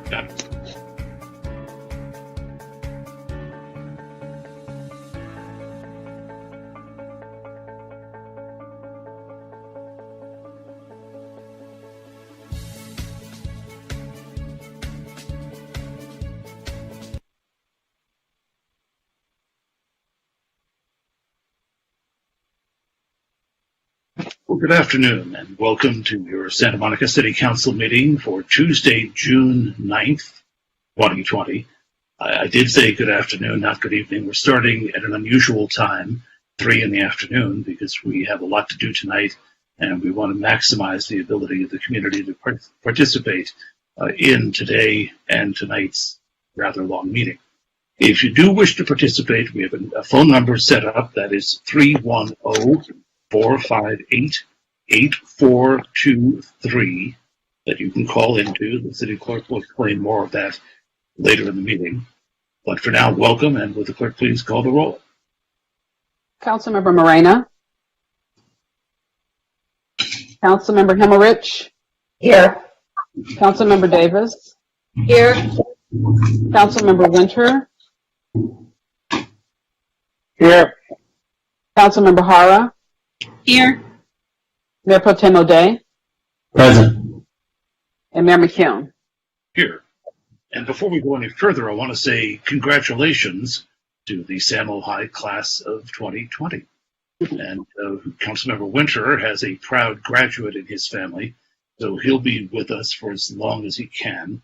Got it. Well, good afternoon and welcome to your Santa Monica City Council meeting for Tuesday, June 9th, 2020. I did say good afternoon, not good evening. We're starting at an unusual time, 3 in the afternoon, because we have a lot to do tonight and we want to maximize the ability of the community to participate in today and tonight's rather long meeting. If you do wish to participate, we have a phone number set up that is 310-458-8423 that you can call into. The city clerk will explain more of that later in the meeting. But for now, welcome, and would the clerk please call the roll? Councilmember Morena. Councilmember Himmerich. Here. Councilmember Davis. Here. Councilmember Winter. Here. Councilmember Hara. Here. Mayor Pro Tem O'Day. Present. And Mayor McKeown. Here. And before we go any further, I want to say congratulations to the Samo High class of 2020. And Councilmember Winter has a proud graduate in his family, so he'll be with us for as long as he can.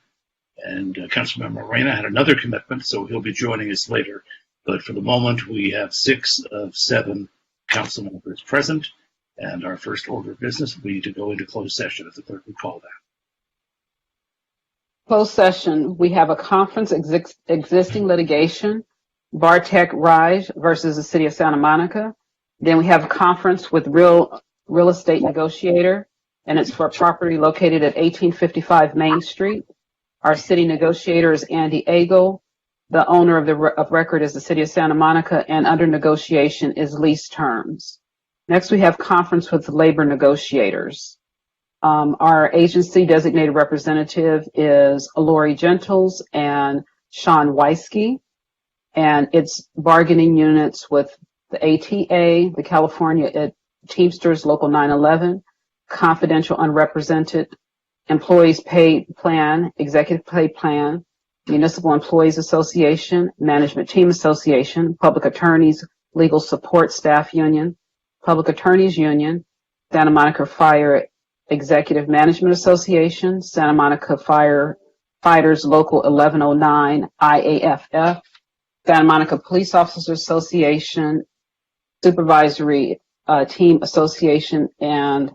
And Councilmember Morena had another commitment, so he'll be joining us later. But for the moment, we have 6 of 7 council members present, and our first order of business will be to go into closed session, if the clerk would call that. Closed session, we have a conference existing litigation, Bartek Raj versus the City of Santa Monica. Then we have a conference with real estate negotiator, and it's for property located at 1855 Main Street. Our city negotiator is Andy Agel. The owner of record is the City of Santa Monica, and under negotiation is lease terms. Next, we have conference with labor negotiators. Our agency designated representative is Lori Gentles and Sean Weisky, and it's bargaining units with the ATA, the California Teamsters Local 911, Confidential Unrepresented Employees Paid Plan, Executive Pay Plan, Municipal Employees Association, Management Team Association, Public Attorneys Legal Support Staff Union, Public Attorneys Union, Santa Monica Fire Executive Management Association, Santa Monica Firefighters Local 1109, IAFF, Santa Monica Police Officers Association, Supervisory Team Association, and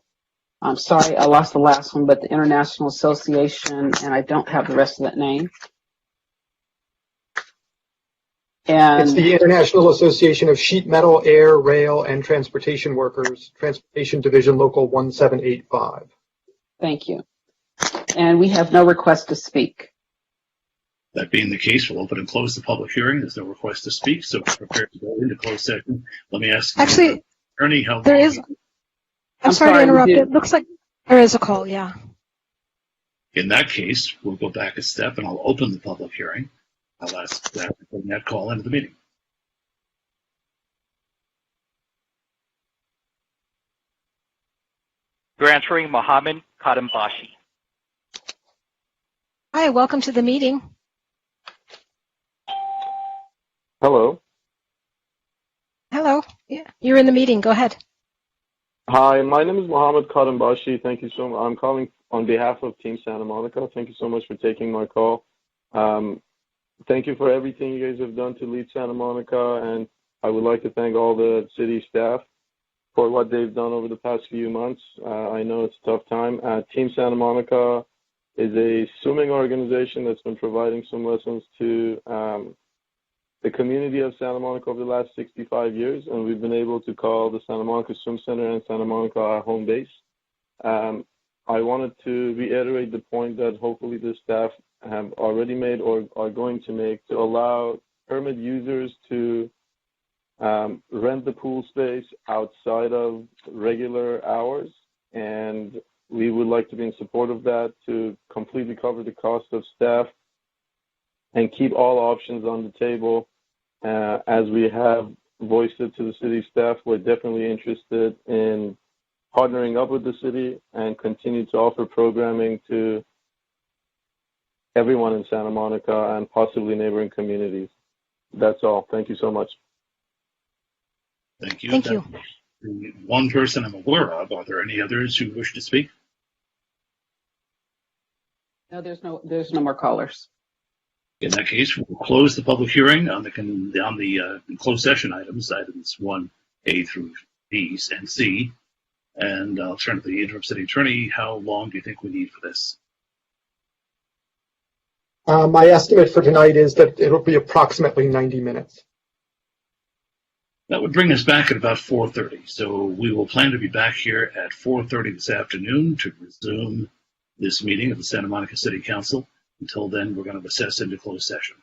I'm sorry, I lost the last one, but the International Association, and I don't have the rest of that name. And it's the International Association of Sheet Metal, Air, Rail, and Transportation Workers, Transportation Division Local 1785. Thank you. And we have no request to speak. That being the case, we'll open and close the public hearing. There's no request to speak, so we're prepared to go into closed session. Let me ask Actually, Attorney how there is. I'm sorry to interrupt. It looks like there is a call, yeah. In that case, we'll go back a step and I'll open the public hearing. I'll ask that to bring that call into the meeting. Transferring Mohammed Kadambashi. Hi, welcome to the meeting. Hello. Hello. Yeah, you're in the meeting. Go ahead. Hi, my name is Mohammed Kadambashi. Thank you so much. I'm calling on behalf of Team Santa Monica. Thank you so much for taking my call. Thank you for everything you guys have done to lead Santa Monica, and I would like to thank all the city staff for what they've done over the past few months. I know it's a tough time. Team Santa Monica is a swimming organization that's been providing swim lessons to the community of Santa Monica over the last 65 years, and we've been able to call the Santa Monica Swim Center and Santa Monica our home base. I wanted to reiterate the point that hopefully the staff have already made or are going to make to allow permit users to rent the pool space outside of regular hours, and we would like to be in support of that to completely cover the cost of staff and keep all options on the table. As we have voiced it to the city staff, we're definitely interested in partnering up with the city and continue to offer programming to everyone in Santa Monica and possibly neighboring communities. That's all. Thank you so much. Thank you. Thank you. The one person I'm aware of. Are there any others who wish to speak? No, there's no more callers. In that case, we'll close the public hearing on the closed session items 1A through B and C. And I'll turn to the interim city attorney. How long do you think we need for this? My estimate for tonight is that it'll be approximately 90 minutes. That would bring us back at about 4:30. So we will plan to be back here at 4:30 this afternoon to resume this meeting of the Santa Monica City Council. Until then, we're going to recess into closed session.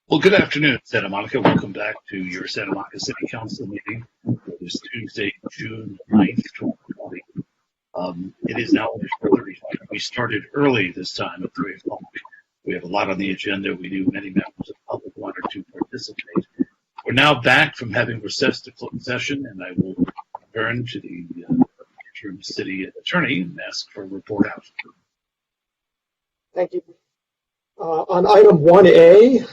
Well, good afternoon, Santa Monica. Welcome back to your Santa Monica City Council meeting for this Tuesday, June 9th, 2020. It is now 4:30. We started early this time at 3 o'clock. We have a lot on the agenda. We knew many members of the public wanted to participate. We're now back from having recessed to closed session, and I will turn to the interim city attorney and ask for a report out. Thank you. On item 1A,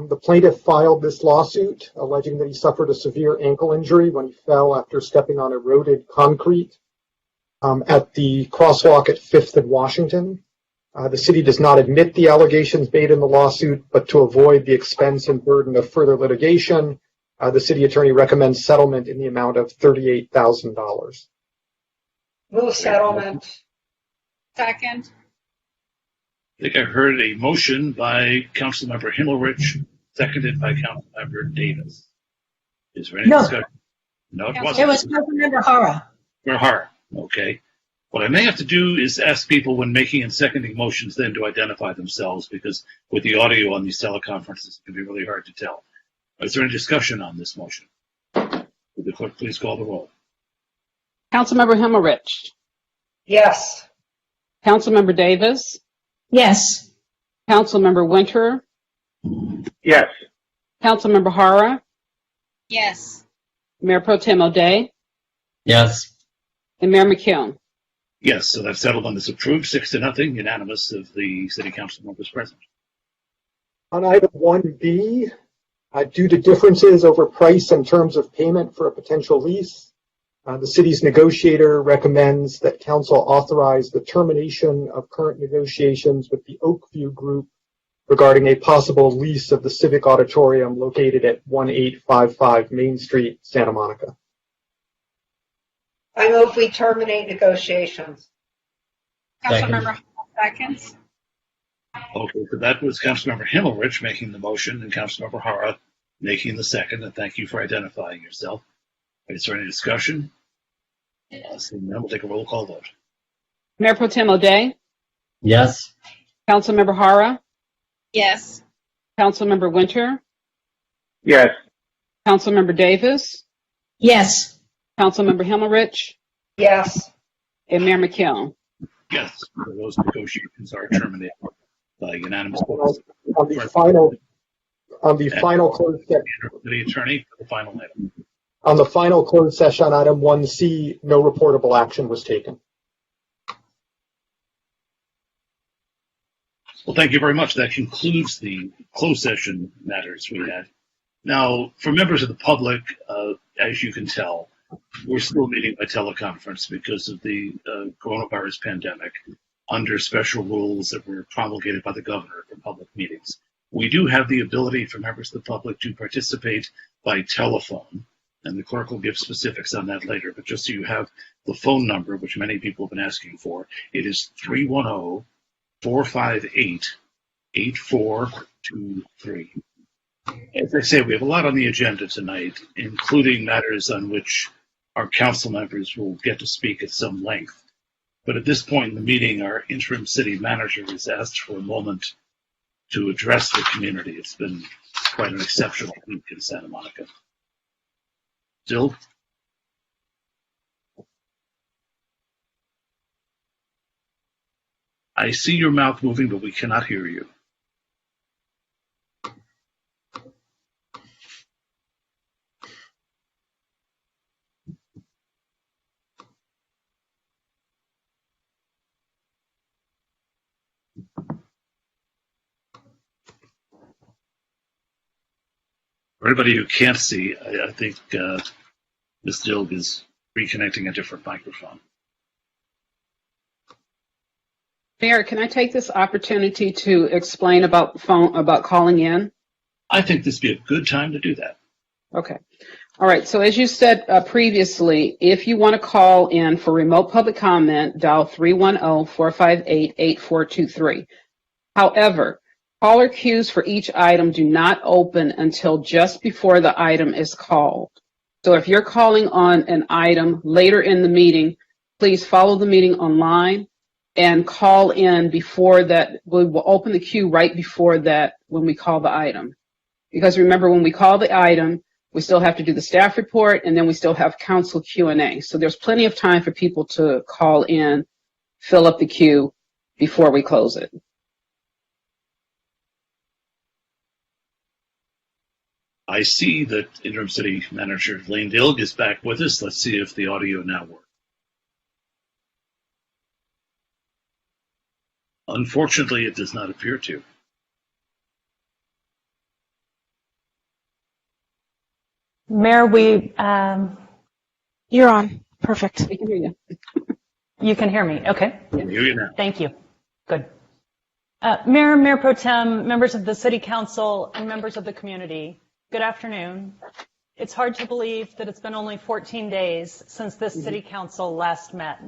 the plaintiff filed this lawsuit alleging that he suffered a severe ankle injury when he fell after stepping on eroded concrete at the crosswalk at 5th and Washington. The city does not admit the allegations made in the lawsuit, but to avoid the expense and burden of further litigation, the city attorney recommends settlement in the amount of $38,000. Move settlement. Second. I think I heard a motion by Councilmember Himmelrich, seconded by Councilmember Davis. Is there any discussion? No, it wasn't. It was Councilmember Hara. Hara. Okay. What I may have to do is ask people when making and seconding motions then to identify themselves, because with the audio on these teleconferences, it can be really hard to tell. Is there any discussion on this motion? Would the clerk please call the roll? Councilmember Himmelrich, Yes. Councilmember Davis, Yes. Councilmember Winter, Yes. Councilmember Hara, Yes. Mayor Pro Tem O'Day, Yes. and Mayor McKeown. Yes, so that settlement is approved, 6-0, unanimous of the city council members present. On item 1B, due to differences over price and terms of payment for a potential lease, the city's negotiator recommends that council authorize the termination of current negotiations with the Oakview Group regarding a possible lease of the Civic Auditorium located at 1855 Main Street, Santa Monica. I move we terminate negotiations. Councilmember seconds. Okay, so that was Councilmember Himmelrich making the motion and Councilmember Hara making the second, and thank you for identifying yourself. Is there any discussion? Seeing none, we'll take a roll call vote. Mayor Pro Tem O'Day, Yes. Councilmember Hara, Yes. Councilmember Winter, Yes. Councilmember Davis, Yes. Councilmember Himmelrich, Yes. and Mayor McKeown. Yes, so those negotiations are terminated by unanimous vote. On the final closed session. The attorney for the final item. On the final closed session, item 1C, no reportable action was taken. Well, thank you very much. That concludes the closed session matters we had. Now, for members of the public, as you can tell, we're still meeting by teleconference because of the coronavirus pandemic under special rules that were promulgated by the governor for public meetings. We do have the ability for members of the public to participate by telephone, and the clerk will give specifics on that later. But just so you have the phone number, which many people have been asking for, it is 310-458-8423. As I say, we have a lot on the agenda tonight, including matters on which our council members will get to speak at some length. But at this point in the meeting, our interim city manager has asked for a moment to address the community. It's been quite an exceptional week in Santa Monica. Jill? I see your mouth moving, but we cannot hear you. For anybody who can't see, I think Ms. Dilg is reconnecting a different microphone. Mayor, can I take this opportunity to explain about calling in? I think this would be a good time to do that. Okay. All right. So as you said previously, if you want to call in for remote public comment, dial 310-458-8423. However, caller queues for each item do not open until just before the item is called. So if you're calling on an item later in the meeting, please follow the meeting online and call in before that. We will open the queue right before that when we call the item. Because remember, when we call the item, we still have to do the staff report, and then we still have council Q&A. So there's plenty of time for people to call in, fill up the queue before we close it. I see that Interim City Manager Lane Dilg is back with us. Let's see if the audio now works. Unfortunately, it does not appear to. Mayor, You're on. Perfect. We can hear you. you can hear me. Okay. We can hear you now. Thank you. Good. Mayor, Mayor Pro Tem, members of the City Council, and members of the community, good afternoon. It's hard to believe that it's been only 14 days since this City Council last met.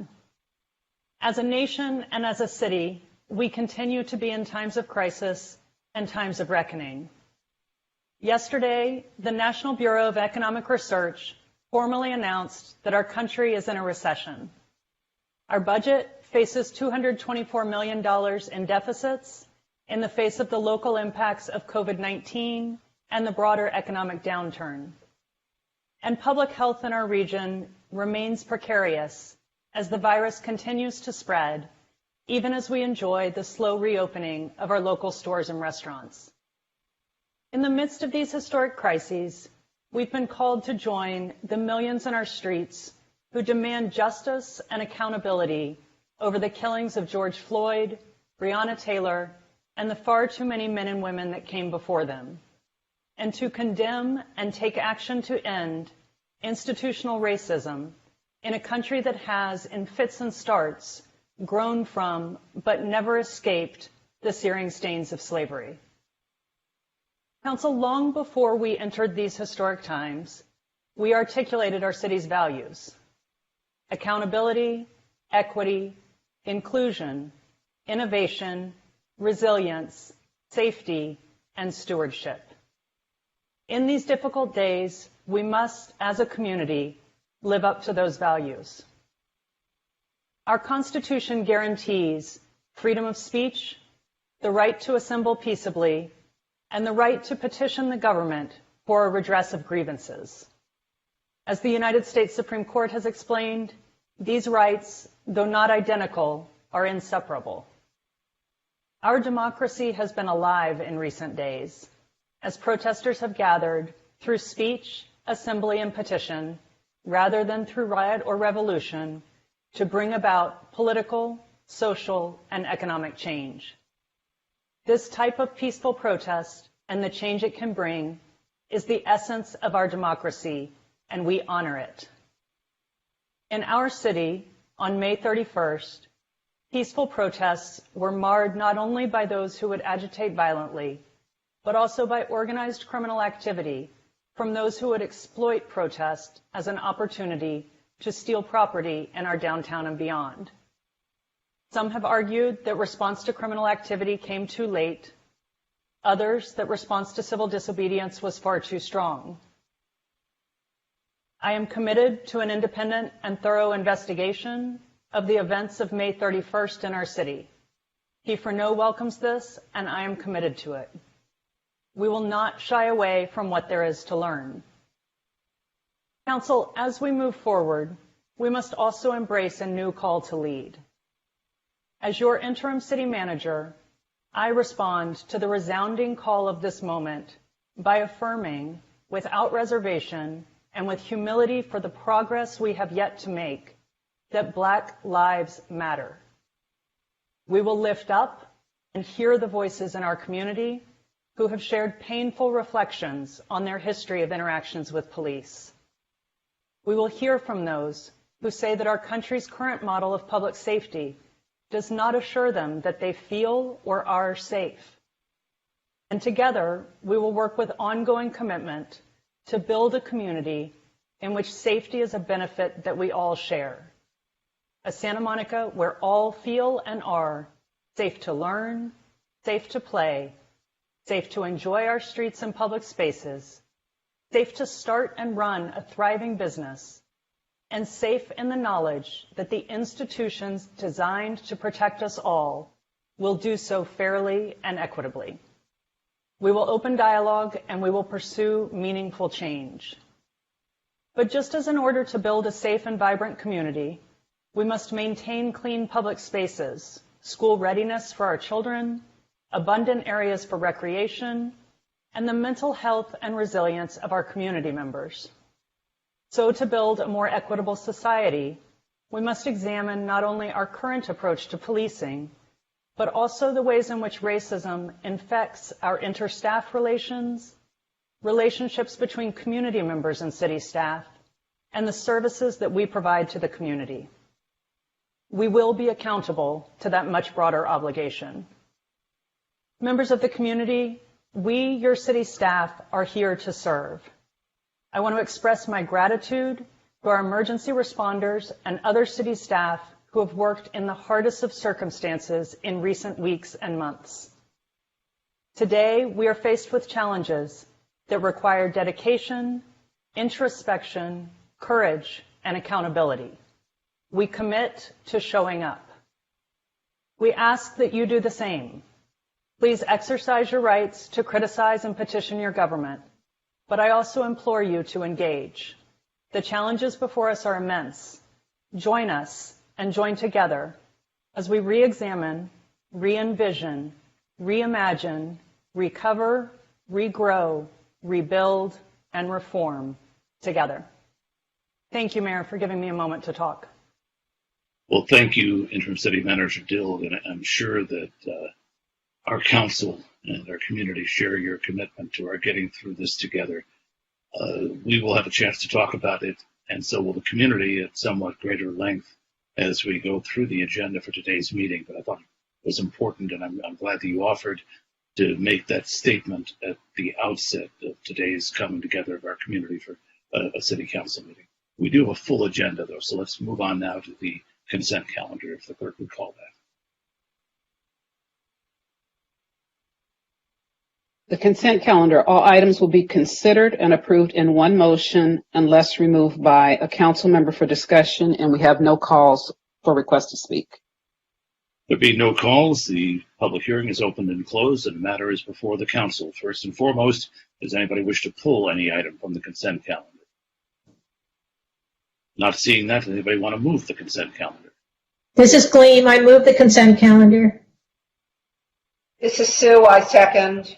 As a nation and as a city, we continue to be in times of crisis and times of reckoning. Yesterday, the National Bureau of Economic Research formally announced that our country is in a recession. Our budget faces $224 million in deficits in the face of the local impacts of COVID-19 and the broader economic downturn. And public health in our region remains precarious as the virus continues to spread, even as we enjoy the slow reopening of our local stores and restaurants. In the midst of these historic crises, we've been called to join the millions in our streets who demand justice and accountability over the killings of George Floyd, Breonna Taylor, and the far too many men and women that came before them, and to condemn and take action to end institutional racism in a country that has, in fits and starts, grown from but never escaped the searing stains of slavery. Council, long before we entered these historic times, we articulated our city's values: accountability, equity, inclusion, innovation, resilience, safety, and stewardship. In these difficult days, we must, as a community, live up to those values. Our Constitution guarantees freedom of speech, the right to assemble peaceably, and the right to petition the government for a redress of grievances. As the United States Supreme Court has explained, these rights, though not identical, are inseparable. Our democracy has been alive in recent days, as protesters have gathered through speech, assembly, and petition, rather than through riot or revolution, to bring about political, social, and economic change. This type of peaceful protest and the change it can bring is the essence of our democracy, and we honor it. In our city, on May 31st, peaceful protests were marred not only by those who would agitate violently, but also by organized criminal activity from those who would exploit protest as an opportunity to steal property in our downtown and beyond. Some have argued that response to criminal activity came too late, others that response to civil disobedience was far too strong. I am committed to an independent and thorough investigation of the events of May 31st in our city. He4No welcomes this, and I am committed to it. We will not shy away from what there is to learn. Council, as we move forward, we must also embrace a new call to lead. As your interim city manager, I respond to the resounding call of this moment by affirming, without reservation and with humility for the progress we have yet to make, that Black lives matter. We will lift up and hear the voices in our community who have shared painful reflections on their history of interactions with police. We will hear from those who say that our country's current model of public safety does not assure them that they feel or are safe. And together, we will work with ongoing commitment to build a community in which safety is a benefit that we all share. A Santa Monica where all feel and are safe to learn, safe to play, safe to enjoy our streets and public spaces, safe to start and run a thriving business, and safe in the knowledge that the institutions designed to protect us all will do so fairly and equitably. We will open dialogue and we will pursue meaningful change. But just as in order to build a safe and vibrant community, we must maintain clean public spaces, school readiness for our children, abundant areas for recreation, and the mental health and resilience of our community members. So to build a more equitable society, we must examine not only our current approach to policing, but also the ways in which racism infects our inter-staff relations, relationships between community members and city staff, and the services that we provide to the community. We will be accountable to that much broader obligation. Members of the community, we, your city staff, are here to serve. I want to express my gratitude to our emergency responders and other city staff who have worked in the hardest of circumstances in recent weeks and months. Today, we are faced with challenges that require dedication, introspection, courage, and accountability. We commit to showing up. We ask that you do the same. Please exercise your rights to criticize and petition your government, but I also implore you to engage. The challenges before us are immense. Join us and join together as we re-examine, re-envision, reimagine, recover, regrow, rebuild, and reform together. Thank you, Mayor, for giving me a moment to talk. Well, thank you, Interim City Manager Dill, and I'm sure that our council and our community share your commitment to our getting through this together. We will have a chance to talk about it, and so will the community at somewhat greater length as we go through the agenda for today's meeting. But I thought it was important, and I'm glad that you offered to make that statement at the outset of today's coming together of our community for a city council meeting. We do have a full agenda, though, so let's move on now to the consent calendar, if the clerk would call that. The consent calendar, all items will be considered and approved in one motion unless removed by a council member for discussion, and we have no calls for requests to speak. There being no calls, the public hearing is open and closed, and the matter is before the council. First and foremost, does anybody wish to pull any item from the consent calendar? Not seeing that, does anybody want to move the consent calendar? This is Gleam. I move the consent calendar. This is Sue. I second.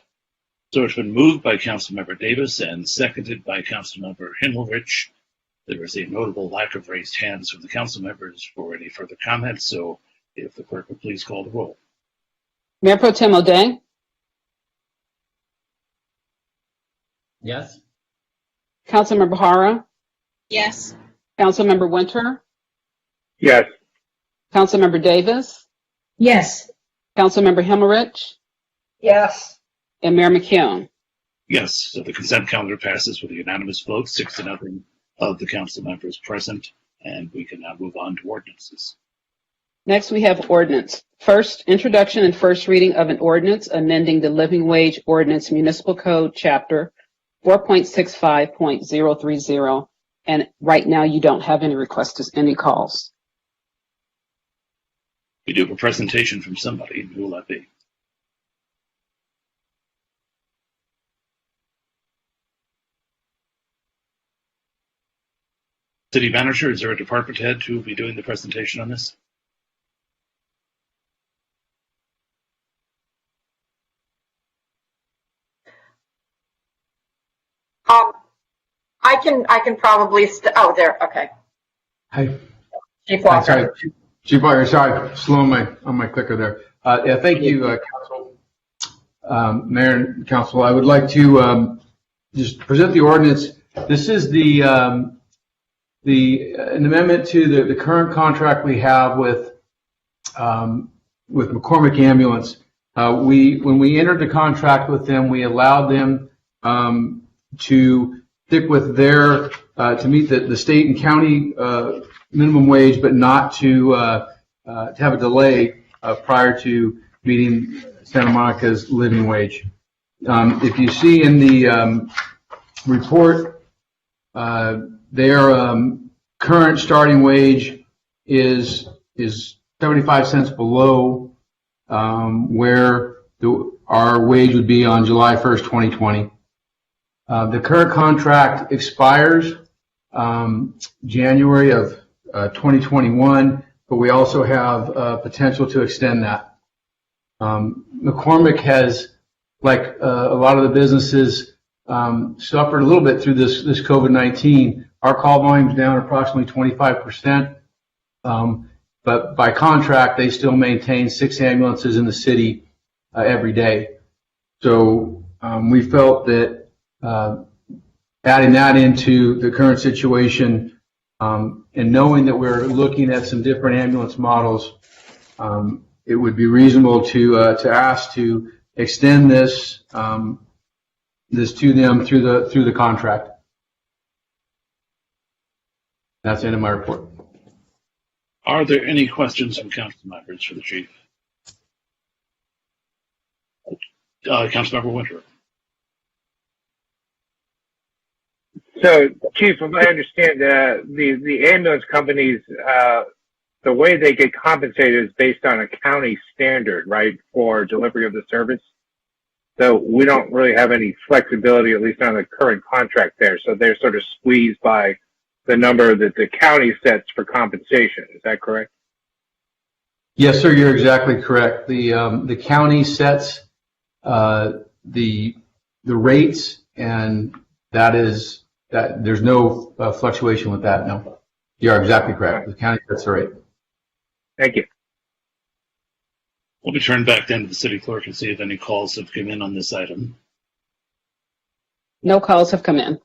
So it's been moved by Councilmember Davis and seconded by Councilmember Himmelrich. There is a notable lack of raised hands from the council members for any further comments, so if the clerk would please call the roll. Mayor Pro Tem O'Day? Yes. Councilmember Hara? Yes. Councilmember Winter? Yes. Councilmember Davis? Yes. Councilmember Himmelrich? Yes. And Mayor McKeown? Yes, so the consent calendar passes with a unanimous vote, 6-0 of the council members present, and we can now move on to ordinances. Next, we have ordinance. First, introduction and first reading of an ordinance amending the Living Wage Ordinance Municipal Code Chapter 4.65.030. And right now, you don't have any requests, any calls. We do have a presentation from somebody. Who will that be? City Manager, is there a department head who will be doing the presentation on this? I can probably, oh, there, okay. Hi. Chief Walker. Sorry, Chief Walker, sorry, slow on my clicker there. Yeah, thank you, Council, Mayor and Council. I would like to just present the ordinance. This is an amendment to the current contract we have with McCormick Ambulance. When we entered the contract with them, we allowed them to stick with their to meet the state and county minimum wage, but not to have a delay prior to meeting Santa Monica's living wage. If you see in the report, their current starting wage is 75 cents below where our wage would be on July 1st, 2020. The current contract expires January of 2021, but we also have potential to extend that. McCormick has, like a lot of the businesses, suffered a little bit through this COVID-19. Our call volume's down approximately 25%, but by contract, they still maintain 6 ambulances in the city every day. So we felt that adding that into the current situation and knowing that we're looking at some different ambulance models, it would be reasonable to ask to extend this this to them through the contract. That's the end of my report. Are there any questions from council members for the chief? Councilmember Winter. So, Chief, if I understand, the ambulance companies, the way they get compensated is based on a county standard, right, for delivery of the service. So we don't really have any flexibility, at least on the current contract there. So they're sort of squeezed by the number that the county sets for compensation. Is that correct? Yes, sir. You're exactly correct. The county sets the rates, and that there's no fluctuation with that. No, you are exactly correct. The county sets the rate. Thank you. We'll be turned back then to the city clerk and see if any calls have come in on this item. No calls have come in.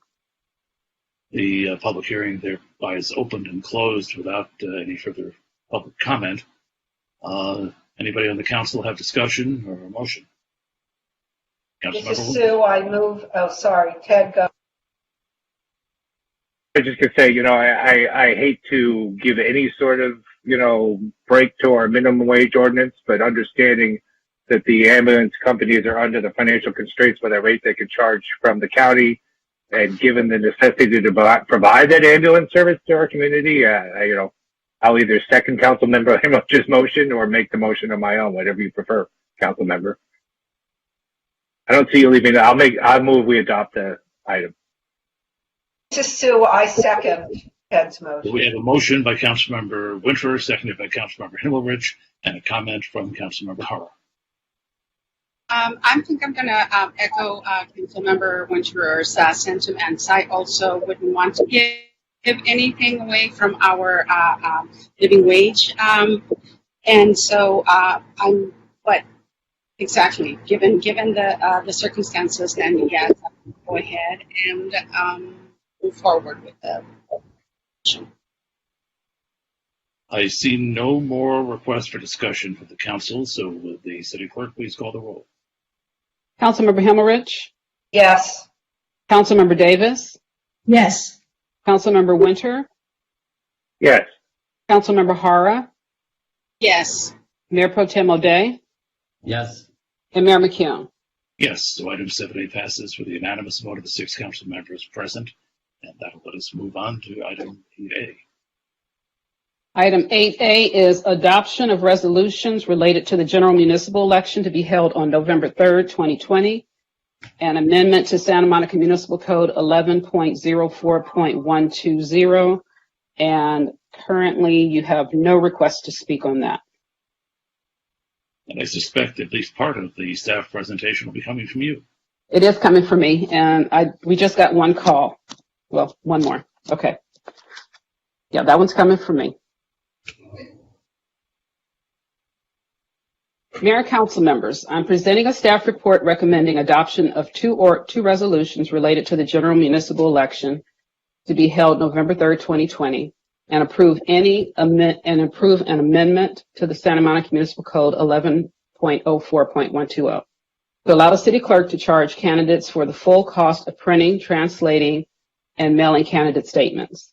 The public hearing thereby is opened and closed without any further public comment. Anybody on the council have discussion or a motion? This is Sue. I move. Oh, sorry. Ted, go. I was just going to say, I hate to give any sort of, break to our minimum wage ordinance, but understanding that the ambulance companies are under the financial constraints by the rate they can charge from the county, and given the necessity to provide that ambulance service to our community, I'll either second Councilmember Himmel's motion or make the motion on my own, whatever you prefer, Councilmember. I don't see you leaving. I'll move we adopt the item. This is Sue. I second Ted's motion. We have a motion by Councilmember Winter, seconded by Councilmember Himmelrich, and a comment from Councilmember Hara. I think I'm going to echo Councilmember Winter's sentiments. I also wouldn't want to give anything away from our living wage. And so but exactly, given the circumstances, then yes, go ahead and move forward with the motion. I see no more requests for discussion from the council, so would the city clerk please call the roll? Councilmember Himmelrich? Yes. Councilmember Davis? Yes. Councilmember Winter? Yes. Councilmember Hara? Yes. Mayor Pro Tem O'Day? Yes. And Mayor McKeown? Yes, so item 7A passes with the unanimous vote of the 6 council members present, and that'll let us move on to item 8A. Item 8A is adoption of resolutions related to the general municipal election to be held on November 3rd, 2020, an amendment to Santa Monica Municipal Code 11.04.120, and currently you have no requests to speak on that. And I suspect at least part of the staff presentation will be coming from you. It is coming from me, and we just got one call. Well, one more. Okay. Yeah, that one's coming from me. Mayor and council members, I'm presenting a staff report recommending adoption of two resolutions related to the general municipal election to be held November 3rd, 2020, and approve an amendment to the Santa Monica Municipal Code 11.04.120 to allow the city clerk to charge candidates for the full cost of printing, translating, and mailing candidate statements.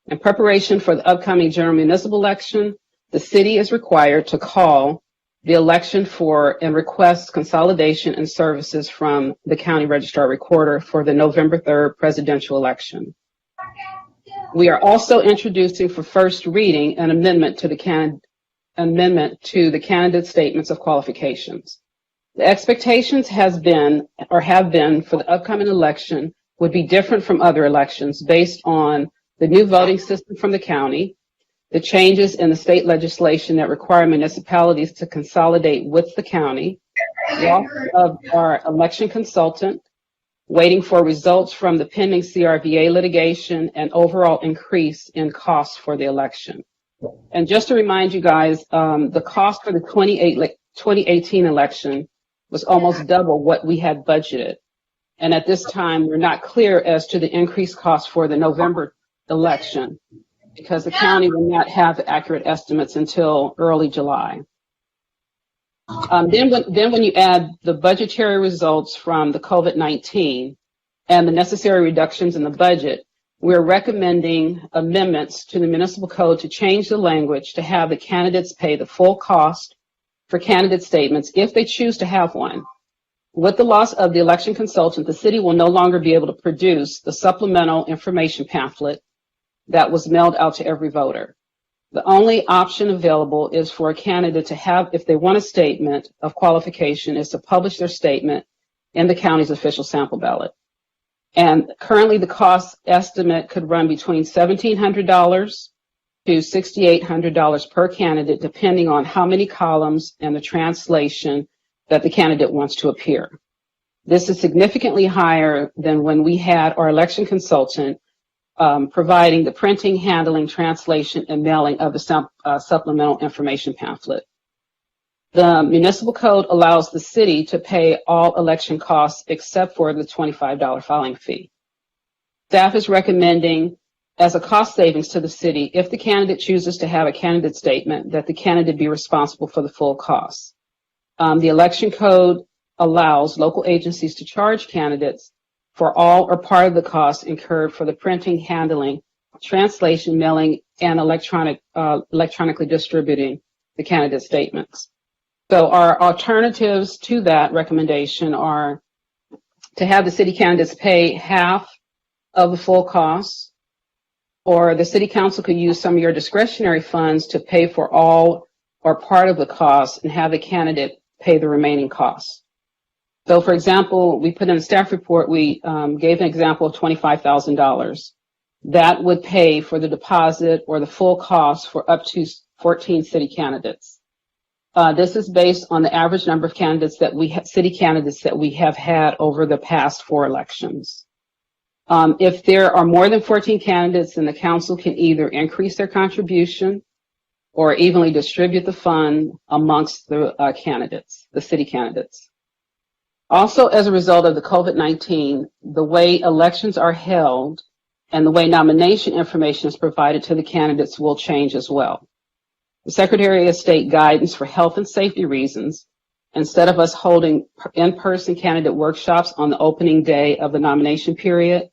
In preparation for the upcoming general municipal election, the city is required to call the election for and request consolidation and services from the county registrar recorder for the November 3rd presidential election. We are also introducing for first reading an amendment to the candidate statements of qualifications. The expectations have been for the upcoming election would be different from other elections based on the new voting system from the county, the changes in the state legislation that require municipalities to consolidate with the county, loss of our election consultant, waiting for results from the pending CRVA litigation, and overall increase in costs for the election. And just to remind you guys, the cost for the 2018 election was almost double what we had budgeted. And at this time, we're not clear as to the increased cost for the November election because the county will not have accurate estimates until early July. Then when you add the budgetary results from the COVID-19 and the necessary reductions in the budget, we're recommending amendments to the municipal code to change the language to have the candidates pay the full cost for candidate statements if they choose to have one. With the loss of the election consultant, the city will no longer be able to produce the supplemental information pamphlet that was mailed out to every voter. The only option available is for a candidate to have, if they want a statement of qualification, is to publish their statement in the county's official sample ballot. And currently the cost estimate could run between $1,700 to $6,800 per candidate, depending on how many columns and the translation that the candidate wants to appear. This is significantly higher than when we had our election consultant providing the printing, handling, translation, and mailing of the supplemental information pamphlet. The municipal code allows the city to pay all election costs except for the $25 filing fee. Staff is recommending as a cost savings to the city, if the candidate chooses to have a candidate statement, that the candidate be responsible for the full costs. The election code allows local agencies to charge candidates for all or part of the costs incurred for the printing, handling, translation, mailing, and electronically distributing the candidate statements. So our alternatives to that recommendation are to have the city candidates pay half of the full costs, or the city council could use some of your discretionary funds to pay for all or part of the costs and have the candidate pay the remaining costs. So, for example, we put in a staff report, we gave an example of $25,000. That would pay for the deposit or the full cost for up to 14 city candidates. This is based on the average number of candidates that city candidates that we have had over the past 4 elections. If there are more than 14 candidates, then the council can either increase their contribution or evenly distribute the fund amongst the candidates, the city candidates. Also, as a result of the COVID-19, the way elections are held and the way nomination information is provided to the candidates will change as well. The Secretary of State guidance for health and safety reasons, instead of us holding in-person candidate workshops on the opening day of the nomination period,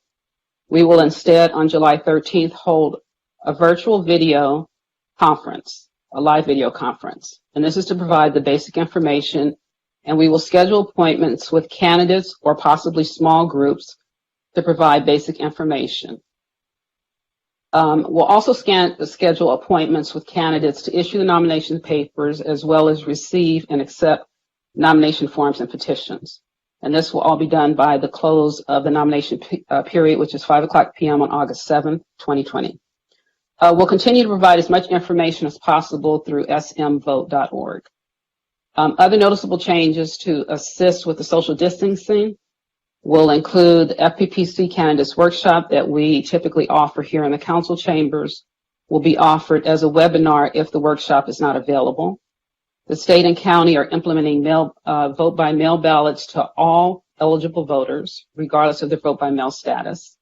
we will instead on July 13th hold a virtual video conference, a live video conference. And this is to provide the basic information, and we will schedule appointments with candidates or possibly small groups to provide basic information. We'll also schedule appointments with candidates to issue the nomination papers as well as receive and accept nomination forms and petitions. And this will all be done by the close of the nomination period, which is 5:00 p.m. on August 7th, 2020. We'll continue to provide as much information as possible through smvote.org. Other noticeable changes to assist with the social distancing will include the FPPC Candidates Workshop that we typically offer here in the council chambers will be offered as a webinar if the workshop is not available. The state and county are implementing vote by mail ballots to all eligible voters, regardless of their vote by mail status.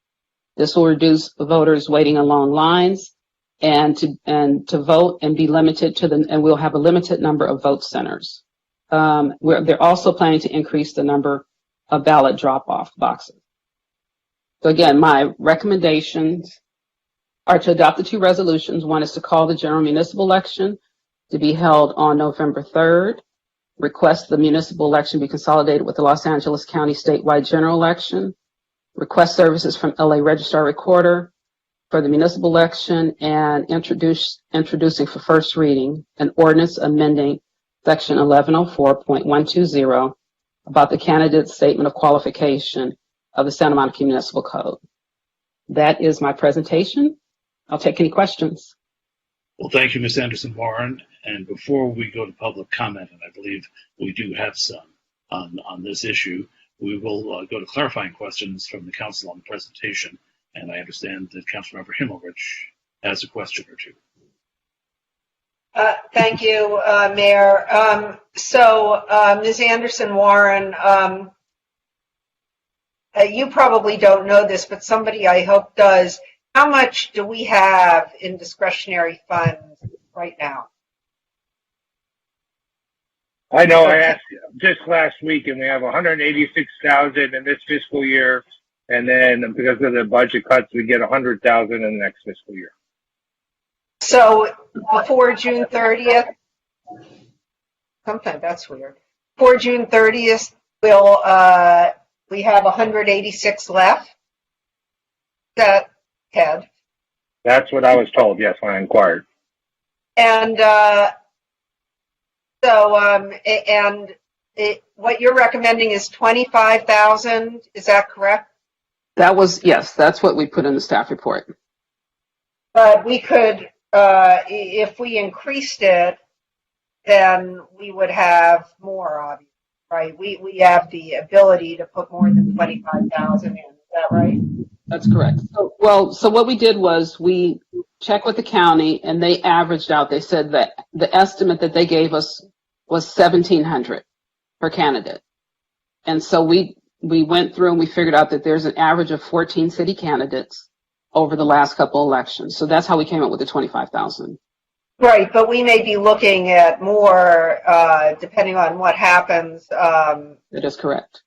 This will reduce voters waiting in long lines and to vote and be limited to and we'll have a limited number of vote centers. They're also planning to increase the number of ballot drop-off boxes. So again, my recommendations are to adopt the 2 resolutions. One is to call the general municipal election to be held on November 3rd, request the municipal election be consolidated with the Los Angeles County statewide general election, request services from LA Registrar Recorder for the municipal election, and introducing for first reading an ordinance amending Section 1104.120 about the candidate's statement of qualification of the Santa Monica Municipal Code. That is my presentation. I'll take any questions. Well, thank you, Ms. Anderson-Warren. And before we go to public comment, and I believe we do have some on this issue, we will go to clarifying questions from the council on the presentation. And I understand that Councilmember Himmelrich has a question or two. Thank you, Mayor. Ms. Anderson-Warren, you probably don't know this, but somebody I hope does. How much do we have in discretionary funds right now? I know I asked just last week, and we have 186,000 in this fiscal year, and then because of the budget cuts, we get 100,000 in the next fiscal year. So before June 30th, sometimes that's weird. Before June 30th, will we have 186 left? That Ted? That's what I was told. Yes, when I inquired. And what you're recommending is 25,000. Is that correct? That was, yes, that's what we put in the staff report. But we could, if we increased it, then we would have more, obviously, right? We have the ability to put more than 25,000 in. Is that right? That's correct. So what we did was we checked with the county, and they averaged out. They said that the estimate that they gave us was $1,700 per candidate. And so we went through and we figured out that there's an average of 14 city candidates over the last couple elections. So that's how we came up with the 25,000. Right, but we may be looking at more depending on what happens. That is correct.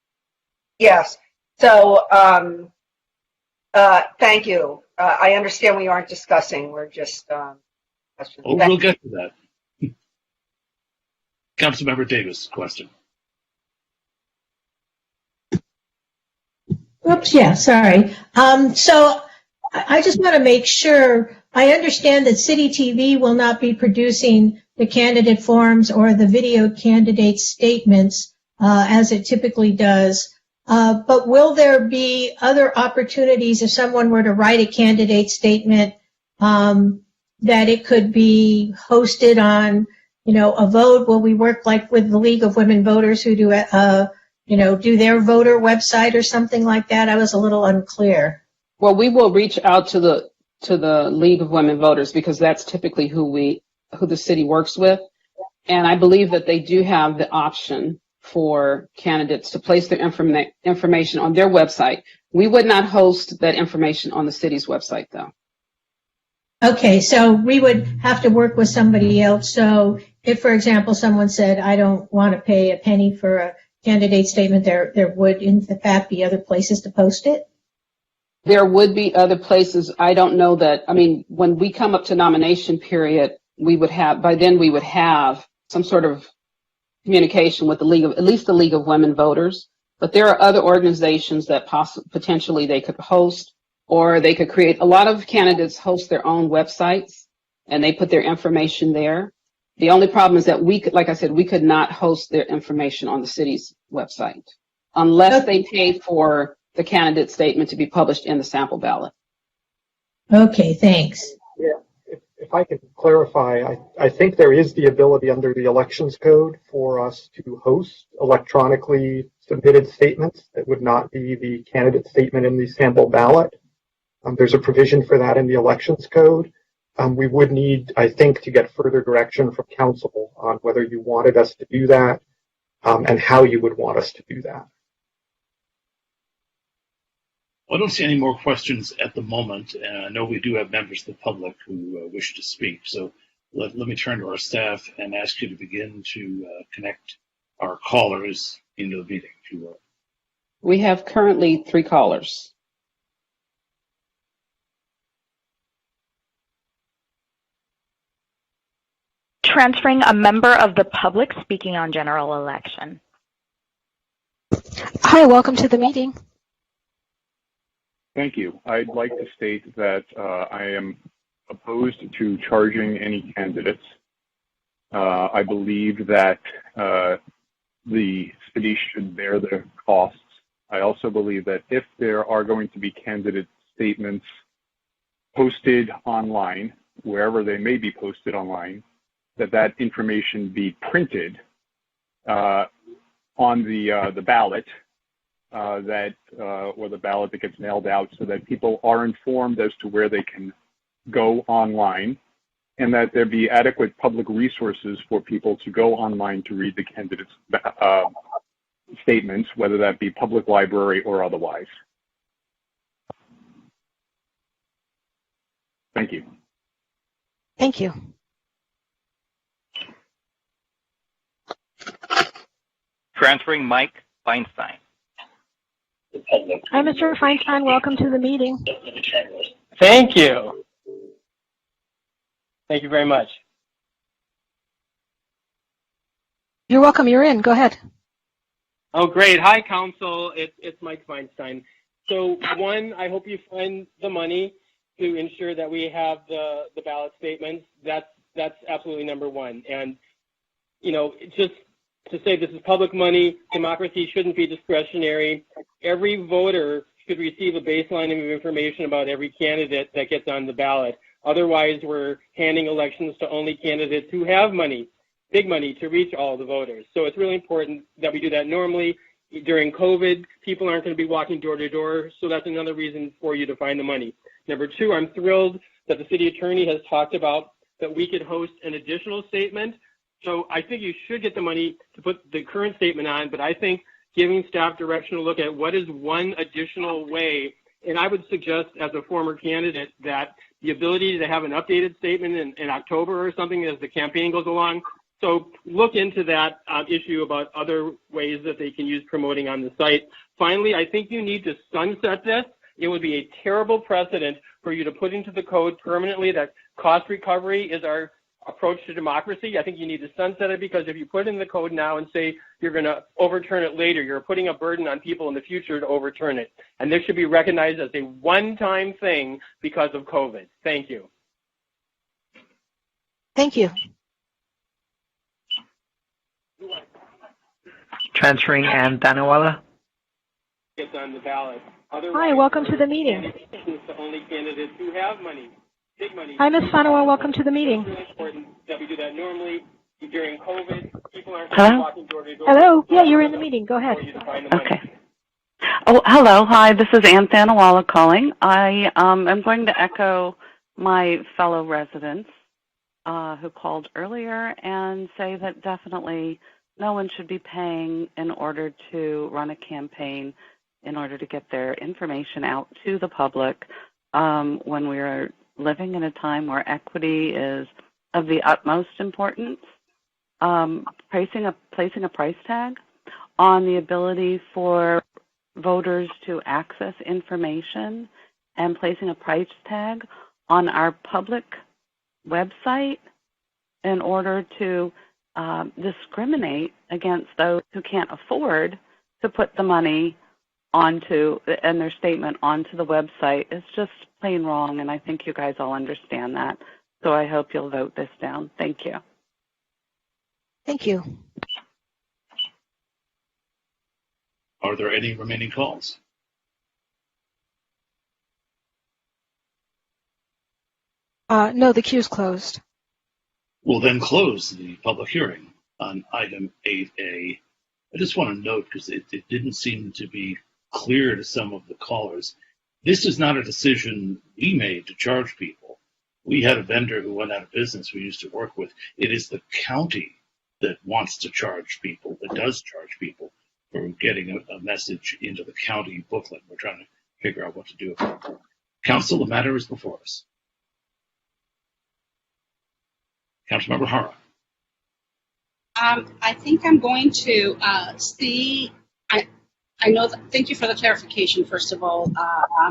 Yes. So thank you. I understand we aren't discussing. We're just questions. Oh, we'll get to that. Councilmember Davis, question. Oops, yeah, sorry. So I just want to make sure, I understand that City TV will not be producing the candidate forms or the video candidate statements as it typically does. But will there be other opportunities if someone were to write a candidate statement that it could be hosted on, a vote? Will we work like with the League of Women Voters who do, do their voter website or something like that? I was a little unclear. Well, we will reach out to the League of Women Voters because that's typically who the city works with. And I believe that they do have the option for candidates to place their information on their website. We would not host that information on the city's website, though. Okay, so we would have to work with somebody else. So if, for example, someone said, I don't want to pay a penny for a candidate statement, there would, in fact, be other places to post it? There would be other places. I don't know that. I mean, when we come up to nomination period, by then we would have some sort of communication with at least the League of Women Voters. But there are other organizations that potentially they could host, or they could create. A lot of candidates host their own websites and they put their information there. The only problem is that like I said, we could not host their information on the city's website unless they pay for the candidate statement to be published in the sample ballot. Okay, thanks. Yeah, if I could clarify, I think there is the ability under the elections code for us to host electronically submitted statements that would not be the candidate statement in the sample ballot. There's a provision for that in the elections code. We would need, I think, to get further direction from council on whether you wanted us to do that and how you would want us to do that. Well, I don't see any more questions at the moment, and I know we do have members of the public who wish to speak. So let me turn to our staff and ask you to begin to connect our callers into the meeting, if you will. We have currently 3 callers. Transferring a member of the public speaking on general election. Hi, welcome to the meeting. Thank you. I'd like to state that I am opposed to charging any candidates. I believe that the city should bear the costs. I also believe that if there are going to be candidate statements posted online, wherever they may be posted online, that information be printed on the ballot, or the ballot that gets mailed out, so that people are informed as to where they can go online, and that there be adequate public resources for people to go online to read the candidates' statements, whether that be public library or otherwise. Thank you. Thank you. Transferring Mike Feinstein. Hi, Mr. Feinstein. Welcome to the meeting. Thank you. Thank you very much. You're welcome. You're in. Go ahead. Oh, great. Hi, Council. It's Mike Feinstein. So, one, I hope you find the money to ensure that we have the ballot statements. That's absolutely number one. And, you know, just to say this is public money, democracy shouldn't be discretionary. Every voter should receive a baseline of information about every candidate that gets on the ballot. Otherwise, we're handing elections to only candidates who have money, big money, to reach all the voters. So it's really important that we do that normally. During COVID, people aren't going to be walking door to door, so that's another reason for you to find the money. Number two, I'm thrilled that the city attorney has talked about that we could host an additional statement. So I think you should get the money to put the current statement on, but I think giving staff direction to look at what is one additional way, and I would suggest as a former candidate that the ability to have an updated statement in October or something as the campaign goes along. So look into that issue about other ways that they can use promoting on the site. Finally, I think you need to sunset this. It would be a terrible precedent for you to put into the code permanently that cost recovery is our approach to democracy. I think you need to sunset it, because if you put in the code now and say you're going to overturn it later, you're putting a burden on people in the future to overturn it. And this should be recognized as a one-time thing because of COVID. Thank you. Thank you. Transferring Ann Daniwala. Gets on the ballot. Hi, welcome to the meeting. Only candidates who have money, big money. Hi, Ms. Fanoa. Welcome to the meeting. It's really important that we do that normally. During COVID, people aren't walking door to door. Hello? Yeah, you're in the meeting. Go ahead. Okay. Oh, hello. Hi, this is Ann Thanawala calling. I am going to echo my fellow residents who called earlier and say that definitely no one should be paying in order to run a campaign, in order to get their information out to the public when we are living in a time where equity is of the utmost importance. Placing a price tag on the ability for voters to access information and placing a price tag on our public website in order to discriminate against those who can't afford to put the money onto and their statement onto the website is just plain wrong, and I think you guys all understand that. So I hope you'll vote this down. Thank you. Thank you. Are there any remaining calls? No, the queue's closed. We'll then close the public hearing on item 8A. I just want to note, because it didn't seem to be clear to some of the callers, this is not a decision we made to charge people. We had a vendor who went out of business we used to work with. It is the county that wants to charge people, that does charge people for getting a message into the county booklet. We're trying to figure out what to do about it. Council, the matter is before us. Councilmember Hara. I think I'm going to see. I know. Thank you for the clarification. First of all,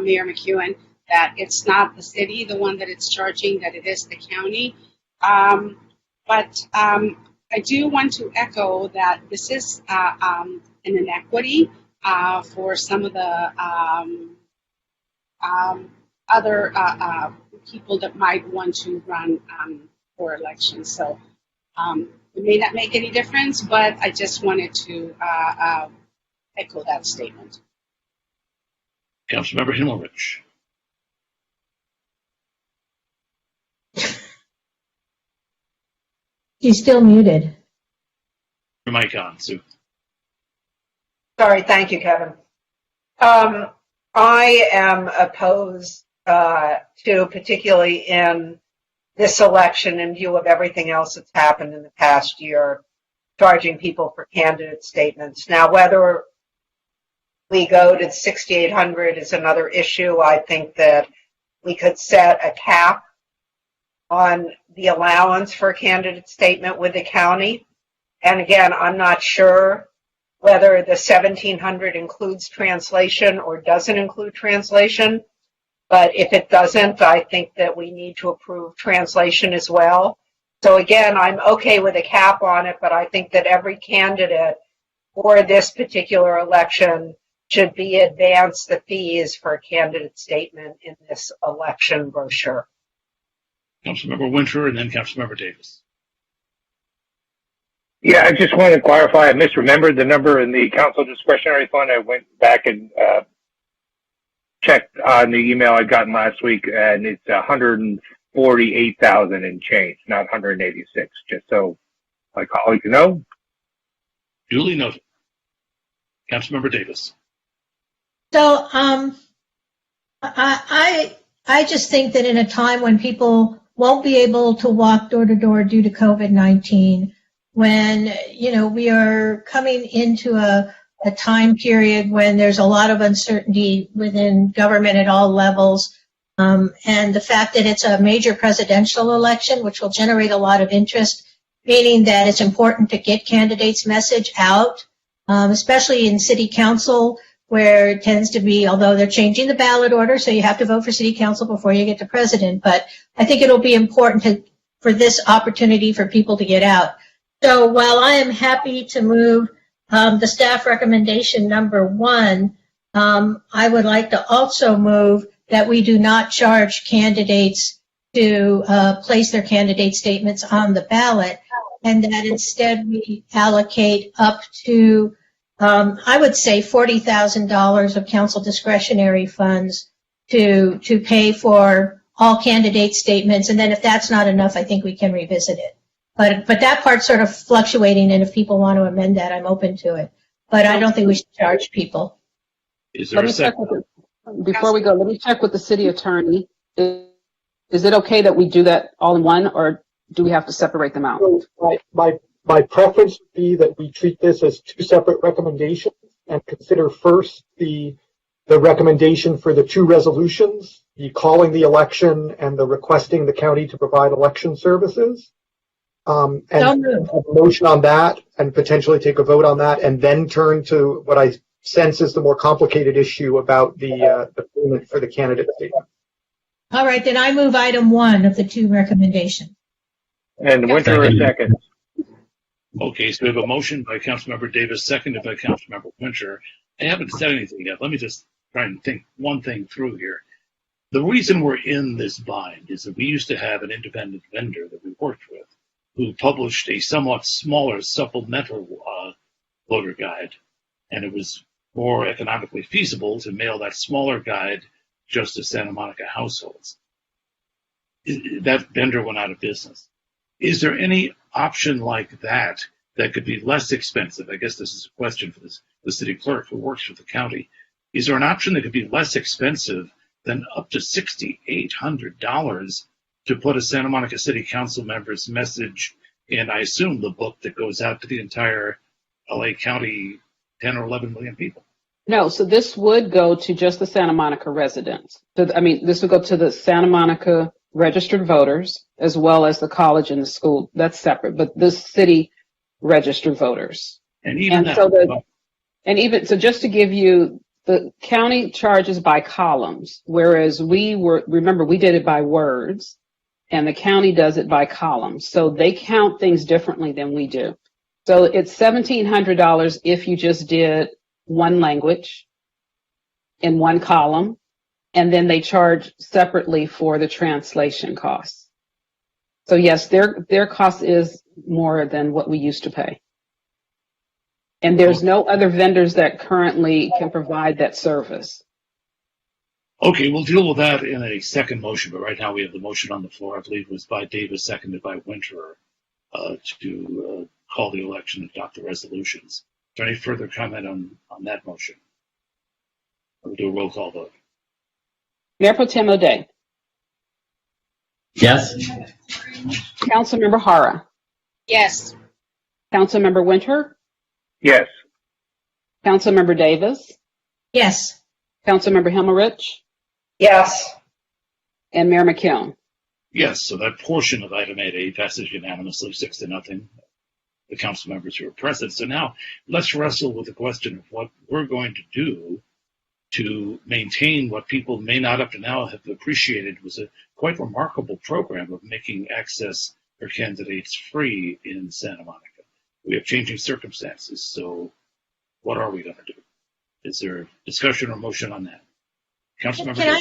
Mayor McEwen, that it's not the city, the one that it's charging, that it is the county. But I do want to echo that this is an inequity for some of the other people that might want to run for elections. So it may not make any difference, but I just wanted to echo that statement. Councilmember Himmelrich. She's still muted. Your mic on, Sue. Sorry, thank you, Kevin. I am opposed to, particularly in this election, in view of everything else that's happened in the past year, charging people for candidate statements. Now, whether we go to 6,800 is another issue. I think that we could set a cap on the allowance for a candidate statement with the county. And again, I'm not sure whether the 1,700 includes translation or doesn't include translation. But if it doesn't, I think that we need to approve translation as well. So again, I'm okay with a cap on it, but I think that every candidate for this particular election should be advanced the fees for a candidate statement in this election brochure. Councilmember Winter and then Councilmember Davis. Yeah, I just want to clarify. I misremembered the number in the council discretionary fund. I went back and checked on the email I'd gotten last week, and it's 148,000 and change, not 186. Just so my colleagues know. Duly noted. Councilmember Davis. So I just think that in a time when people won't be able to walk door to door due to COVID-19, when, you know, we are coming into a time period when there's a lot of uncertainty within government at all levels, and the fact that it's a major presidential election, which will generate a lot of interest, meaning that it's important to get candidates' message out, especially in city council, where it tends to be, although they're changing the ballot order, so you have to vote for city council before you get to president, but I think it'll be important for this opportunity for people to get out. So while I am happy to move the staff recommendation number 1, I would like to also move that we do not charge candidates to place their candidate statements on the ballot, and that instead we allocate up to, I would say, $40,000 of council discretionary funds to pay for all candidate statements, and then if that's not enough, I think we can revisit it. But that part's sort of fluctuating, and if people want to amend that, I'm open to it. But I don't think we should charge people. Is there a second? Before we go, let me check with the city attorney. Is it okay that we do that all in one, or do we have to separate them out? My preference would be that we treat this as 2 separate recommendations and consider first the recommendation for the 2 resolutions, the calling the election and the requesting the county to provide election services. And have a motion on that and potentially take a vote on that, and then turn to what I sense is the more complicated issue about the payment for the candidate statement. All right, then I move item 1 of the 2 recommendations. And Winter a second. Okay, so we have a motion by Councilmember Davis, seconded by Councilmember Winter. I haven't said anything yet. Let me just try and think one thing through here. The reason we're in this bind is that we used to have an independent vendor that we worked with who published a somewhat smaller supplemental voter guide, and it was more economically feasible to mail that smaller guide just to Santa Monica households. That vendor went out of business. Is there any option like that that could be less expensive? I guess this is a question for the city clerk who works for the county. Is there an option that could be less expensive than up to $6,800 to put a Santa Monica City Council member's message in, I assume, the book that goes out to the entire LA County 10 or 11 million people? No, so this would go to just the Santa Monica residents. This would go to the Santa Monica registered voters as well as the college and the school. That's separate, but the city registered voters. And even so just to give you, the county charges by columns, whereas we did it by words, and the county does it by columns. So they count things differently than we do. So it's $1,700 if you just did one language in one column, and then they charge separately for the translation costs. So yes, their cost is more than what we used to pay. And there's no other vendors that currently can provide that service. Okay, we'll deal with that in a second motion, but right now we have the motion on the floor. I believe it was by Davis, seconded by Winter, to call the election and adopt the resolutions. Is there any further comment on that motion? We'll do a roll call vote. Mayor Pro Tem O'Day. Yes. Councilmember Hara. Yes. Councilmember Winter. Yes. Councilmember Davis. Yes. Councilmember Himmelrich. Yes. And Mayor McKeown. Yes, so that portion of item 8A passes unanimously, 6-0. The council members who are present. So now let's wrestle with the question of what we're going to do to maintain what people may not up to now have appreciated was a quite remarkable program of making access for candidates free in Santa Monica. We have changing circumstances, so what are we going to do? Is there discussion or motion on that? Councilmember?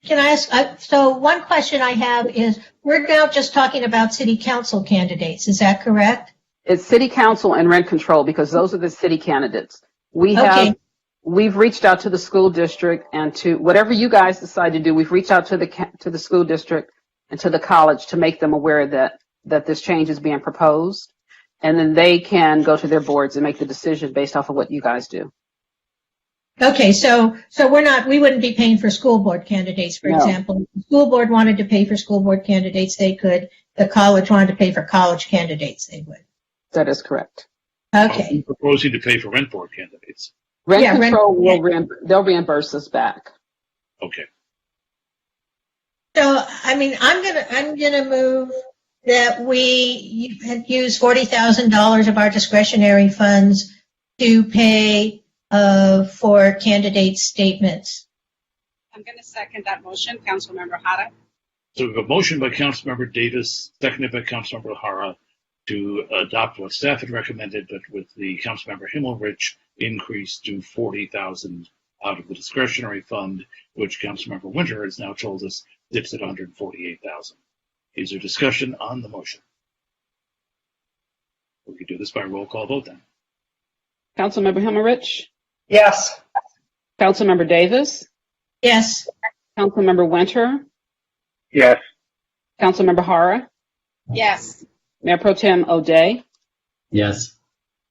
Can I ask, so one question I have is, we're now just talking about city council candidates, is that correct? It's city council and rent control because those are the city candidates. We've reached out to the school district and to whatever you guys decide to do, we've reached out to the school district and to the college to make them aware that this change is being proposed. And then they can go to their boards and make the decision based off of what you guys do. Okay, so we wouldn't be paying for school board candidates, for example. If the school board wanted to pay for school board candidates, they could. The college wanted to pay for college candidates, they would. That is correct. Okay. I'm proposing to pay for rent board candidates. Rent control they'll reimburse us back. Okay. So, I mean, I'm gonna move that we use $40,000 of our discretionary funds to pay for candidate statements. I'm going to second that motion, Councilmember Hara. So we have a motion by Councilmember Davis, seconded by Councilmember Hara, to adopt what staff had recommended, but with the Councilmember Himmelrich increase to $40,000 out of the discretionary fund, which Councilmember Winter has now told us dips at $148,000. Is there discussion on the motion? We could do this by roll call vote then. Councilmember Himmelrich? Yes. Councilmember Davis? Yes. Councilmember Winter? Yes. Councilmember Hara? Yes. Mayor Pro Tem O'Day? Yes.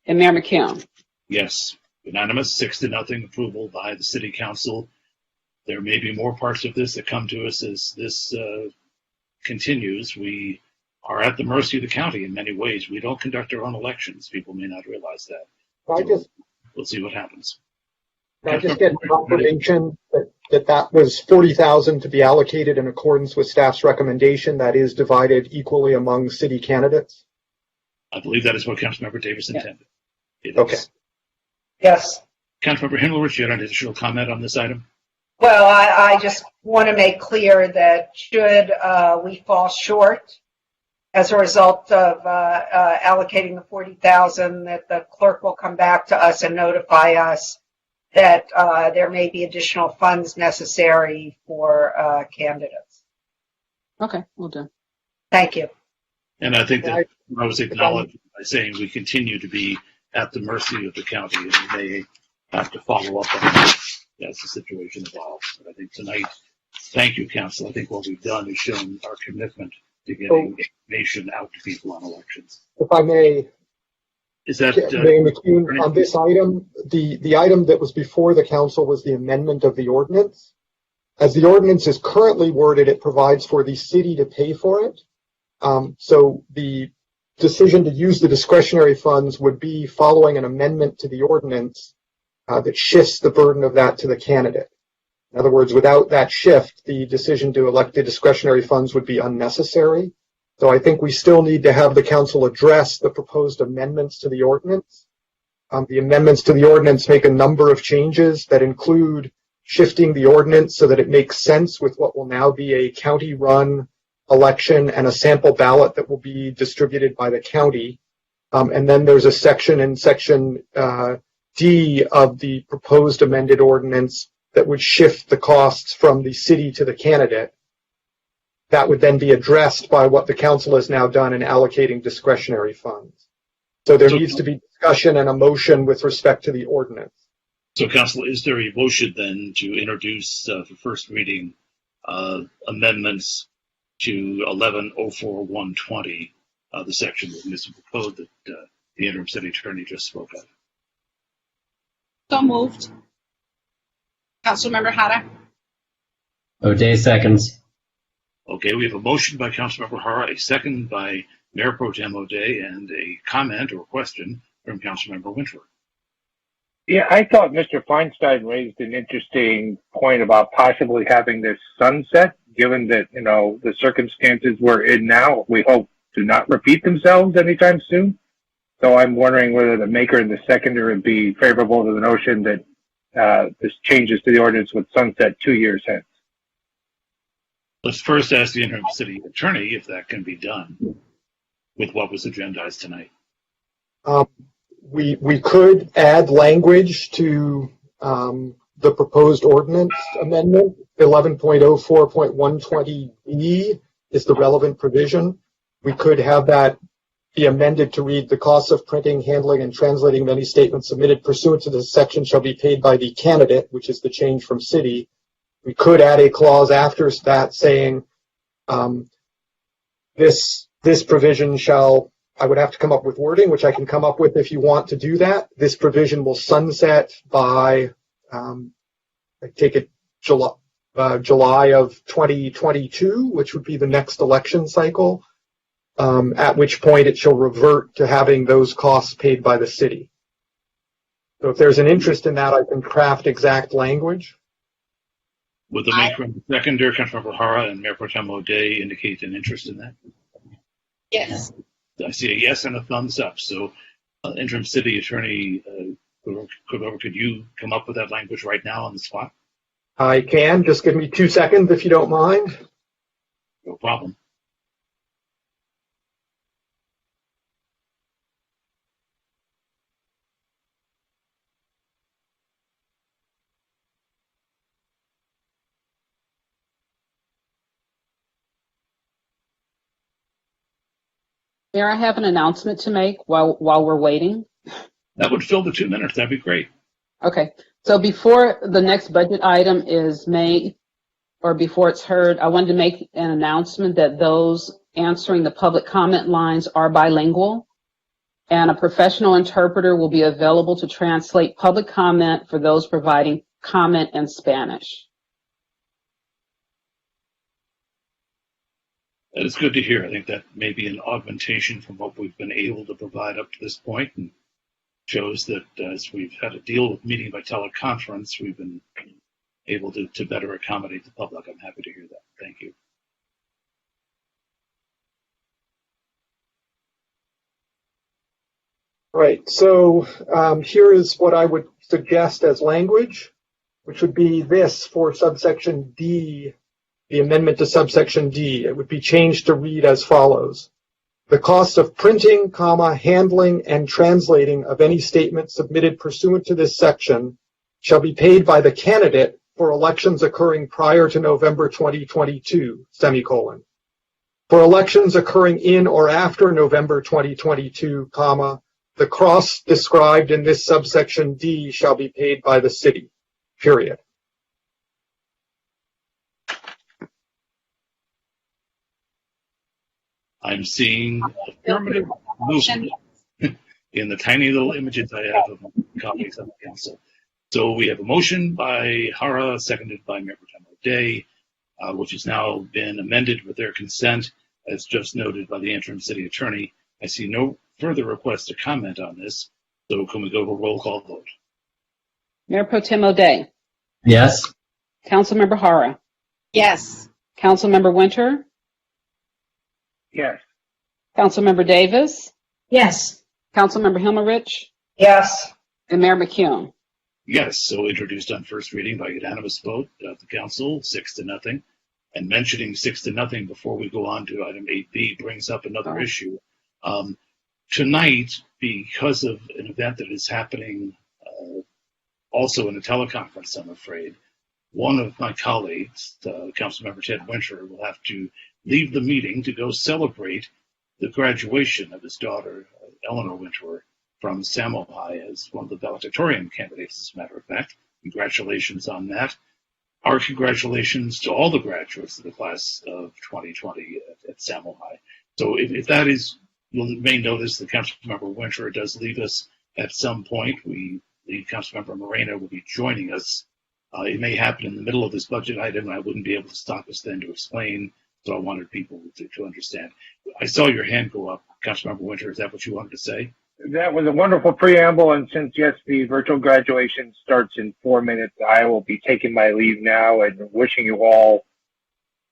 And Mayor McKeown? Yes. Unanimous, 6-0 approval by the City Council. There may be more parts of this that come to us as this continues. We are at the mercy of the county in many ways. We don't conduct our own elections. People may not realize that. We'll see what happens. Can I just get confirmation that was $40,000 to be allocated in accordance with staff's recommendation that is divided equally among city candidates? I believe that is what Councilmember Davis intended. Okay. Yes. Councilmember Himmelrich, you had an additional comment on this item? Well, I just want to make clear that should we fall short as a result of allocating the $40,000, that the clerk will come back to us and notify us that there may be additional funds necessary for candidates. Okay, we'll do. Thank you. And I think that I was acknowledged by saying we continue to be at the mercy of the county and they have to follow up on that as the situation evolves. But I think tonight, thank you, Council. I think what we've done is shown our commitment to getting information out to people on elections. If I may, is that Mayor McKeown, on this item, the item that was before the council was the amendment of the ordinance. As the ordinance is currently worded, it provides for the city to pay for it. So the decision to use the discretionary funds would be following an amendment to the ordinance that shifts the burden of that to the candidate. In other words, without that shift, the decision to elect the discretionary funds would be unnecessary. So I think we still need to have the council address the proposed amendments to the ordinance. The amendments to the ordinance make a number of changes that include shifting the ordinance so that it makes sense with what will now be a county-run election and a sample ballot that will be distributed by the county. And then there's a section in section D of the proposed amended ordinance that would shift the costs from the city to the candidate. that would then be addressed by what the council has now done in allocating discretionary funds. So there needs to be discussion and a motion with respect to the ordinance. So, Council, is there a motion then to introduce for first reading amendments to 1104.120, the section of the municipal code that the interim city attorney just spoke of? So moved. Councilmember Hara. O'Day seconds. Okay, we have a motion by Councilmember Hara, a second by Mayor Pro Tem O'Day, and a comment or question from Councilmember Winter. Yeah, I thought Mr. Feinstein raised an interesting point about possibly having this sunset, given that, you know, the circumstances we're in now, we hope do not repeat themselves anytime soon. So I'm wondering whether the maker and the seconder would be favorable to the notion that this changes to the ordinance would sunset 2 years hence. Let's first ask the interim city attorney if that can be done with what was agendized tonight. We could add language to the proposed ordinance amendment. 11.04.120B is the relevant provision. We could have that be amended to read, the costs of printing, handling, and translating of any statements submitted pursuant to this section shall be paid by the candidate, which is the change from city. We could add a clause after that saying this provision shall, I would have to come up with wording, which I can come up with if you want to do that. This provision will sunset by, I take it, July of 2022, which would be the next election cycle, at which point it shall revert to having those costs paid by the city. So if there's an interest in that, I can craft exact language. Would the maker and the seconder, Councilmember Hara and Mayor Pro Tem O'Day, indicate an interest in that? Yes. I see a yes and a thumbs up. So, interim city attorney, could you come up with that language right now on the spot? I can. Just give me 2 seconds if you don't mind. No problem. Mayor, I have an announcement to make while we're waiting. That would fill the 2 minutes. That'd be great. Okay. So before the next budget item is made, or before it's heard, I wanted to make an announcement that those answering the public comment lines are bilingual, and a professional interpreter will be available to translate public comment for those providing comment in Spanish. That is good to hear. I think that may be an augmentation from what we've been able to provide up to this point, and shows that as we've had to deal with meeting by teleconference, we've been able to better accommodate the public. I'm happy to hear that. Thank you. Right. So here is what I would suggest as language, which would be this for subsection D. The amendment to subsection D, it would be changed to read as follows. The cost of printing, handling, and translating of any statement submitted pursuant to this section shall be paid by the candidate for elections occurring prior to November 2022, semicolon. For elections occurring in or after November 2022, the costs described in this subsection D shall be paid by the city, period. I'm seeing affirmative movement in the tiny little images I have of colleagues on the council. So we have a motion by Hara, seconded by Mayor Pro Tem O'Day, which has now been amended with their consent, as just noted by the interim city attorney. I see no further requests to comment on this. So can we go to a roll call vote? Mayor Pro Tem O'Day. Yes. Councilmember Hara. Yes. Councilmember Winter. Yes. Councilmember Davis. Yes. Councilmember Hilmerich. Yes. And Mayor McCune. Yes, so introduced on first reading by unanimous vote of the council, 6-0. And mentioning 6-0 before we go on to item 8B brings up another issue. Tonight, because of an event that is happening also in a teleconference, I'm afraid, one of my colleagues, Councilmember Ted Winter, will have to leave the meeting to go celebrate the graduation of his daughter, Eleanor Winterer, from Samo High as one of the valedictorian candidates, as a matter of fact. Congratulations on that. Our congratulations to all the graduates of the class of 2020 at Samo High. So if that is, you may notice that Councilmember Winterer does leave us at some point. Councilmember Moreno will be joining us. It may happen in the middle of this budget item, and I wouldn't be able to stop us then to explain, so I wanted people to understand. I saw your hand go up. Councilmember Winterer, is that what you wanted to say? That was a wonderful preamble, and since, yes, the virtual graduation starts in 4 minutes, I will be taking my leave now and wishing you all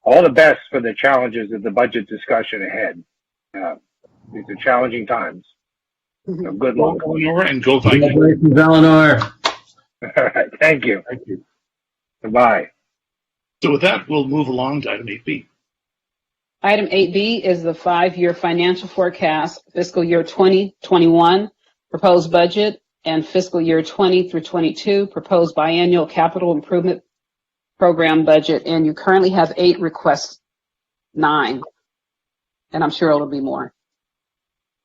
the best for the challenges of the budget discussion ahead. These are challenging times. So good luck. Eleanor, and go Vikings. Congratulations, Eleanor. All right, thank you. Thank you. Goodbye. So with that, we'll move along to item 8B. Item 8B is the 5-year financial forecast, fiscal year 2021, proposed budget, and fiscal year 20 through 22, proposed biannual capital improvement program budget. And you currently have 8 requests, 9. And I'm sure it'll be more.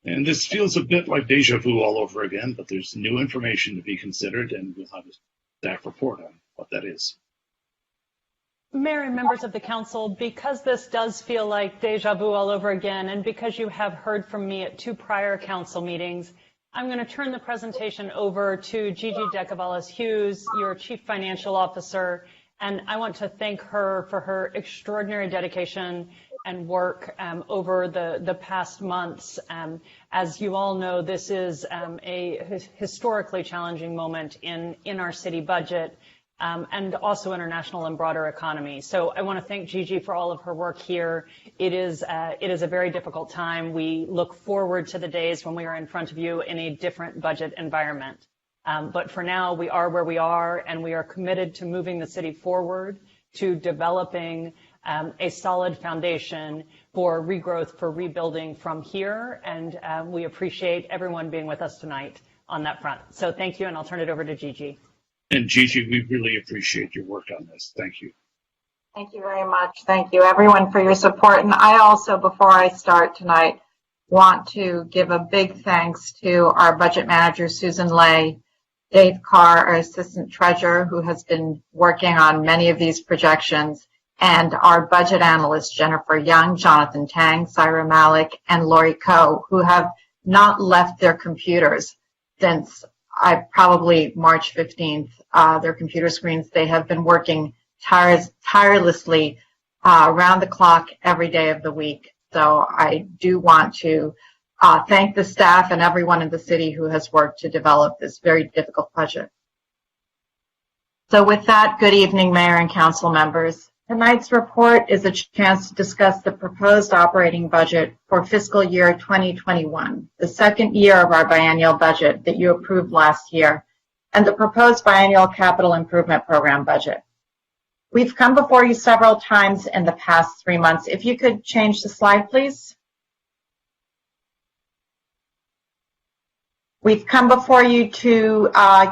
And this feels a bit like deja vu all over again, but there's new information to be considered, and we'll have a staff report on what that is. Mayor and members of the council, because this does feel like deja vu all over again, and because you have heard from me at 2 prior council meetings, I'm going to turn the presentation over to Gigi Decavalis-Hughes, your Chief Financial Officer, and I want to thank her for her extraordinary dedication and work over the past months. As you all know, this is a historically challenging moment in our city budget. And also international and broader economy. So I want to thank Gigi for all of her work here. It is a very difficult time. We look forward to the days when we are in front of you in a different budget environment. But for now, we are where we are, and we are committed to moving the city forward, to developing a solid foundation for regrowth, for rebuilding from here. And we appreciate everyone being with us tonight on that front. So thank you, and I'll turn it over to Gigi. And Gigi, we really appreciate your work on this. Thank you. Thank you very much. Thank you, everyone, for your support. And I also, before I start tonight, want to give a big thanks to our budget manager, Susan Lay, Dave Carr, our assistant treasurer, who has been working on many of these projections, and our budget analysts, Jennifer Young, Jonathan Tang, Syra Malik, and Lori Coe, who have not left their computers since probably March 15th, their computer screens. They have been working tirelessly around the clock every day of the week. So I do want to thank the staff and everyone in the city who has worked to develop this very difficult budget. So with that, good evening, Mayor and Council members. Tonight's report is a chance to discuss the proposed operating budget for fiscal year 2021, the second year of our biennial budget that you approved last year, and the proposed biennial capital improvement program budget. We've come before you several times in the past 3 months. If you could change the slide, please. We've come before you to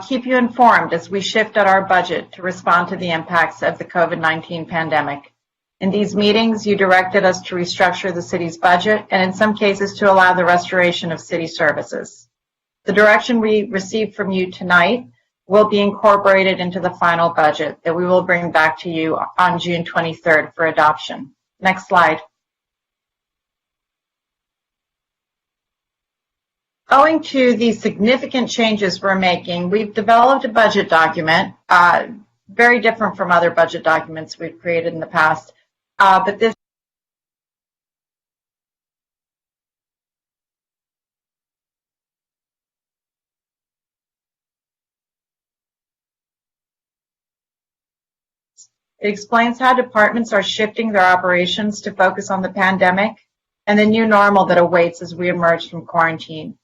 keep you informed as we shifted our budget to respond to the impacts of the COVID-19 pandemic. In these meetings, you directed us to restructure the city's budget and in some cases to allow the restoration of city services. The direction we received from you tonight will be incorporated into the final budget that we will bring back to you on June 23rd for adoption. Next slide. Owing to the significant changes we're making, we've developed a budget document, very different from other budget documents we've created in the past, but this it explains how departments are shifting their operations to focus on the pandemic and the new normal that awaits as we emerge from quarantine.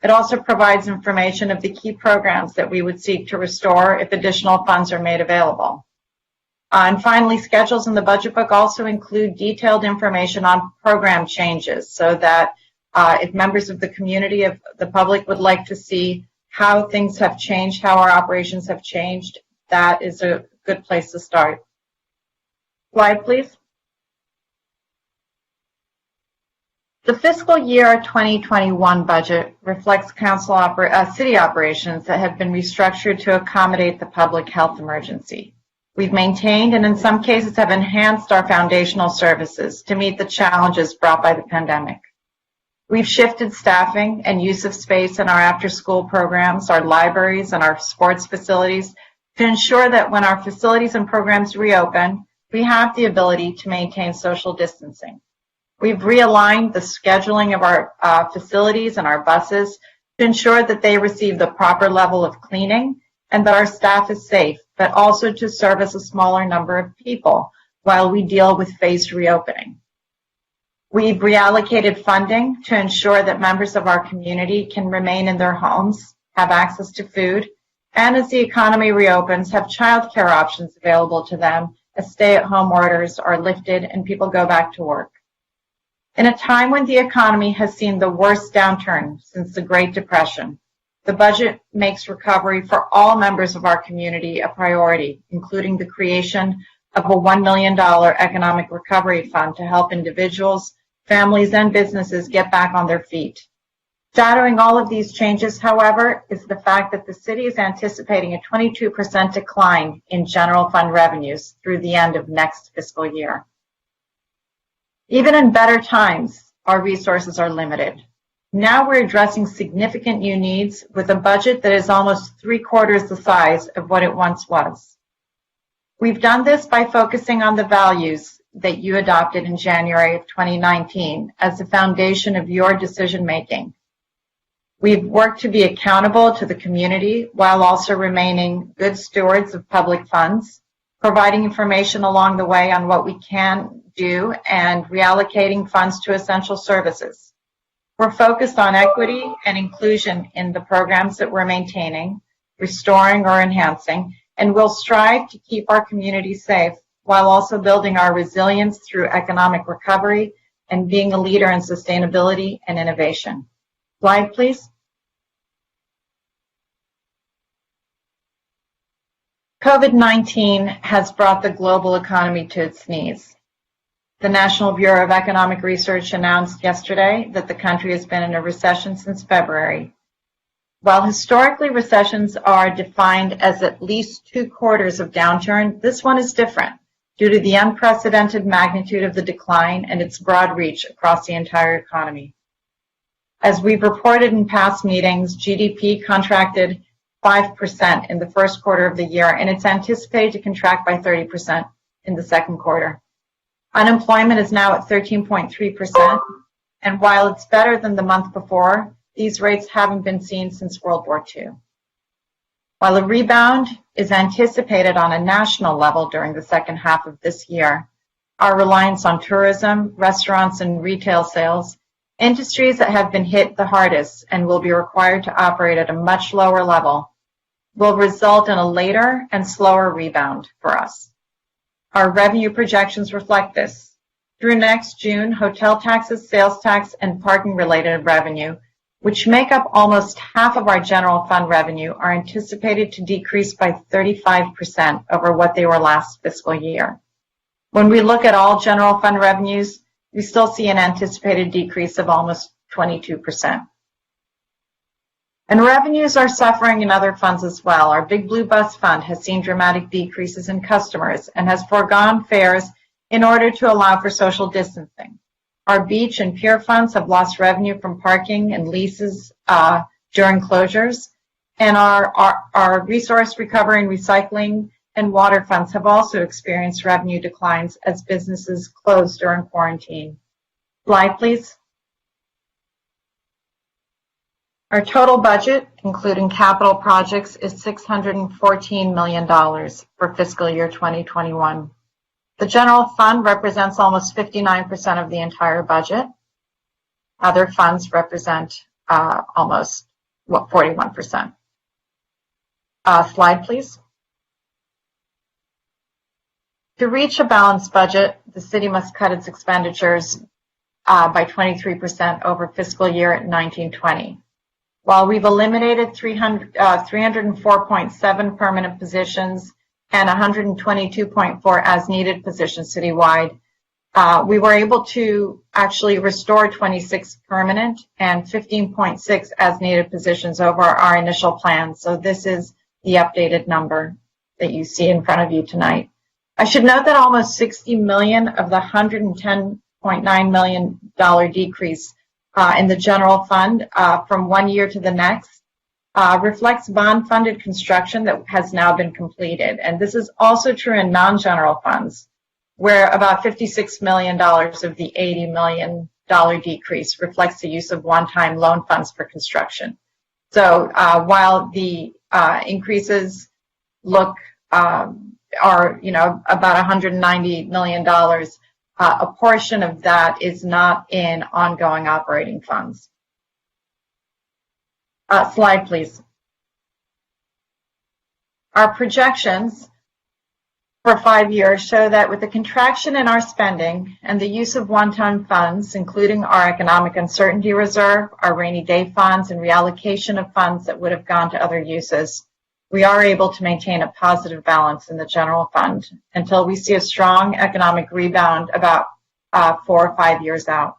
It also provides information of the key programs that we would seek to restore if additional funds are made available. And finally, schedules in the budget book also include detailed information on program changes so that if members of the community, of the public would like to see how things have changed, how our operations have changed, that is a good place to start. Slide, please. The fiscal year 2021 budget reflects city operations that have been restructured to accommodate the public health emergency. We've maintained and in some cases have enhanced our foundational services to meet the challenges brought by the pandemic. We've shifted staffing and use of space in our after-school programs, our libraries, and our sports facilities to ensure that when our facilities and programs reopen, we have the ability to maintain social distancing. We've realigned the scheduling of our facilities and our buses to ensure that they receive the proper level of cleaning and that our staff is safe, but also to service a smaller number of people while we deal with phased reopening. We've reallocated funding to ensure that members of our community can remain in their homes, have access to food, and as the economy reopens, have childcare options available to them as stay-at-home orders are lifted and people go back to work. In a time when the economy has seen the worst downturn since the Great Depression, the budget makes recovery for all members of our community a priority, including the creation of a $1 million economic recovery fund to help individuals, families, and businesses get back on their feet. Shadowing all of these changes, however, is the fact that the city is anticipating a 22% decline in general fund revenues through the end of next fiscal year. Even in better times, our resources are limited. Now we're addressing significant new needs with a budget that is almost 3/4 the size of what it once was. We've done this by focusing on the values that you adopted in January of 2019 as the foundation of your decision-making. We've worked to be accountable to the community while also remaining good stewards of public funds, providing information along the way on what we can do and reallocating funds to essential services. We're focused on equity and inclusion in the programs that we're maintaining, restoring or enhancing, and we'll strive to keep our community safe while also building our resilience through economic recovery and being a leader in sustainability and innovation. Slide, please. COVID-19 has brought the global economy to its knees. The National Bureau of Economic Research announced yesterday that the country has been in a recession since February. While historically recessions are defined as at least 2/4 of downturn, this one is different due to the unprecedented magnitude of the decline and its broad reach across the entire economy. As we've reported in past meetings, GDP contracted 5% in the first quarter of the year, and it's anticipated to contract by 30% in the second quarter. Unemployment is now at 13.3%, and while it's better than the month before, these rates haven't been seen since World War II. While a rebound is anticipated on a national level during the second half of this year, our reliance on tourism, restaurants, and retail sales, industries that have been hit the hardest and will be required to operate at a much lower level, will result in a later and slower rebound for us. Our revenue projections reflect this. Through next June, hotel taxes, sales tax, and parking-related revenue, which make up almost half of our general fund revenue, are anticipated to decrease by 35% over what they were last fiscal year. When we look at all general fund revenues, we still see an anticipated decrease of almost 22%. And revenues are suffering in other funds as well. Our Big Blue Bus Fund has seen dramatic decreases in customers and has foregone fares in order to allow for social distancing. Our beach and pier funds have lost revenue from parking and leases during closures. And our resource recovery and recycling and water funds have also experienced revenue declines as businesses closed during quarantine. Slide, please. Our total budget, including capital projects, is $614 million for fiscal year 2021. The general fund represents almost 59% of the entire budget. Other funds represent almost 41%. Slide, please. To reach a balanced budget, the city must cut its expenditures by 23% over fiscal year 1920. While we've eliminated 304.7 permanent positions and 122.4 as-needed positions citywide, We were able to actually restore 26 permanent and 15.6 as needed positions over our initial plan. So this is the updated number that you see in front of you tonight. I should note that almost $60 million of the $110.9 million decrease in the general fund from one year to the next reflects bond-funded construction that has now been completed. And this is also true in non-general funds, where about $56 million of the $80 million decrease reflects the use of one-time loan funds for construction. So while the increases look are about $190 million, a portion of that is not in ongoing operating funds. Slide, please. Our projections for 5 years show that with the contraction in our spending and the use of one-time funds, including our economic uncertainty reserve, our rainy day funds, and reallocation of funds that would have gone to other uses, we are able to maintain a positive balance in the general fund until we see a strong economic rebound about 4 or 5 years out.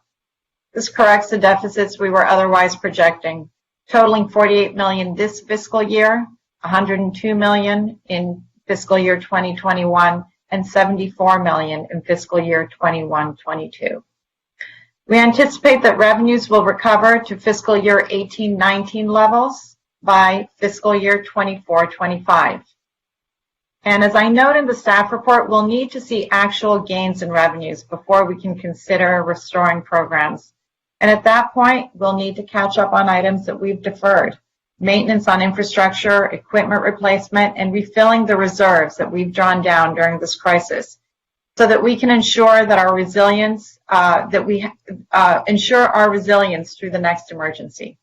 This corrects the deficits we were otherwise projecting, totaling $48 million this fiscal year, $102 million in fiscal year 2021, and $74 million in fiscal year 21-22. We anticipate that revenues will recover to fiscal year 18-19 levels by fiscal year 24-25. And as I note in the staff report, we'll need to see actual gains in revenues before we can consider restoring programs. And at that point, we'll need to catch up on items that we've deferred, maintenance on infrastructure, equipment replacement, and refilling the reserves that we've drawn down during this crisis, so that we can ensure that our resilience, ensure our resilience through the next emergency.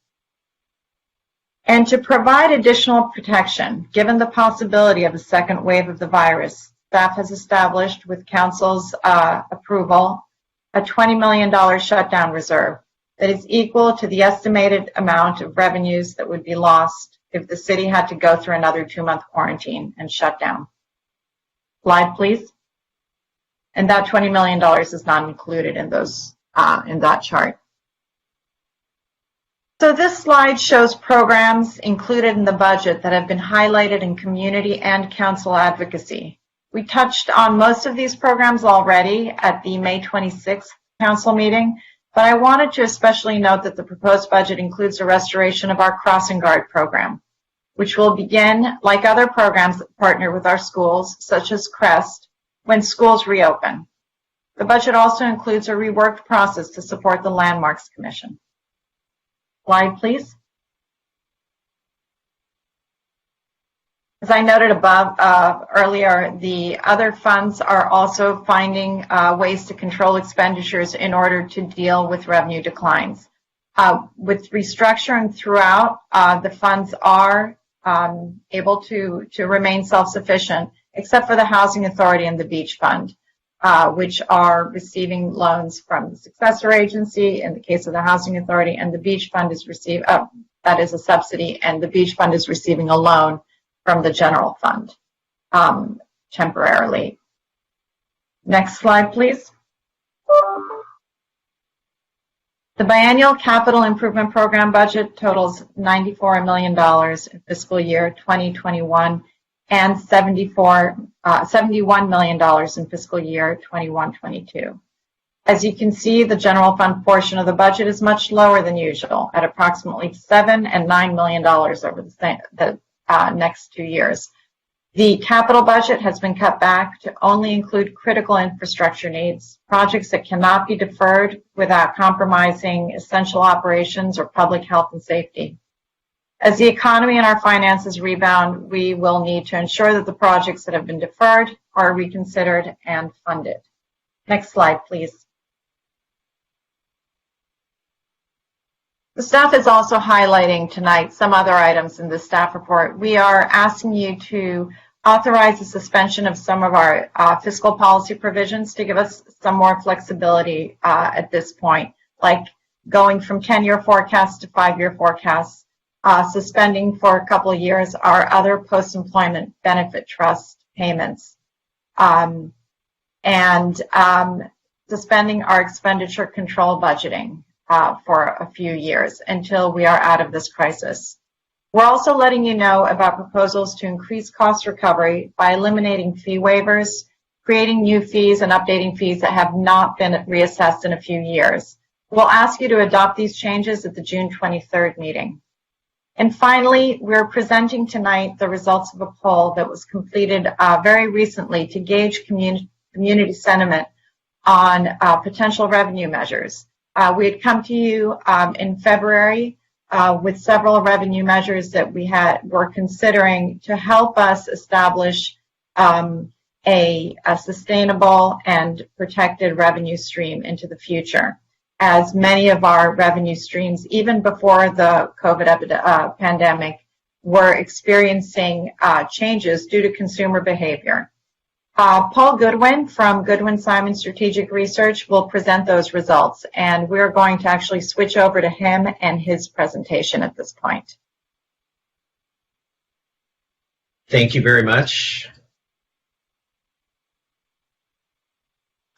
And to provide additional protection, given the possibility of a second wave of the virus, staff has established, with Council's approval, a $20 million shutdown reserve that is equal to the estimated amount of revenues that would be lost if the city had to go through another 2-month quarantine and shutdown. Slide, please. And that $20 million is not included in those in that chart. So this slide shows programs included in the budget that have been highlighted in community and council advocacy. We touched on most of these programs already at the May 26th council meeting, but I wanted to especially note that the proposed budget includes a restoration of our crossing guard program, which will begin, like other programs that partner with our schools, such as CREST, when schools reopen. The budget also includes a reworked process to support the Landmarks Commission. Slide, please. As I noted above earlier, the other funds are also finding ways to control expenditures in order to deal with revenue declines. With restructuring throughout, the funds are able to remain self-sufficient, except for the Housing Authority and the Beach Fund, which are receiving loans from the successor agency in the case of the Housing Authority, and the Beach Fund is that is a subsidy, and the Beach Fund is receiving a loan from the general fund temporarily. Next slide, please. The biennial capital improvement program budget totals $94 million in fiscal year 2021 and $71 million in fiscal year 21-22. As you can see, the general fund portion of the budget is much lower than usual at approximately $7 and $9 million over the next 2 years. The capital budget has been cut back to only include critical infrastructure needs, projects that cannot be deferred without compromising essential operations or public health and safety. As the economy and our finances rebound, we will need to ensure that the projects that have been deferred are reconsidered and funded. Next slide, please. The staff is also highlighting tonight some other items in the staff report. We are asking you to authorize the suspension of some of our fiscal policy provisions to give us some more flexibility at this point, like going from 10-year forecasts to 5-year forecasts, suspending for a couple of years our other post-employment benefit trust payments, and suspending our expenditure control budgeting for a few years until we are out of this crisis. We're also letting you know about proposals to increase cost recovery by eliminating fee waivers, creating new fees, and updating fees that have not been reassessed in a few years. We'll ask you to adopt these changes at the June 23rd meeting. And finally, we're presenting tonight the results of a poll that was completed very recently to gauge community sentiment on potential revenue measures. We had come to you in February with several revenue measures that were considering to help us establish a sustainable and protected revenue stream into the future, as many of our revenue streams, even before the COVID pandemic, were experiencing changes due to consumer behavior. Paul Goodwin from Goodwin Simon Strategic Research will present those results, and we're going to actually switch over to him and his presentation at this point. Thank you very much.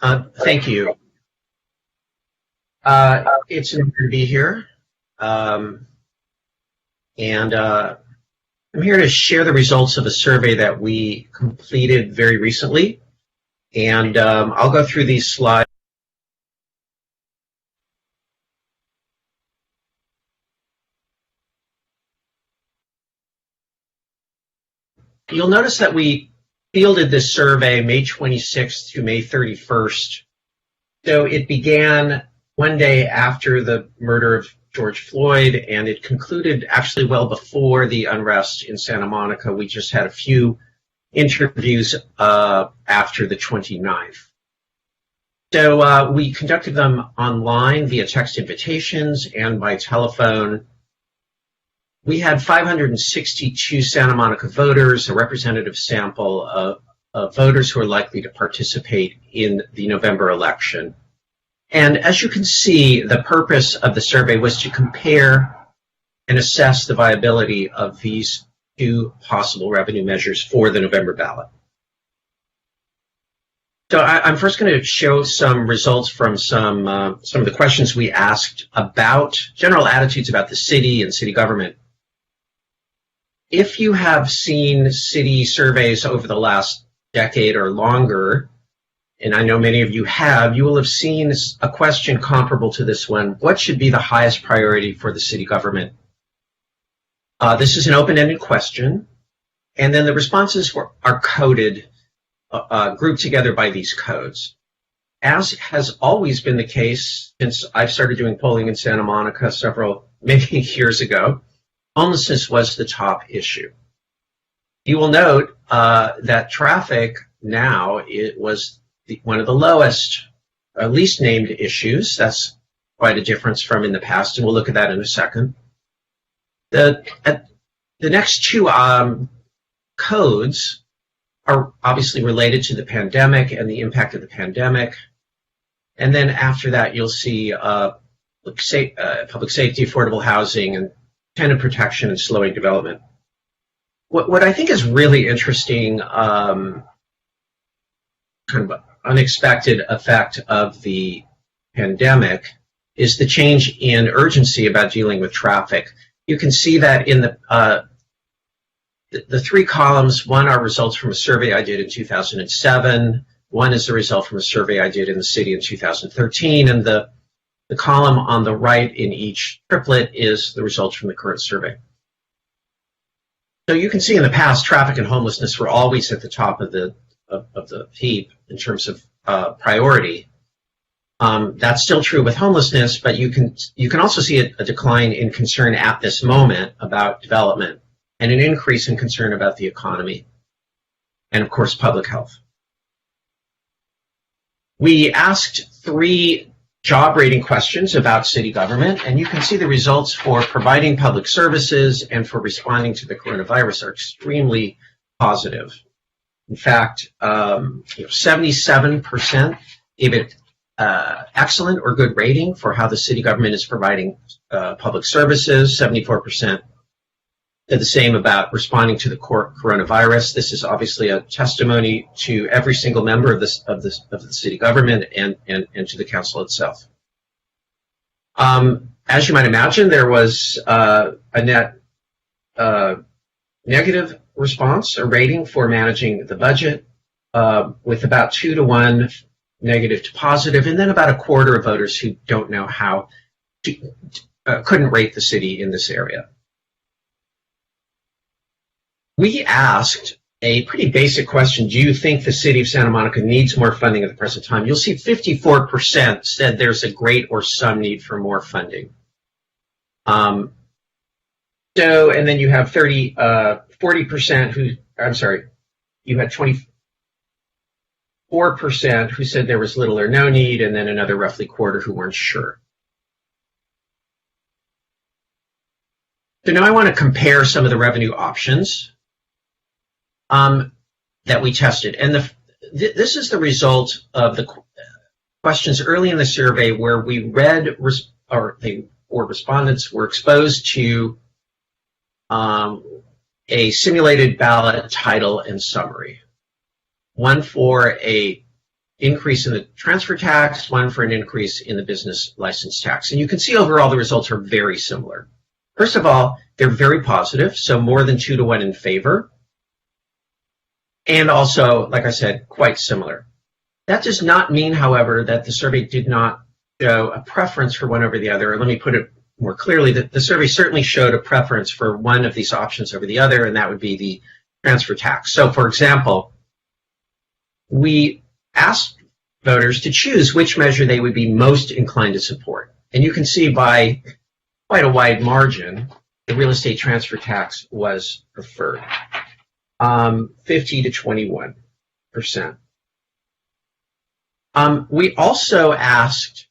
Thank you. It's an honor to be here, and I'm here to share the results of a survey that we completed very recently, and I'll go through these slides. You'll notice that we fielded this survey May 26th to May 31st, so it began one day after the murder of George Floyd, and it concluded actually well before the unrest in Santa Monica. We just had a few interviews after the 29th. So we conducted them online via text invitations and by telephone. We had 562 Santa Monica voters, a representative sample of voters who are likely to participate in the November election. And as you can see, the purpose of the survey was to compare and assess the viability of these two possible revenue measures for the November ballot. So I'm first going to show some results from some of the questions we asked about general attitudes about the city and city government. If you have seen city surveys over the last decade or longer, and I know many of you have, you will have seen a question comparable to this one. What should be the highest priority for the city government? This is an open-ended question, and then the responses are coded, grouped together by these codes. As has always been the case since I've started doing polling in Santa Monica many years ago, homelessness was the top issue. You will note that traffic now was one of the lowest, least named issues. That's quite a difference from in the past, and we'll look at that in a second. The next two codes are obviously related to the pandemic and the impact of the pandemic. And then after that, you'll see public safety, affordable housing, and tenant protection and slowing development. What I think is really interesting, kind of unexpected effect of the pandemic, is the change in urgency about dealing with traffic. You can see that in the three columns. One are results from a survey I did in 2007. One is the result from a survey I did in the city in 2013. And the column on the right in each triplet is the results from the current survey. So you can see in the past, traffic and homelessness were always at the top of the heap in terms of priority. That's still true with homelessness, but you can also see a decline in concern at this moment about development and an increase in concern about the economy and, of course, public health. We asked 3 job rating questions about city government, and you can see the results for providing public services and for responding to the coronavirus are extremely positive. In fact, 77% gave it excellent or good rating for how the city government is providing public services. 74% said the same about responding to the coronavirus. This is obviously a testimony to every single member of the city government and to the council itself. As you might imagine, there was a net negative response, a rating for managing the budget, with about 2 to 1 negative to positive, and then about a quarter of voters who don't know how to, couldn't rate the city in this area. We asked a pretty basic question: do you think the city of Santa Monica needs more funding at the present time? You'll see 54% said there's a great or some need for more funding. And then you have 40% who, I'm sorry, you had 24% who said there was little or no need, and then another roughly quarter who weren't sure. So now I want to compare some of the revenue options that we tested. And this is the result of the questions early in the survey where we read, or respondents were exposed to a simulated ballot title and summary. One for a increase in the transfer tax, one for an increase in the business license tax. And you can see overall the results are very similar. First of all, they're very positive, so more than 2 to 1 in favor. And also, like I said, quite similar. That does not mean, however, that the survey did not show a preference for one over the other. Or let me put it more clearly, that the survey certainly showed a preference for one of these options over the other, and that would be the transfer tax. So, for example, we asked voters to choose which measure they would be most inclined to support. And you can see by quite a wide margin, the real estate transfer tax was preferred. 50 to 21%. We also asked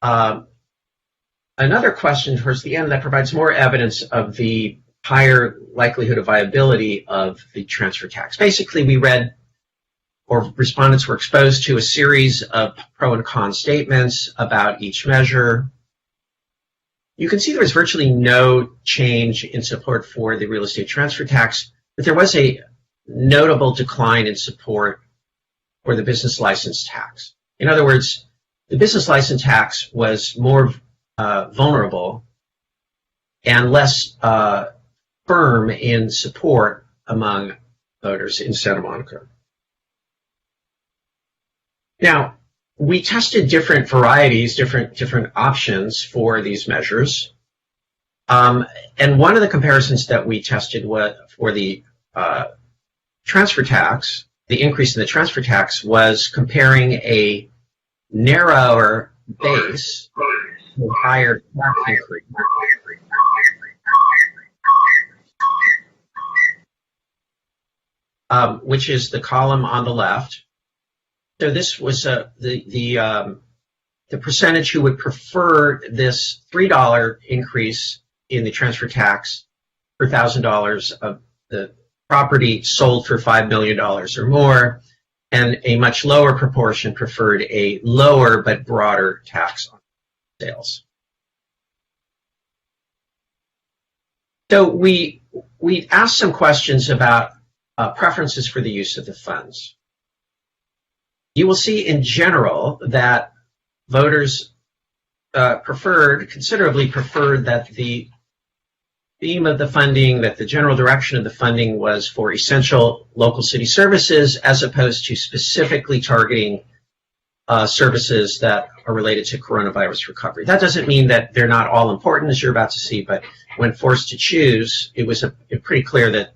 another question towards the end that provides more evidence of the higher likelihood of viability of the transfer tax. Basically, we read, or respondents were exposed to, a series of pro and con statements about each measure. You can see there was virtually no change in support for the real estate transfer tax, but there was a notable decline in support for the business license tax. In other words, the business license tax was more vulnerable and less firm in support among voters in Santa Monica. Now, we tested different varieties, different options for these measures. And one of the comparisons that we tested was for the transfer tax, the increase in the transfer tax, was comparing a narrower base to a higher tax increase. Which is the column on the left. So this was the percentage who would prefer this $3 increase in the transfer tax per $1,000 of the property sold for $5 million or more, and a much lower proportion preferred a lower but broader tax on sales. So we asked some questions about preferences for the use of the funds. You will see in general that voters considerably preferred that the theme of the funding, that the general direction of the funding was for essential local city services as opposed to specifically targeting services that are related to coronavirus recovery. That doesn't mean that they're not all important, as you're about to see, but when forced to choose, it was pretty clear that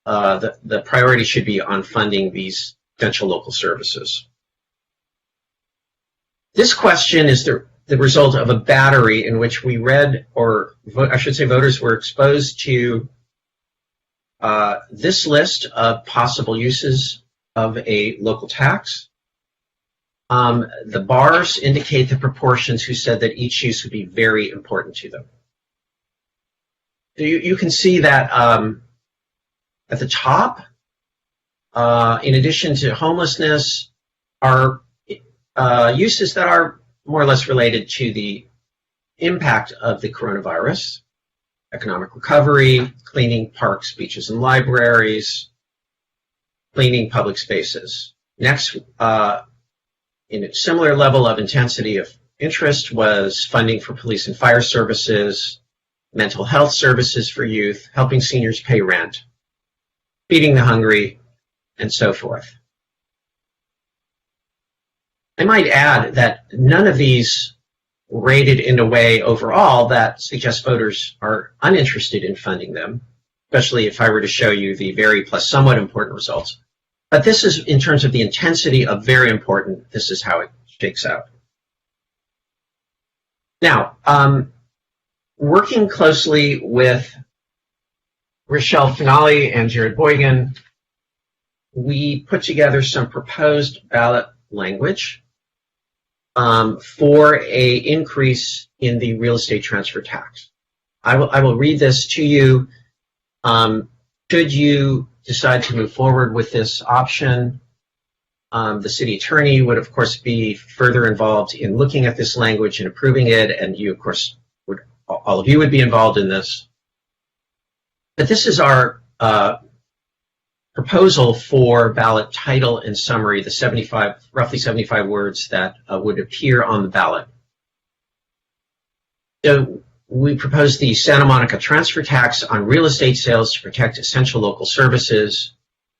the priority should be on funding these essential local services. This question is the result of a battery in which we read, or I should say voters were exposed to this list of possible uses of a local tax. The bars indicate the proportions who said that each use would be very important to them. So you can see that at the top, in addition to homelessness, are uses that are more or less related to the impact of the coronavirus. economic recovery, cleaning parks, beaches, and libraries, cleaning public spaces. Next, in a similar level of intensity of interest was funding for police and fire services, mental health services for youth, helping seniors pay rent, feeding the hungry, and so forth. I might add that none of these rated in a way overall that suggests voters are uninterested in funding them, especially if I were to show you the very plus somewhat important results. But this is, in terms of the intensity of very important, this is how it shakes out. Now, working closely with Rochelle Finale and Jared Boygan, we put together some proposed ballot language for a increase in the real estate transfer tax. I will read this to you. Should you decide to move forward with this option, the city attorney would, of course, be further involved in looking at this language and approving it, and you, of course, all of you would be involved in this. But this is our proposal for ballot title and summary, the roughly 75 words that would appear on the ballot. So we propose the Santa Monica transfer tax on real estate sales to protect essential local services.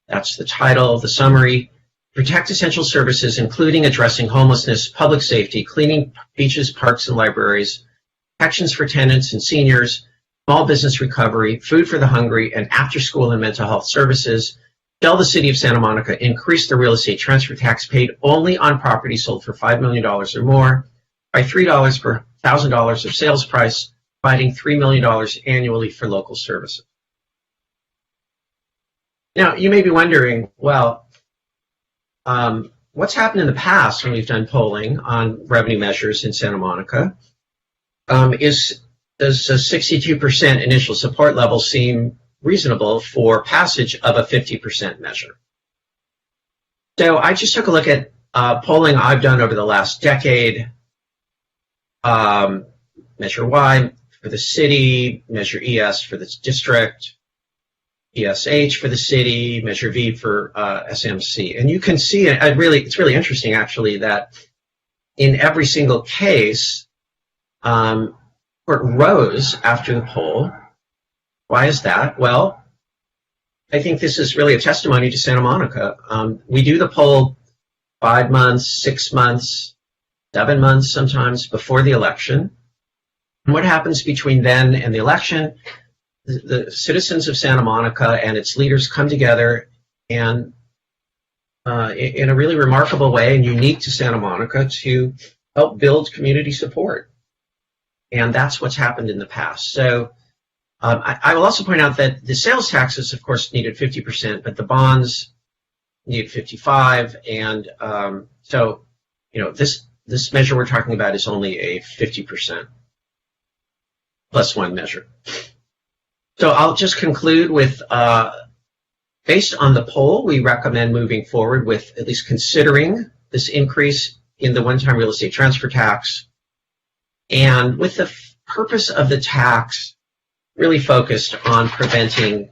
That's the title of the summary. Protect essential services, including addressing homelessness, public safety, cleaning beaches, parks, and libraries, protections for tenants and seniors, small business recovery, food for the hungry, and after-school and mental health services. Shall the City of Santa Monica increase the real estate transfer tax paid only on property sold for $5 million or more by $3 per $1,000 of sales price, providing $3 million annually for local services. Now, you may be wondering, well, what's happened in the past when we've done polling on revenue measures in Santa Monica? Does a 62% initial support level seem reasonable for passage of a 50% measure? So I just took a look at polling I've done over the last decade. Measure Y for the city, Measure ES for the district, ESH for the city, Measure V for SMC. And you can see, it's really interesting actually, that in every single case, it rose after the poll. Why is that? Well, I think this is really a testimony to Santa Monica. We do the poll 5 months, 6 months, 7 months sometimes before the election. And what happens between then and the election? The citizens of Santa Monica and its leaders come together and in a really remarkable way and unique to Santa Monica to help build community support. And that's what's happened in the past. So I will also point out that the sales taxes, of course, needed 50%, but the bonds needed 55%. And so, you know, this measure we're talking about is only a 50% plus one measure. So I'll just conclude with, based on the poll, we recommend moving forward with at least considering this increase in the one-time real estate transfer tax, and with the purpose of the tax really focused on preventing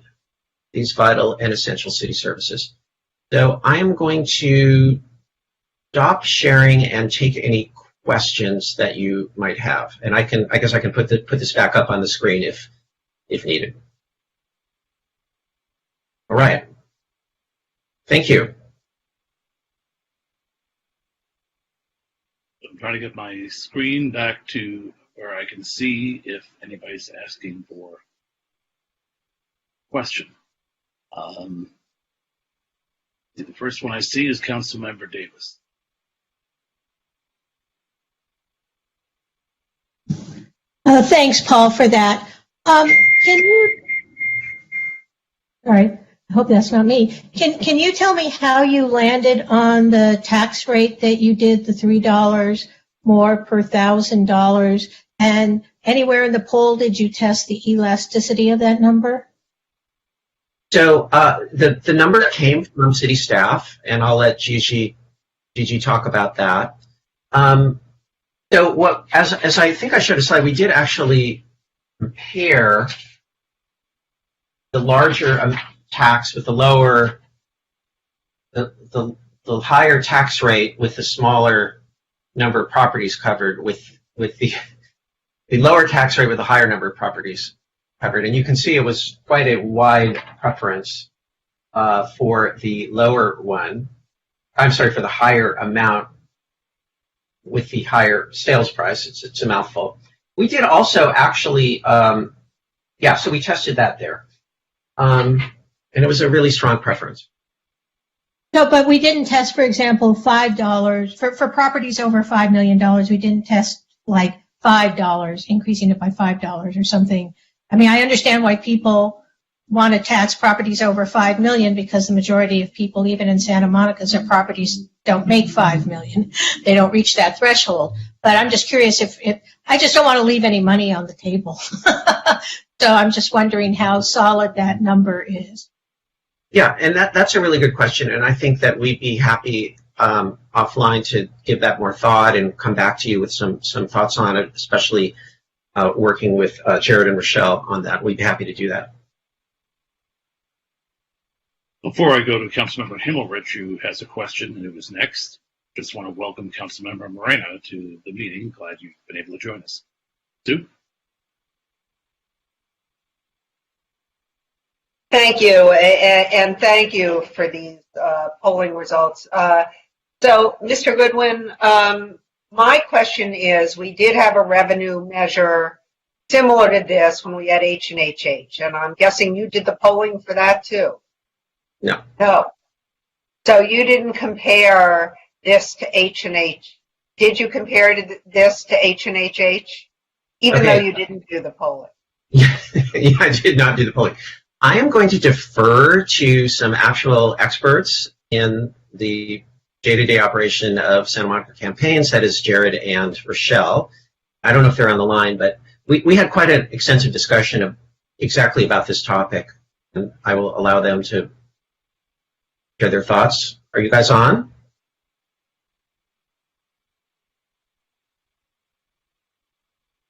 these vital and essential city services. So I am going to stop sharing and take any questions that you might have. And I guess I can put this back up on the screen if needed. All right. Thank you. I'm trying to get my screen back to where I can see if anybody's asking for a question. The first one I see is Councilmember Davis. Thanks, Paul, for that. Can you? All right. I hope that's not me. Can you tell me how you landed on the tax rate that you did, the $3 more per $1,000, and anywhere in the poll did you test the elasticity of that number? So the number came from city staff, and I'll let Gigi talk about that. So as I think I showed a slide, we did actually compare larger tax with the lower, the higher tax rate with the smaller number of properties covered, with the lower tax rate with the higher number of properties covered. And you can see it was quite a wide preference for the lower one. I'm sorry, for the higher amount with the higher sales price. It's a mouthful. We did also actually, so we tested that there. And it was a really strong preference. No, but we didn't test, for example, $5 for properties over $5 million. We didn't test like $5, increasing it by $5 or something. I mean, I understand why people want to tax properties over $5 million, because the majority of people, even in Santa Monica, their properties don't make $5 million. They don't reach that threshold. But I'm just curious if I just don't want to leave any money on the table. So I'm just wondering how solid that number is. Yeah, and that's a really good question, and I think that we'd be happy offline to give that more thought and come back to you with some thoughts on it, especially working with Jared and Rochelle on that. We'd be happy to do that. Before I go to Councilmember Himmelrich, who has a question and who is next, just want to welcome Councilmember Moreno to the meeting. Glad you've been able to join us. Sue? Thank you, and thank you for these polling results. So, Mr. Goodwin, my question is, we did have a revenue measure similar to this when we had H&HH, and I'm guessing you did the polling for that too? No. No. So you didn't compare this to H&H. Did you compare this to H&HH, even though you didn't do the polling? Yeah, I did not do the polling. I am going to defer to some actual experts in the day-to-day operation of Santa Monica campaigns. That is Jared and Rochelle. I don't know if they're on the line, but we had quite an extensive discussion of exactly about this topic, and I will allow them to share their thoughts. Are you guys on?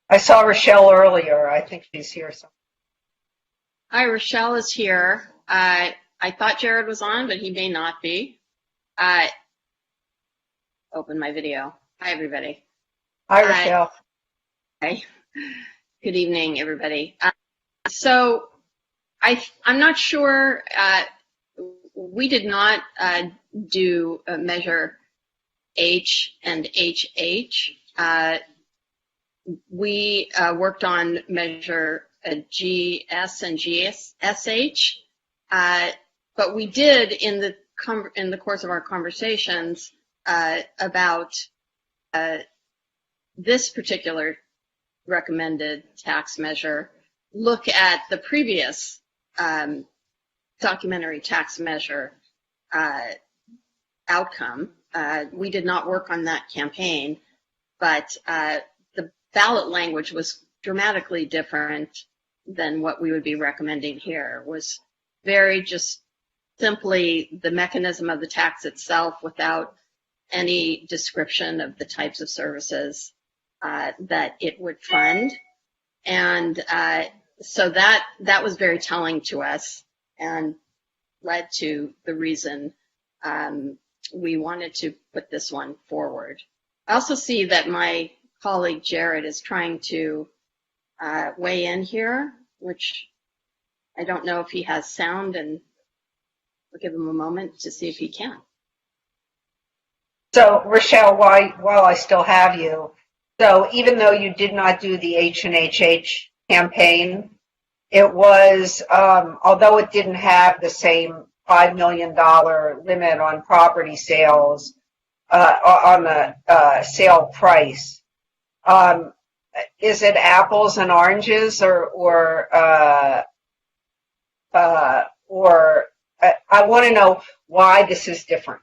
I saw Rochelle earlier. I think she's here somewhere. Hi, Rochelle is here. I thought Jared was on, but he may not be. Open my video. Hi, everybody. Hi, Rochelle. Hi. Good evening, everybody. So I'm not sure. We did not do a measure H and HH. We worked on measure GS and GSH, but we did in the course of our conversations about this particular recommended tax measure look at the previous documentary tax measure outcome. We did not work on that campaign, but the ballot language was dramatically different than what we would be recommending here. It was very just simply the mechanism of the tax itself without any description of the types of services that it would fund. And so that was very telling to us and led to the reason we wanted to put this one forward. I also see that my colleague Jared is trying to weigh in here, which I don't know if he has sound, and we'll give him a moment to see if he can. So, Rochelle, while I still have you, so even though you did not do the H&HH campaign, it was, although it didn't have the same $5 million limit on property sales, on the sale price, is it apples and oranges, or I want to know why this is different.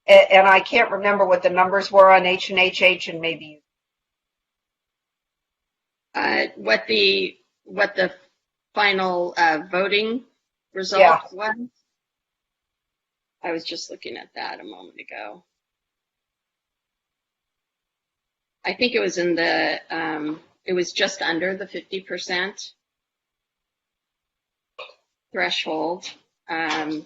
And I can't remember what the numbers were on H&HH, and maybe what the final voting result was. I was just looking at that a moment ago. I think it was in the it was just under the 50%. threshold. And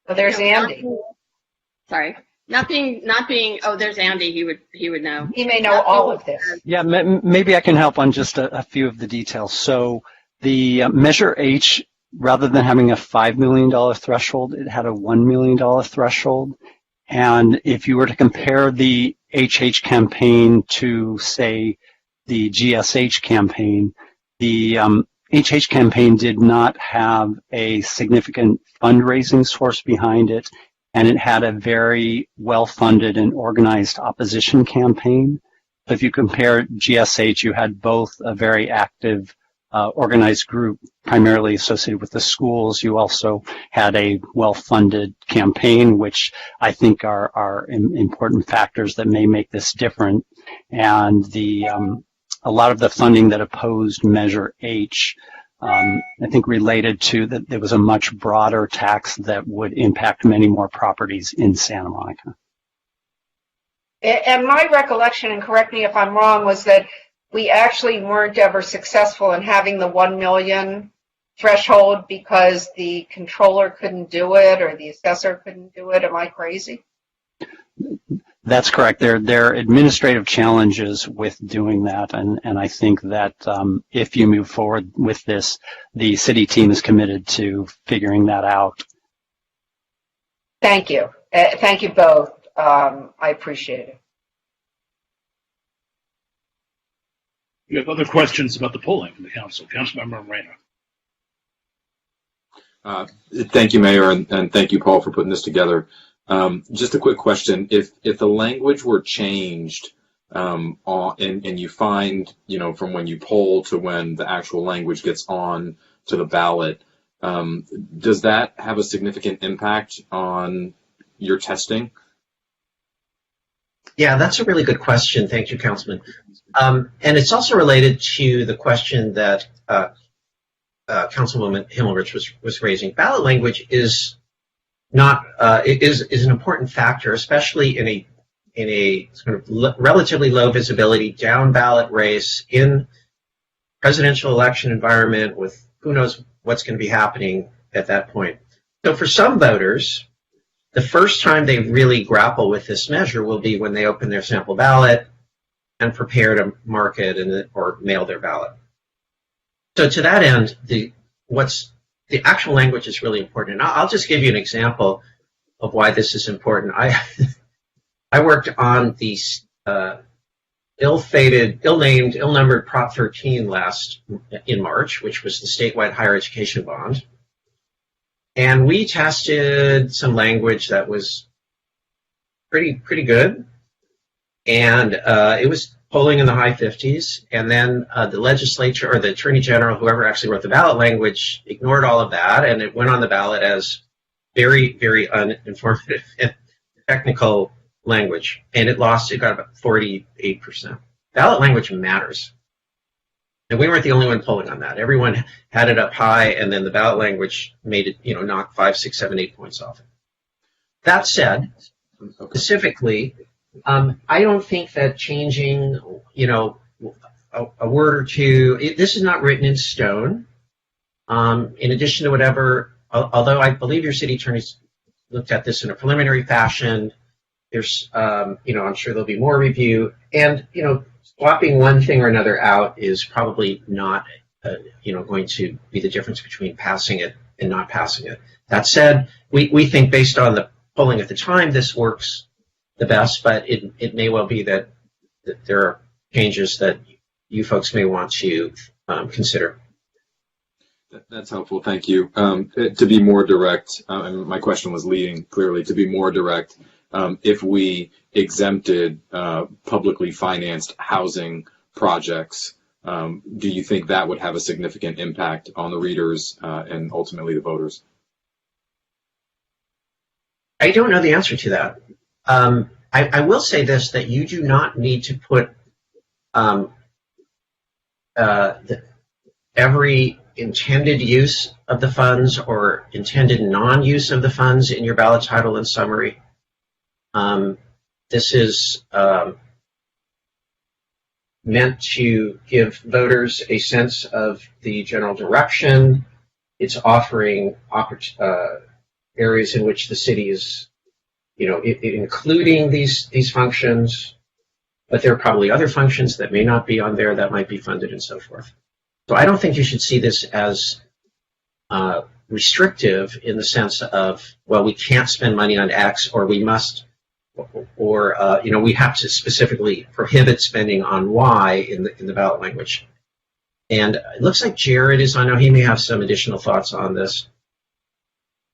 well, there's Andy. Sorry, not being. Oh, there's Andy. He would know. He may know all of this. Yeah, maybe I can help on just a few of the details. So the Measure H, rather than having a $5 million threshold, it had a $1 million threshold. And if you were to compare the HH campaign to, say, the GSH campaign, the HH campaign did not have a significant fundraising source behind it, and it had a very well-funded and organized opposition campaign. So if you compare GSH, you had both a very active organized group primarily associated with the schools. You also had a well-funded campaign, which I think are important factors that may make this different. And a lot of the funding that opposed Measure H, I think related to that there was a much broader tax that would impact many more properties in Santa Monica. And my recollection, and correct me if I'm wrong, was that we actually weren't ever successful in having the 1 million threshold because the controller couldn't do it or the assessor couldn't do it. Am I crazy? That's correct. There are administrative challenges with doing that, and I think that if you move forward with this, the city team is committed to figuring that out. Thank you. Thank you both. I appreciate it. You have other questions about the polling in the council. Councilmember Moreno. Thank you, Mayor, and thank you, Paul, for putting this together. Just a quick question: if the language were changed, and you find, from when you poll to when the actual language gets on to the ballot, does that have a significant impact on your testing? Yeah, that's a really good question. Thank you, Councilman. And it's also related to the question that Councilwoman Himmelrich was raising. Ballot language is not is an important factor, especially in a sort of relatively low visibility down ballot race in presidential election environment with who knows what's going to be happening at that point. So for some voters, the first time they really grapple with this measure will be when they open their sample ballot and prepare to mark it or mail their ballot. So to that end, the actual language is really important. And I'll just give you an example of why this is important. I worked on the ill-fated, ill-named, ill-numbered Prop 13 in March, which was the statewide higher education bond. And we tested some language that was pretty good. And it was polling in the high 50s. And then the legislature or the attorney general, whoever actually wrote the ballot language, ignored all of that. And it went on the ballot as very, very uninformative and technical language. And it got about 48%. Ballot language matters. And we weren't the only one polling on that. Everyone had it up high, and then the ballot language made it, knock 5, 6, 7, 8 points off it. That said, specifically, I don't think that changing, a word or two, this is not written in stone. In addition to whatever, although I believe your city attorneys looked at this in a preliminary fashion, there's, I'm sure there'll be more review. And, swapping one thing or another out is probably not, going to be the difference between passing it and not passing it. That said, we think based on the polling at the time, this works the best, but it may well be that there are changes that you folks may want to consider. That's helpful. Thank you. To be more direct, and my question was leading clearly, to be more direct, if we exempted publicly financed housing projects, do you think that would have a significant impact on the readers and ultimately the voters? I don't know the answer to that. I will say this, that you do not need to put every intended use of the funds or intended non-use of the funds in your ballot title and summary. This is meant to give voters a sense of the general direction. It's offering areas in which the city is, including these functions, but there are probably other functions that may not be on there that might be funded and so forth. So I don't think you should see this as restrictive in the sense of, well, we can't spend money on X, or we must, or we have to specifically prohibit spending on Y in the ballot language. And it looks like Jared is on now. He may have some additional thoughts on this.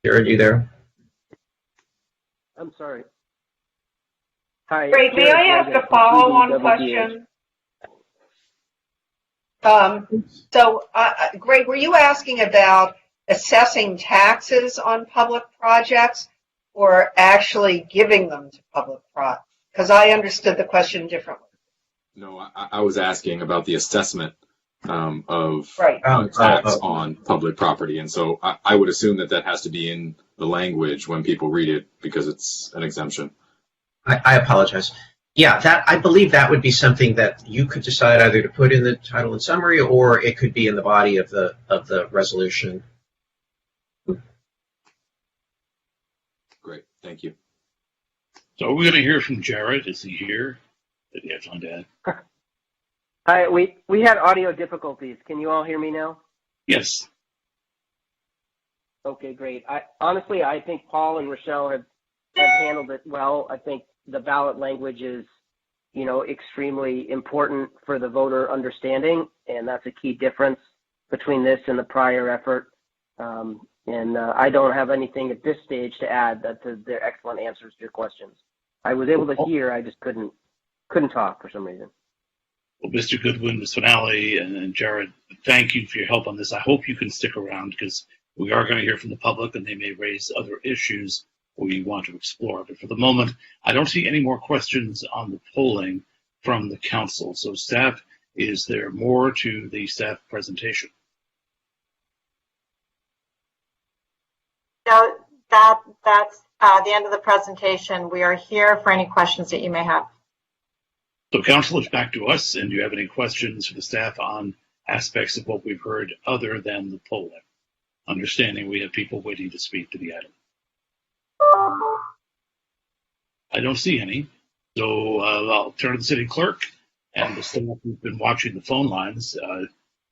Jared, you there? I'm sorry. Hi. Great. May I ask a follow-on question? Greg, were you asking about assessing taxes on public projects or actually giving them to public projects? Because I understood the question differently. No, I was asking about the assessment of right. Tax on public property. And so I would assume that has to be in the language when people read it because it's an exemption. I apologize. Yeah, I believe that would be something that you could decide either to put in the title and summary, or it could be in the body of the resolution. Great, thank you. So we're going to hear from Jared. Is he here? Did he have something to add? Hi, we had audio difficulties. Can you all hear me now? Yes. Okay, great. Honestly, I think Paul and Rochelle have handled it well. I think the ballot language is, extremely important for the voter understanding, and that's a key difference between this and the prior effort. I don't have anything at this stage to add to their excellent answers to your questions. I was able to hear, I just couldn't talk for some reason. Well, Mr. Goodwin, Ms. Finale, and Jared, thank you for your help on this. I hope you can stick around because we are going to hear from the public and they may raise other issues we want to explore. But for the moment, I don't see any more questions on the polling from the council. So staff, is there more to the staff presentation? No, that's the end of the presentation. We are here for any questions that you may have. So council, it's back to us. And do you have any questions for the staff on aspects of what we've heard other than the polling? Understanding we have people waiting to speak to the item. I don't see any. So I'll turn to the city clerk and the staff who've been watching the phone lines.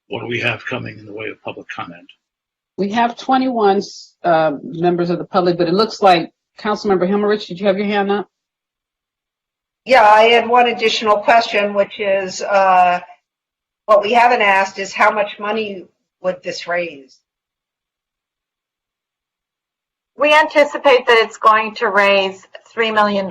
What do we have coming in the way of public comment? We have 21 members of the public, but it looks like Councilmember Himmerich, did you have your hand up? Yeah, I had one additional question, which is what we haven't asked is how much money would this raise? We anticipate that it's going to raise $3 million.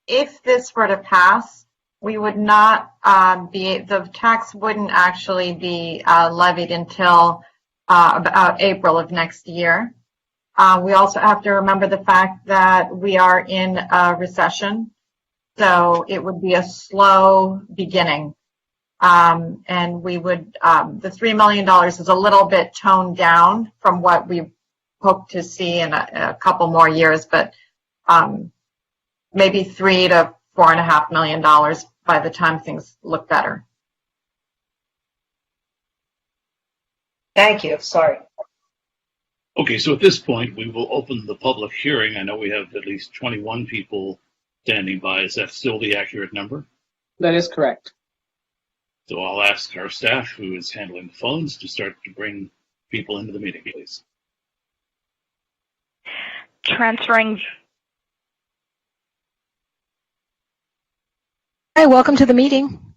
If this were to pass, we would not the tax wouldn't actually be levied until about April of next year. We also have to remember the fact that we are in a recession, so it would be a slow beginning. And we would, the $3 million is a little bit toned down from what we hope to see in a couple more years, but maybe $3 to $4.5 million by the time things look better. Thank you. Sorry. Okay, so at this point, we will open the public hearing. I know we have at least 21 people standing by. Is that still the accurate number? That is correct. So I'll ask our staff who is handling the phones to start to bring people into the meeting, please. Transferring. Hi, welcome to the meeting.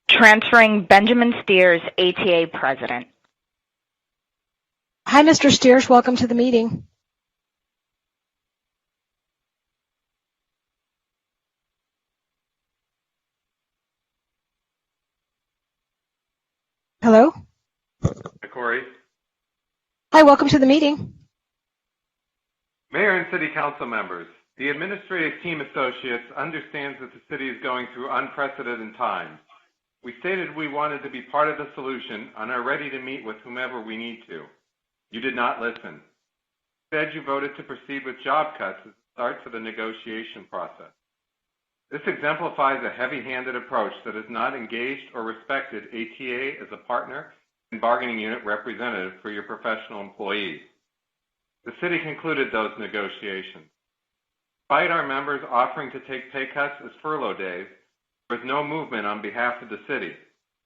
Transferring Benjamin Steers, ATA President. Hi, Mr. Steers, welcome to the meeting. Hello? Hi, Corey. Hi, welcome to the meeting. Mayor and City Council members, the administrative team associates understands that the city is going through unprecedented times. We stated we wanted to be part of the solution and are ready to meet with whomever we need to. You did not listen. Instead, you voted to proceed with job cuts as a start to the negotiation process. This exemplifies a heavy-handed approach that has not engaged or respected ATA as a partner and bargaining unit representative for your professional employees. The city concluded those negotiations. Despite our members offering to take pay cuts as furlough days, there was no movement on behalf of the city.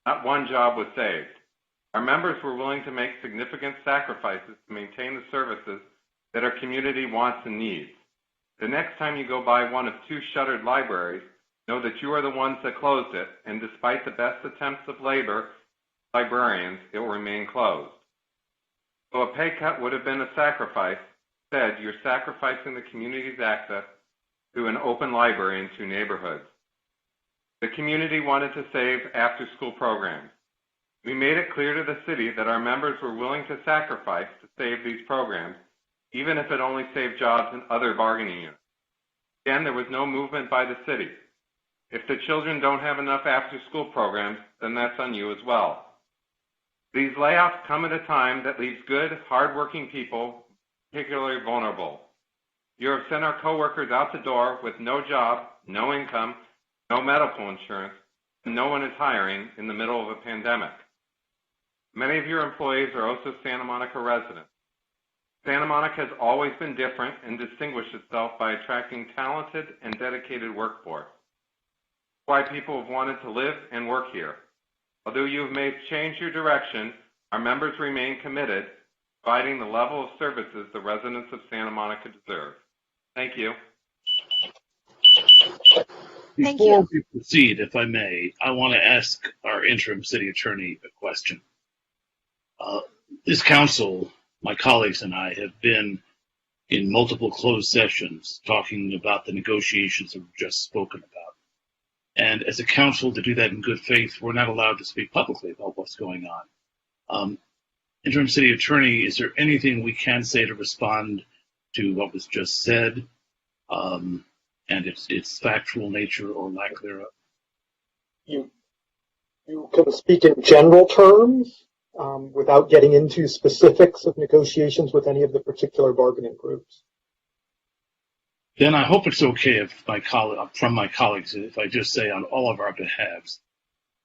Not one job was saved. Our members were willing to make significant sacrifices to maintain the services that our community wants and needs. The next time you go by one of 2 shuttered libraries, know that you are the ones that closed it, and despite the best attempts of labor librarians, it will remain closed. So a pay cut would have been a sacrifice. Instead, you're sacrificing the community's access to an open library in 2 neighborhoods. The community wanted to save after-school programs. We made it clear to the city that our members were willing to sacrifice to save these programs, even if it only saved jobs in other bargaining units. Again, there was no movement by the city. If the children don't have enough after-school programs, then that's on you as well. These layoffs come at a time that leaves good, hard-working people particularly vulnerable. You have sent our coworkers out the door with no job, no income, no medical insurance, and no one is hiring in the middle of a pandemic. Many of your employees are also Santa Monica residents. Santa Monica has always been different and distinguished itself by attracting talented and dedicated workforce. That's why people have wanted to live and work here. Although you have changed your direction, our members remain committed to providing the level of services the residents of Santa Monica deserve. Thank you. Before we proceed, if I may, I want to ask our interim city attorney a question. This council, my colleagues and I, have been in multiple closed sessions talking about the negotiations that we've just spoken about. And as a council, to do that in good faith, we're not allowed to speak publicly about what's going on. Interim city attorney, is there anything we can say to respond to what was just said, and its factual nature or lack thereof? You can speak in general terms without getting into specifics of negotiations with any of the particular bargaining groups. Then I hope it's okay if from my colleagues, if I just say on all of our behalves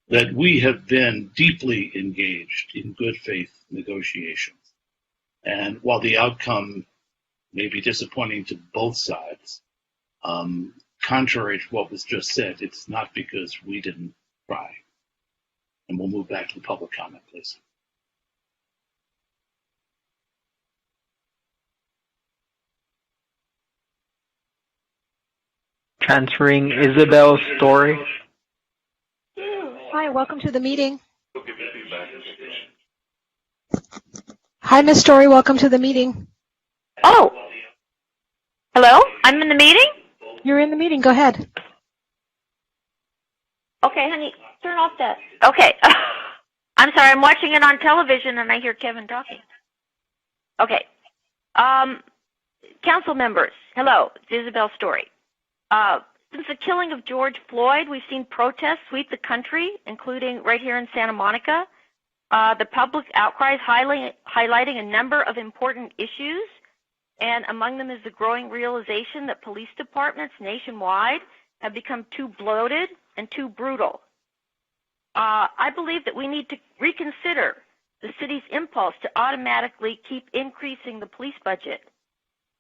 that we have been deeply engaged in good faith negotiations. And while the outcome may be disappointing to both sides, contrary to what was just said, it's not because we didn't try. And we'll move back to the public comment, please. Transferring Isabel Story. Hi, welcome to the meeting. Hi, Ms. Story, welcome to the meeting. Oh, hello? I'm in the meeting? You're in the meeting, go ahead. Okay, honey, turn off that. Okay. I'm sorry, I'm watching it on television and I hear Kevin talking. Okay. Council members, hello, it's Isabel Story. Since the killing of George Floyd, we've seen protests sweep the country, including right here in Santa Monica. The public outcry is highlighting a number of important issues, and among them is the growing realization that police departments nationwide have become too bloated and too brutal. I believe that we need to reconsider the city's impulse to automatically keep increasing the police budget.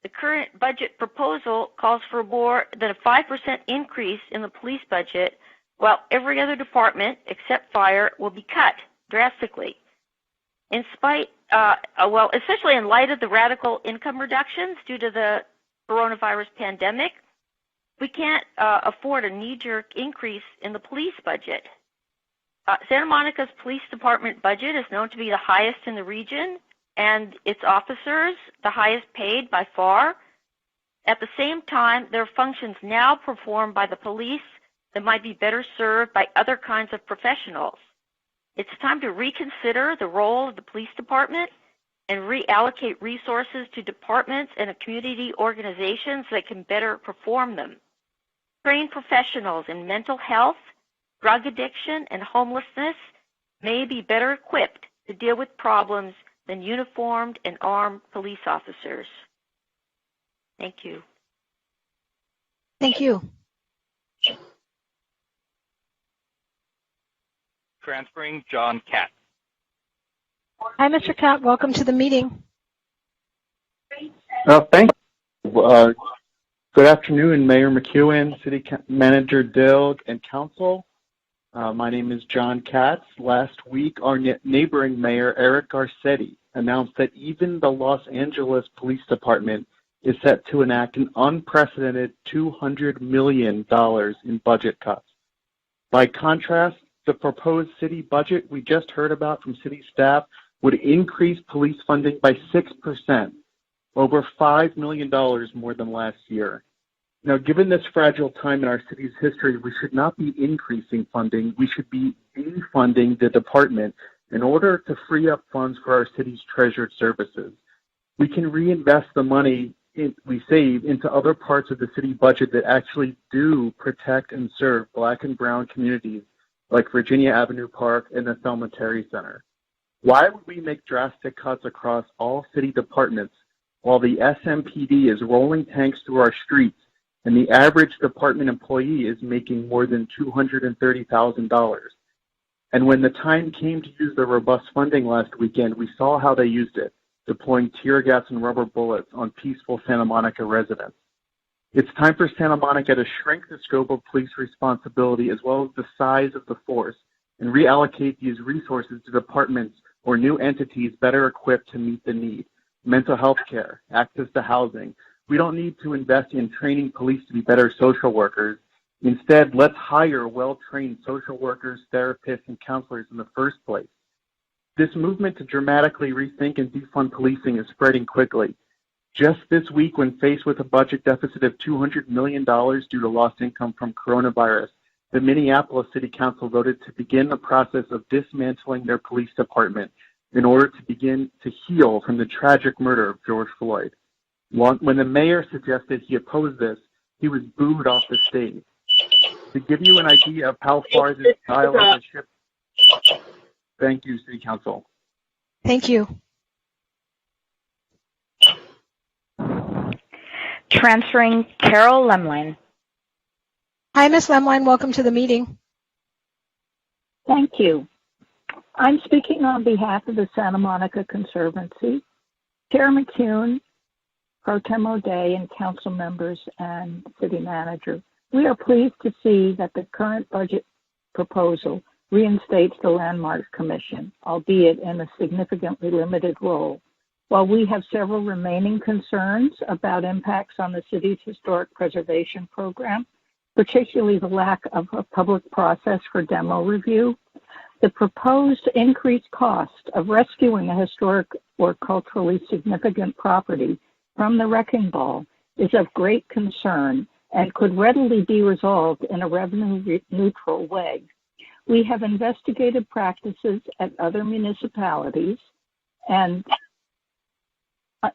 The current budget proposal calls for more than a 5% increase in the police budget, while every other department except fire will be cut drastically. Especially in light of the radical income reductions due to the coronavirus pandemic, we can't afford a knee-jerk increase in the police budget. Santa Monica's police department budget is known to be the highest in the region, and its officers the highest paid by far. At the same time, there are functions now performed by the police that might be better served by other kinds of professionals. It's time to reconsider the role of the police department and reallocate resources to departments and community organizations that can better perform them. Trained professionals in mental health, drug addiction, and homelessness may be better equipped to deal with problems than uniformed and armed police officers. Thank you. Thank you. transferring John Katz. Hi, Mr. Cat. Welcome to the meeting. Thank you. Good afternoon, Mayor McEwen, City Manager Dill, and Council. My name is John Katz. Last week, our neighboring mayor, Eric Garcetti, announced that even the Los Angeles Police Department is set to enact an unprecedented $200 million in budget cuts. By contrast, the proposed city budget we just heard about from city staff would increase police funding by 6%, over $5 million more than last year. Now, given this fragile time in our city's history, we should not be increasing funding. We should be defunding the department in order to free up funds for our city's treasured services. We can reinvest the money we save into other parts of the city budget that actually do protect and serve Black and brown communities like Virginia Avenue Park and the Thelma Terry Center. Why would we make drastic cuts across all city departments while the SMPD is rolling tanks through our streets and the average department employee is making more than $230,000? And when the time came to use the robust funding last weekend, we saw how they used it, deploying tear gas and rubber bullets on peaceful Santa Monica residents. It's time for Santa Monica to shrink the scope of police responsibility as well as the size of the force and reallocate these resources to departments or new entities better equipped to meet the need. Mental health care, access to housing. We don't need to invest in training police to be better social workers. Instead, let's hire well-trained social workers, therapists, and counselors in the first place. This movement to dramatically rethink and defund policing is spreading quickly. Just this week, when faced with a budget deficit of $200 million due to lost income from coronavirus, the Minneapolis City Council voted to begin the process of dismantling their police department in order to begin to heal from the tragic murder of George Floyd. When the mayor suggested he opposed this, he was booed off the stage. To give you an idea of how far this dialogue has shifted. Thank you, City Council. Thank you. Transferring Carol Lemline. Hi, Ms. Lemline. Welcome to the meeting. Thank you. I'm speaking on behalf of the Santa Monica Conservancy. Chair McEwen, Pro Tem O'Day, and council members and city manager. We are pleased to see that the current budget proposal reinstates the Landmarks Commission, albeit in a significantly limited role. While we have several remaining concerns about impacts on the city's historic preservation program, particularly the lack of a public process for demo review, the proposed increased cost of rescuing a historic or culturally significant property from the wrecking ball is of great concern and could readily be resolved in a revenue-neutral way. We have investigated practices at other municipalities, and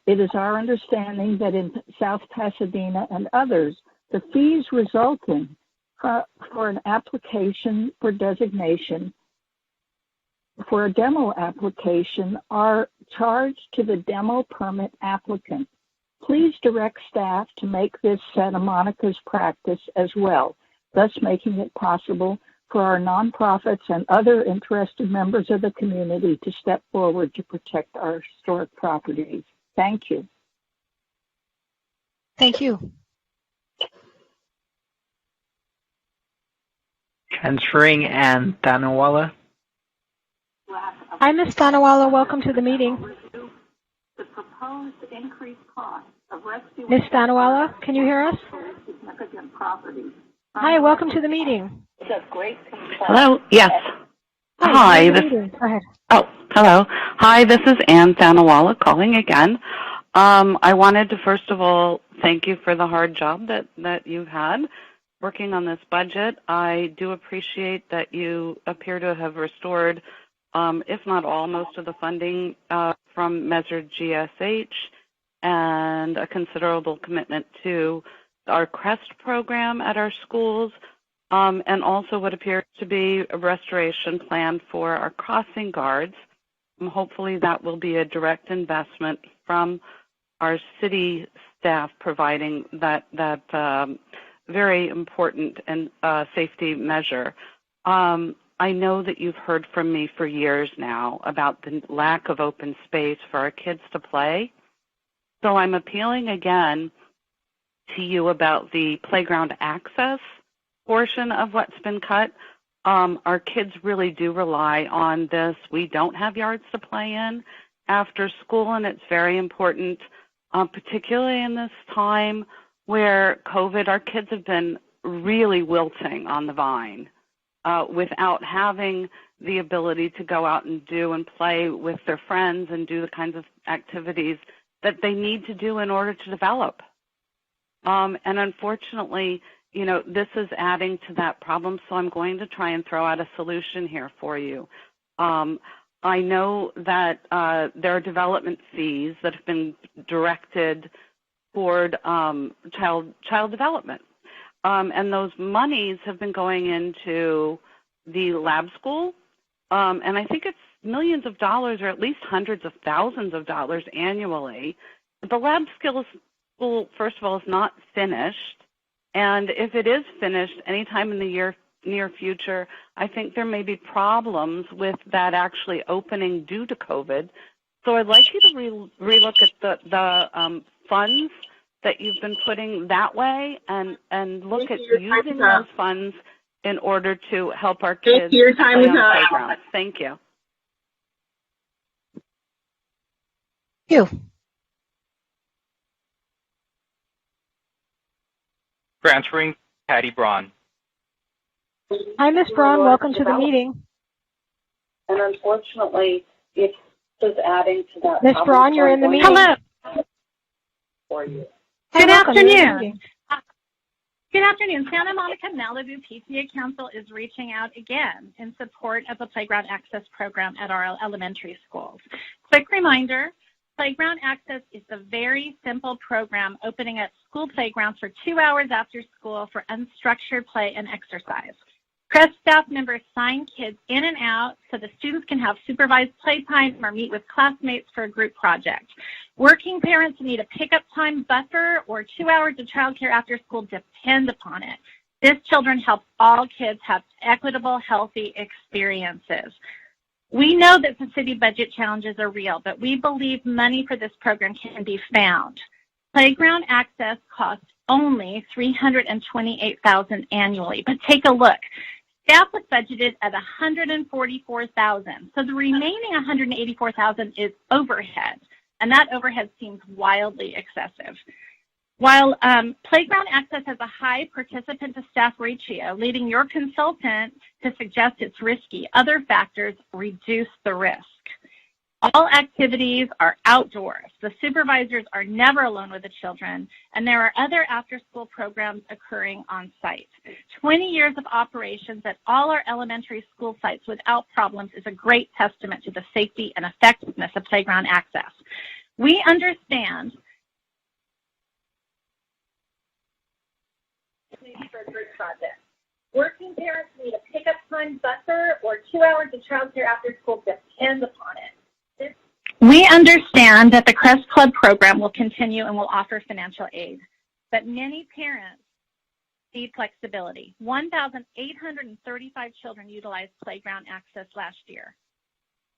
it is our understanding that in South Pasadena and others, the fees resulting for an application for designation for a demo application are charged to the demo permit applicant. Please direct staff to make this Santa Monica's practice as well, thus making it possible for our nonprofits and other interested members of the community to step forward to protect our historic properties. Thank you. Thank you. Transferring Ann Tanawala. Hi, Ms. Tanawala. Welcome to the meeting. The proposed increased cost of rescuing Ms. Tanawala, can you hear us? significant properties. Hi, welcome to the meeting. It's of great concern. Hello? Yes. Hi. This, Go ahead. oh, hello. Hi, this is Ann Thanawala calling again. I wanted to first of all thank you for the hard job that you've had working on this budget. I do appreciate that you appear to have restored, if not all, most of the funding from Measure GSH and a considerable commitment to our CREST program at our schools, and also what appears to be a restoration plan for our crossing guards. Hopefully that will be a direct investment from our city staff providing that very important and safety measure. I know that you've heard from me for years now about the lack of open space for our kids to play. So I'm appealing again to you about the playground access portion of what's been cut. Our kids really do rely on this. We don't have yards to play in after school, and it's very important, particularly in this time where COVID, our kids have been really wilting on the vine without having the ability to go out and do and play with their friends and do the kinds of activities that they need to do in order to develop. And unfortunately, you know, this is adding to that problem, so I'm going to try and throw out a solution here for you. I know that there are development fees that have been directed toward child development. And those monies have been going into the lab school, and I think it's millions of dollars or at least hundreds of thousands of dollars annually. The lab school, first of all, is not finished, and if it is finished anytime in the near future, I think there may be problems with that actually opening due to COVID. So I'd like you to relook at the funds that you've been putting that way and look at using those funds in order to help our kids your time play is on the up. playground. Thank you. You. Transferring Patty Braun. Hi, Ms. Braun. Welcome to the meeting. And unfortunately, it's just adding to that. Ms. Braun, you're in the meeting. Hello. For you. Good welcome. You're in the afternoon. meeting. Good afternoon. Santa Monica Malibu PTA Council is reaching out again in support of the Playground Access Program at our elementary schools. Quick reminder, Playground Access is a very simple program opening up school playgrounds for 2 hours after school for unstructured play and exercise. CREST staff members sign kids in and out so the students can have supervised playtime or meet with classmates for a group project. Working parents need a pickup time buffer or 2 hours of childcare after school depend upon it. This children helps all kids have equitable, healthy experiences. We know that the city budget challenges are real, but we believe money for this program can be found. Playground access costs only $328,000 annually, but take a look. Staff was budgeted at $144,000, so the remaining $184,000 is overhead, and that overhead seems wildly excessive. While Playground Access has a high participant-to-staff ratio, leading your consultant to suggest it's risky, other factors reduce the risk. All activities are outdoors. The supervisors are never alone with the children, and there are other after-school programs occurring on site. 20 years of operations at all our elementary school sites without problems is a great testament to the safety and effectiveness of Playground Access. We understand for a group project. Working parents need a pickup time buffer or 2 hours of childcare after school depends upon it. We understand that the CREST Club program will continue and will offer financial aid, but many parents need flexibility. 1,835 children utilized Playground Access last year,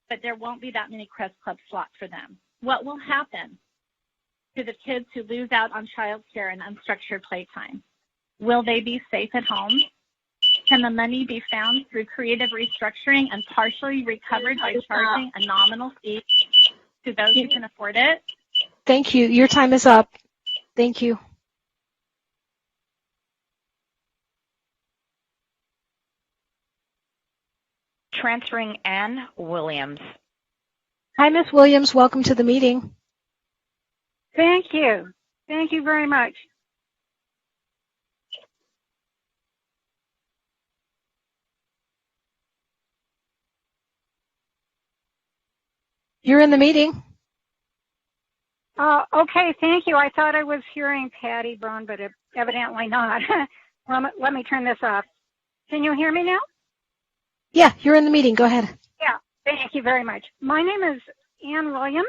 but there won't be that many CREST Club slots for them. What will happen to the kids who lose out on childcare and unstructured playtime? Will they be safe at home? Can the money be found through creative restructuring and partially recovered by charging a nominal fee to those who can afford it? Thank you. Your time is up. Thank you. Transferring Ann Williams. Hi, Ms. Williams. Welcome to the meeting. Thank you. Thank you very much. You're in the meeting. Okay, thank you. I thought I was hearing Patty Braun, but evidently not. Let me turn this off. Can you hear me now? Yeah, you're in the meeting. Go ahead. Yeah, thank you very much. My name is Ann Williams,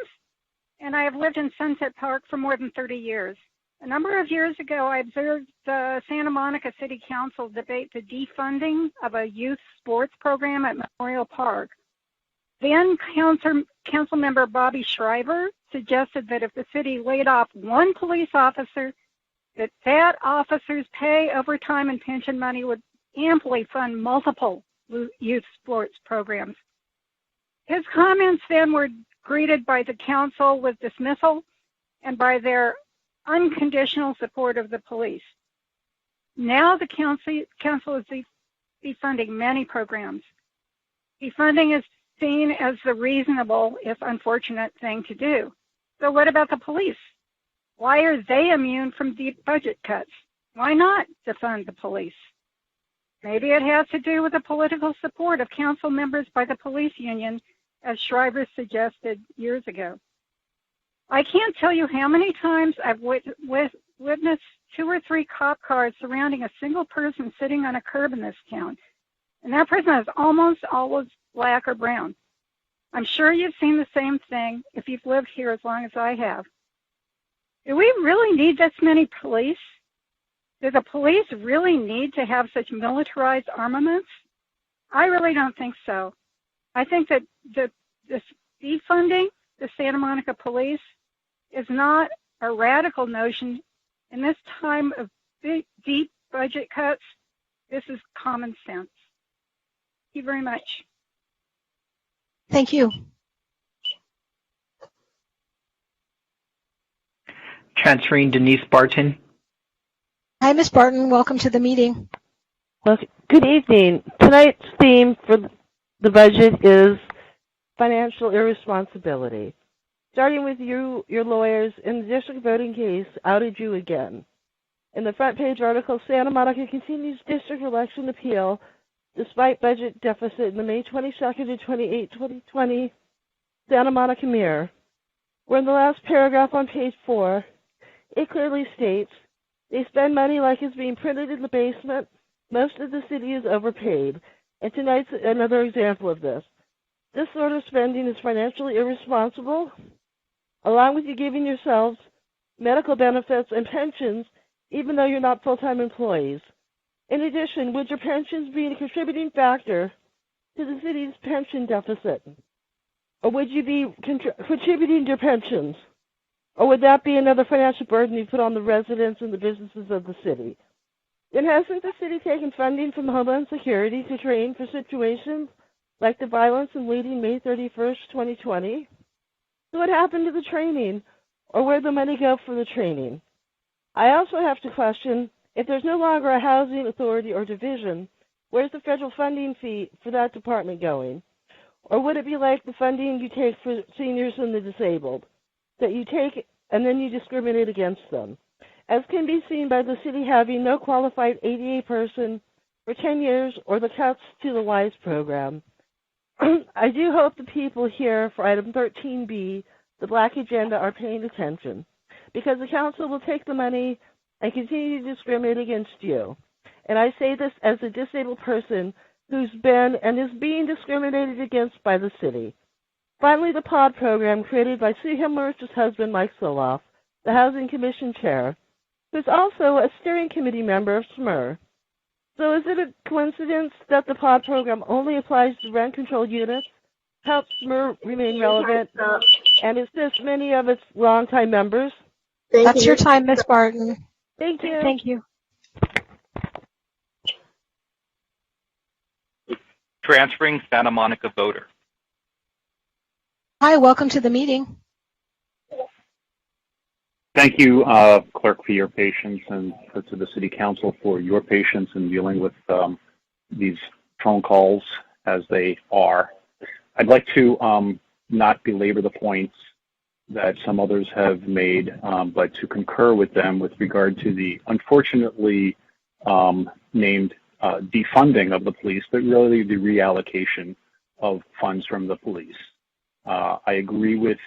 and I have lived in Sunset Park for more than 30 years. A number of years ago, I observed the Santa Monica City Council debate the defunding of a youth sports program at Memorial Park. Then Council Member Bobby Schreiber suggested that if the city laid off one police officer, that officer's pay, overtime, and pension money would amply fund multiple youth sports programs. His comments then were greeted by the council with dismissal and by their unconditional support of the police. Now the council is defunding many programs. Defunding is seen as the reasonable, if unfortunate, thing to do. So what about the police? Why are they immune from deep budget cuts? Why not defund the police? Maybe it has to do with the political support of council members by the police union, as Schreiber suggested years ago. I can't tell you how many times I've witnessed 2 or 3 cop cars surrounding a single person sitting on a curb in this town. And that person is almost always black or brown. I'm sure you've seen the same thing if you've lived here as long as I have. Do we really need this many police? Do the police really need to have such militarized armaments? I really don't think so. I think that this defunding the Santa Monica Police is not a radical notion. In this time of deep budget cuts, this is common sense. Thank you very much. Thank you. Transferring Denise Barton. Hi, Ms. Barton. Welcome to the meeting. Well, good evening. Tonight's theme for the budget is financial irresponsibility. Starting with you, your lawyers, in the district voting case, outed you again. In the front page article, Santa Monica continues district election appeal despite budget deficit in the May 22nd to 28, 2020 Santa Monica Mirror, where in the last paragraph on page 4, it clearly states, they spend money like it's being printed in the basement. Most of the city is overpaid. And tonight's another example of this. This sort of spending is financially irresponsible, along with you giving yourselves medical benefits and pensions, even though you're not full-time employees. In addition, would your pensions be a contributing factor to the city's pension deficit? Or would you be contributing to your pensions? Or would that be another financial burden you put on the residents and the businesses of the city? Then hasn't the city taken funding from Homeland Security to train for situations like the violence and looting May 31st, 2020? So what happened to the training? Or where'd the money go for the training? I also have to question, if there's no longer a housing authority or division, where's the federal funding fee for that department going? Or would it be like the funding you take for seniors and the disabled, that you take and then you discriminate against them? As can be seen by the city having no qualified ADA person for 10 years or the cuts to the WISE program. I do hope the people here for item 13B, the Black Agenda, are paying attention, because the council will take the money and continue to discriminate against you. And I say this as a disabled person who's been and is being discriminated against by the city. Finally, the POD program created by Sue Himmelrich's husband, Mike Soloff, the Housing Commission chair, who's also a steering committee member of SMER. So is it a coincidence that the POD program only applies to rent-controlled units, helps SMER remain relevant, and assists many of its longtime members? That's your time, Ms. Barton. Thank you. Thank you. Transferring Santa Monica voter. Hi, welcome to the meeting. Thank you, Clerk, for your patience, and to the City Council for your patience in dealing with these phone calls as they are. I'd like to not belabor the points that some others have made, but to concur with them with regard to the unfortunately named defunding of the police, but really the reallocation of funds from the police. I agree with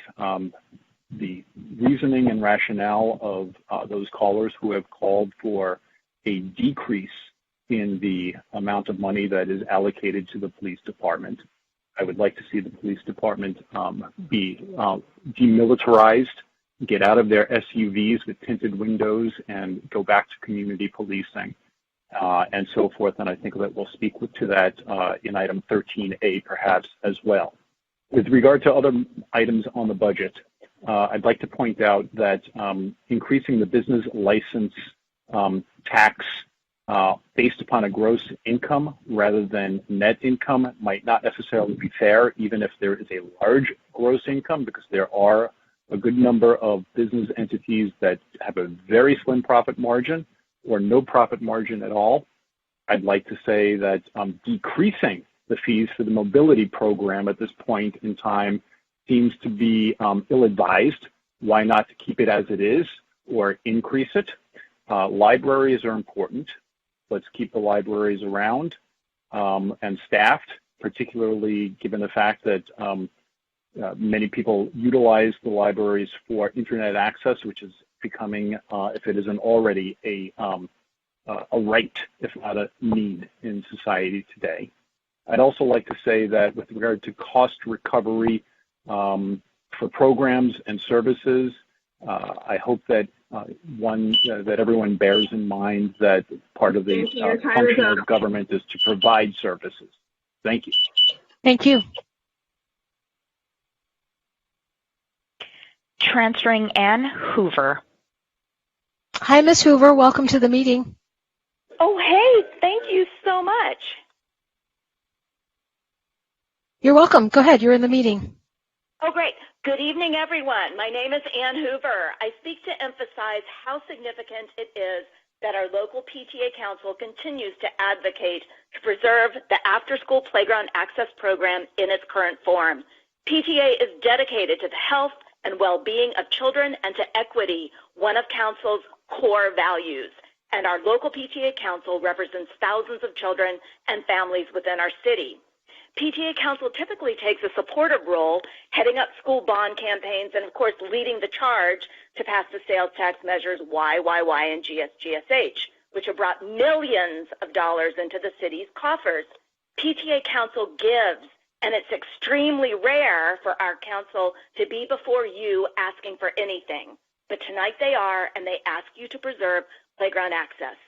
the reasoning and rationale of those callers who have called for a decrease in the amount of money that is allocated to the police department. I would like to see the police department be demilitarized, get out of their SUVs with tinted windows and go back to community policing and so forth. And I think that we'll speak to that in item 13A perhaps as well. With regard to other items on the budget, I'd like to point out that increasing the business license tax based upon a gross income rather than net income might not necessarily be fair, even if there is a large gross income, because there are a good number of business entities that have a very slim profit margin or no profit margin at all. I'd like to say that decreasing the fees for the mobility program at this point in time seems to be ill-advised. Why not keep it as it is or increase it? Libraries are important. Let's keep the libraries around and staffed, particularly given the fact that many people utilize the libraries for internet access, which is becoming, if it isn't already, a right, if not a need in society today. I'd also like to say that with regard to cost recovery for programs and services, I hope that that everyone bears in mind that part of the function of government is to provide services. Thank you. Thank you. Transferring Ann Hoover. Hi, Ms. Hoover. Welcome to the meeting. Oh, hey, thank you so much. You're welcome. Go ahead. You're in the meeting. Oh, great. Good evening, everyone. My name is Ann Hoover. I speak to emphasize how significant it is that our local PTA Council continues to advocate to preserve the after-school playground access program in its current form. PTA is dedicated to the health and well-being of children and to equity, one of Council's core values. And our local PTA Council represents thousands of children and families within our city. PTA Council typically takes a supportive role, heading up school bond campaigns and, of course, leading the charge to pass the sales tax measures YYY and GSGSH, which have brought millions of dollars into the city's coffers. PTA Council gives, and it's extremely rare for our council to be before you asking for anything. But tonight they are, and they ask you to preserve playground access.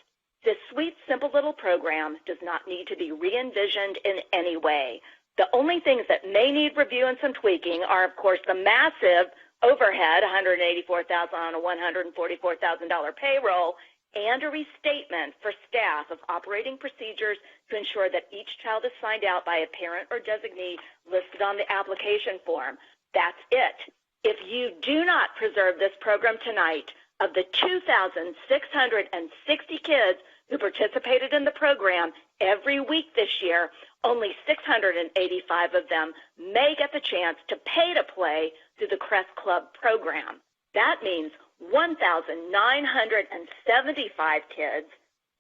This sweet, simple little program does not need to be re-envisioned in any way. The only things that may need review and some tweaking are, of course, the massive overhead, $184,000 on a $144,000 payroll, and a restatement for staff of operating procedures to ensure that each child is signed out by a parent or designee listed on the application form. That's it. If you do not preserve this program tonight, of the 2,660 kids who participated in the program every week this year, only 685 of them may get the chance to pay to play through the Crest Club program. That means 1,975 kids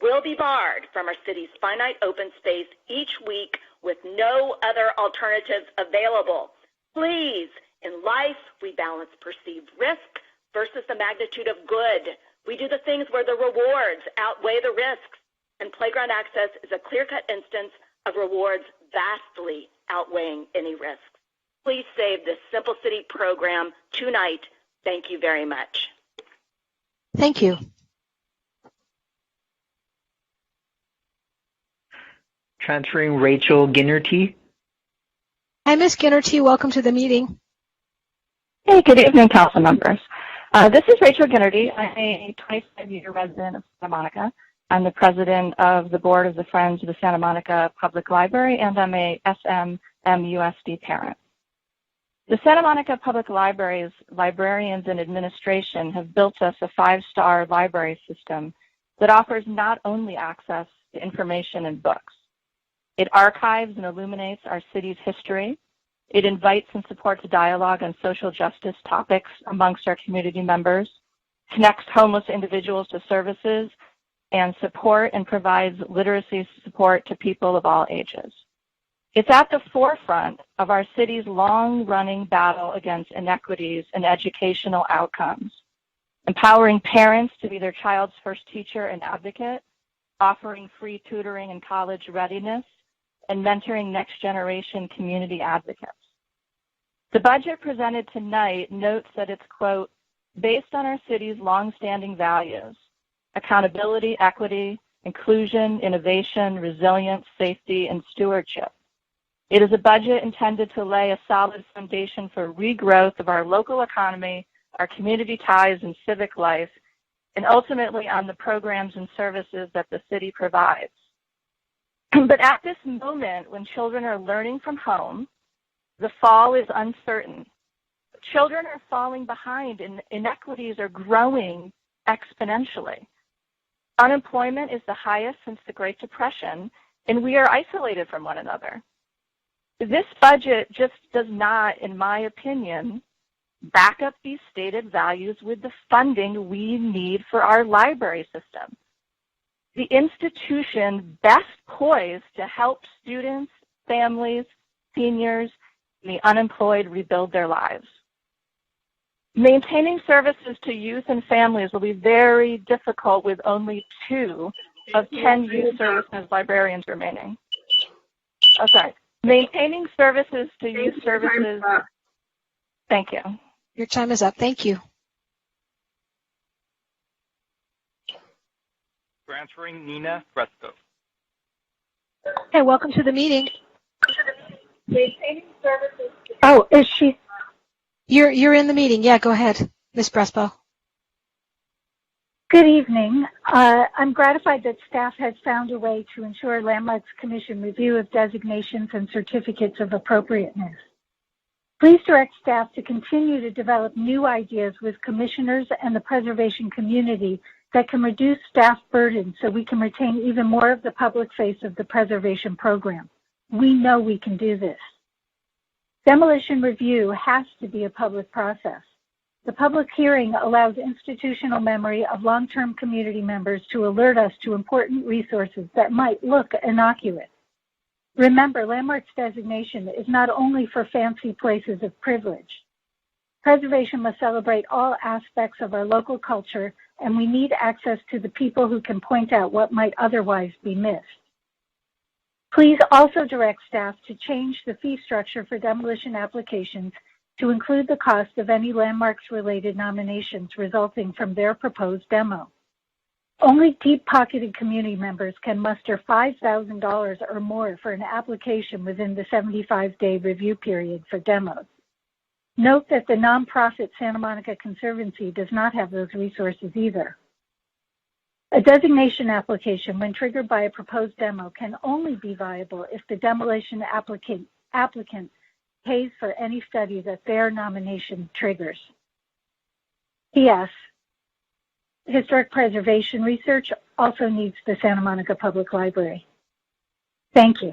will be barred from our city's finite open space each week with no other alternatives available. Please, in life, we balance perceived risk versus the magnitude of good. We do the things where the rewards outweigh the risks, and playground access is a clear-cut instance of rewards vastly outweighing any risks. Please save this Simple City program tonight. Thank you very much. Thank you. Transferring Rachel Ginnerty. Hi, Ms. Ginnerty. Welcome to the meeting. Hey, good evening, council members. This is Rachel Ginnerty. I'm a 25-year resident of Santa Monica. I'm the president of the board of the Friends of the Santa Monica Public Library, and I'm a SMMUSD parent. The Santa Monica Public Library's librarians and administration have built us a 5-star library system that offers not only access to information and books. It archives and illuminates our city's history. It invites and supports dialogue on social justice topics amongst our community members, connects homeless individuals to services, and support and provides literacy support to people of all ages. It's at the forefront of our city's long-running battle against inequities and educational outcomes, empowering parents to be their child's first teacher and advocate, offering free tutoring and college readiness, and mentoring next-generation community advocates. The budget presented tonight notes that it's, quote, based on our city's longstanding values: accountability, equity, inclusion, innovation, resilience, safety, and stewardship. It is a budget intended to lay a solid foundation for regrowth of our local economy, our community ties and civic life, and ultimately on the programs and services that the city provides. But at this moment, when children are learning from home, the fall is uncertain. Children are falling behind and inequities are growing exponentially. Unemployment is the highest since the Great Depression, and we are isolated from one another. This budget just does not, in my opinion, back up these stated values with the funding we need for our library system. The institution best poised to help students, families, seniors, and the unemployed rebuild their lives. Maintaining services to youth and families will be very difficult with only 2 of 10 youth services librarians remaining. Oh, sorry. Maintaining services to youth services. Thank you. Your time is up. Thank you. Transferring Nina Fresco. Hey, welcome to the meeting. Maintaining services. Oh, is she? You're in the meeting. Yeah, go ahead, Ms. Brespo. Good evening. I'm gratified that staff has found a way to ensure Landmarks Commission review of designations and certificates of appropriateness. Please direct staff to continue to develop new ideas with commissioners and the preservation community that can reduce staff burden so we can retain even more of the public face of the preservation program. We know we can do this. Demolition review has to be a public process. The public hearing allows institutional memory of long-term community members to alert us to important resources that might look innocuous. Remember, Landmarks designation is not only for fancy places of privilege. Preservation must celebrate all aspects of our local culture, and we need access to the people who can point out what might otherwise be missed. Please also direct staff to change the fee structure for demolition applications to include the cost of any landmarks-related nominations resulting from their proposed demo. Only deep-pocketed community members can muster $5,000 or more for an application within the 75-day review period for demos. Note that the nonprofit Santa Monica Conservancy does not have those resources either. A designation application, when triggered by a proposed demo, can only be viable if the demolition applicant pays for any study that their nomination triggers. P.S. Historic preservation research also needs the Santa Monica Public Library. Thank you.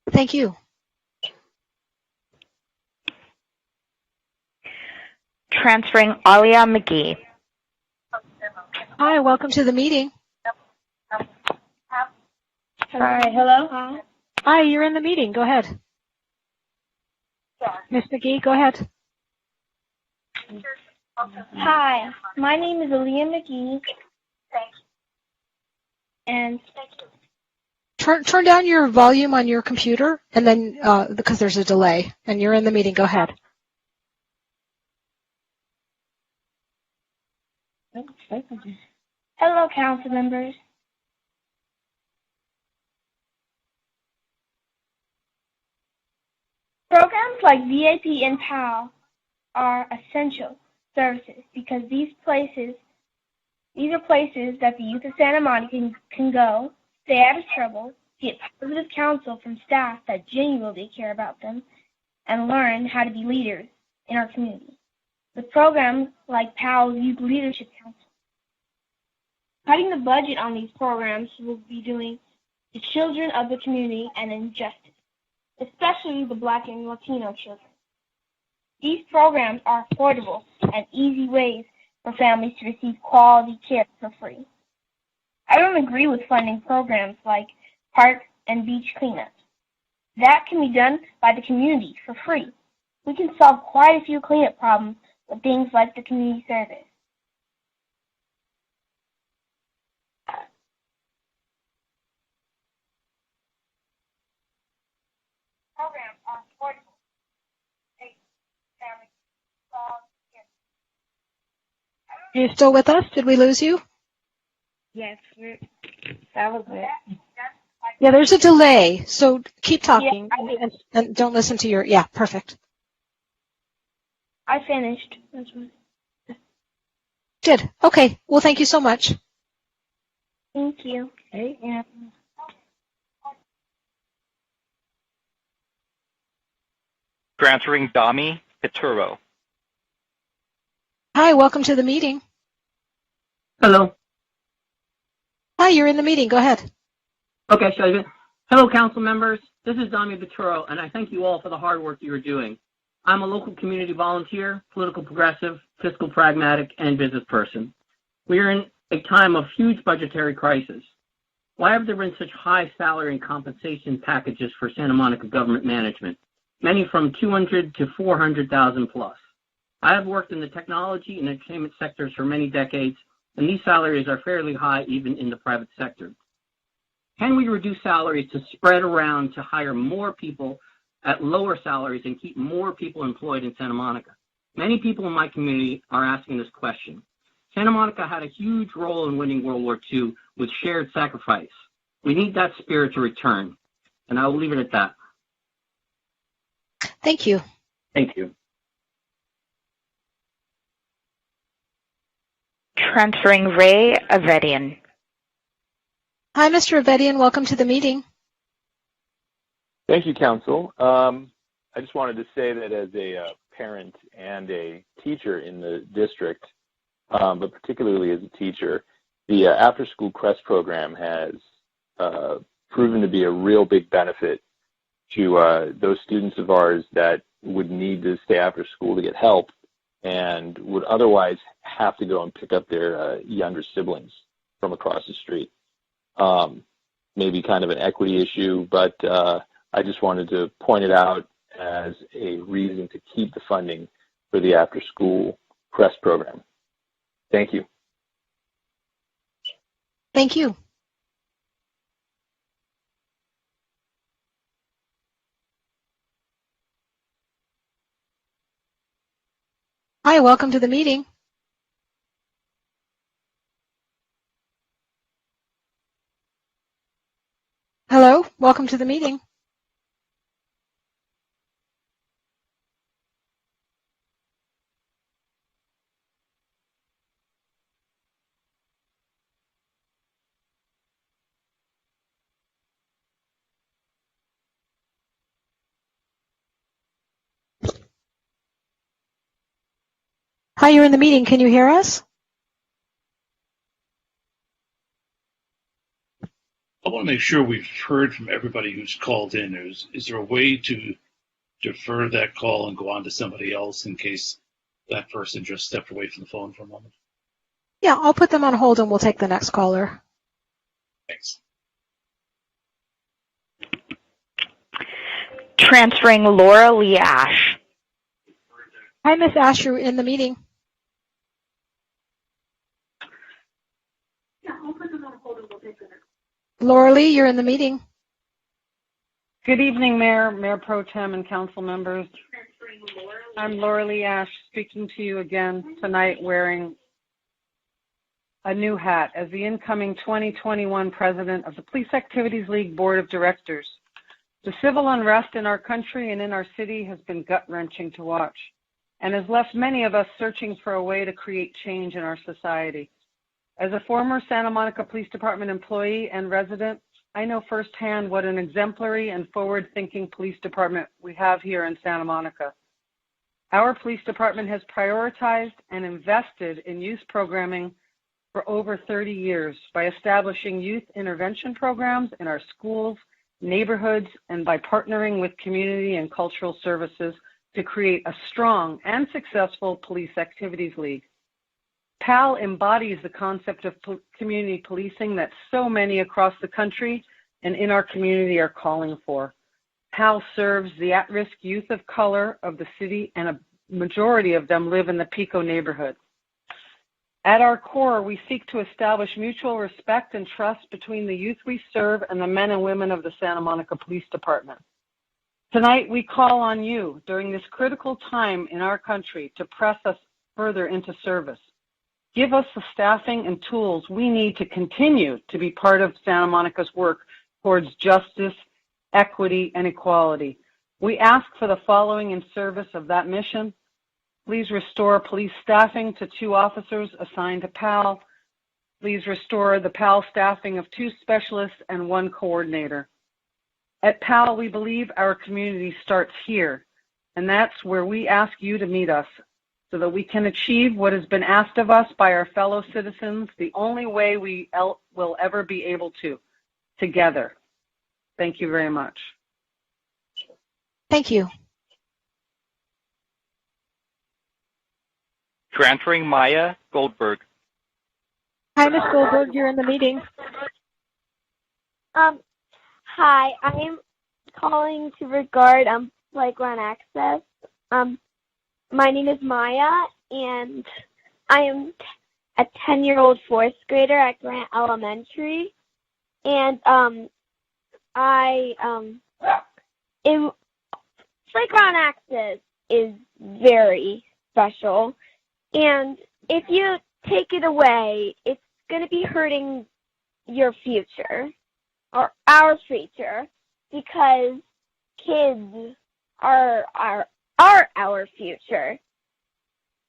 Thank you. Transferring Alia McGee. Hi, welcome to the meeting. Hi, hello. Hi, you're in the meeting. Go ahead. Ms. McGee, go ahead. Hi, my name is Aaliyah McGee. And Turn down your volume on your computer, and then because there's a delay, and you're in the meeting. Go ahead. hello, council members. Programs like VIP and PAL are essential services because these are places that the youth of Santa Monica can go, stay out of trouble, get positive counsel from staff that genuinely care about them, and learn how to be leaders in our community. With programs like PAL's Youth Leadership Council, cutting the budget on these programs will be doing the children of the community an injustice, especially the Black and Latino children. These programs are affordable and easy ways for families to receive quality care for free. I don't agree with funding programs like park and beach cleanups. That can be done by the community for free. We can solve quite a few cleanup problems with things like the community service. Programs are affordable. Take families quality care. Are you still with us? Did we lose you? Yes, that was it. Yeah, there's a delay, so keep talking Yeah, and don't listen to your, yeah, perfect. I finished. That's what. Good. Okay. Well, thank you so much. Thank you. Okay. Yeah. Transferring Dami Peturo. Hi, welcome to the meeting. Hello. Hi, you're in the meeting. Go ahead. Okay, should I do? Hello, council members. This is Dami Peturo, and I thank you all for the hard work you are doing. I'm a local community volunteer, political progressive, fiscal pragmatic, and business person. We are in a time of huge budgetary crisis. Why have there been such high salary and compensation packages for Santa Monica government management, many from $200,000 to $400,000 plus? I have worked in the technology and entertainment sectors for many decades, and these salaries are fairly high even in the private sector. Can we reduce salaries to spread around to hire more people at lower salaries and keep more people employed in Santa Monica? Many people in my community are asking this question. Santa Monica had a huge role in winning World War II with shared sacrifice. We need that spirit to return, and I will leave it at that. Thank you. Thank you. Transferring Ray Avedian. Hi, Mr. Avedian. Welcome to the meeting. Thank you, Council. I just wanted to say that as a parent and a teacher in the district, but particularly as a teacher, the after-school CREST program has proven to be a real big benefit to those students of ours that would need to stay after school to get help and would otherwise have to go and pick up their younger siblings from across the street. Maybe kind of an equity issue, but I just wanted to point it out as a reason to keep the funding for the after-school CREST program. Thank you. Thank you. Hi, welcome to the meeting. Hello, welcome to the meeting. Hi, you're in the meeting. Can you hear us? I want to make sure we've heard from everybody who's called in. Is there a way to defer that call and go on to somebody else in case that person just stepped away from the phone for a moment? Yeah, I'll put them on hold and we'll take the next caller. Thanks. Transferring Laura Lee Ash. Hi, Miss Ash, you're in the meeting. Laura Lee, you're in the meeting. Good evening, Mayor Pro Tem, and council members. I'm Laura Lee Ash, speaking to you again tonight wearing a new hat as the incoming 2021 president of the Police Activities League Board of Directors. The civil unrest in our country and in our city has been gut-wrenching to watch and has left many of us searching for a way to create change in our society. As a former Santa Monica Police Department employee and resident, I know firsthand what an exemplary and forward-thinking police department we have here in Santa Monica. Our police department has prioritized and invested in youth programming for over 30 years by establishing youth intervention programs in our schools, neighborhoods, and by partnering with community and cultural services to create a strong and successful police activities league. PAL embodies the concept of community policing that so many across the country and in our community are calling for. PAL serves the at-risk youth of color of the city, and a majority of them live in the Pico neighborhood. At our core, we seek to establish mutual respect and trust between the youth we serve and the men and women of the Santa Monica Police Department. Tonight, we call on you during this critical time in our country to press us further into service. give us the staffing and tools we need to continue to be part of Santa Monica's work towards justice, equity, and equality. We ask for the following in service of that mission. Please restore police staffing to 2 officers assigned to PAL. Please restore the PAL staffing of 2 specialists and 1 coordinator. At PAL, we believe our community starts here, and that's where we ask you to meet us so that we can achieve what has been asked of us by our fellow citizens the only way we will ever be able to, together. Thank you very much. Thank you. Transferring Maya Goldberg. Hi, Ms. Goldberg, you're in the meeting. Hi, I am calling to regard playground access. My name is Maya, and I am a 10-year-old 4th grader at Grant Elementary. And playground access is very special. And if you take it away, it's going to be hurting your future, or our future, because kids are our future.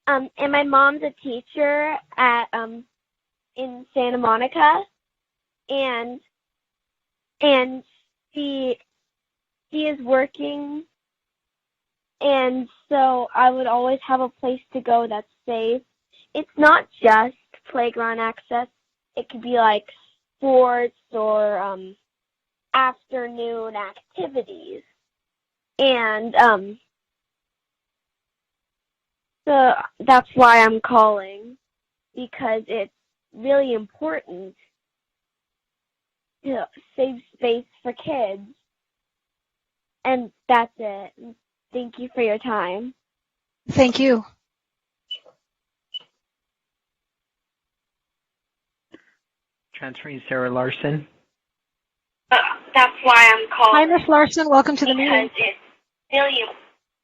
And my mom's a teacher at in Santa Monica, and she is working, and so I would always have a place to go that's safe. It's not just playground access. It could be like sports or afternoon activities. And so that's why I'm calling, because it's really important to save space for kids. And that's it. Thank you for your time. Thank you. Transferring Sarah Larson. That's why I'm calling. Hi, Ms. Larson. Welcome to the meeting. It's really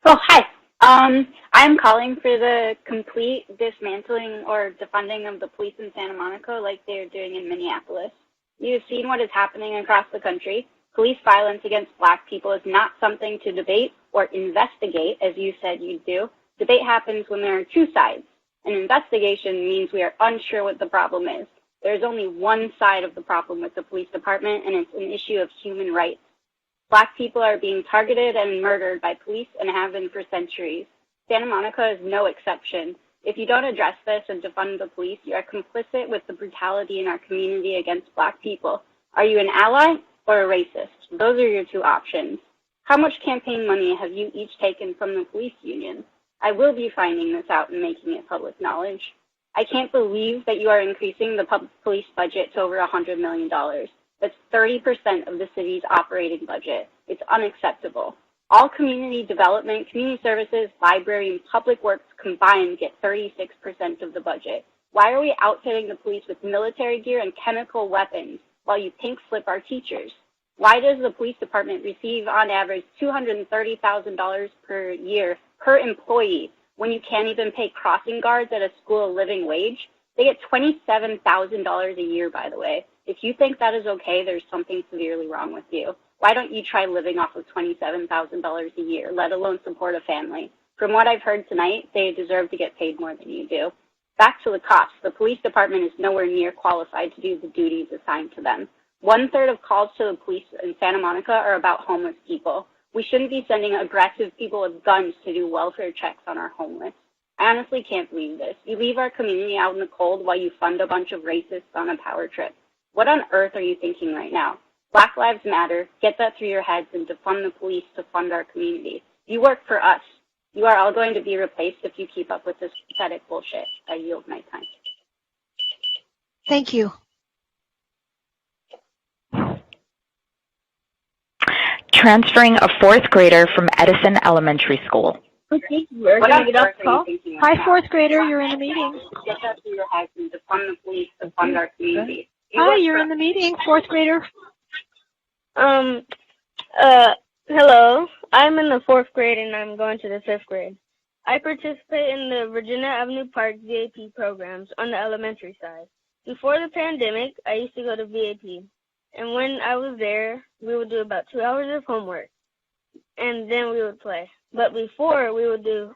Oh, hi. I'm calling for the complete dismantling or defunding of the police in Santa Monica like they're doing in Minneapolis. You've seen what is happening across the country. Police violence against Black people is not something to debate or investigate, as you said you'd do. Debate happens when there are 2 sides. An investigation means we are unsure what the problem is. There's only one side of the problem with the police department, and it's an issue of human rights. Black people are being targeted and murdered by police and have been for centuries. Santa Monica is no exception. If you don't address this and defund the police, you are complicit with the brutality in our community against Black people. Are you an ally or a racist? Those are your 2 options. How much campaign money have you each taken from the police union? I will be finding this out and making it public knowledge. I can't believe that you are increasing the public police budget to over $100 million. That's 30% of the city's operating budget. It's unacceptable. All community development, community services, library, and public works combined get 36% of the budget. Why are we outfitting the police with military gear and chemical weapons while you pink slip our teachers? Why does the police department receive on average $230,000 per year per employee when you can't even pay crossing guards at a school a living wage? They get $27,000 a year, by the way. If you think that is okay, there's something severely wrong with you. Why don't you try living off of $27,000 a year, let alone support a family? From what I've heard tonight, they deserve to get paid more than you do. Back to the cops. The police department is nowhere near qualified to do the duties assigned to them. 1/3 of calls to the police in Santa Monica are about homeless people. We shouldn't be sending aggressive people with guns to do welfare checks on our homeless. I honestly can't believe this. You leave our community out in the cold while you fund a bunch of racists on a power trip. What on earth are you thinking right now? Black Lives Matter. Get that through your heads and defund the police to fund our community. You work for us. You are all going to be replaced if you keep up with this pathetic bullshit. I yield my time. Thank you. Transferring a 4th grader from Edison Elementary School. Okay, we're going to get off the call. Hi, 4th grader. You're in the meeting. Get that through your heads and defund the police to fund our community. Hi, you're in the meeting, 4th grader. Hello. I'm in the 4th grade and I'm going to the 5th grade. I participate in the Virginia Avenue Park VAP programs on the elementary side. Before the pandemic, I used to go to VAP, and when I was there, we would do about 2 hours of homework, and then we would play. But before we would do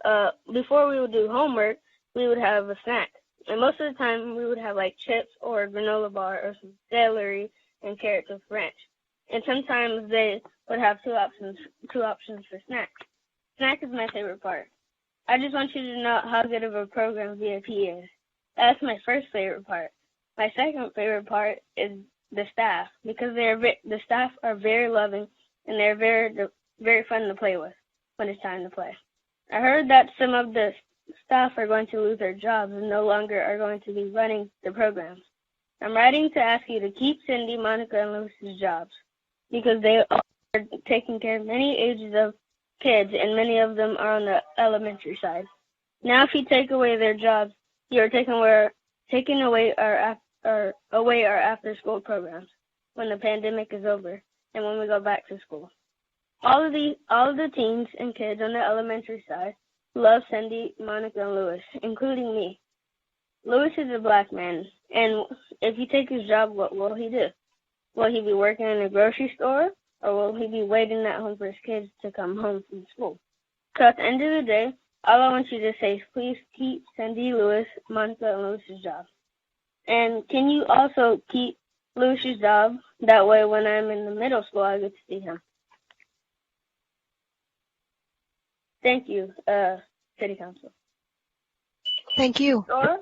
homework, we would have a snack, and most of the time we would have like chips or a granola bar or some celery and carrots with ranch. And sometimes they would have two options for snacks. Snack is my favorite part. I just want you to know how good of a program VAP is. That's my first favorite part. My second favorite part is the staff, because the staff are very loving and they're very fun to play with when it's time to play. I heard that some of the staff are going to lose their jobs and no longer are going to be running the programs. I'm writing to ask you to keep Cindy, Monica, and Lewis's jobs, because they are taking care of many ages of kids, and many of them are on the elementary side. Now, if you take away their jobs, you are taking away our after-school programs when the pandemic is over and when we go back to school. All of the teens and kids on the elementary side love Cindy, Monica, and Lewis, including me. Lewis is a black man, and if you take his job, what will he do? Will he be working in a grocery store, or will he be waiting at home for his kids to come home from school? So at the end of the day, all I want you to say is please keep Cindy, Lewis, Monica, and Lewis's job. And can you also keep Lewis's job? That way when I'm in the middle school, I get to see him. Thank you, City Council. Thank you. Dora?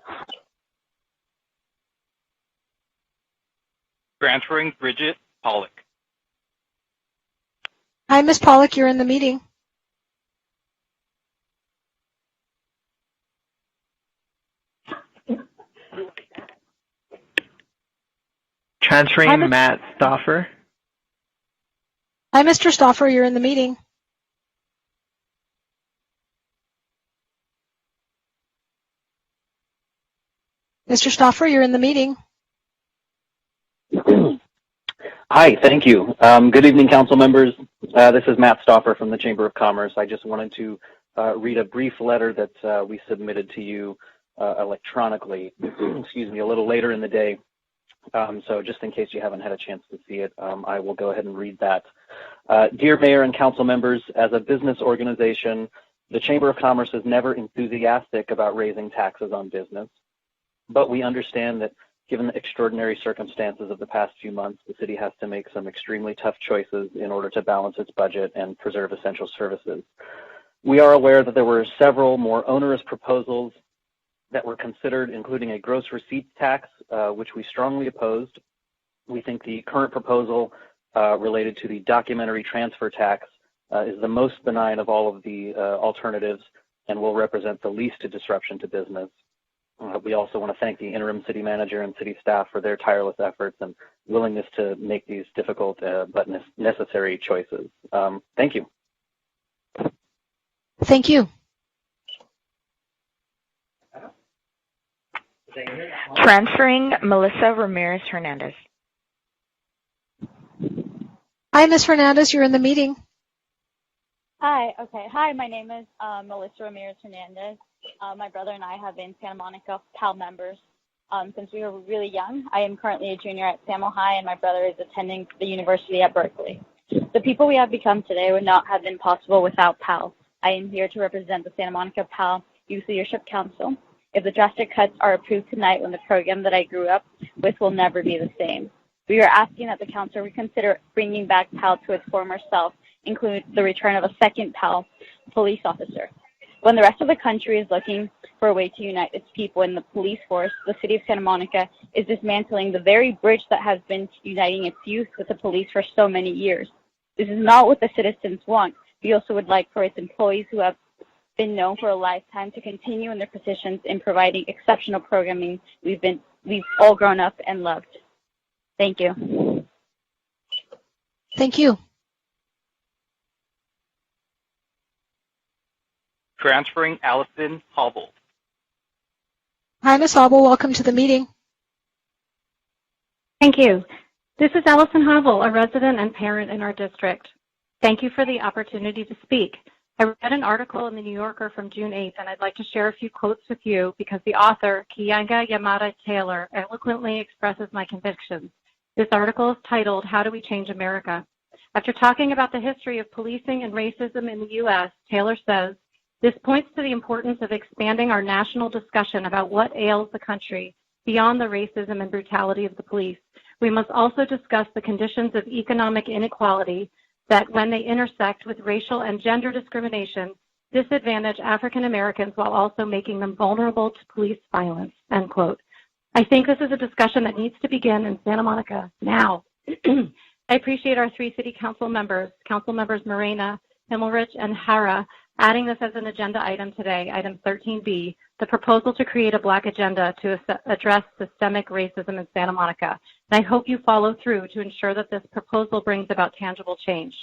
Transferring Bridget Pollock. Hi, Ms. Pollock, you're in the meeting. Transferring Matt Stoffer. Hi, Mr. Stoffer, you're in the meeting. Mr. Stoffer, you're in the meeting. Hi, thank you. Good evening, council members. This is Matt Stoffer from the Chamber of Commerce. I just wanted to read a brief letter that we submitted to you electronically, excuse me, a little later in the day. So just in case you haven't had a chance to see it, I will go ahead and read that. Dear Mayor and council members, as a business organization, the Chamber of Commerce is never enthusiastic about raising taxes on business, but we understand that given the extraordinary circumstances of the past few months, the city has to make some extremely tough choices in order to balance its budget and preserve essential services. We are aware that there were several more onerous proposals that were considered, including a gross receipts tax, which we strongly opposed. We think the current proposal related to the documentary transfer tax is the most benign of all of the alternatives and will represent the least disruption to business. We also want to thank the interim city manager and city staff for their tireless efforts and willingness to make these difficult but necessary choices. Thank you. Thank you. Transferring Melissa Ramirez Hernandez. Hi, Ms. Hernandez, you're in the meeting. Hi, okay. Hi, my name is Melissa Ramirez Hernandez. My brother and I have been Santa Monica PAL members since we were really young. I am currently a junior at Samo High, and my brother is attending the university at Berkeley. The people we have become today would not have been possible without PAL. I am here to represent the Santa Monica PAL Youth Leadership Council. If the drastic cuts are approved tonight, when the program that I grew up with will never be the same. We are asking that the council reconsider bringing back PAL to its former self, include the return of a second PAL police officer. When the rest of the country is looking for a way to unite its people in the police force, the city of Santa Monica is dismantling the very bridge that has been uniting its youth with the police for so many years. This is not what the citizens want. We also would like for its employees who have been known for a lifetime to continue in their positions in providing exceptional programming we've all grown up and loved. Thank you. Thank you. Transferring Allison Hobble. Hi, Ms. Hobble. Welcome to the meeting. Thank you. This is Allison Hobble, a resident and parent in our district. Thank you for the opportunity to speak. I read an article in the New Yorker from June 8th, and I'd like to share a few quotes with you because the author, Keeanga Yamada Taylor, eloquently expresses my convictions. This article is titled, How Do We Change America? After talking about the history of policing and racism in the U.S., Taylor says, this points to the importance of expanding our national discussion about what ails the country beyond the racism and brutality of the police. We must also discuss the conditions of economic inequality that, when they intersect with racial and gender discrimination, disadvantage African Americans while also making them vulnerable to police violence, end quote. I think this is a discussion that needs to begin in Santa Monica now. I appreciate our 3 city council members, Council Members Morena, Himmelrich, and Hara, adding this as an agenda item today, item 13B, the proposal to create a Black agenda to address systemic racism in Santa Monica. And I hope you follow through to ensure that this proposal brings about tangible change.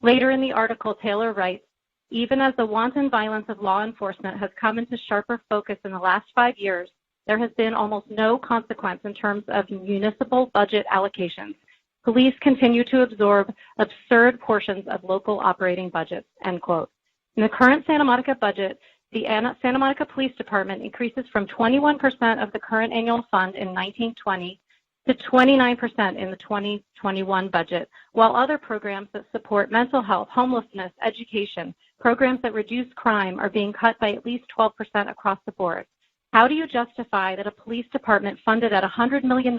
Later in the article, Taylor writes, even as the wanton violence of law enforcement has come into sharper focus in the last 5 years, there has been almost no consequence in terms of municipal budget allocations. Police continue to absorb absurd portions of local operating budgets, end quote. In the current Santa Monica budget, the Santa Monica Police Department increases from 21% of the current annual fund in 1920 to 29% in the 2021 budget, while other programs that support mental health, homelessness, education, programs that reduce crime are being cut by at least 12% across the board. How do you justify that a police department funded at $100 million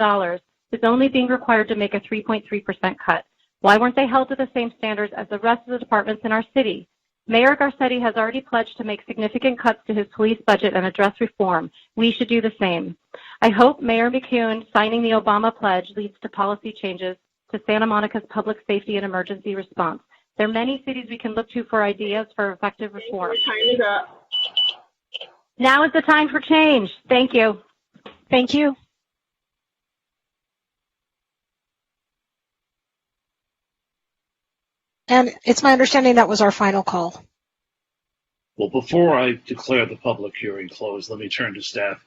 is only being required to make a 3.3% cut? Why weren't they held to the same standards as the rest of the departments in our city? Mayor Garcetti has already pledged to make significant cuts to his police budget and address reform. We should do the same. I hope Mayor McCune signing the Obama pledge leads to policy changes to Santa Monica's public safety and emergency response. There are many cities we can look to for ideas for effective reform. Time is up. Now is the time for change. Thank you. Thank you. And it's my understanding that was our final call. Well, before I declare the public hearing closed, let me turn to staff.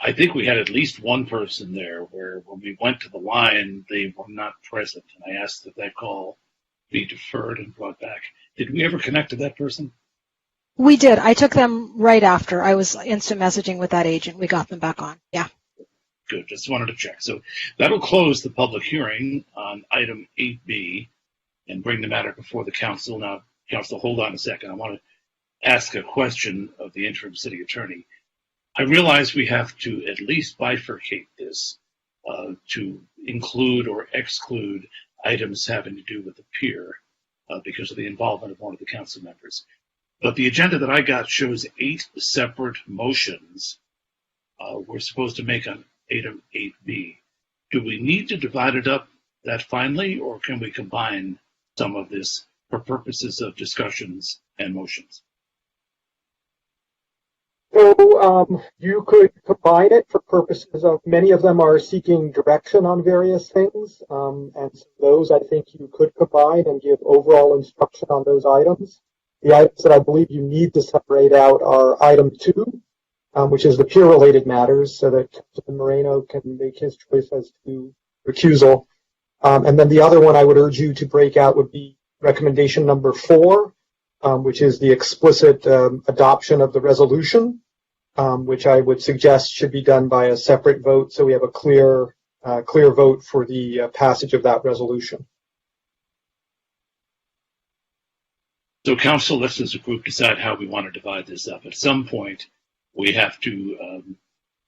I think we had at least one person there where when we went to the line, they were not present. And I asked that that call be deferred and brought back. Did we ever connect to that person? We did. I took them right after. I was instant messaging with that agent. We got them back on. Yeah. Good. Just wanted to check. So that'll close the public hearing on item 8B and bring the matter before the council. Now, council, hold on a second. I want to ask a question of the interim city attorney. I realize we have to at least bifurcate this to include or exclude items having to do with the pier because of the involvement of one of the council members. But the agenda that I got shows 8 separate motions we're supposed to make on item 8B. Do we need to divide it up that finely, or can we combine some of this for purposes of discussions and motions? So you could combine it for purposes of, many of them are seeking direction on various things, and so those I think you could combine and give overall instruction on those items. The items that I believe you need to separate out are item 2, which is the peer-related matters, so that Councilman Moreno can make his choice as to recusal. And then the other one I would urge you to break out would be recommendation number 4, which is the explicit adoption of the resolution, which I would suggest should be done by a separate vote, so we have a clear vote for the passage of that resolution. So, council, let's as a group decide how we want to divide this up. At some point, we have to,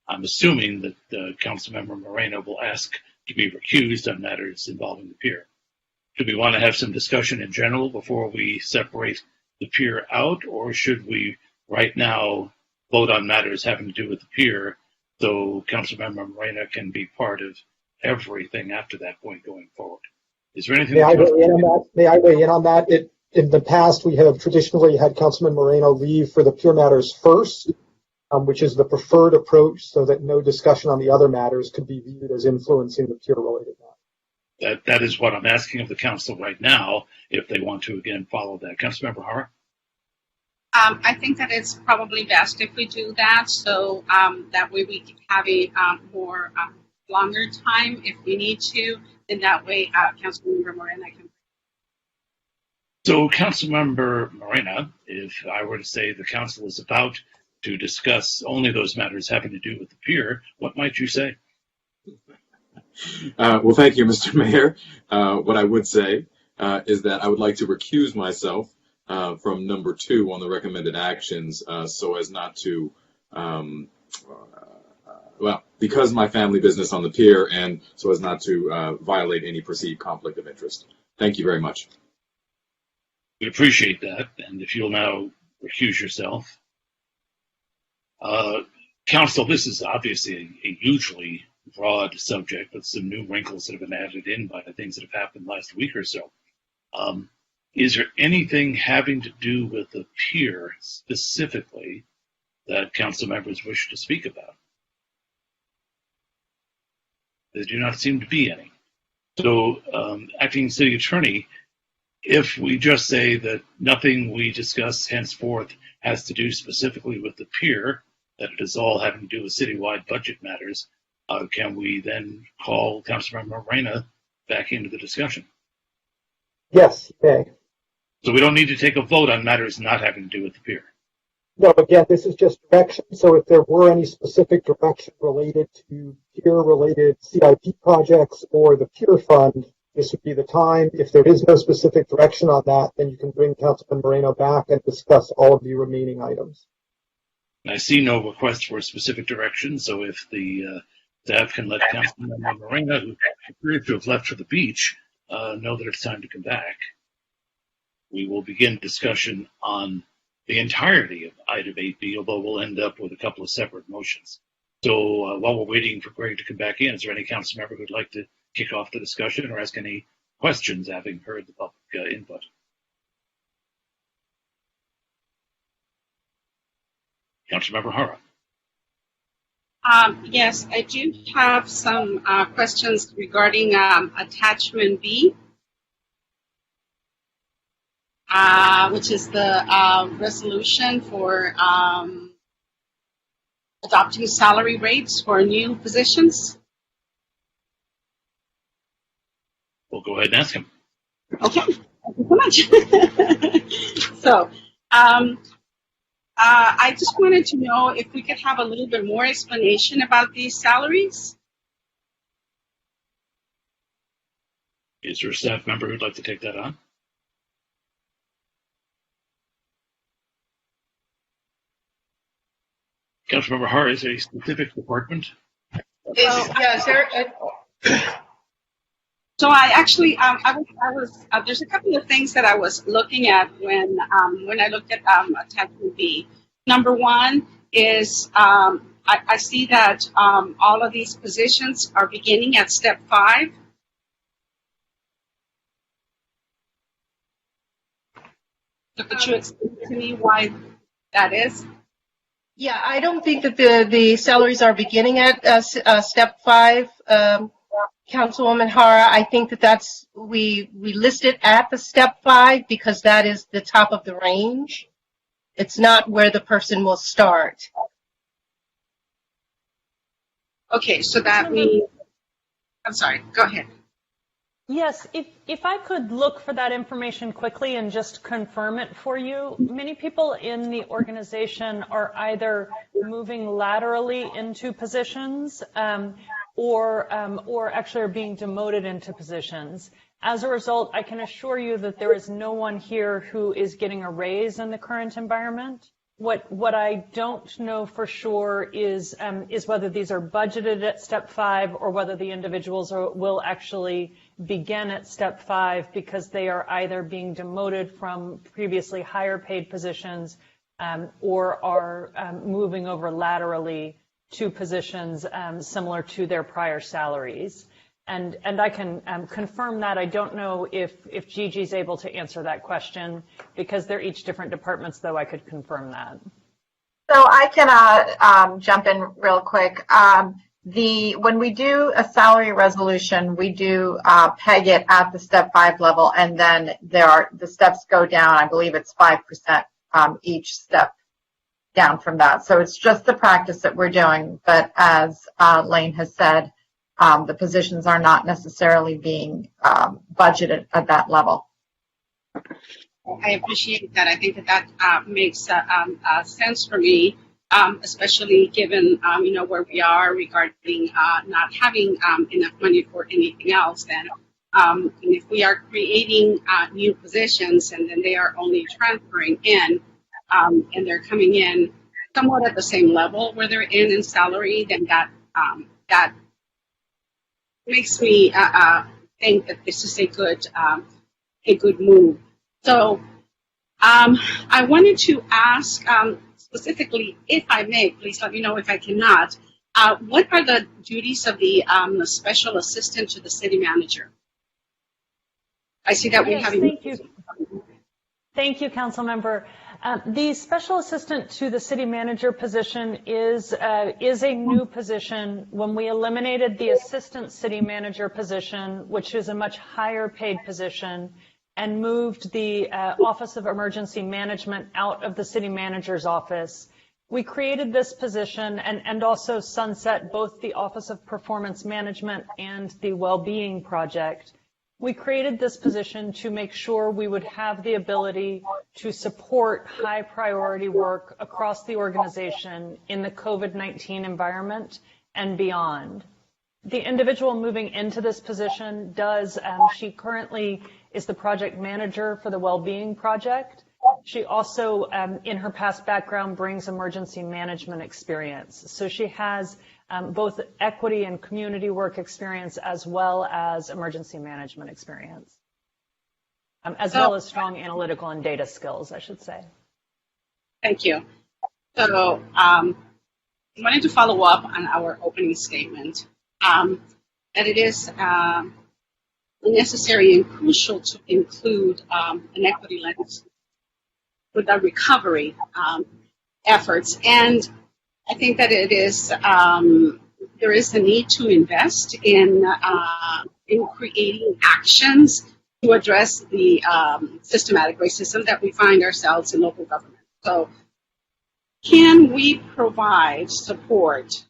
I'm assuming that Councilmember Moreno will ask to be recused on matters involving the pier. Do we want to have some discussion in general before we separate the pier out, or should we right now vote on matters having to do with the pier so Councilmember Moreno can be part of everything after that point going forward? Is there anything? May I weigh in on that? In the past, we have traditionally had Councilman Moreno leave for the pier matters first, which is the preferred approach, so that no discussion on the other matters could be viewed as influencing the pier-related matter. That is what I'm asking of the council right now, if they want to again follow that. Councilmember Hara? I think that it's probably best if we do that, so that way we can have a more longer time if we need to, and that way Councilmember Moreno can. So, Councilmember Morena, if I were to say the council is about to discuss only those matters having to do with the pier, what might you say? Well, thank you, Mr. Mayor. What I would say is that I would like to recuse myself from number 2 on the recommended actions so as not to, because my family business on the pier and so as not to violate any perceived conflict of interest. Thank you very much. We appreciate that, and if you'll now recuse yourself. Council, this is obviously a hugely broad subject with some new wrinkles that have been added in by the things that have happened last week or so. Is there anything having to do with the pier specifically that council members wish to speak about? There do not seem to be any. So, Acting City Attorney, if we just say that nothing we discuss henceforth has to do specifically with the pier, that it is all having to do with citywide budget matters, can we then call Councilmember Morena back into the discussion? Yes, you may. So we don't need to take a vote on matters not having to do with the pier. No, again, this is just direction. So if there were any specific direction related to pier-related CIP projects or the pier fund, this would be the time. If there is no specific direction on that, then you can bring Councilman Moreno back and discuss all of the remaining items. I see no request for a specific direction, so if the staff can let Councilmember Moreno, who appears to have left for the beach, know that it's time to come back, we will begin discussion on the entirety of item 8B, although we'll end up with a couple of separate motions. So while we're waiting for Greg to come back in, is there any council member who'd like to kick off the discussion or ask any questions having heard the public input? Councilmember Hara. Yes, I do have some questions regarding attachment B, which is the resolution for adopting salary rates for new positions. We'll go ahead and ask him. Okay, thank you so much. So, I just wanted to know if we could have a little bit more explanation about these salaries. Is there a staff member who'd like to take that on? Councilmember Hara, is there a specific department? So I actually, there's a couple of things that I was looking at when I looked at attachment B. Number one is I see that all of these positions are beginning at step 5. So could you explain to me why that is? Yeah, I don't think that the salaries are beginning at step 5. Councilwoman Hara, I think that we list it at the step 5 because that is the top of the range. It's not where the person will start. Okay, so that means, I'm sorry, go ahead. Yes, if I could look for that information quickly and just confirm it for you. Many people in the organization are either moving laterally into positions or actually are being demoted into positions. As a result, I can assure you that there is no one here who is getting a raise in the current environment. What I don't know for sure is whether these are budgeted at step 5 or whether the individuals will actually begin at step 5 because they are either being demoted from previously higher paid positions or are moving over laterally to positions similar to their prior salaries. And I can confirm that. I don't know if Gigi's able to answer that question because they're each different departments, though I could confirm that. So I can jump in real quick. When we do a salary resolution, we do peg it at the step 5 level, and then the steps go down. I believe it's 5% each step down from that. So it's just the practice that we're doing. But as Lane has said, the positions are not necessarily being budgeted at that level. I appreciate that. I think that makes sense for me, especially given where we are regarding not having enough money for anything else. Then, and if we are creating new positions and then they are only transferring in, and they're coming in somewhat at the same level where they're in salary, then that makes me think that this is a good move. So I wanted to ask specifically, if I may, please let me know if I cannot, what are the duties of the special assistant to the city manager? I see that we Yes, have. thank you. Thank you, Council Member. The special assistant to the city manager position is a new position. When we eliminated the assistant city manager position, which is a much higher paid position, and moved the Office of Emergency Management out of the city manager's office, we created this position and also sunset both the Office of Performance Management and the Wellbeing Project. We created this position to make sure we would have the ability to support high priority work across the organization in the COVID-19 environment and beyond. The individual moving into this position she currently is the project manager for the Wellbeing Project. She also, in her past background, brings emergency management experience. So she has both equity and community work experience as well as emergency management experience, as well as strong analytical and data skills, I should say. Thank you. So I wanted to follow up on our opening statement, that it is necessary and crucial to include an equity lens with the recovery efforts. And I think that it is there is a need to invest in creating actions to address the systematic racism that we find ourselves in local government. So, can we provide support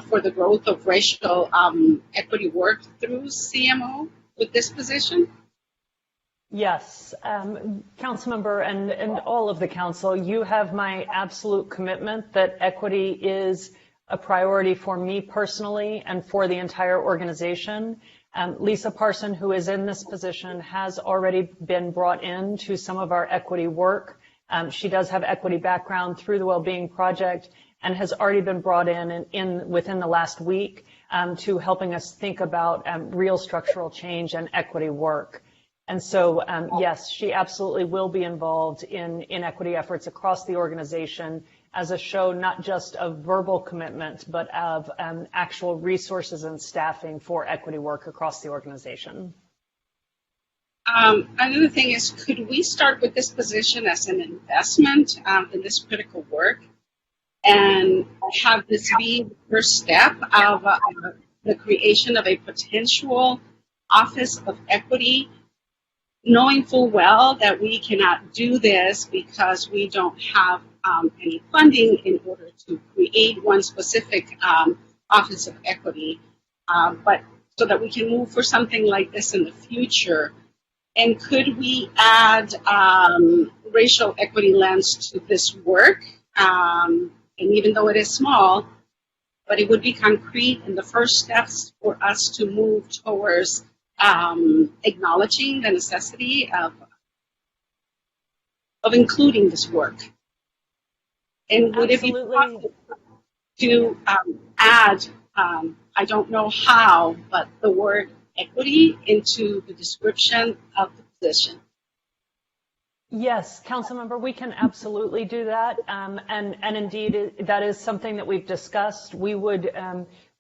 for the growth of racial equity work through CMO with this position? Yes, Councilmember and all of the council, you have my absolute commitment that equity is a priority for me personally and for the entire organization. Lisa Parson, who is in this position, has already been brought in to some of our equity work. She does have equity background through the Wellbeing Project and has already been brought in within the last week to helping us think about real structural change and equity work. And so, yes, she absolutely will be involved in equity efforts across the organization as a show not just of verbal commitment, but of actual resources and staffing for equity work across the organization. Another thing is, could we start with this position as an investment in this critical work and have this be the first step of the creation of a potential Office of Equity, knowing full well that we cannot do this because we don't have any funding in order to create one specific Office of Equity, but so that we can move for something like this in the future. And could we add racial equity lens to this work? And even though it is small, but it would be concrete in the first steps for us to move towards acknowledging the necessity of including this work. And would Absolutely. it be possible to add, I don't know how, but the word equity into the description of the position? Yes, Councilmember, we can absolutely do that. And indeed, that is something that we've discussed. We would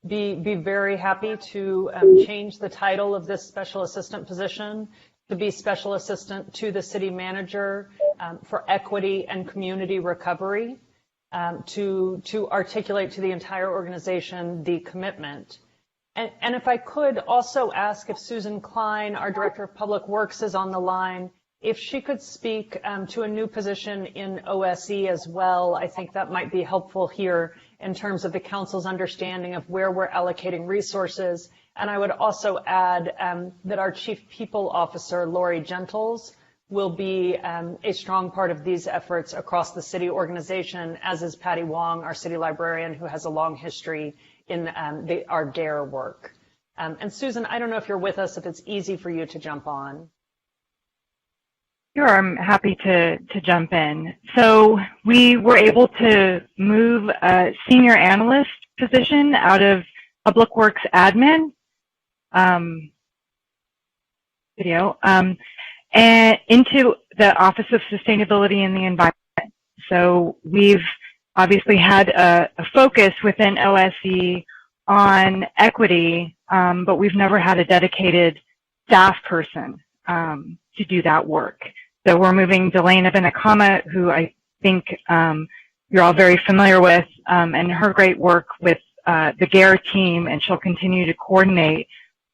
be very happy to change the title of this special assistant position to be special assistant to the city manager for equity and community recovery, to articulate to the entire organization the commitment. And if I could also ask if Susan Klein, our Director of Public Works, is on the line, if she could speak to a new position in OSE as well. I think that might be helpful here in terms of the council's understanding of where we're allocating resources. And I would also add that our Chief People Officer, Lori Gentles, will be a strong part of these efforts across the city organization, as is Patty Wong, our city librarian, who has a long history in our DARE work. And Susan, I don't know if you're with us, if it's easy for you to jump on. Sure, I'm happy to jump in. So we were able to move a senior analyst position out of Public Works admin and into the Office of Sustainability and the Environment. So we've obviously had a focus within OSE on equity, but we've never had a dedicated staff person to do that work. So we're moving Delana Benakama, who I think you're all very familiar with, and her great work with the GARE team, and she'll continue to coordinate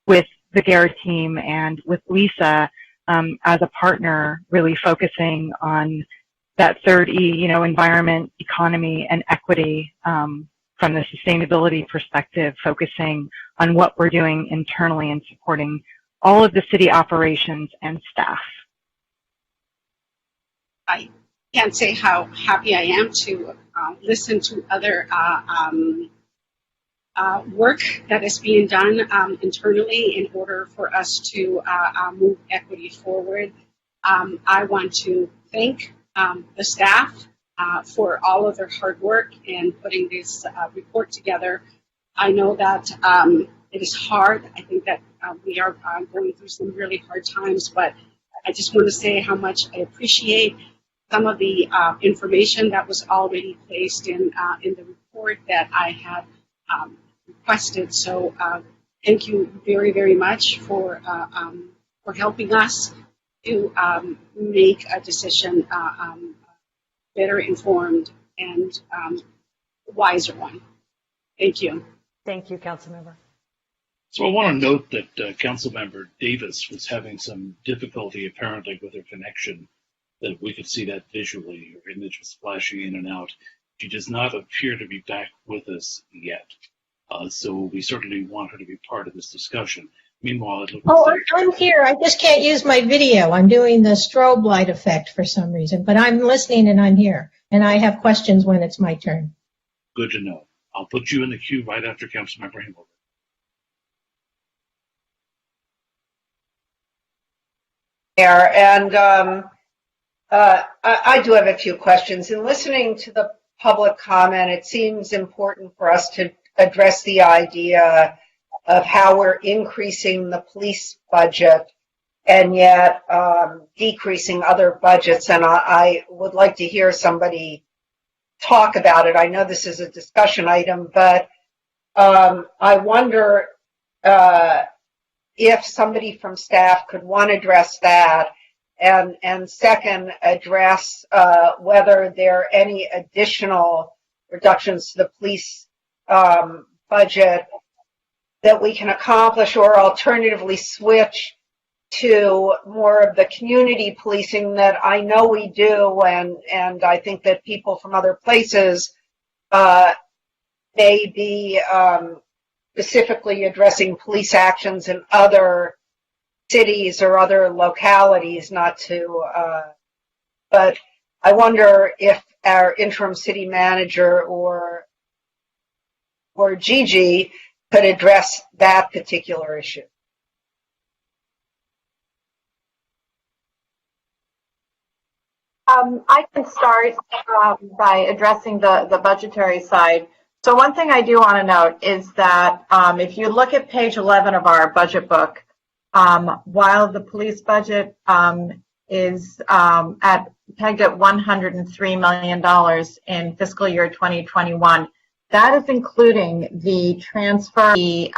with the GARE team and with Lisa as a partner, really focusing on that third E, environment, economy, and equity from the sustainability perspective, focusing on what we're doing internally and supporting all of the city operations and staff. I can't say how happy I am to listen to other work that is being done internally in order for us to move equity forward. I want to thank the staff for all of their hard work in putting this report together. I know that it is hard. I think that we are going through some really hard times, but I just want to say how much I appreciate some of the information that was already placed in the report that I had requested. So thank you very, very much for helping us to make a decision better informed and wiser one. Thank you. Thank you, Councilmember. So I want to note that Councilmember Davis was having some difficulty apparently with her connection, that we could see that visually. Her image was flashing in and out. She does not appear to be back with us yet. So we certainly want her to be part of this discussion. Meanwhile, it looks like... I'm here. I just can't use my video. I'm doing the strobe light effect for some reason, but I'm listening and I'm here. And I have questions when it's my turn. Good to know. I'll put you in the queue right after Councilmember Himmelberg. And I do have a few questions. In listening to the public comment, it seems important for us to address the idea of how we're increasing the police budget and yet decreasing other budgets. And I would like to hear somebody talk about it. I know this is a discussion item, but I wonder if somebody from staff could, one, address that, and second, address whether there are any additional reductions to the police budget that we can accomplish, or alternatively switch to more of the community policing that I know we do, and I think that people from other places may be specifically addressing police actions in other cities or other localities, not to, but I wonder if our interim city manager or Gigi could address that particular issue. I can start by addressing the budgetary side. So one thing I do want to note is that if you look at page 11 of our budget book, while the police budget is pegged at $103 million in fiscal year 2021, that is including the transfer, the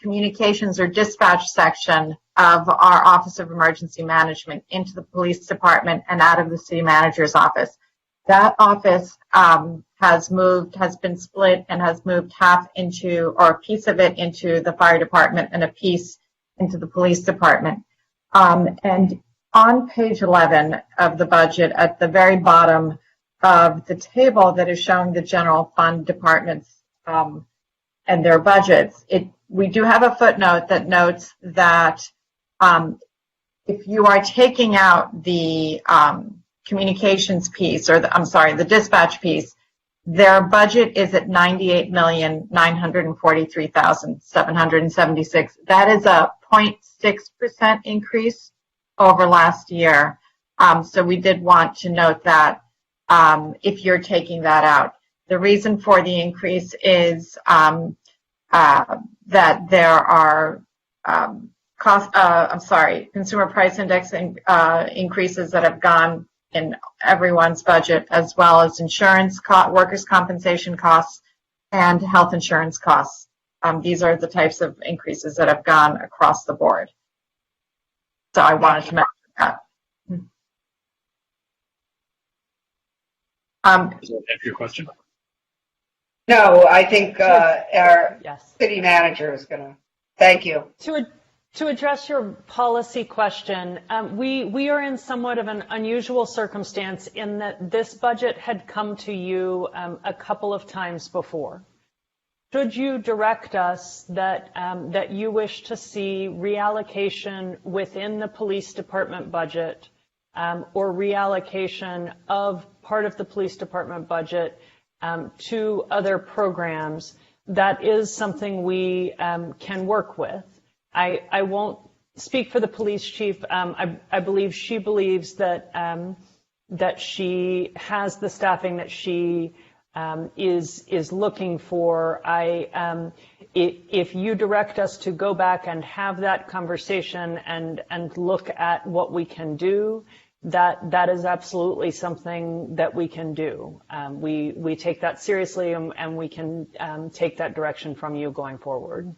communications or dispatch section of our Office of Emergency Management into the police department and out of the city manager's office. That office has been split and has moved half into, or a piece of it into the fire department and a piece into the police department. And on page 11 of the budget, at the very bottom of the table that is showing the general fund departments and their budgets, we do have a footnote that notes that if you are taking out the communications piece, or the dispatch piece, their budget is at $98,943,776. That is a 0.6% increase over last year. So we did want to note that if you're taking that out. The reason for the increase is that there are consumer price index increases that have gone in everyone's budget, as well as insurance, workers' compensation costs, and health insurance costs. These are the types of increases that have gone across the board. So I wanted to mention that. Does that answer your question? No, I think our city manager is going to. Thank you. To address your policy question, we are in somewhat of an unusual circumstance in that this budget had come to you a couple of times before. Should you direct us that you wish to see reallocation within the police department budget or reallocation of part of the police department budget to other programs, that is something we can work with. I won't speak for the police chief. I believe she believes that that she has the staffing that she is looking for. If you direct us to go back and have that conversation and look at what we can do, that is absolutely something that we can do. We take that seriously, and we can take that direction from you going forward.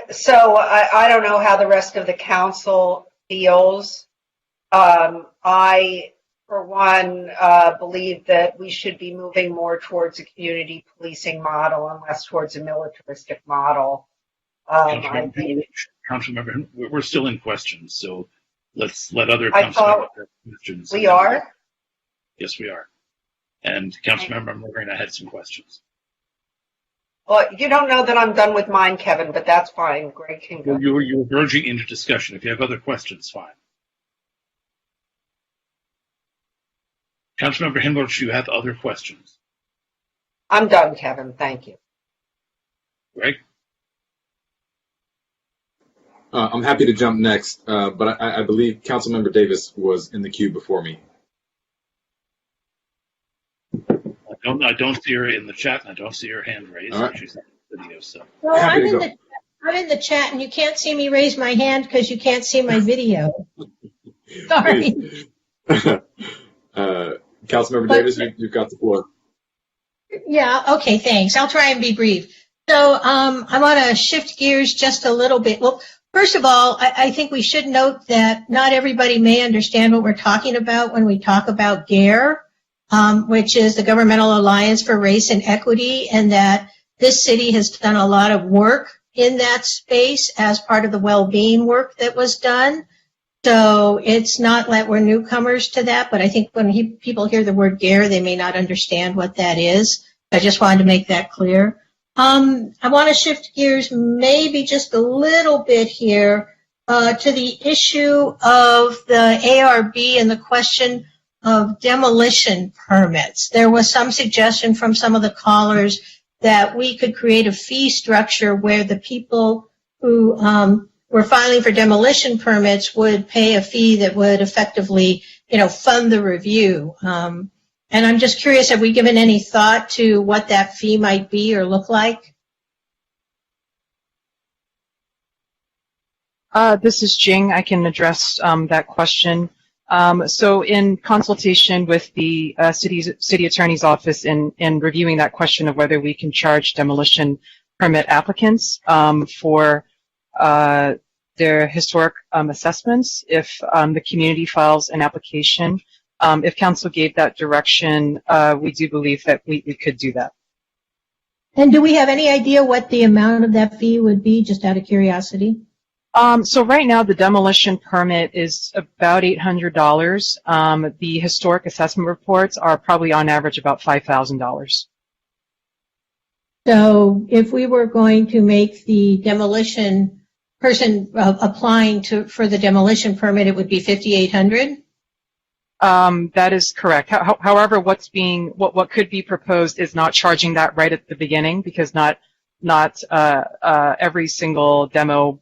So I don't know how the rest of the council feels. I, for one, believe that we should be moving more towards a community policing model and less towards a militaristic model. Councilmember, we're still in questions, so let's let other councilmembers have questions. We are? Yes, we are. And Councilmember Morena had some questions. Well, you don't know that I'm done with mine, Kevin, but that's fine. Greg can go. Well, you were verging into discussion. If you have other questions, fine. Councilmember Hinrich, you have other questions. I'm done, Kevin. Thank you. Greg? I'm happy to jump next, but I believe Councilmember Davis was in the queue before me. I don't see her in the chat, and I don't see her hand raised. All right. She's in the video, so. Well, I'm in the chat, and you can't see me raise my hand because you can't see my video. Sorry. Councilmember Davis, you've got the floor. Yeah, okay, thanks. I'll try and be brief. So I want to shift gears just a little bit. Well, first of all, I think we should note that not everybody may understand what we're talking about when we talk about GARE, which is the Governmental Alliance for Race and Equity, and that this city has done a lot of work in that space as part of the well-being work that was done. So it's not that we're newcomers to that, but I think when people hear the word GARE, they may not understand what that is. I just wanted to make that clear. I want to shift gears maybe just a little bit here to the issue of the ARB and the question of demolition permits. There was some suggestion from some of the callers that we could create a fee structure where the people who were filing for demolition permits would pay a fee that would effectively, fund the review. And I'm just curious, have we given any thought to what that fee might be or look like? This is Jing. I can address that question. So in consultation with the city attorney's office in reviewing that question of whether we can charge demolition permit applicants for their historic assessments if the community files an application. If council gave that direction, we do believe that we could do that. And do we have any idea what the amount of that fee would be, just out of curiosity? So right now, the demolition permit is about $800. The historic assessment reports are probably on average about $5,000. So if we were going to make the demolition person applying for the demolition permit, it would be $5,800? That is correct. However, what could be proposed is not charging that right at the beginning, because not every single demo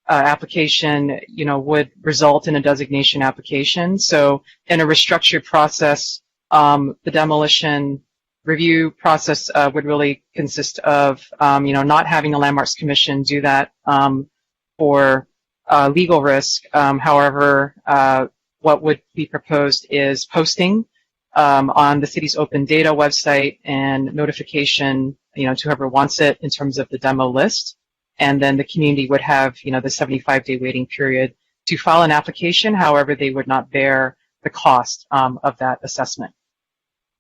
application, would result in a designation application. So in a restructured process, the demolition review process would really consist of, not having a Landmarks Commission do that for legal risk. However, what would be proposed is posting on the city's open data website and notification, to whoever wants it in terms of the demo list. And then the community would have, the 75-day waiting period to file an application. However, they would not bear the cost of that assessment.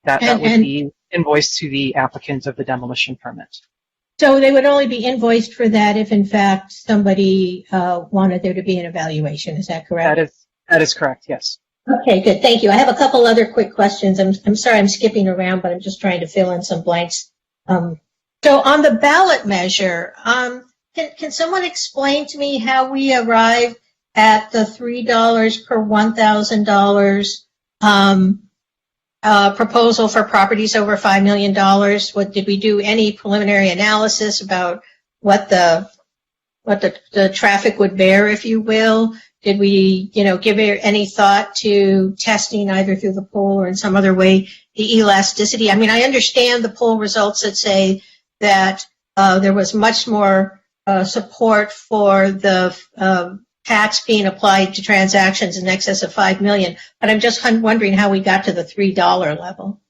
That would be invoiced to the applicant of the demolition permit. So they would only be invoiced for that if, in fact, somebody wanted there to be an evaluation. Is that correct? That is correct, yes. Okay, good. Thank you. I have a couple other quick questions. I'm sorry I'm skipping around, but I'm just trying to fill in some blanks. So on the ballot measure, can someone explain to me how we arrived at the $3 per $1,000 proposal for properties over $5 million? Did we do any preliminary analysis about what the traffic would bear, if you will? Did we, give any thought to testing either through the poll or in some other way the elasticity? I mean, I understand the poll results that say that there was much more support for the tax being applied to transactions in excess of $5 million, but I'm just wondering how we got to the $3 level.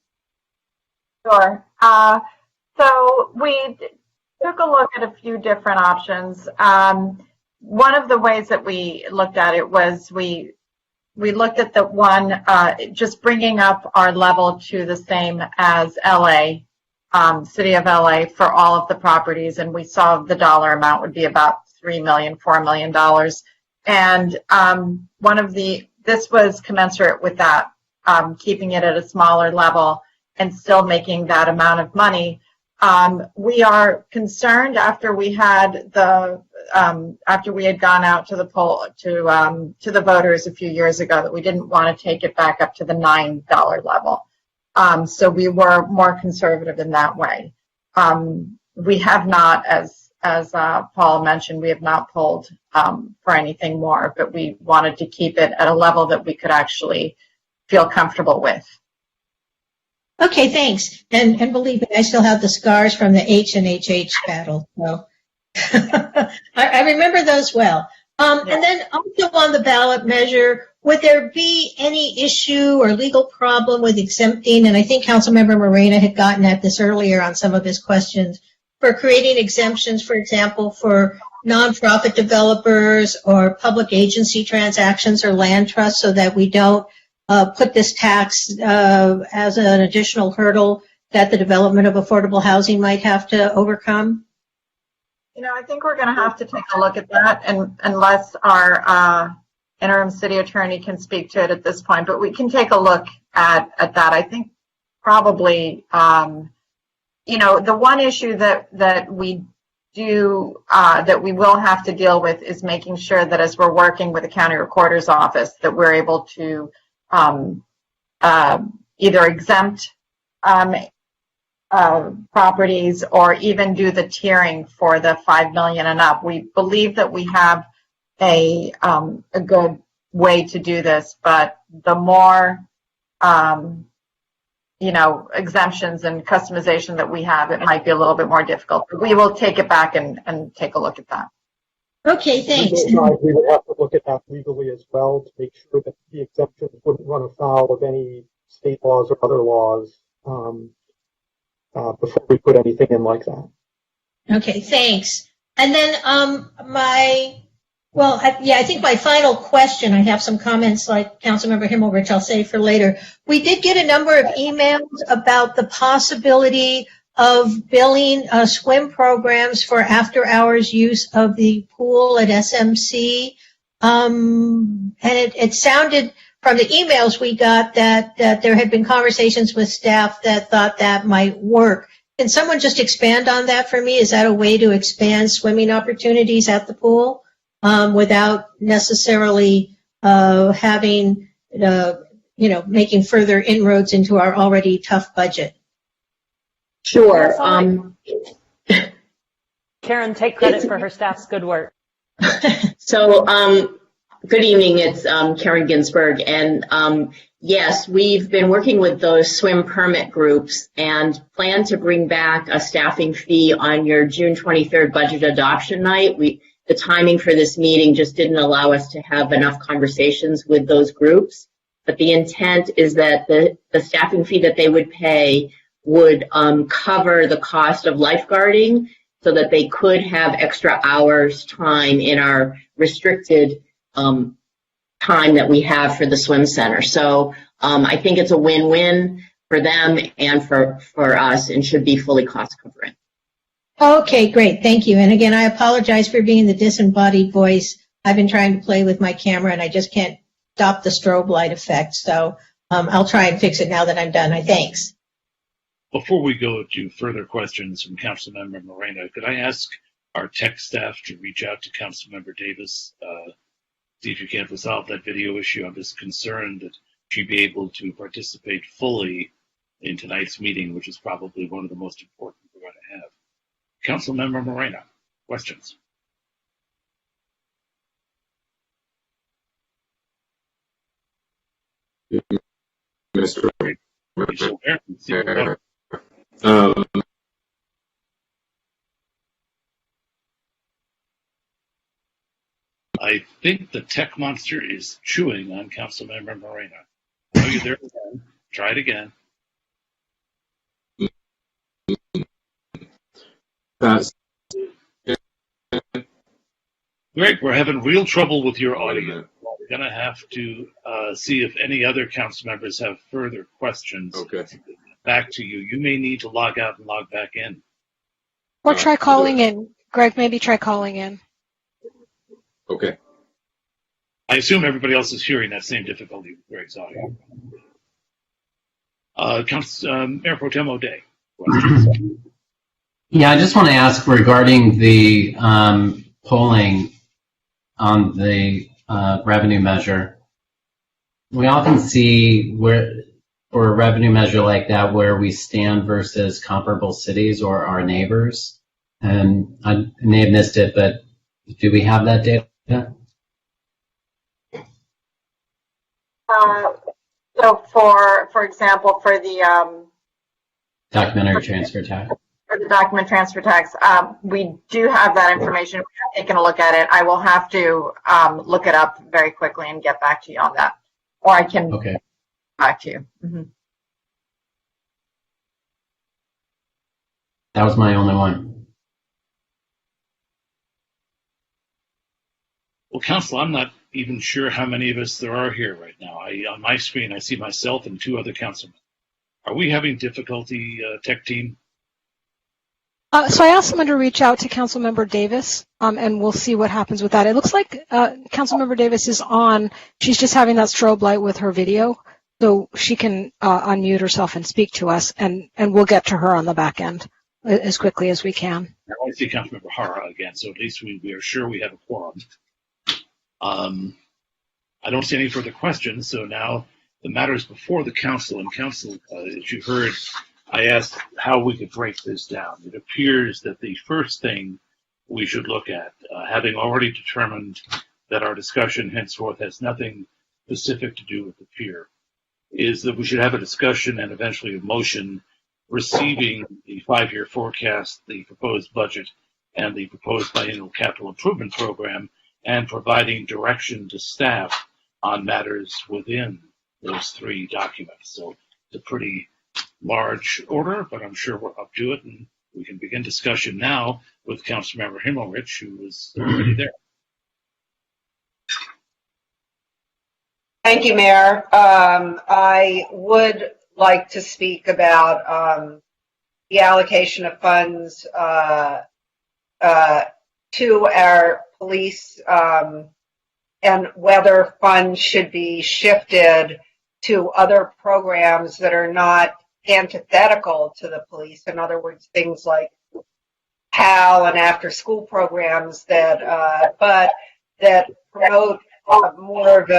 Sure. So we took a look at a few different options. One of the ways that we looked at it was we looked at the one, just bringing up our level to the same as LA, City of LA, for all of the properties, and we saw the dollar amount would be about $3 million, $4 million. And this was commensurate with that, keeping it at a smaller level and still making that amount of money. We are concerned after we had after we had gone out to the poll to the voters a few years ago that we didn't want to take it back up to the $9 level. So we were more conservative in that way. We have not, as Paul mentioned, we have not polled for anything more, but we wanted to keep it at a level that we could actually feel comfortable with. Okay, thanks. And believe me, I still have the scars from the H&HH battle. So I remember those well. And then also on the ballot measure, would there be any issue or legal problem with exempting, and I think Councilmember Morena had gotten at this earlier on some of his questions, for creating exemptions, for example, for nonprofit developers or public agency transactions or land trusts, so that we don't put this tax as an additional hurdle that the development of affordable housing might have to overcome? I think we're going to have to take a look at that, and unless our interim city attorney can speak to it at this point, but we can take a look at that. I think probably, the one issue that we do, that we will have to deal with is making sure that as we're working with the county recorder's office, that we're able to either exempt properties or even do the tiering for the $5 million and up. We believe that we have a good way to do this, but the more exemptions and customization that we have, it might be a little bit more difficult. But we will take it back and take a look at that. Okay, thanks. We would have to look at that legally as well to make sure that the exemptions wouldn't run afoul of any state laws or other laws before we put anything in like that. Okay, thanks. And then I think my final question, I have some comments like Councilmember Himmelrich I'll save for later. We did get a number of emails about the possibility of billing swim programs for after-hours use of the pool at SMC. And it sounded from the emails we got that there had been conversations with staff that thought that might work. Can someone just expand on that for me? Is that a way to expand swimming opportunities at the pool? without necessarily having, making further inroads into our already tough budget. Sure. Karen, take credit for her staff's good work. So, good evening. It's Karen Ginsberg. And yes, we've been working with those swim permit groups and plan to bring back a staffing fee on your June 23rd budget adoption night. The timing for this meeting just didn't allow us to have enough conversations with those groups. But the intent is that the staffing fee that they would pay would cover the cost of lifeguarding so that they could have extra hours time in our restricted time that we have for the swim center. So I think it's a win-win for them and for us and should be fully cost covering. Okay, great. Thank you. And again, I apologize for being the disembodied voice. I've been trying to play with my camera and I just can't stop the strobe light effect. So I'll try and fix it now that I'm done. Thanks. Before we go to further questions from Councilmember Moreno, could I ask our tech staff to reach out to Councilmember Davis, see if you can't resolve that video issue? I'm just concerned that she'd be able to participate fully in tonight's meeting, which is probably one of the most important we're going to have. Councilmember Moreno, questions? Mr. I think the tech monster is chewing on Councilmember Moreno. Oh, you're there again. Try it again. Greg, we're having real trouble with your audio. We're going to have to see if any other council members have further questions. Okay. Back to you. You may need to log out and log back in. Or try calling in. Greg, maybe try calling in. Okay. I assume everybody else is hearing that same difficulty with Greg's audio. Mayor Pro Tem O'Day. Yeah, I just want to ask regarding the polling on the revenue measure. We often see where, for a revenue measure like that, where we stand versus comparable cities or our neighbors. And I may have missed it, but do we have that data? So for example, for the Documentary transfer tax. For the document transfer tax, we do have that information. We have taken a look at it. I will have to look it up very quickly and get back to you on that. Or I can get back to you. Mm-hmm. That was my only one. Well, Council, I'm not even sure how many of us there are here right now. On my screen, I see myself and two other councilmen. Are we having difficulty, tech team? So I asked someone to reach out to Councilmember Davis, and we'll see what happens with that. It looks like Councilmember Davis is on. She's just having that strobe light with her video, so she can unmute herself and speak to us, and we'll get to her on the back end as quickly as we can. I want to see Councilmember Hara again, so at least we are sure we have a quorum. I don't see any further questions, so now the matter is before the council. And council, as you heard, I asked how we could break this down. It appears that the first thing we should look at, having already determined that our discussion henceforth has nothing specific to do with the pier, is that we should have a discussion and eventually a motion receiving the 5-year forecast, the proposed budget, and the proposed biennial capital improvement program, and providing direction to staff on matters within those three documents. So it's a pretty large order, but I'm sure we're up to it, and we can begin discussion now with Councilmember Himmelrich, who is already there. Thank you, Mayor. I would like to speak about the allocation of funds to our police and whether funds should be shifted to other programs that are not antithetical to the police. In other words, things like PAL and after-school programs that, but that promote more of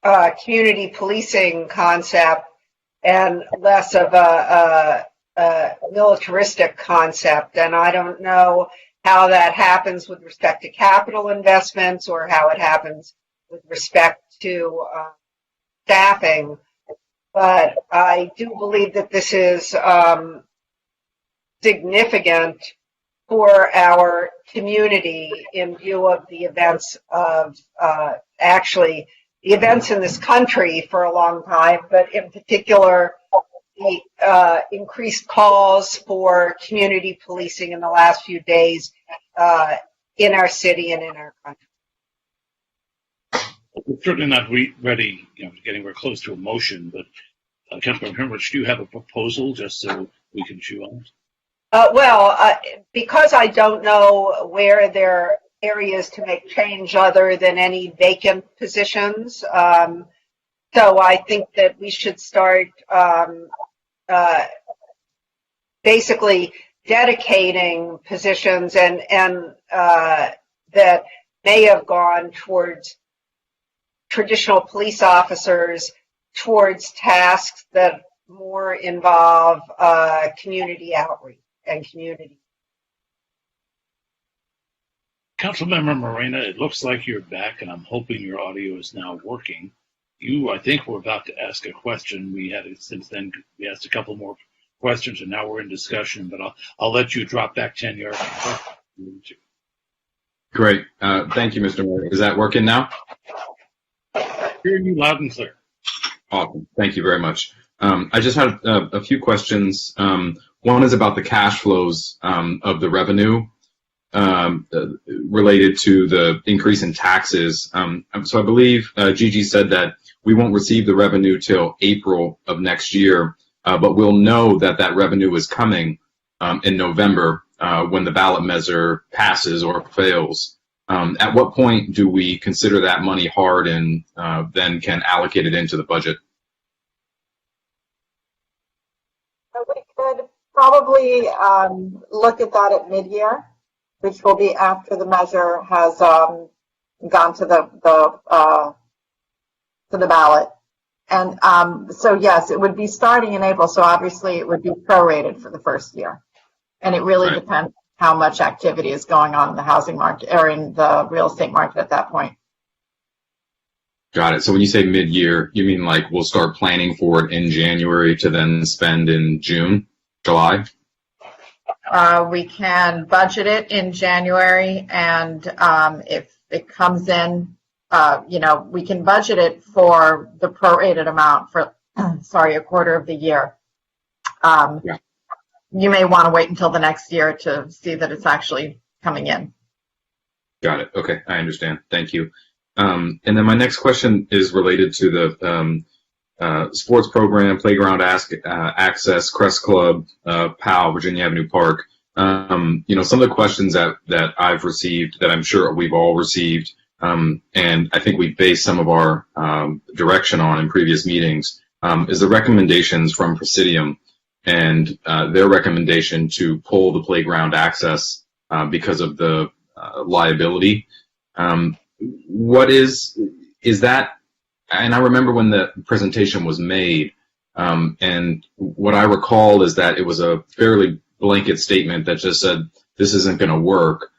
a community policing concept and less of a militaristic concept. And I don't know how that happens with respect to capital investments or how it happens with respect to staffing. But I do believe that this is significant for our community in view of the events of actually the events in this country for a long time, but in particular the increased calls for community policing in the last few days in our city and in our country. We're certainly not ready, getting we're close to a motion, but Councilmember Himrich, do you have a proposal just so we can chew on it? Because I don't know where there are areas to make change other than any vacant positions, so I think that we should start basically dedicating positions and that may have gone towards traditional police officers towards tasks that more involve community outreach and community. Councilmember Morena, it looks like you're back, and I'm hoping your audio is now working. I think we're about to ask a question. Since then, we asked a couple more questions, and now we're in discussion, but I'll let you drop back 10 yards. Great. Thank you, Mr. Moore. Is that working now? Hearing you loud and clear. Awesome. Thank you very much. I just had a few questions. One is about the cash flows of the revenue related to the increase in taxes. So I believe Gigi said that we won't receive the revenue till April of next year, but we'll know that that revenue is coming in November when the ballot measure passes or fails. At what point do we consider that money hard and then can allocate it into the budget? We could probably look at that at mid-year, which will be after the measure has gone to the ballot. And so yes, it would be starting in April. So obviously it would be prorated for the first year, and it really depends how much activity is going on in the housing market or in the real estate market at that point. Got it. So when you say mid-year, you mean like we'll start planning for it in January to then spend in June, July? We can budget it in January, and if it comes in, we can budget it for the prorated amount for, a quarter of the year. You may want to wait until the next year to see that it's actually coming in. Got it. Okay, I understand. Thank you. And then my next question is related to the sports program, playground access, Crest Club, PAL, Virginia Avenue Park. Some of the questions that I've received, that I'm sure we've all received, and I think we based some of our direction on in previous meetings, is the recommendations from Presidium and their recommendation to pull the playground access because of the liability. What is that? And I remember when the presentation was made, and what I recall is that it was a fairly blanket statement that just said, this isn't going to work.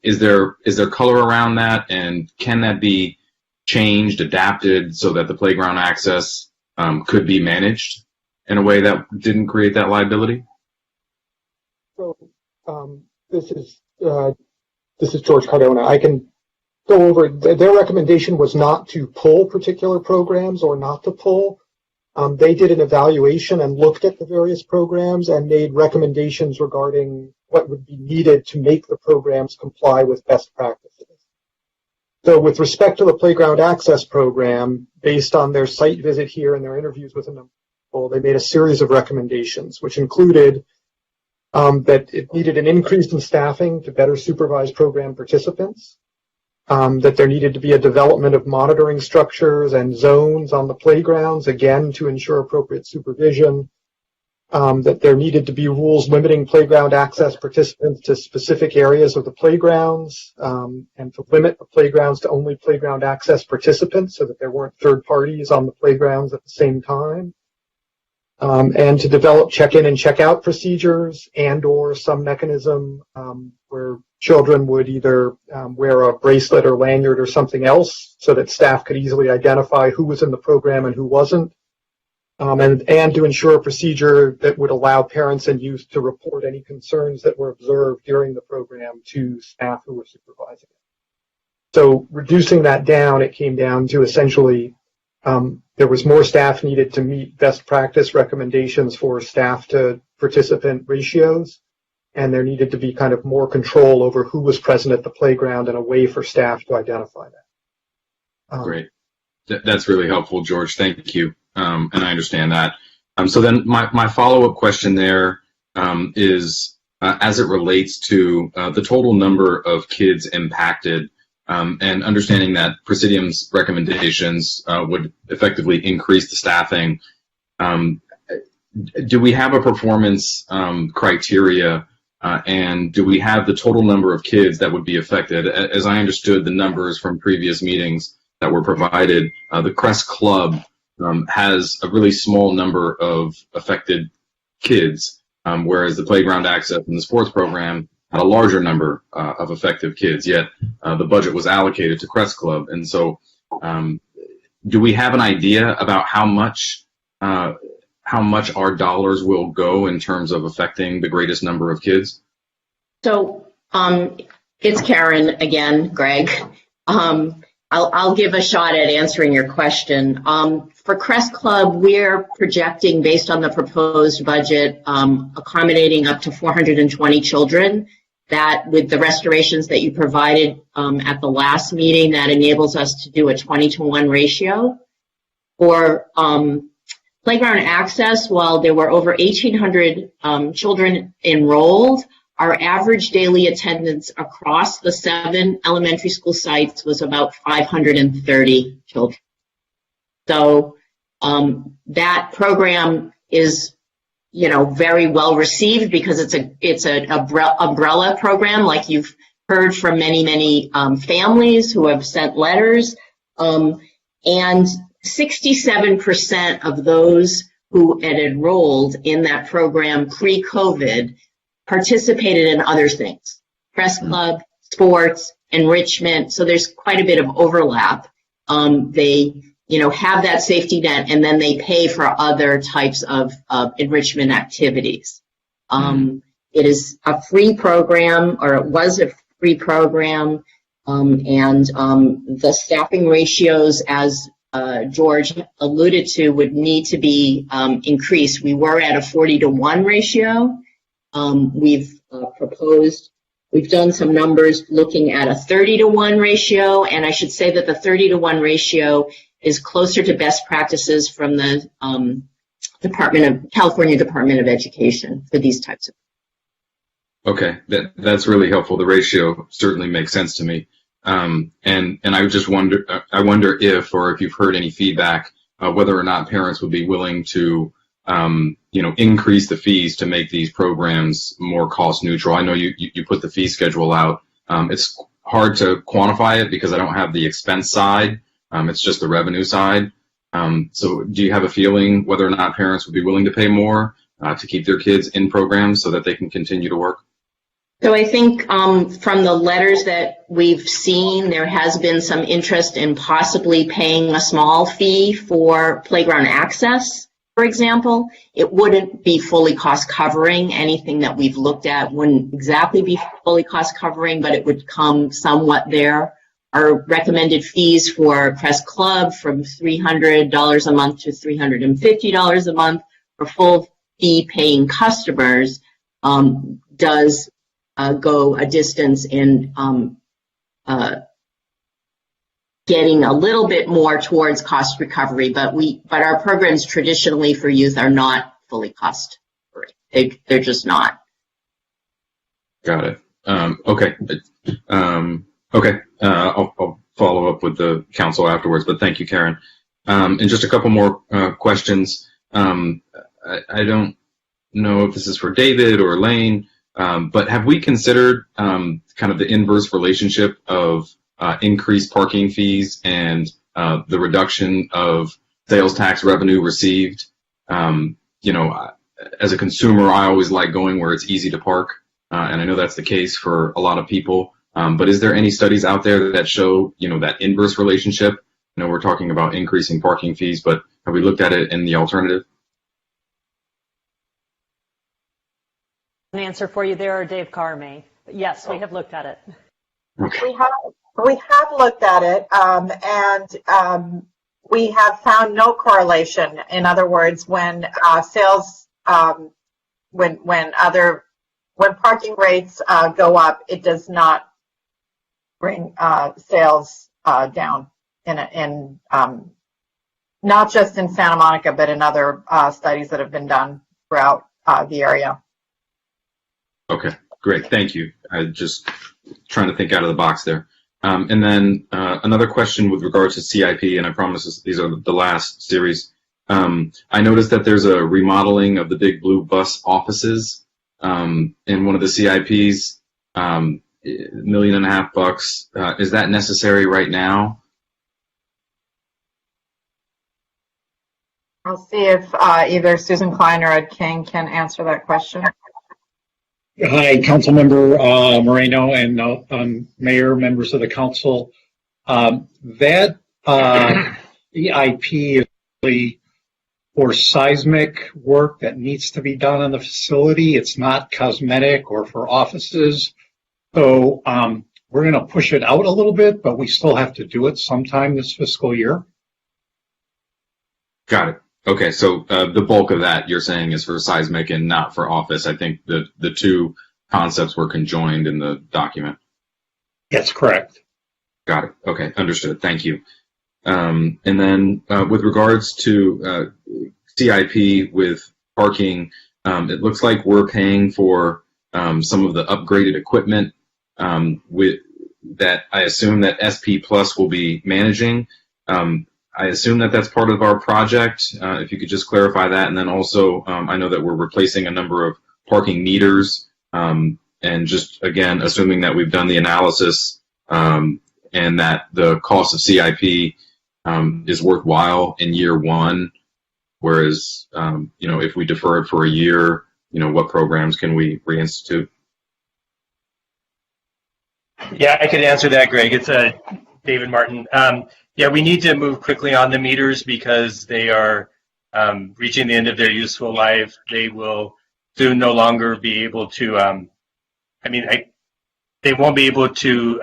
Is there color around that, and can that be changed, adapted so that the playground access could be managed in a way that didn't create that liability? So this is George Cardona. I can go over. Their recommendation was not to pull particular programs or not to pull. They did an evaluation and looked at the various programs and made recommendations regarding what would be needed to make the programs comply with best practices. So with respect to the playground access program, based on their site visit here and their interviews with a number of people, they made a series of recommendations, which included that it needed an increase in staffing to better supervise program participants, that there needed to be a development of monitoring structures and zones on the playgrounds, again, to ensure appropriate supervision, that there needed to be rules limiting playground access participants to specific areas of the playgrounds, and to limit the playgrounds to only playground access participants so that there weren't third parties on the playgrounds at the same time. And to develop check-in and check-out procedures and/or some mechanism where children would either wear a bracelet or lanyard or something else so that staff could easily identify who was in the program and who wasn't. And to ensure a procedure that would allow parents and youth to report any concerns that were observed during the program to staff who were supervising it. So reducing that down, it came down to essentially there was more staff needed to meet best practice recommendations for staff to participant ratios, and there needed to be kind of more control over who was present at the playground and a way for staff to identify that. Great. That's really helpful, George. Thank you. And I understand that. So then my follow-up question there is as it relates to the total number of kids impacted, and understanding that Presidium's recommendations would effectively increase the staffing. Do we have a performance criteria, and do we have the total number of kids that would be affected? As I understood the numbers from previous meetings that were provided, the Crest Club has a really small number of affected kids, whereas the playground access and the sports program had a larger number of effective kids, yet the budget was allocated to Crest Club. And so do we have an idea about how much our dollars will go in terms of affecting the greatest number of kids? So it's Karen again, Greg. I'll give a shot at answering your question. For Crest Club, we're projecting, based on the proposed budget, accommodating up to 420 children. That, with the restorations that you provided at the last meeting, that enables us to do a 20-to-1 ratio. For playground access, while there were over 1,800 children enrolled, our average daily attendance across the 7 elementary school sites was about 530 children. So that program is, very well received because it's an umbrella program, like you've heard from many families who have sent letters, and 67% of those who had enrolled in that program pre-COVID participated in other things: Crest Club, sports, enrichment. So there's quite a bit of overlap. They have that safety net, and then they pay for other types of enrichment activities. It is a free program, or it was a free program, and the staffing ratios, as George alluded to, would need to be increased. We were at a 40-to-1 ratio. We've done some numbers looking at a 30-to-1 ratio, and I should say that the 30-to-1 ratio is closer to best practices from the California Department of Education for these types of. Okay, that's really helpful. The ratio certainly makes sense to me. And I just wonder if you've heard any feedback, whether or not parents would be willing to, increase the fees to make these programs more cost neutral. I know you put the fee schedule out. It's hard to quantify it because I don't have the expense side. It's just the revenue side. So do you have a feeling whether or not parents would be willing to pay more to keep their kids in programs so that they can continue to work? So I think from the letters that we've seen, there has been some interest in possibly paying a small fee for playground access, for example. It wouldn't be fully cost covering. Anything that we've looked at wouldn't exactly be fully cost covering, but it would come somewhat there. Our recommended fees for Crest Club from $300 a month to $350 a month for full fee paying customers does go a distance in getting a little bit more towards cost recovery, but our programs traditionally for youth are not fully cost free. They're just not. Got it. Okay. Okay. I'll follow up with the council afterwards, but thank you, Karen. And just a couple more questions. I don't know if this is for David or Elaine, but have we considered kind of the inverse relationship of increased parking fees and the reduction of sales tax revenue received? You know, as a consumer, I always like going where it's easy to park, and I know that's the case for a lot of people. But is there any studies out there that show, you know, that inverse relationship? I know we're talking about increasing parking fees, but have we looked at it in the alternative? An answer for you there, or Dave Carr may. But yes, we have looked at it. Okay. We have looked at it, and we have found no correlation. In other words, when sales, when parking rates go up, it does not bring sales down. In not just in Santa Monica, but in other studies that have been done throughout the area. Okay, great. Thank you. I just trying to think out of the box there. And then another question with regard to CIP, and I promise these are the last series. I noticed that there's a remodeling of the Big Blue bus offices in one of the CIPs, $1.5 million. Is that necessary right now? I'll see if either Susan Klein or Ed King can answer that question. Hi, Councilmember Moreno and Mayor, members of the council. That EIP is really for seismic work that needs to be done on the facility. It's not cosmetic or for offices. So we're going to push it out a little bit, but we still have to do it sometime this fiscal year. Got it. Okay, so the bulk of that you're saying is for seismic and not for office. I think the two concepts were conjoined in the document. That's correct. Got it. Okay, understood. Thank you. And then with regards to CIP with parking, it looks like we're paying for some of the upgraded equipment with that I assume that SP Plus will be managing. I assume that that's part of our project. If you could just clarify that. And then also, I know that we're replacing a number of parking meters. And just, again, assuming that we've done the analysis and that the cost of CIP is worthwhile in year one, whereas, you know, if we defer it for a year, you know, what programs can we reinstitute? Yeah, I could answer that, Greg. It's David Martin. Yeah, we need to move quickly on the meters because they are reaching the end of their useful life. They will soon no longer be able to, they won't be able to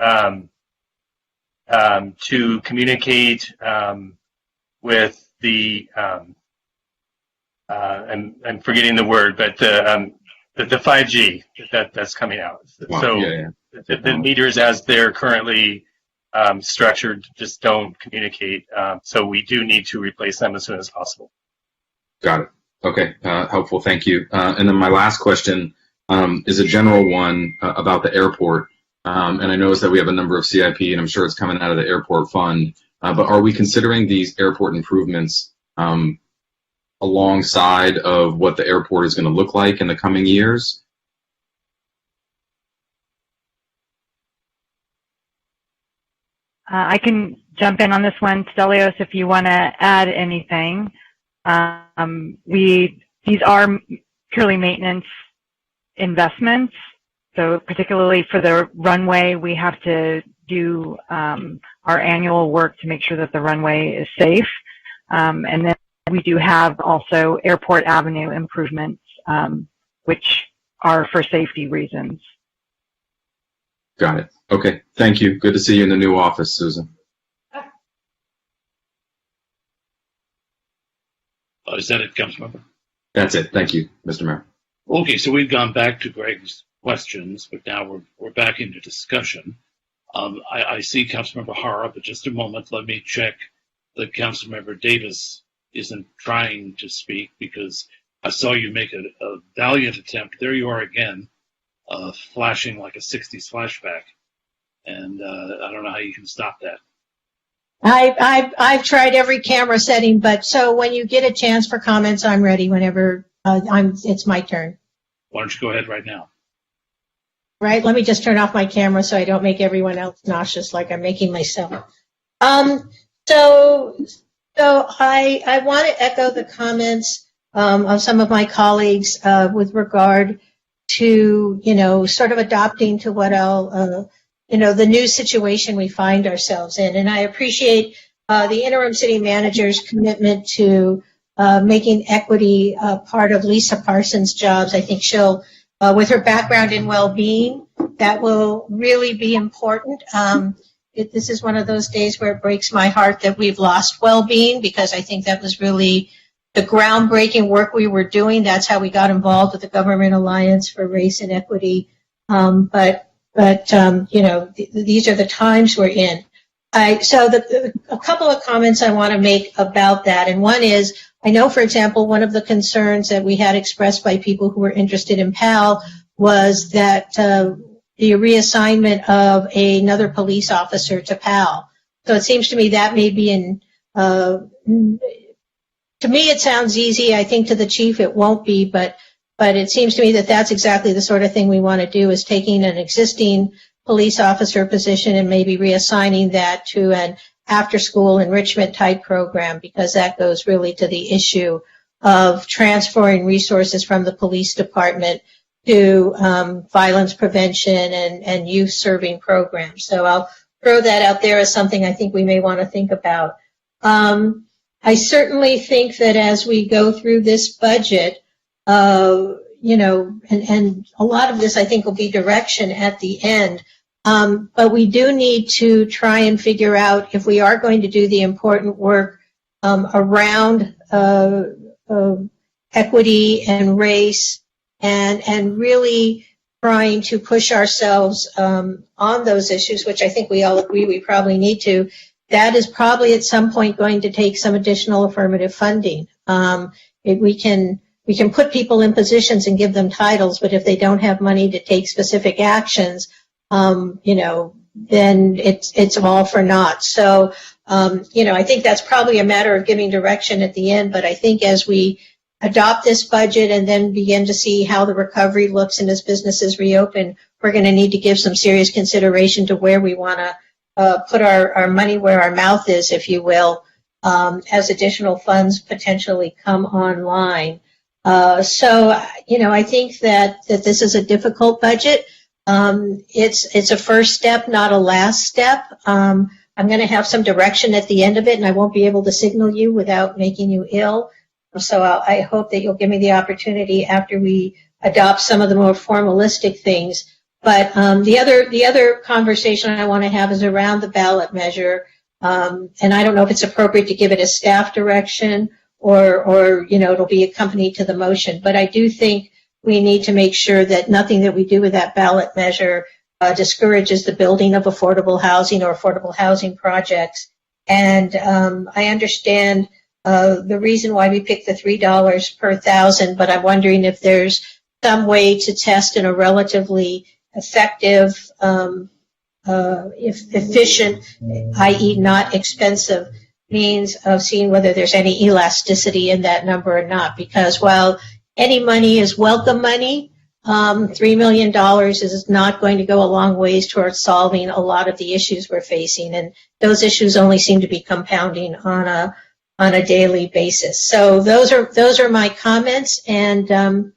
communicate with the, I'm forgetting the word, but the 5G that's coming out. Wow. So yeah. the meters as they're currently structured just don't communicate. So we do need to replace them as soon as possible. Got it. Okay, helpful. Thank you. And then my last question is a general one about the airport. And I noticed that we have a number of CIP, and I'm sure it's coming out of the airport fund. But are we considering these airport improvements alongside of what the airport is going to look like in the coming years? I can jump in on this one, Stelios, if you want to add anything. These are purely maintenance investments. So particularly for the runway, we have to do our annual work to make sure that the runway is safe. And then we do have also Airport Avenue improvements, which are for safety reasons. Got it. Okay. Thank you. Good to see you in the new office, Susan. Is that it, Councilmember? That's it. Thank you, Mr. Mayor. Okay, so we've gone back to Greg's questions, but now we're back into discussion. I see Councilmember Hara, but just a moment, let me check that Councilmember Davis isn't trying to speak, because I saw you make a valiant attempt. There you are again, flashing like a 60s flashback, and I don't know how you can stop that. I've tried every camera setting, but so when you get a chance for comments, I'm ready whenever it's my turn. Why don't you go ahead right now? Right? Let me just turn off my camera so I don't make everyone else nauseous like I'm making myself. So I want to echo the comments of some of my colleagues with regard to, sort of adopting to what I'll, the new situation we find ourselves in. And I appreciate the interim city manager's commitment to making equity part of Lisa Parsons' jobs. I think she'll, with her background in well-being, that will really be important. This is one of those days where it breaks my heart that we've lost well-being, because I think that was really the groundbreaking work we were doing. That's how we got involved with the Government Alliance for Race and Equity. But these are the times we're in. So a couple of comments I want to make about that. And one is, I know, for example, one of the concerns that we had expressed by people who were interested in PAL was that the reassignment of another police officer to PAL. So it seems to me that may be to me it sounds easy. I think to the chief it won't be, but it seems to me that that's exactly the sort of thing we want to do, is taking an existing police officer position and maybe reassigning that to an after-school enrichment type program, because that goes really to the issue of transferring resources from the police department to violence prevention and youth serving programs. So I'll throw that out there as something I think we may want to think about. I certainly think that as we go through this budget, and a lot of this I think will be direction at the end, but we do need to try and figure out if we are going to do the important work around equity and race, and really trying to push ourselves on those issues, which I think we all agree we probably need to. That is probably at some point going to take some additional affirmative funding. We can put people in positions and give them titles, but if they don't have money to take specific actions, then it's all for naught. So, I think that's probably a matter of giving direction at the end, but I think as we adopt this budget and then begin to see how the recovery looks and as businesses reopen, we're going to need to give some serious consideration to where we want to put our money where our mouth is, if you will, as additional funds potentially come online. I think that this is a difficult budget. It's a first step, not a last step. I'm going to have some direction at the end of it, and I won't be able to signal you without making you ill. So I hope that you'll give me the opportunity after we adopt some of the more formalistic things. But the other conversation I want to have is around the ballot measure. And I don't know if it's appropriate to give it a staff direction or it'll be accompanied to the motion. But I do think we need to make sure that nothing that we do with that ballot measure discourages the building of affordable housing or affordable housing projects. And I understand the reason why we picked the $3 per thousand, but I'm wondering if there's some way to test in a relatively effective, efficient, i.e. not expensive means of seeing whether there's any elasticity in that number or not. Because while any money is welcome money, $3 million is not going to go a long ways towards solving a lot of the issues we're facing, and those issues only seem to be compounding on a daily basis. So those are my comments, and I'm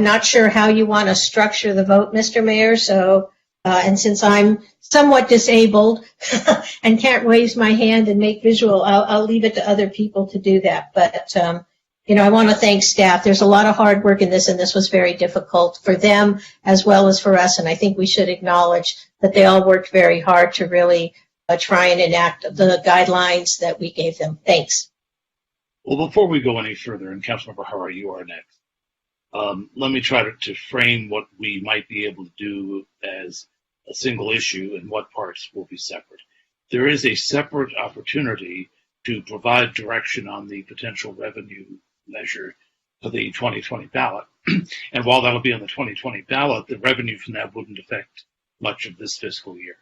not sure how you want to structure the vote, Mr. Mayor. So, and since I'm somewhat disabled and can't raise my hand and make visual, I'll leave it to other people to do that. But I want to thank staff. There's a lot of hard work in this, and this was very difficult for them as well as for us. And I think we should acknowledge that they all worked very hard to really try and enact the guidelines that we gave them. Thanks. Well, before we go any further, and Councilmember Hara, you are next. Let me try to frame what we might be able to do as a single issue and what parts will be separate. There is a separate opportunity to provide direction on the potential revenue measure for the 2020 ballot. And while that'll be on the 2020 ballot, the revenue from that wouldn't affect much of this fiscal year.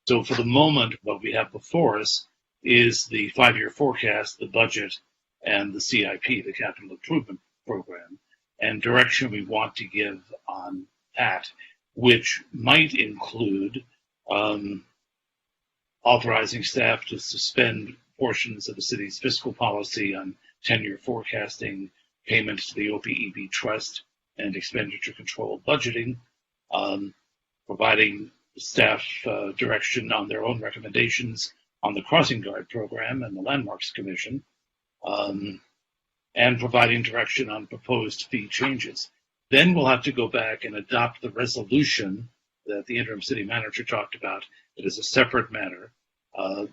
So for the moment, what we have before us is the 5-year forecast, the budget, and the CIP, the capital improvement program and direction we want to give on that, which might include authorizing staff to suspend portions of the city's fiscal policy on 10-year forecasting, payments to the OPEB trust, and expenditure control budgeting, providing staff direction on their own recommendations on the Crossing Guard program and the Landmarks Commission, and providing direction on proposed fee changes. Then we'll have to go back and adopt the resolution that the interim city manager talked about. It is a separate matter.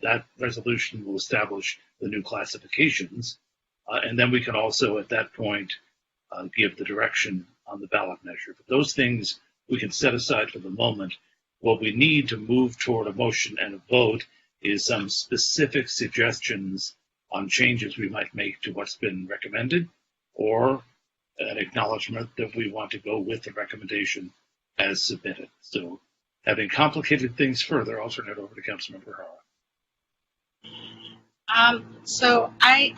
That resolution will establish the new classifications, and then we can also at that point give the direction on the ballot measure. But those things we can set aside for the moment. What we need to move toward a motion and a vote is some specific suggestions on changes we might make to what's been recommended, or an acknowledgement that we want to go with the recommendation as submitted. So, having complicated things further, I'll turn it over to Councilmember Hara. So I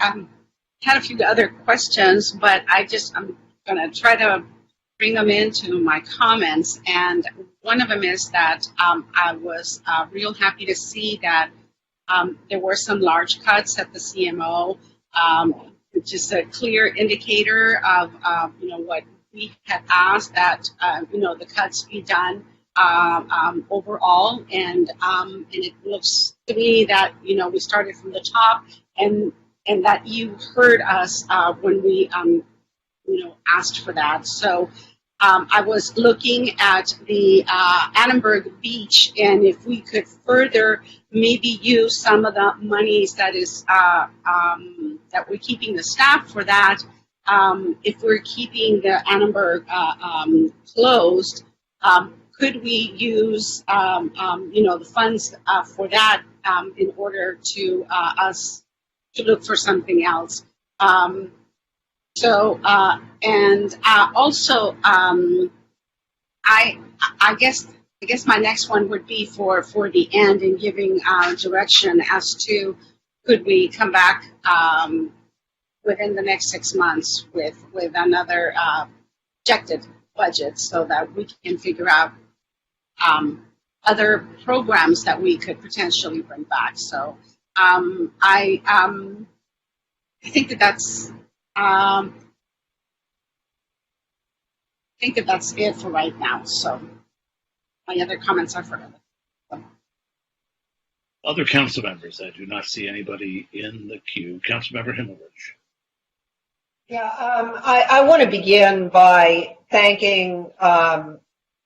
had a few other questions, but I'm going to try to bring them into my comments. And one of them is that I was real happy to see that there were some large cuts at the CMO, which is a clear indicator of what we had asked, that the cuts be done overall, and it looks to me that we started from the top, and that you heard us when we asked for that. So I was looking at the Annenberg Beach, and if we could further maybe use some of the monies that is that we're keeping the staff for that. If we're keeping the Annenberg closed, could we use the funds for that in order to us to look for something else? Also, I guess my next one would be for the end, and giving direction as to could we come back within the next 6 months with another projected budget, so that we can figure out other programs that we could potentially bring back. So I think that's it for right now. So my other comments are for other council members. I do not see anybody in the queue. Councilmember Himmelrich. Yeah, I want to begin by thanking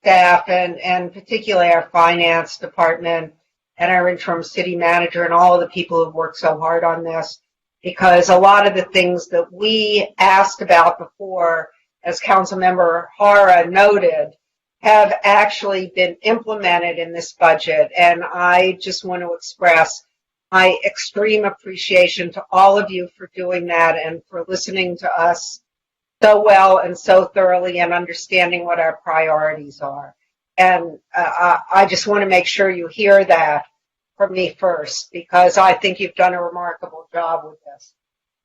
staff and particularly our finance department and our interim city manager and all of the people who've worked so hard on this, because a lot of the things that we asked about before, as Councilmember Hara noted, have actually been implemented in this budget. And I just want to express my extreme appreciation to all of you for doing that and for listening to us so well and so thoroughly and understanding what our priorities are. And I just want to make sure you hear that from me first, because I think you've done a remarkable job with this.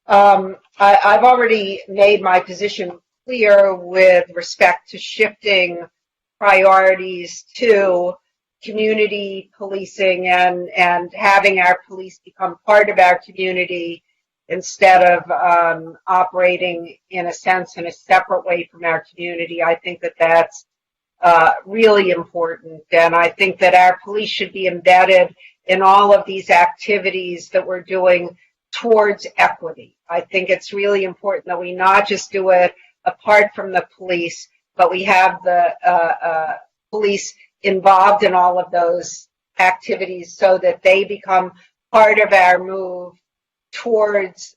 I've already made my position clear with respect to shifting priorities to community policing and having our police become part of our community instead of operating in a sense in a separate way from our community. I think that that's really important, and I think that our police should be embedded in all of these activities that we're doing towards equity. I think it's really important that we not just do it apart from the police, but we have the police involved in all of those activities so that they become part of our move towards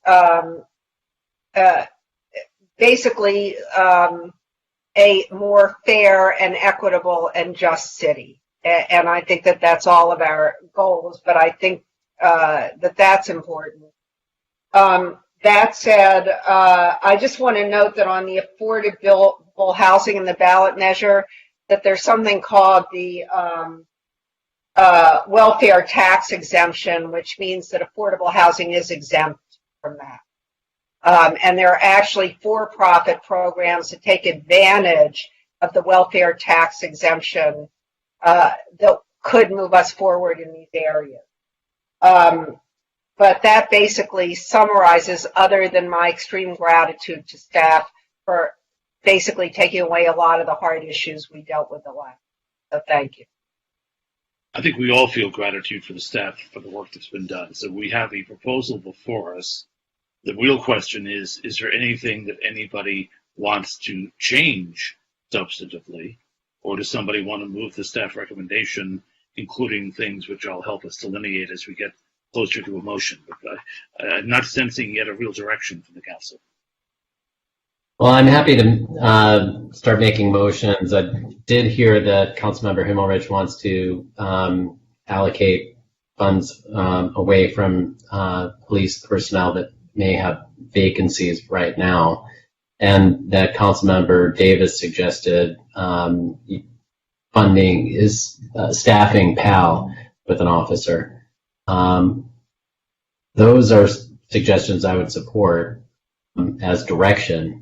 basically a more fair and equitable and just city. And I think that that's all of our goals, but I think that that's important. That said, I just want to note that on the affordable housing in the ballot measure, that there's something called the welfare tax exemption, which means that affordable housing is exempt from that. And there are actually for-profit programs that take advantage of the welfare tax exemption that could move us forward in these areas. But that basically summarizes, other than my extreme gratitude to staff for basically taking away a lot of the hard issues we dealt with the last. So thank you. I think we all feel gratitude for the staff for the work that's been done. So we have a proposal before us. The real question is there anything that anybody wants to change substantively, or does somebody want to move the staff recommendation, including things which I'll help us delineate as we get closer to a motion? But I'm not sensing yet a real direction from the council. Well, I'm happy to start making motions. I did hear that Councilmember Himmelrich wants to allocate funds away from police personnel that may have vacancies right now, and that Councilmember Davis suggested funding is staffing PAL with an officer. Those are suggestions I would support as direction.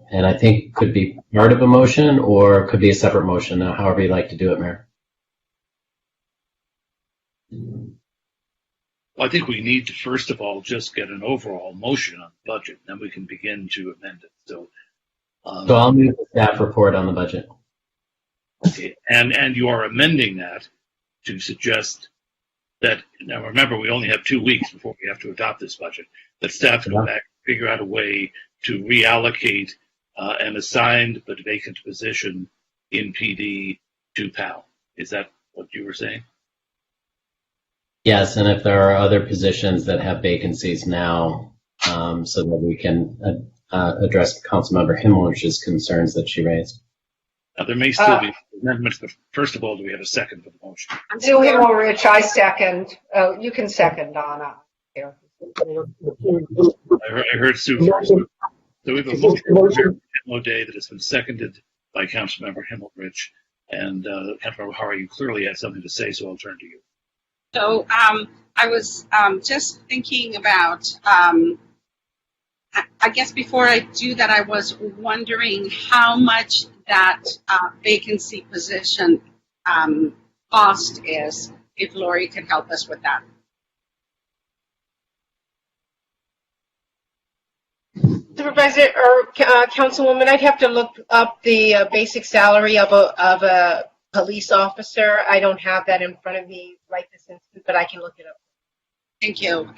And I think could be part of a motion or could be a separate motion, however you'd like to do it, Mayor. Well, I think we need to, first of all, just get an overall motion on the budget, then we can begin to amend it. So I'll move the staff report on the budget. Okay. And you are amending that to suggest that, now remember, we only have 2 weeks before we have to adopt this budget, that staff go back, figure out a way to reallocate an assigned but vacant position in PD to PAL. Is that what you were saying? Yes, and if there are other positions that have vacancies now, so that we can address Councilmember Himmelich's concerns that she raised. Now, there may still be amendments, but first of all, do we have a second for the motion? Sue Himmelrich, I second. You can second, Donna. Here. I heard Sue first. So we have a motion for Day that has been seconded by Councilmember Himmelrich, and Councilmember Hara, you clearly had something to say, so I'll turn to you. So I was just thinking about, I guess before I do that, I was wondering how much that vacancy position cost is, if Lori could help us with that. Supervisor or Councilwoman, I'd have to look up the basic salary of a police officer. I don't have that in front of me right this instant, but I can look it up. Thank you.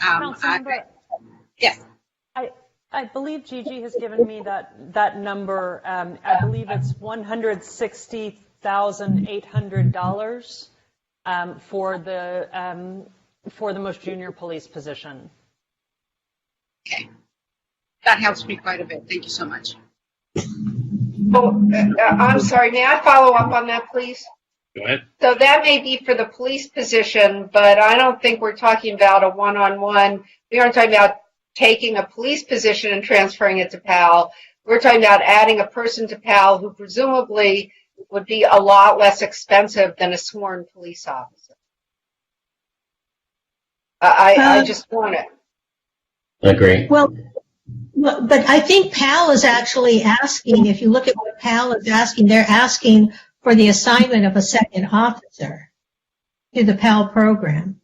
Yes. I believe Gigi has given me that number. I believe it's $160,800 for the most junior police position. Okay. That helps me quite a bit. Thank you so much. Oh, I'm sorry. May I follow up on that, please? Go ahead. So that may be for the police position, but I don't think we're talking about a one-on-one. We aren't talking about taking a police position and transferring it to PAL. We're talking about adding a person to PAL who presumably would be a lot less expensive than a sworn police officer. I just want it. Agree. Well, but I think PAL is actually asking, if you look at what PAL is asking, they're asking for the assignment of a second officer to the PAL program.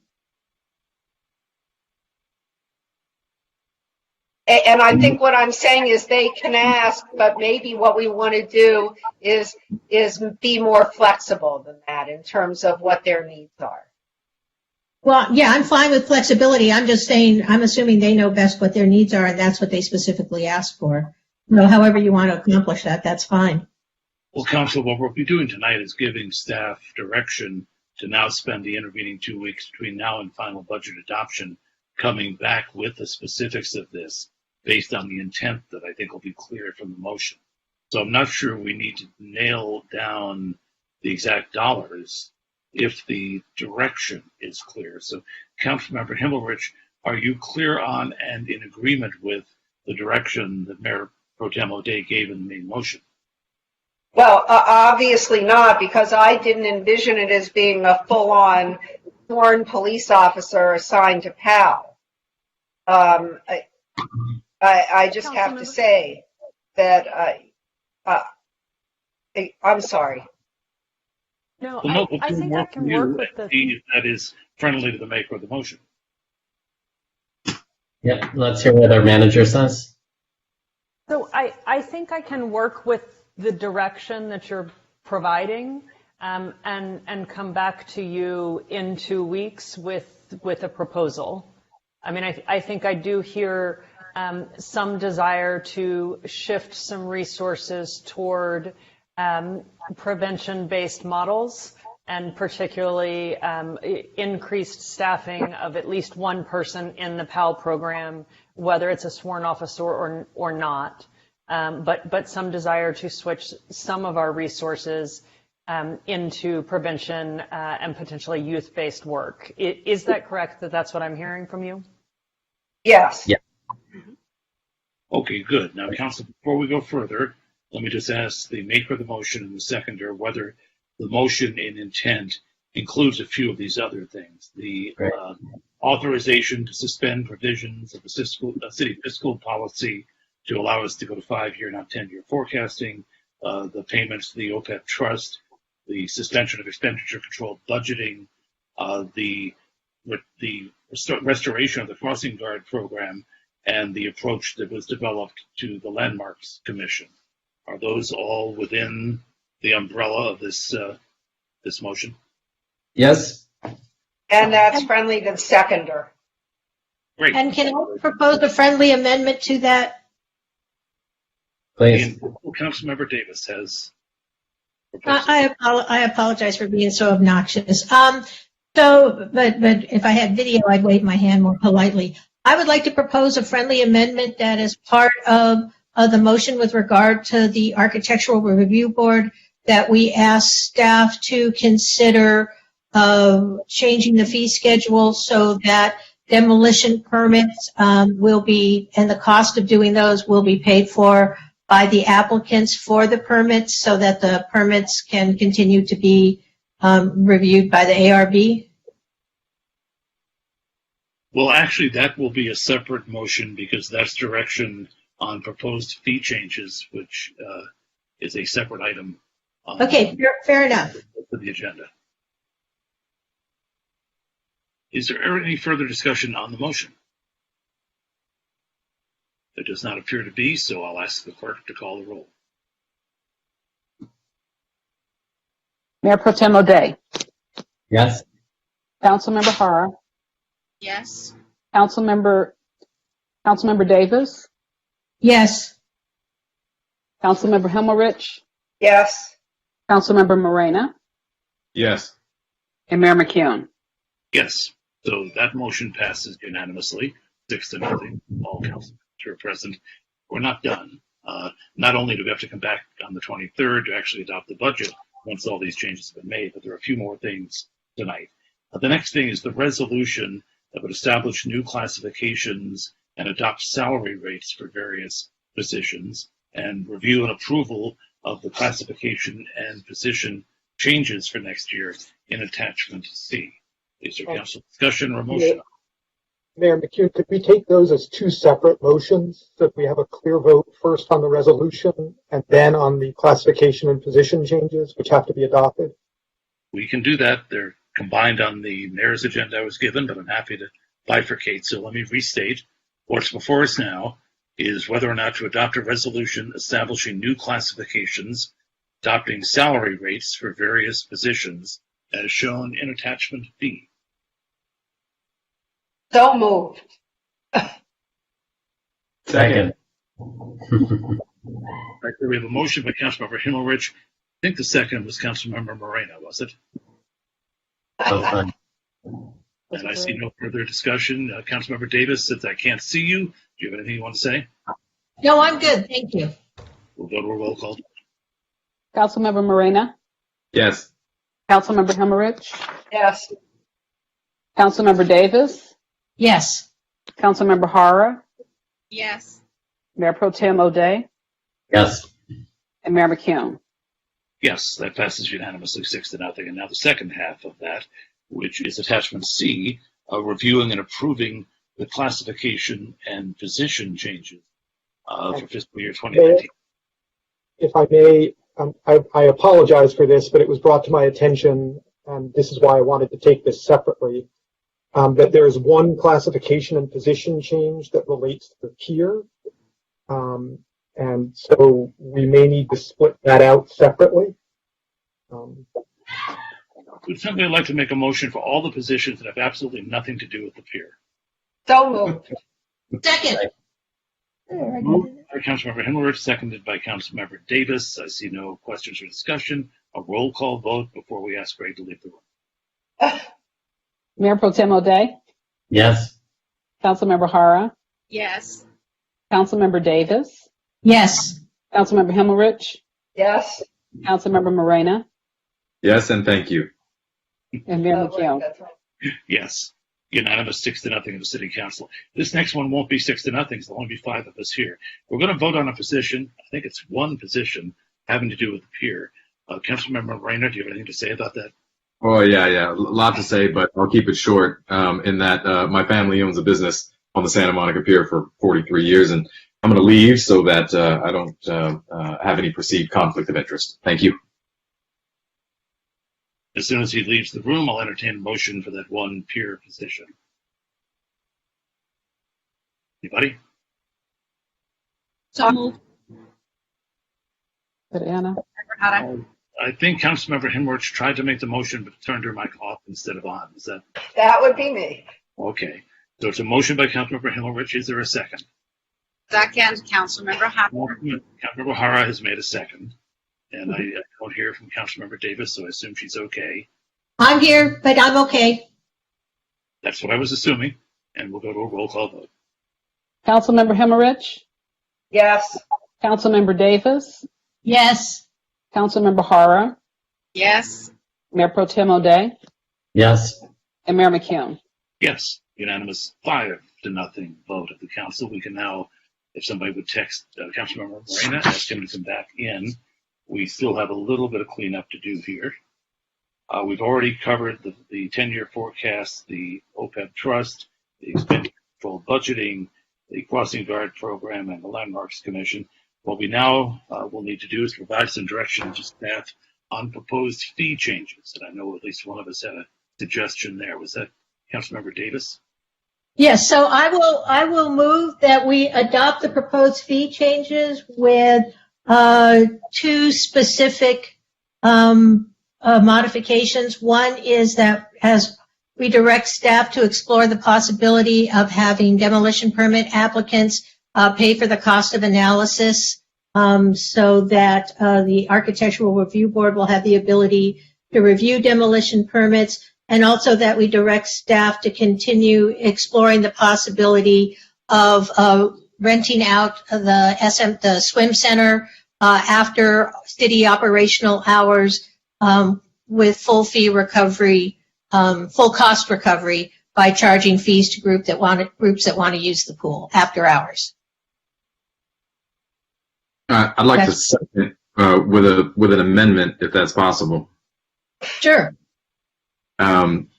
And I think what I'm saying is they can ask, but maybe what we want to do is be more flexible than that in terms of what their needs are. Well, yeah, I'm fine with flexibility. I'm just saying, I'm assuming they know best what their needs are, and that's what they specifically asked for. You know, however you want to accomplish that, that's fine. Well, Council, what we'll be doing tonight is giving staff direction to now spend the intervening 2 weeks between now and final budget adoption coming back with the specifics of this based on the intent that I think will be clear from the motion. So I'm not sure we need to nail down the exact dollars if the direction is clear. So, Councilmember Himmelrich, are you clear on and in agreement with the direction that Mayor Pro Tem O'Day gave in the main motion? Well, obviously not, because I didn't envision it as being a full-on sworn police officer assigned to PAL. I just have to say that I'm sorry. No, Well, no, I think I can work with the. That is friendly to the maker of the motion. Yep, let's hear what our manager says. So I think I can work with the direction that you're providing, and come back to you in 2 weeks with a proposal. I mean, I think I do hear some desire to shift some resources toward prevention-based models, and particularly increased staffing of at least one person in the PAL program, whether it's a sworn officer or not. But some desire to switch some of our resources into prevention and potentially youth-based work. Is that correct, that that's what I'm hearing from you? Yes. Yeah. Okay, good. Now, Council, before we go further, let me just ask the maker of the motion and the seconder whether the motion in intent includes a few of these other things. The authorization to suspend provisions of the city fiscal policy to allow us to go to 5-year, not 10-year forecasting, the payments to the OPEB trust, the suspension of expenditure controlled budgeting, the restoration of the crossing guard program, and the approach that was developed to the Landmarks Commission. Are those all within the umbrella of this motion? Yes. And that's friendly to the seconder. Great. And can I propose a friendly amendment to that? Please. Councilmember Davis has. I apologize for being so obnoxious. But if I had video, I'd wave my hand more politely. I would like to propose a friendly amendment that is part of the motion with regard to the Architectural Review Board, that we ask staff to consider changing the fee schedule so that demolition permits will be, and the cost of doing those will be paid for by the applicants for the permits, so that the permits can continue to be reviewed by the ARB? Well, actually, that will be a separate motion because that's direction on proposed fee changes, which is a separate item. Okay, fair enough. For the agenda. Is there any further discussion on the motion? There does not appear to be, so I'll ask the clerk to call the roll. Mayor Pro Tem O'Day. Yes. Councilmember Hara. Yes. Councilmember Davis. Yes. Councilmember Himmelrich. Yes. Councilmember Morena. Yes. And Mayor McKeown. Yes. So that motion passes unanimously, 6-0. All councilors are present. We're not done. Not only do we have to come back on the 23rd to actually adopt the budget once all these changes have been made, but there are a few more things tonight. The next thing is the resolution that would establish new classifications and adopt salary rates for various positions, and review and approval of the classification and position changes for next year in attachment C. Is there council discussion or motion? Mayor McKeown, could we take those as two separate motions so that we have a clear vote first on the resolution and then on the classification and position changes, which have to be adopted? We can do that. They're combined on the mayor's agenda I was given, but I'm happy to bifurcate. So let me restate. What's before us now is whether or not to adopt a resolution establishing new classifications, adopting salary rates for various positions as shown in attachment B. So moved. Second. Right, we have a motion by Councilmember Himmelrich. I think the second was Councilmember Moreno, was it? So fun. And I see no further discussion. Councilmember Davis, since I can't see you, do you have anything you want to say? No, I'm good. Thank you. We'll go to a roll call. Councilmember Morena. Yes. Councilmember Himmelrich. Yes. Councilmember Davis. Yes. Councilmember Hara. Yes. Mayor Pro Tem O'Day. Yes. And Mayor McKeown. Yes, that passes unanimously 6-0. And now the second half of that, which is attachment C, reviewing and approving the classification and position changes for fiscal year 2019. If I may, I apologize for this, but it was brought to my attention, and this is why I wanted to take this separately, that there is one classification and position change that relates to the peer. And so we may need to split that out separately. Would somebody like to make a motion for all the positions that have absolutely nothing to do with the peer? So moved. Second. Moved by Councilmember Himmelrich, seconded by Councilmember Davis. I see no questions or discussion. A roll call vote before we ask Greg to leave the room. Mayor Pro Tem O'Day, Yes. Councilmember Hara, Yes. Councilmember Davis, Yes. Councilmember Himmelrich, Yes. Councilmember Morena, Yes, and thank you. and Mayor McKeown. Yes. Unanimous 6-0 in the City Council. This next one won't be 6-0. There'll only be 5 of us here. We're going to vote on a position. I think it's one position having to do with the peer. Councilmember Morena, do you have anything to say about that? Oh, yeah. A lot to say, but I'll keep it short in that my family owns a business on the Santa Monica Pier for 43 years, and I'm going to leave so that I don't have any perceived conflict of interest. Thank you. As soon as he leaves the room, I'll entertain a motion for that one peer position. Anybody? So moved. Anna? I think Councilmember Himmelrich tried to make the motion, but turned her mic off instead of on. Is that That would be me. okay? So it's a motion by Councilmember Himmelrich. Is there a second? Second, Councilmember Hopper. Councilmember Hara has made a second. And I don't hear from Councilmember Davis, so I assume she's okay. I'm here, but I'm okay. That's what I was assuming. And we'll go to a roll call vote. Councilmember Himmelrich, Yes. Councilmember Davis, Yes. Councilmember Hara, Yes. Mayor Pro Tem O'Day, Yes. and Mayor McKeown. Yes, unanimous 5-0 vote of the council. We can now, if somebody would text Councilmember Morena, ask him to come back in. We still have a little bit of cleanup to do here. We've already covered the 10-year forecast, the OPEB trust, the expenditure control budgeting, the crossing guard program, and the Landmarks Commission. What we now will need to do is provide some direction to staff on proposed fee changes. And I know at least one of us had a suggestion there. Was that Councilmember Davis? Yes, so I will move that we adopt the proposed fee changes with 2 specific modifications. One is that as we direct staff to explore the possibility of having demolition permit applicants pay for the cost of analysis so that the Architectural Review Board will have the ability to review demolition permits, and also that we direct staff to continue exploring the possibility of renting out the swim center after city operational hours with full fee recovery, full cost recovery by charging fees to groups that want to use the pool after hours. I'd like to second with an amendment, if that's possible. Sure.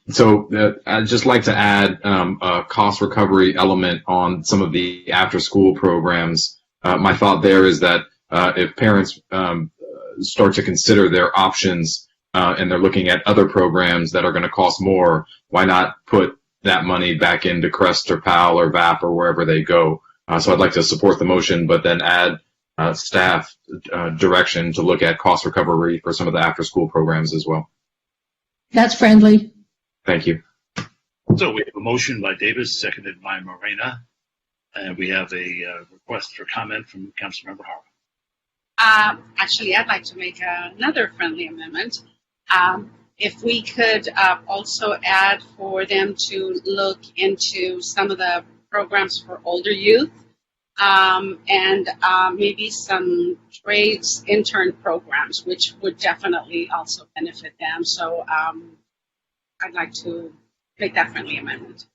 So I'd just like to add a cost recovery element on some of the after-school programs. My thought there is that if parents start to consider their options and they're looking at other programs that are going to cost more, why not put that money back into CREST or PAL or VAP or wherever they go? So I'd like to support the motion, but then add staff direction to look at cost recovery for some of the after-school programs as well. That's friendly. Thank you. So we have a motion by Davis, seconded by Morena, and we have a request for comment from Councilmember Hara. Actually, I'd like to make another friendly amendment. If we could also add for them to look into some of the programs for older youth and maybe some trades intern programs, which would definitely also benefit them. So I'd like to make that friendly amendment.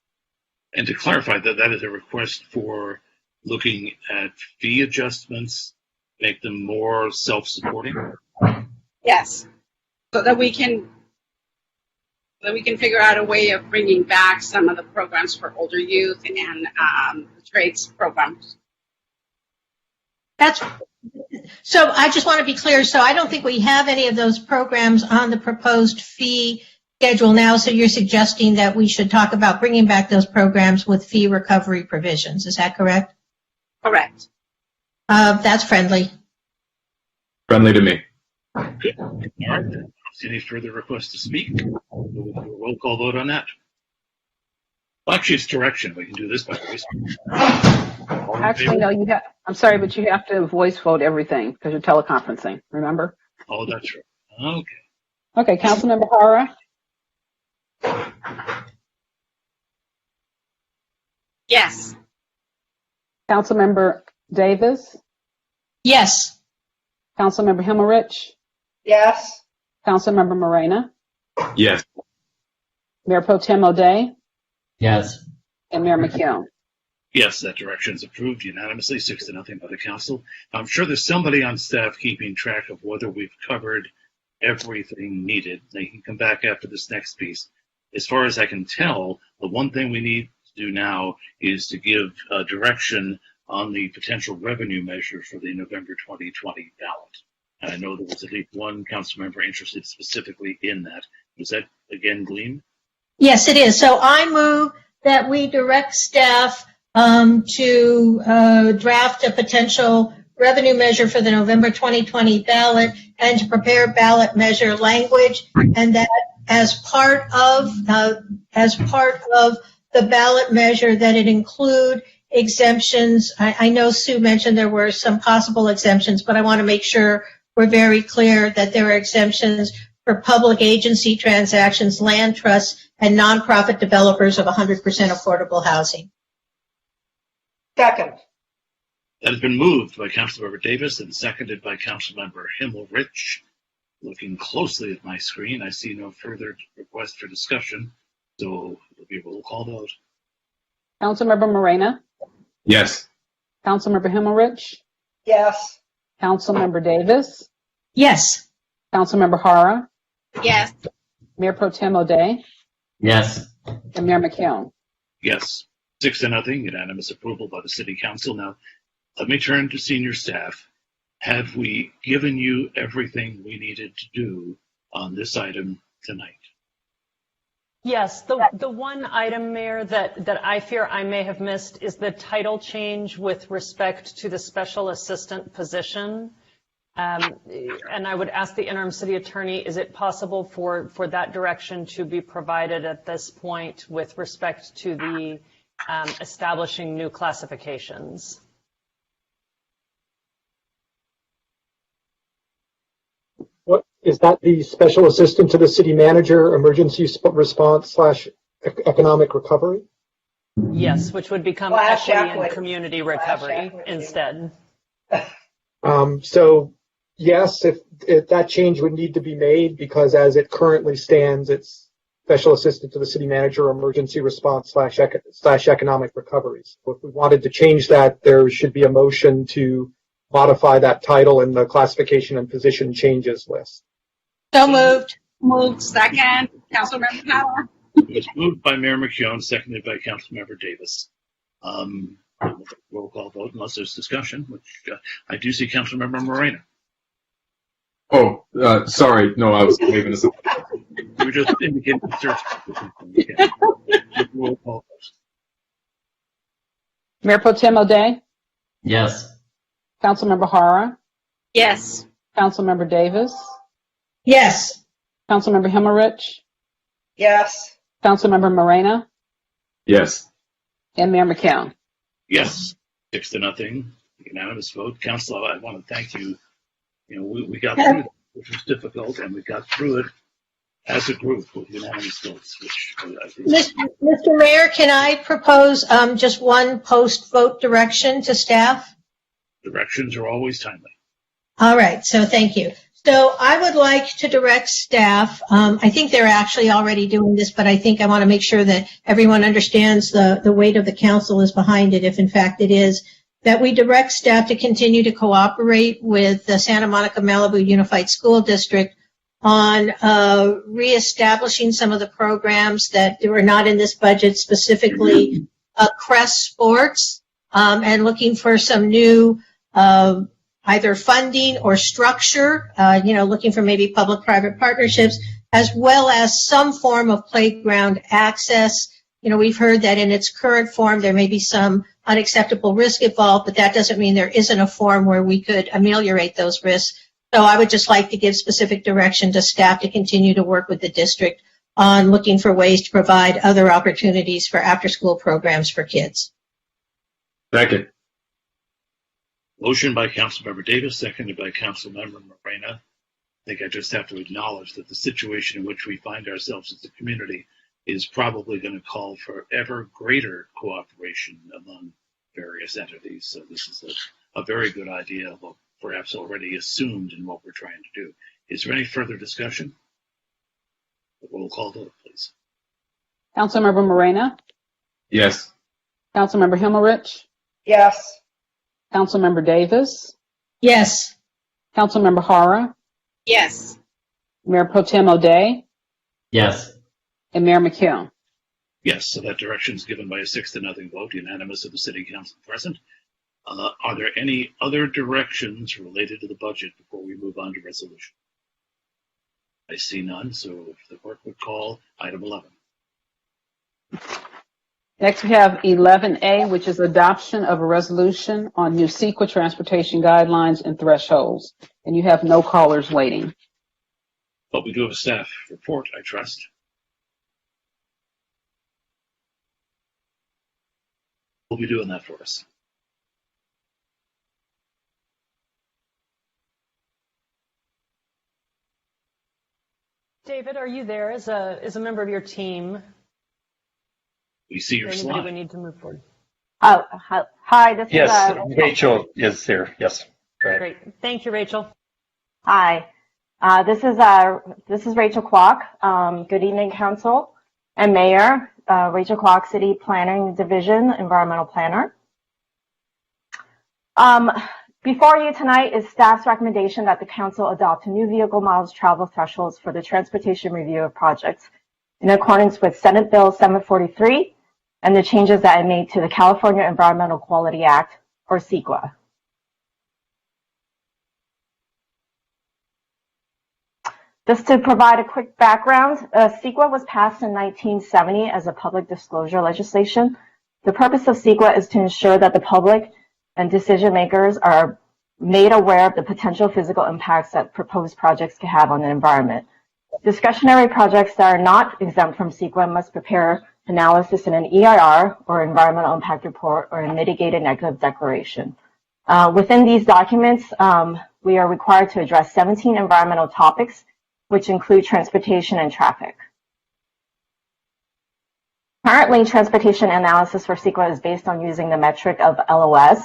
And to clarify, that is a request for looking at fee adjustments, make them more self-supporting? Yes, so that we can that we can figure out a way of bringing back some of the programs for older youth and the trades programs. So I just want to be clear. So I don't think we have any of those programs on the proposed fee schedule now. So you're suggesting that we should talk about bringing back those programs with fee recovery provisions. Is that correct? Correct. That's friendly. Friendly to me. All right. Any further requests to speak? We'll do a roll call vote on that. Well, actually, it's direction. We can do this by voice. Actually, no, I'm sorry, but you have to voice vote everything because you're teleconferencing, remember? Oh, that's right. Okay. Okay, Councilmember Hara? Yes. Councilmember Davis? Yes. Councilmember Himmelrich? Yes. Councilmember Morena? Yes. Mayor Pro Tem O'Day? Yes. And Mayor McKeown? Yes, that direction is approved unanimously, 6-0 by the council. I'm sure there's somebody on staff keeping track of whether we've covered everything needed. They can come back after this next piece. As far as I can tell, the one thing we need to do now is to give direction on the potential revenue measure for the November 2020 ballot. And I know there was at least one council member interested specifically in that. Was that again Gleam? Yes, it is. So I move that we direct staff to draft a potential revenue measure for the November 2020 ballot and to prepare ballot measure language, and that as part of the ballot measure that it include exemptions. I know Sue mentioned there were some possible exemptions, but I want to make sure we're very clear that there are exemptions for public agency transactions, land trusts, and nonprofit developers of 100% affordable housing. Second. That has been moved by Councilmember Davis and seconded by Councilmember Himmelrich. Looking closely at my screen, I see no further request for discussion, so it'll be a roll call vote. Councilmember Morena? Yes. Councilmember Himmelrich? Yes. Councilmember Davis? Yes. Councilmember Hara? Yes. Mayor Pro Tem O'Day? Yes. And Mayor McKeown? Yes, 6-0, unanimous approval by the City Council. Now, let me turn to senior staff. Have we given you everything we needed to do on this item tonight? Yes, the one item, Mayor, that I fear I may have missed is the title change with respect to the special assistant position. And I would ask the interim city attorney, is it possible for that direction to be provided at this point with respect to the establishing new classifications? What is that? The special assistant to the city manager, emergency response / economic recovery? Yes, which would become equity and community recovery instead. So yes, if that change would need to be made, because as it currently stands, it's special assistant to the city manager, emergency response / economic recovery. So if we wanted to change that, there should be a motion to modify that title in the classification and position changes list. So moved. Moved. Second. Councilmember Howard. It's moved by Mayor McKeown, seconded by Councilmember Davis. Roll call vote unless there's discussion, which I do see Councilmember Morena. Oh, sorry. No, I was waving this up. You were just indicating the search. Roll call vote. Mayor Pro Tem O'Day? Yes. Councilmember Hara? Yes. Councilmember Davis? Yes. Councilmember Himmelrich? Yes. Councilmember Morena? Yes. And Mayor McKeown? Yes, 6-0, unanimous vote. Council, I want to thank you. You know, we got through it, which was difficult, and we got through it as a group with unanimous votes, which I think. Mr. Mayor, can I propose just one post-vote direction to staff? Directions are always timely. All right, so thank you. So I would like to direct staff, I think they're actually already doing this, but I think I want to make sure that everyone understands the weight of the council is behind it, if in fact it is, that we direct staff to continue to cooperate with the Santa Monica Malibu Unified School District on reestablishing some of the programs that were not in this budget, specifically Crest Sports, and looking for some new either funding or structure, looking for maybe public-private partnerships, as well as some form of playground access. We've heard that in its current form there may be some unacceptable risk involved, but that doesn't mean there isn't a form where we could ameliorate those risks. So I would just like to give specific direction to staff to continue to work with the district on looking for ways to provide other opportunities for after-school programs for kids. Second. Motion by Councilmember Davis, seconded by Councilmember Moreno. I think I just have to acknowledge that the situation in which we find ourselves as a community is probably going to call for ever greater cooperation among various entities. So this is a very good idea, although perhaps already assumed in what we're trying to do. Is there any further discussion? Roll call vote, please. Councilmember Moreno? Yes. Councilmember Himmelrich? Yes. Councilmember Davis? Yes. Councilmember Hara? Yes. Mayor Pro Tem O'Day? Yes. And Mayor McKeown? Yes, so that direction is given by a 6-0 vote, unanimous of the City Council present. Are there any other directions related to the budget before we move on to resolution? I see none, so if the clerk would call item 11. Next, we have 11A, which is adoption of a resolution on new CEQA transportation guidelines and thresholds. And you have no callers waiting. But we do have a staff report, I trust. Who'll be doing that for us? David, are you there as a member of your team? We see your slide. We need to move forward. Oh, hi. This yes, is Rachel is here. Yes. Great. Thank you, Rachel. Hi. This is Rachel Kwok. Good evening, Council and Mayor. Rachel Kwok, City Planning Division, Environmental Planner. Before you tonight is staff's recommendation that the Council adopt new vehicle miles travel thresholds for the transportation review of projects in accordance with Senate Bill 743 and the changes that I made to the California Environmental Quality Act, or CEQA. Just to provide a quick background, CEQA was passed in 1970 as a public disclosure legislation. The purpose of CEQA is to ensure that the public and decision makers are made aware of the potential physical impacts that proposed projects can have on the environment. Discretionary projects that are not exempt from CEQA must prepare analysis in an EIR, or Environmental Impact Report, or a mitigated negative declaration. Within these documents, we are required to address 17 environmental topics, which include transportation and traffic. Currently, transportation analysis for CEQA is based on using the metric of LOS,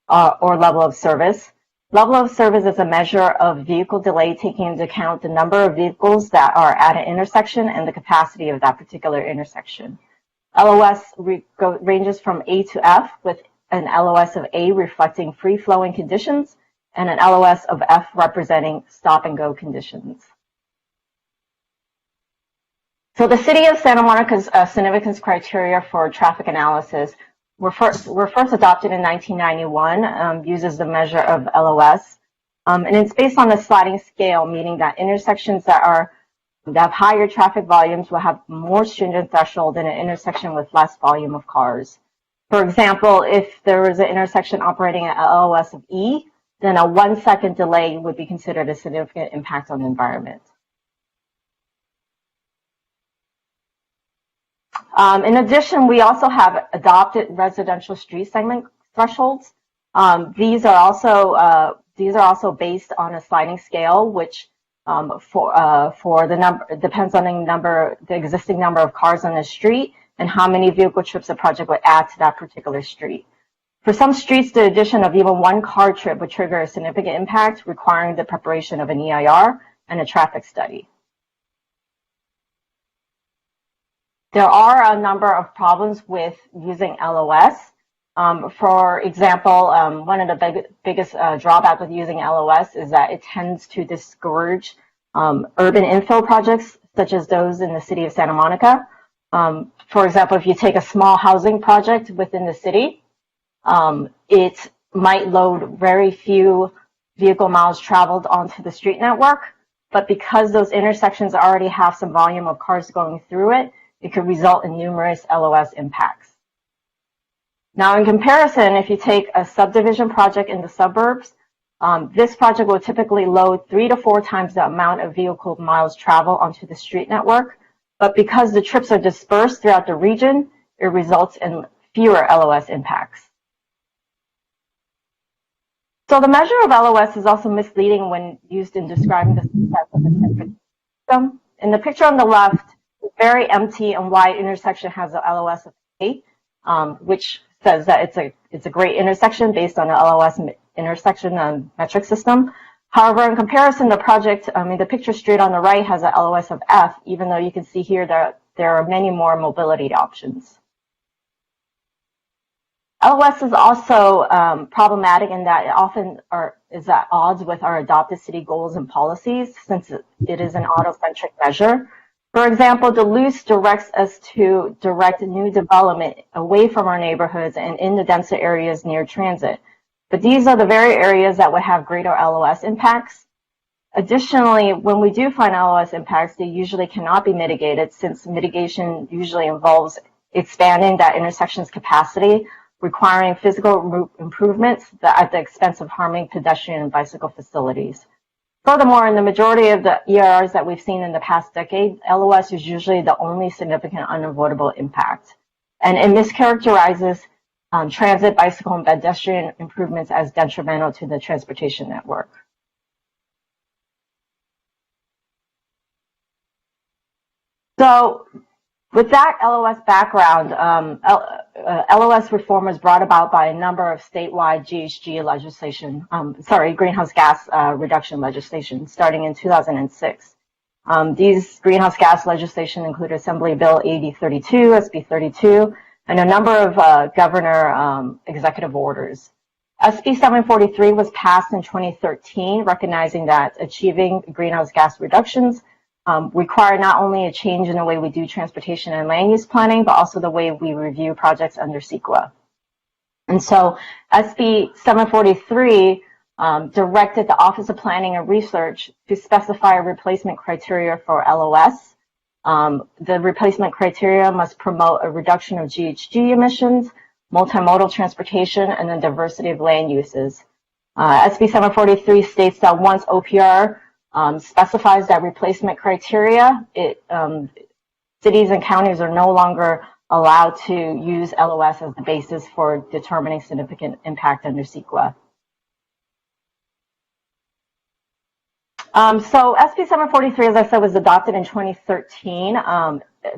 or level of service. Level of service is a measure of vehicle delay taking into account the number of vehicles that are at an intersection and the capacity of that particular intersection. LOS ranges from A to F, with an LOS of A reflecting free-flowing conditions and an LOS of F representing stop-and-go conditions. So the City of Santa Monica's significance criteria for traffic analysis were first adopted in 1991, uses the measure of LOS, and it's based on a sliding scale, meaning that intersections that have higher traffic volumes will have more stringent threshold than an intersection with less volume of cars. For example, if there was an intersection operating at LOS of E, then a 1-second delay would be considered a significant impact on the environment. In addition, we also have adopted residential street segment thresholds. These are also based on a sliding scale, which for the number depends on the existing number of cars on the street and how many vehicle trips a project would add to that particular street. For some streets, the addition of even one car trip would trigger a significant impact, requiring the preparation of an EIR and a traffic study. There are a number of problems with using LOS. For example, one of the biggest drawbacks with using LOS is that it tends to discourage urban infill projects, such as those in the city of Santa Monica. For example, if you take a small housing project within the city, it might load very few vehicle miles traveled onto the street network, but because those intersections already have some volume of cars going through it, it could result in numerous LOS impacts. Now, in comparison, if you take a subdivision project in the suburbs, this project will typically load 3 to 4 times the amount of vehicle miles traveled onto the street network, but because the trips are dispersed throughout the region, it results in fewer LOS impacts. So the measure of LOS is also misleading when used in describing the success of the transportation system. In the picture on the left, the very empty and wide intersection has a LOS of 8, which says that it's a great intersection based on the LOS intersection metric system. However, in comparison, the picture straight on the right has a LOS of F, even though you can see here that there are many more mobility options. LOS is also problematic in that it often is at odds with our adopted city goals and policies, since it is an auto-centric measure. For example, Duluth directs us to direct new development away from our neighborhoods and in the denser areas near transit. But these are the very areas that would have greater LOS impacts. Additionally, when we do find LOS impacts, they usually cannot be mitigated, since mitigation usually involves expanding that intersection's capacity, requiring physical improvements at the expense of harming pedestrian and bicycle facilities. Furthermore, in the majority of the ERRs that we've seen in the past decade, LOS is usually the only significant unavoidable impact. And it mischaracterizes transit, bicycle, and pedestrian improvements as detrimental to the transportation network. So with that LOS background, LOS reform was brought about by a number of statewide GHG legislation, greenhouse gas reduction legislation starting in 2006. These greenhouse gas legislation include Assembly Bill AB 32, SB 32, and a number of governor executive orders. SB 743 was passed in 2013, recognizing that achieving greenhouse gas reductions require not only a change in the way we do transportation and land use planning, but also the way we review projects under CEQA. And so SB 743 directed the Office of Planning and Research to specify a replacement criteria for LOS. The replacement criteria must promote a reduction of GHG emissions, multimodal transportation, and the diversity of land uses. SB 743 states that once OPR specifies that replacement criteria, cities and counties are no longer allowed to use LOS as the basis for determining significant impact under CEQA. So SB 743, as I said, was adopted in 2013.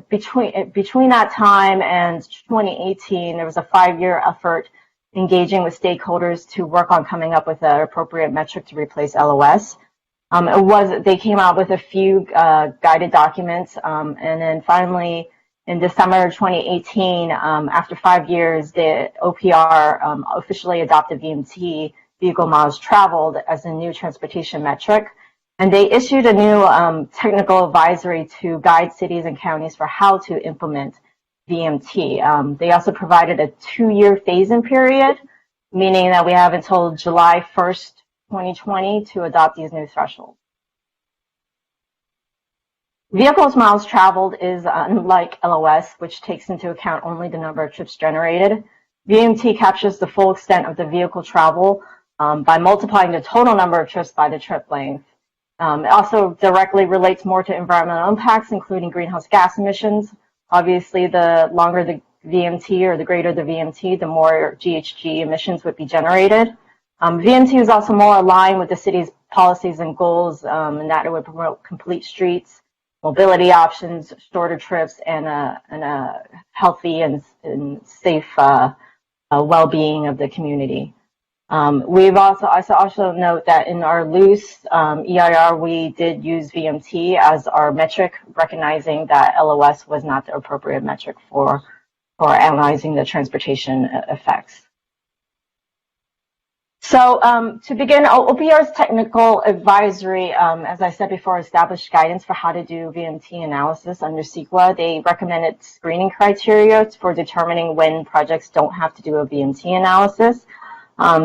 Between that time and 2018, there was a 5-year effort engaging with stakeholders to work on coming up with an appropriate metric to replace LOS. They came out with a few guided documents, and then finally in December 2018, after 5 years, the OPR officially adopted VMT, vehicle miles traveled, as a new transportation metric. And they issued a new technical advisory to guide cities and counties for how to implement VMT. They also provided a 2-year phase-in period, meaning that we have until July 1st, 2020 to adopt these new thresholds. Vehicles miles traveled is unlike LOS, which takes into account only the number of trips generated. VMT captures the full extent of the vehicle travel by multiplying the total number of trips by the trip length. It also directly relates more to environmental impacts, including greenhouse gas emissions. Obviously, the longer the VMT or the greater the VMT, the more GHG emissions would be generated. VMT is also more aligned with the city's policies and goals in that it would promote complete streets, mobility options, shorter trips, and a healthy and safe well-being of the community. We've also note that in our loose EIR, we did use VMT as our metric, recognizing that LOS was not the appropriate metric for analyzing the transportation effects. So to begin, OPR's technical advisory, as I said before, established guidance for how to do VMT analysis under CEQA. They recommended screening criteria for determining when projects don't have to do a VMT analysis.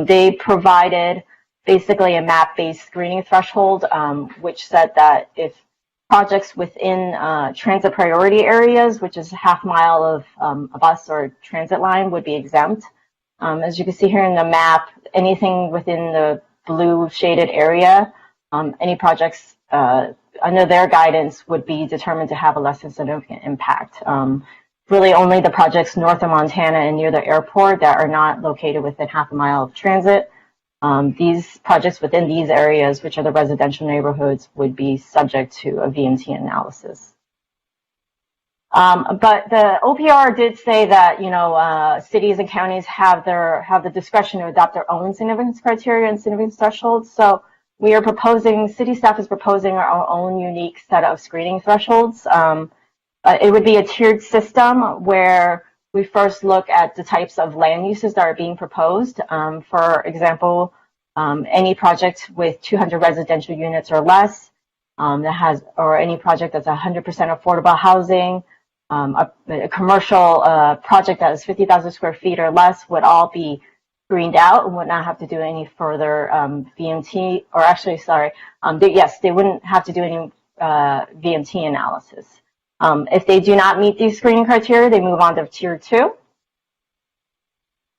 They provided basically a map-based screening threshold, which said that if projects within transit priority areas, which is a half mile of a bus or transit line, would be exempt. As you can see here in the map, anything within the blue shaded area, any projects under their guidance would be determined to have a less than significant impact. Really only the projects north of Montana and near the airport that are not located within half a mile of transit. These projects within these areas, which are the residential neighborhoods, would be subject to a VMT analysis. But the OPR did say that, you know, cities and counties have the discretion to adopt their own significance criteria and significance thresholds. So we are proposing, city staff is proposing our own unique set of screening thresholds. It would be a tiered system where we first look at the types of land uses that are being proposed. For example, any project with 200 residential units or less, or any project that's 100% affordable housing, a commercial project that is 50,000 square feet or less would all be screened out and would not have to do any further VMT, or actually, sorry, they wouldn't have to do any VMT analysis. If they do not meet these screening criteria, they move on to Tier 2.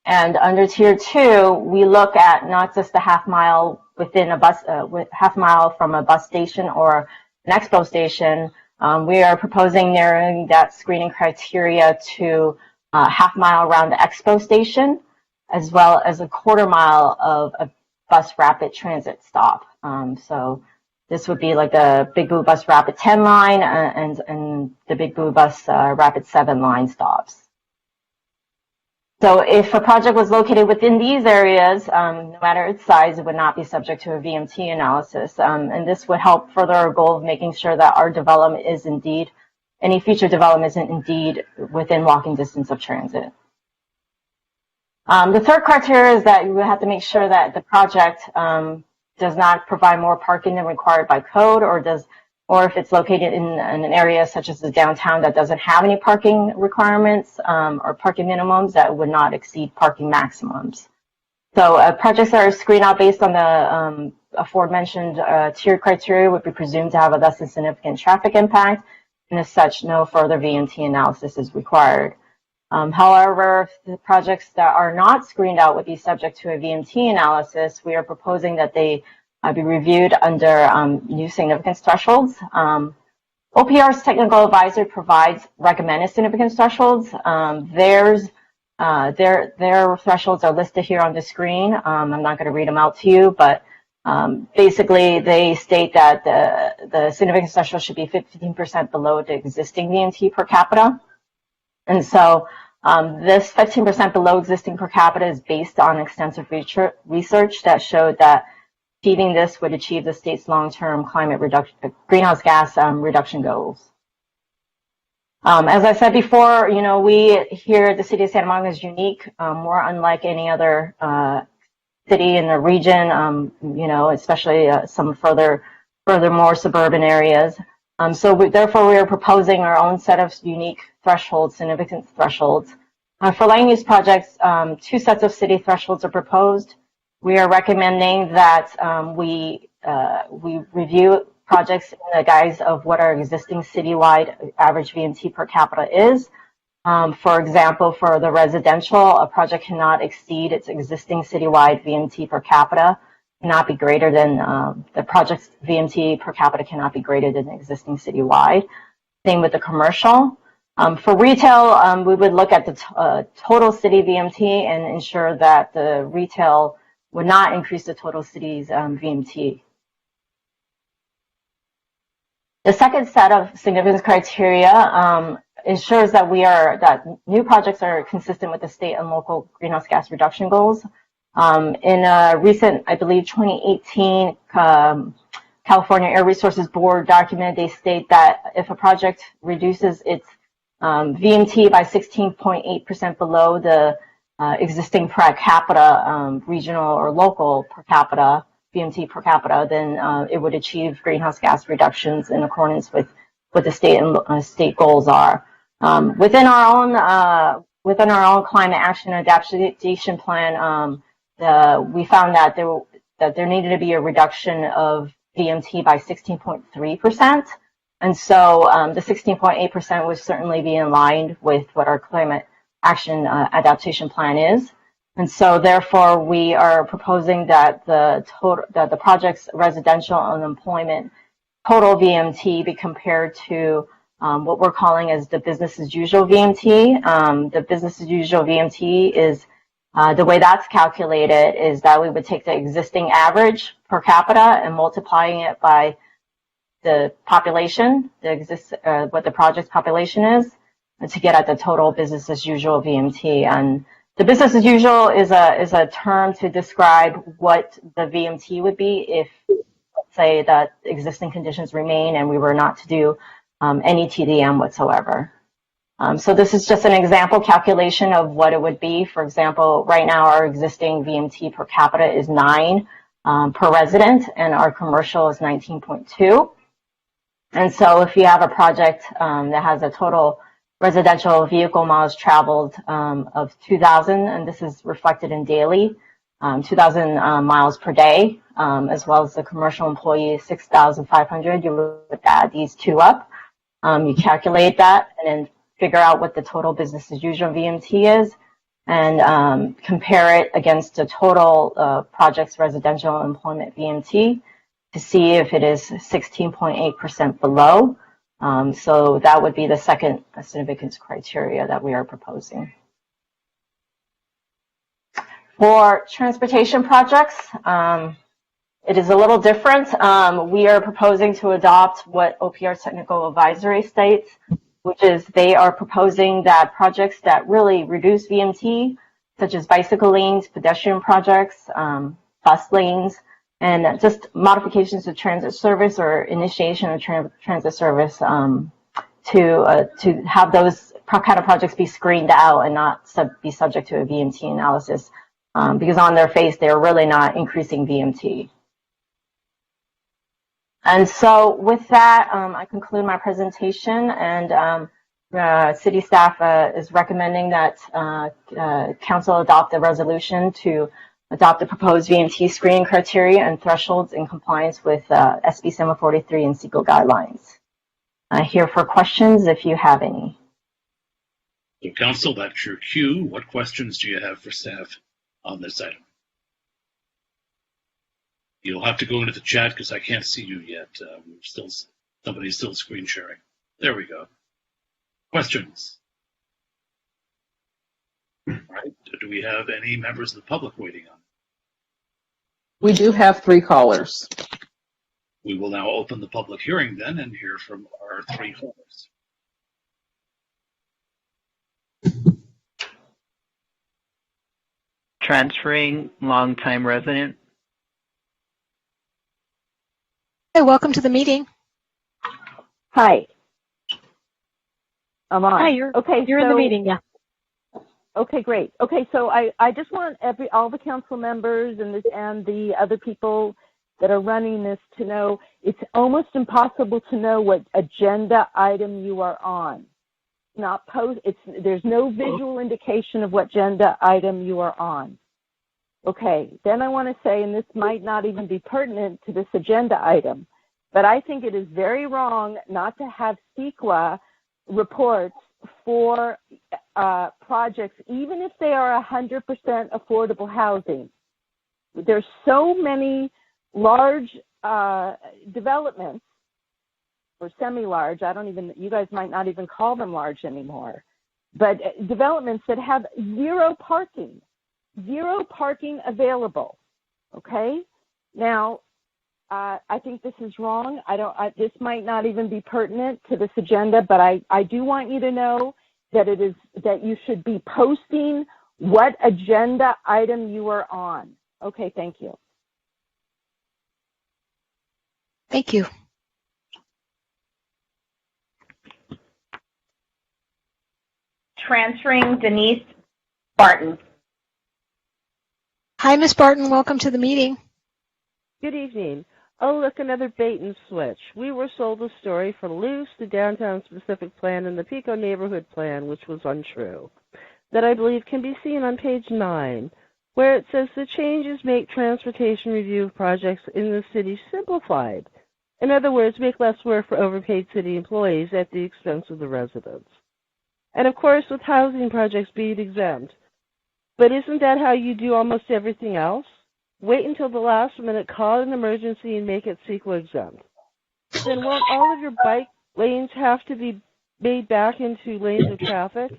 And under Tier 2, we look at not just the half mile within a bus, half mile from a bus station or an expo station. We are proposing narrowing that screening criteria to half mile around the expo station, as well as a quarter mile of a bus rapid transit stop. So this would be like the Big Blue Bus Rapid 10 line and the Big Blue Bus Rapid 7 line stops. So if a project was located within these areas, no matter its size, it would not be subject to a VMT analysis. And this would help further our goal of making sure that our development is indeed, any future development is indeed within walking distance of transit. The third criteria is that you have to make sure that the project does not provide more parking than required by code, or if it's located in an area such as the downtown that doesn't have any parking requirements or parking minimums that would not exceed parking maximums. So projects that are screened out based on the aforementioned tiered criteria would be presumed to have a less than significant traffic impact, and as such, no further VMT analysis is required. However, if the projects that are not screened out would be subject to a VMT analysis, we are proposing that they be reviewed under new significance thresholds. OPR's technical advisor provides recommended significance thresholds. Their thresholds are listed here on the screen. I'm not going to read them out to you, but basically they state that the significance threshold should be 15% below the existing VMT per capita. And so this 15% below existing per capita is based on extensive research that showed that achieving this would achieve the state's long-term climate reduction, greenhouse gas reduction goals. As I said before, you know, we here at the city of Santa Monica is unique. We're unlike any other city in the region, you know, especially some furthermore suburban areas. Therefore, we are proposing our own set of unique thresholds, significance thresholds. For land use projects, 2 sets of city thresholds are proposed. We are recommending that we review projects in the guise of what our existing citywide average VMT per capita is. For example, for the residential, a project cannot exceed its existing citywide VMT per capita, cannot be greater than the project's VMT per capita cannot be greater than the existing citywide. Same with the commercial. For retail, we would look at the total city VMT and ensure that the retail would not increase the total city's VMT. The second set of significance criteria ensures that that new projects are consistent with the state and local greenhouse gas reduction goals. In a recent, I believe, 2018 California Air Resources Board document, they state that if a project reduces its VMT by 16.8% below the existing per capita, regional or local per capita, VMT per capita, then it would achieve greenhouse gas reductions in accordance with what the state and state goals are. Within our own climate action and adaptation plan, we found that there needed to be a reduction of VMT by 16.3%. And so the 16.8% would certainly be in line with what our climate action adaptation plan is. And so therefore we are proposing that the project's residential unemployment total VMT be compared to what we're calling as the business as usual VMT. The business as usual VMT is the way that's calculated is that we would take the existing average per capita and multiplying it by the population, what the project's population is, and to get at the total business as usual VMT. And the business as usual is a term to describe what the VMT would be if, let's say, that existing conditions remain and we were not to do any TDM whatsoever. So this is just an example calculation of what it would be. For example, right now our existing VMT per capita is 9 per resident, and our commercial is 19.2. And so if you have a project that has a total residential vehicle miles traveled of 2,000, and this is reflected in daily, 2,000 miles per day, as well as the commercial employee 6,500, you would add these two up. You calculate that and then figure out what the total business as usual VMT is and compare it against the total project's residential employment VMT to see if it is 16.8% below. So that would be the second significance criteria that we are proposing. For transportation projects, it is a little different. We are proposing to adopt what OPR's technical advisory states, which is they are proposing that projects that really reduce VMT, such as bicycle lanes, pedestrian projects, bus lanes, and just modifications to transit service or initiation of transit service to have those kind of projects be screened out and not be subject to a VMT analysis because on their face, they're really not increasing VMT. And so with that, I conclude my presentation, and city staff is recommending that council adopt the resolution to adopt the proposed VMT screening criteria and thresholds in compliance with SB 743 and CEQA guidelines. Here for questions if you have any. So council, that's your cue. What questions do you have for staff on this item? You'll have to go into the chat because I can't see you yet. Somebody's still screen sharing. There we go. Questions? All right. Do we have any members of the public waiting on? We do have 3 callers. We will now open the public hearing then and hear from our 3 callers. Transferring longtime resident. Hey, welcome to the meeting. Hi. I'm on. Hi, you're in the meeting, yeah. Okay, great. Okay, so I just want all the council members and the other people that are running this to know it's almost impossible to know what agenda item you are on. There's no visual indication of what agenda item you are on. Okay, then I want to say, and this might not even be pertinent to this agenda item, but I think it is very wrong not to have CEQA reports for projects, even if they are 100% affordable housing. There's so many large developments, or semi-large, you guys might not even call them large anymore, but developments that have zero parking available, okay? Now, I think this is wrong. This might not even be pertinent to this agenda, but I do want you to know that that you should be posting what agenda item you are on. Okay, thank you. Thank you. Transferring Denise Barton. Hi, Ms. Barton. Welcome to the meeting. Good evening. Oh, look, another bait and switch. We were sold a story for Luce, the downtown specific plan, and the Pico neighborhood plan, which was untrue, that I believe can be seen on page 9, where it says the changes make transportation review of projects in the city simplified. In other words, make less work for overpaid city employees at the expense of the residents. And of course, with housing projects being exempt. But isn't that how you do almost everything else? Wait until the last minute, call an emergency, and make it CEQA exempt. Then won't all of your bike lanes have to be made back into lanes of traffic?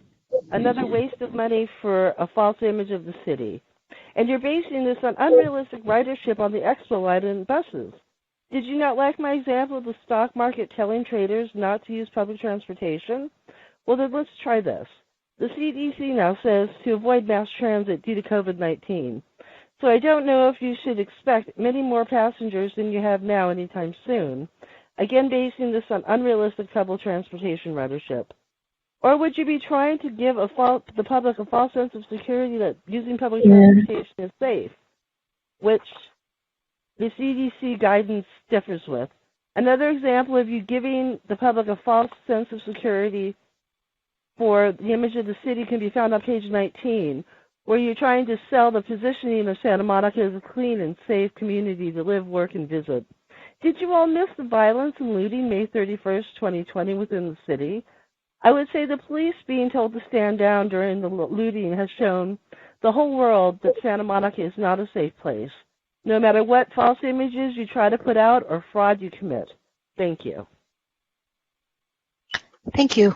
Another waste of money for a false image of the city. And you're basing this on unrealistic ridership on the expo line and buses. Did you not like my example of the stock market telling traders not to use public transportation? Well, then let's try this. The CDC now says to avoid mass transit due to COVID-19. So I don't know if you should expect many more passengers than you have now anytime soon. Again, basing this on unrealistic public transportation ridership. Or would you be trying to give the public a false sense of security that using public transportation is safe, which the CDC guidance differs with? Another example of you giving the public a false sense of security for the image of the city can be found on page 19, where you're trying to sell the positioning of Santa Monica as a clean and safe community to live, work, and visit. Did you all miss the violence and looting May 31st, 2020 within the city? I would say the police being told to stand down during the looting has shown the whole world that Santa Monica is not a safe place, no matter what false images you try to put out or fraud you commit. Thank you. Thank you.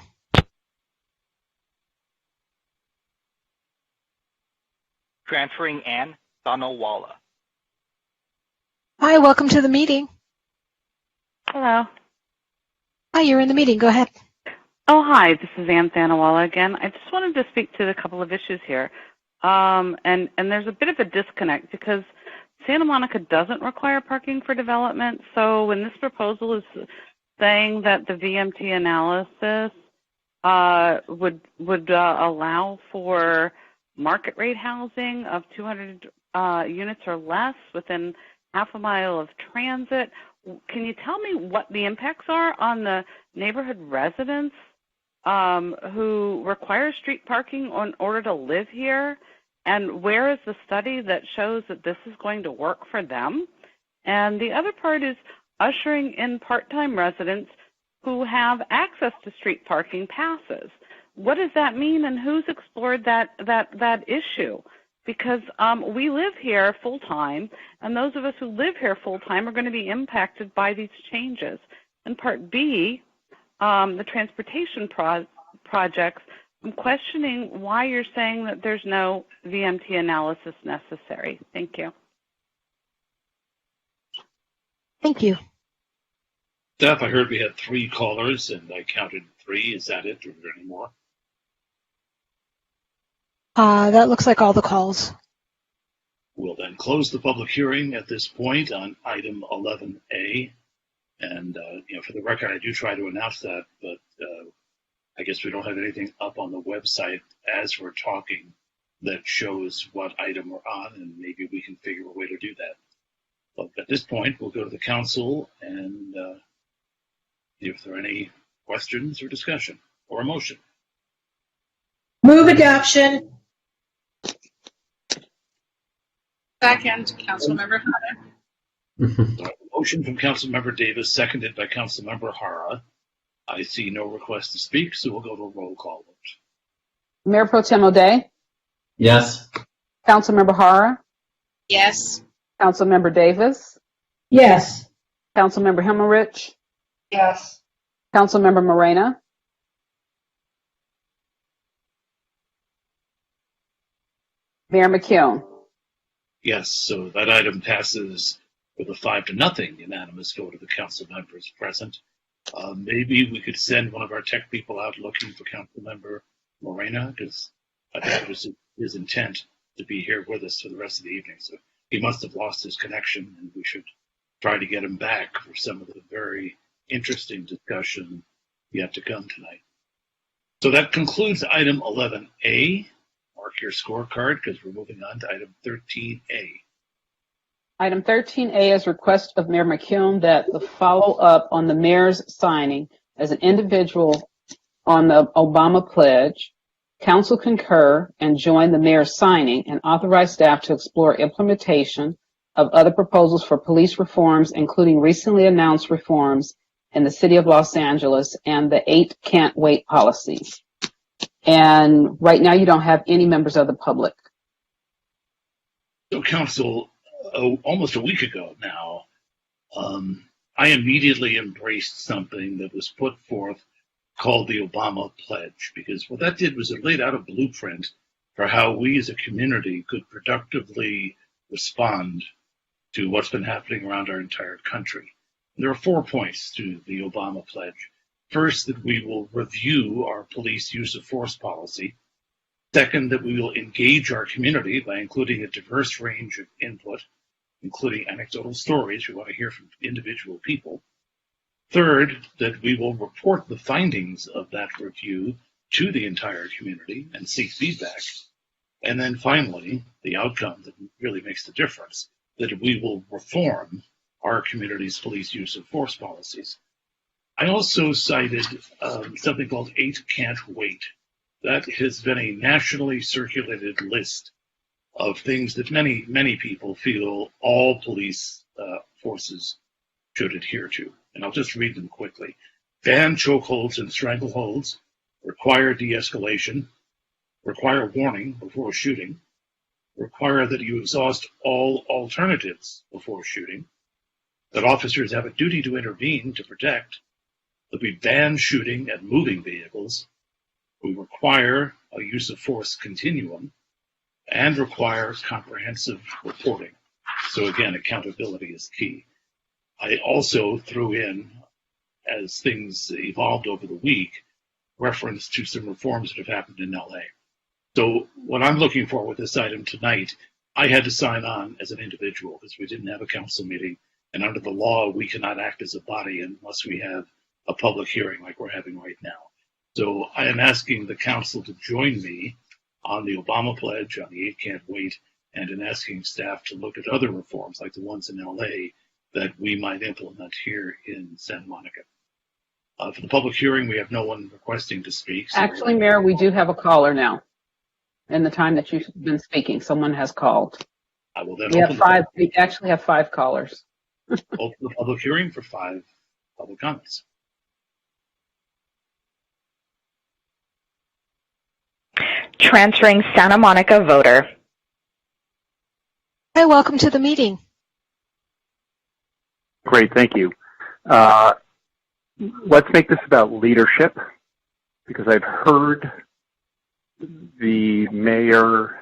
Transferring Ann Thanawala. Hi, welcome to the meeting. Hello. Hi, you're in the meeting. Go ahead. Oh, hi. This is Ann Thanawala again. I just wanted to speak to a couple of issues here. And there's a bit of a disconnect because Santa Monica doesn't require parking for development. So when this proposal is saying that the VMT analysis would allow for market rate housing of 200 units or less within half a mile of transit, can you tell me what the impacts are on the neighborhood residents who require street parking in order to live here? And where is the study that shows that this is going to work for them? And the other part is ushering in part-time residents who have access to street parking passes. What does that mean, and who's explored that issue? Because we live here full-time, and those of us who live here full-time are going to be impacted by these changes. And Part B, the transportation projects, I'm questioning why you're saying that there's no VMT analysis necessary. Thank you. Thank you. Steph, I heard we had 3 callers, and I counted 3. Is that it, or are there any more? That looks like all the calls. We'll then close the public hearing at this point on item 11A. And, for the record, I do try to announce that, but I guess we don't have anything up on the website as we're talking that shows what item we're on, and maybe we can figure a way to do that. But at this point, we'll go to the council and see if there are any questions or discussion or a motion. Move adoption. Second, Councilmember Hara. Motion from Councilmember Davis, seconded by Councilmember Hara. I see no request to speak, so we'll go to a roll call vote. Mayor Pro Tem O'Day? Yes. Councilmember Hara? Yes. Councilmember Davis? Yes. Councilmember Himmelrich? Yes. Councilmember Morena? Mayor McKeown? Yes, so that item passes with a 5-0 unanimous vote of the council members present. Maybe we could send one of our tech people out looking for Councilmember Morena, because I think it was his intent to be here with us for the rest of the evening. So he must have lost his connection, and we should try to get him back for some of the very interesting discussion yet to come tonight. So that concludes item 11A. mark your scorecard because we're moving on to item 13A. Item 13A is request of Mayor McKeown that the follow-up on the mayor's signing as an individual on the Obama pledge, council concur and join the mayor's signing and authorize staff to explore implementation of other proposals for police reforms, including recently announced reforms in the city of Los Angeles and the 8 can't wait policies. And right now you don't have any members of the public. So council, almost a week ago now, I immediately embraced something that was put forth called the Obama Pledge, because what that did was it laid out a blueprint for how we as a community could productively respond to what's been happening around our entire country. And there are 4 points to the Obama Pledge. First, that we will review our police use of force policy. Second, that we will engage our community by including a diverse range of input, including anecdotal stories. We want to hear from individual people. Third, that we will report the findings of that review to the entire community and seek feedback. And then finally, the outcome that really makes the difference, that we will reform our community's police use of force policies. I also cited something called 8 Can't Wait. That has been a nationally circulated list of things that many, many people feel all police forces should adhere to. And I'll just read them quickly. Ban chokeholds and strangleholds, require de-escalation, require warning before shooting, require that you exhaust all alternatives before shooting, that officers have a duty to intervene to protect, that we ban shooting at moving vehicles, we require a use of force continuum, and require comprehensive reporting. So again, accountability is key. I also threw in, as things evolved over the week, reference to some reforms that have happened in LA. So what I'm looking for with this item tonight, I had to sign on as an individual because we didn't have a council meeting. And under the law, we cannot act as a body unless we have a public hearing like we're having right now. So I am asking the council to join me on the Obama Pledge, on the 8 Can't Wait, and in asking staff to look at other reforms like the ones in LA that we might implement here in Santa Monica. For the public hearing, we have no one requesting to speak. So Actually, Mayor, we do have a caller now. In the time that you've been speaking, someone has called. I will then We actually have 5 callers. Open the public hearing for 5 public comments. Transferring Santa Monica voter. Hi, welcome to the meeting. Great, thank you. Let's make this about leadership, because I've heard the mayor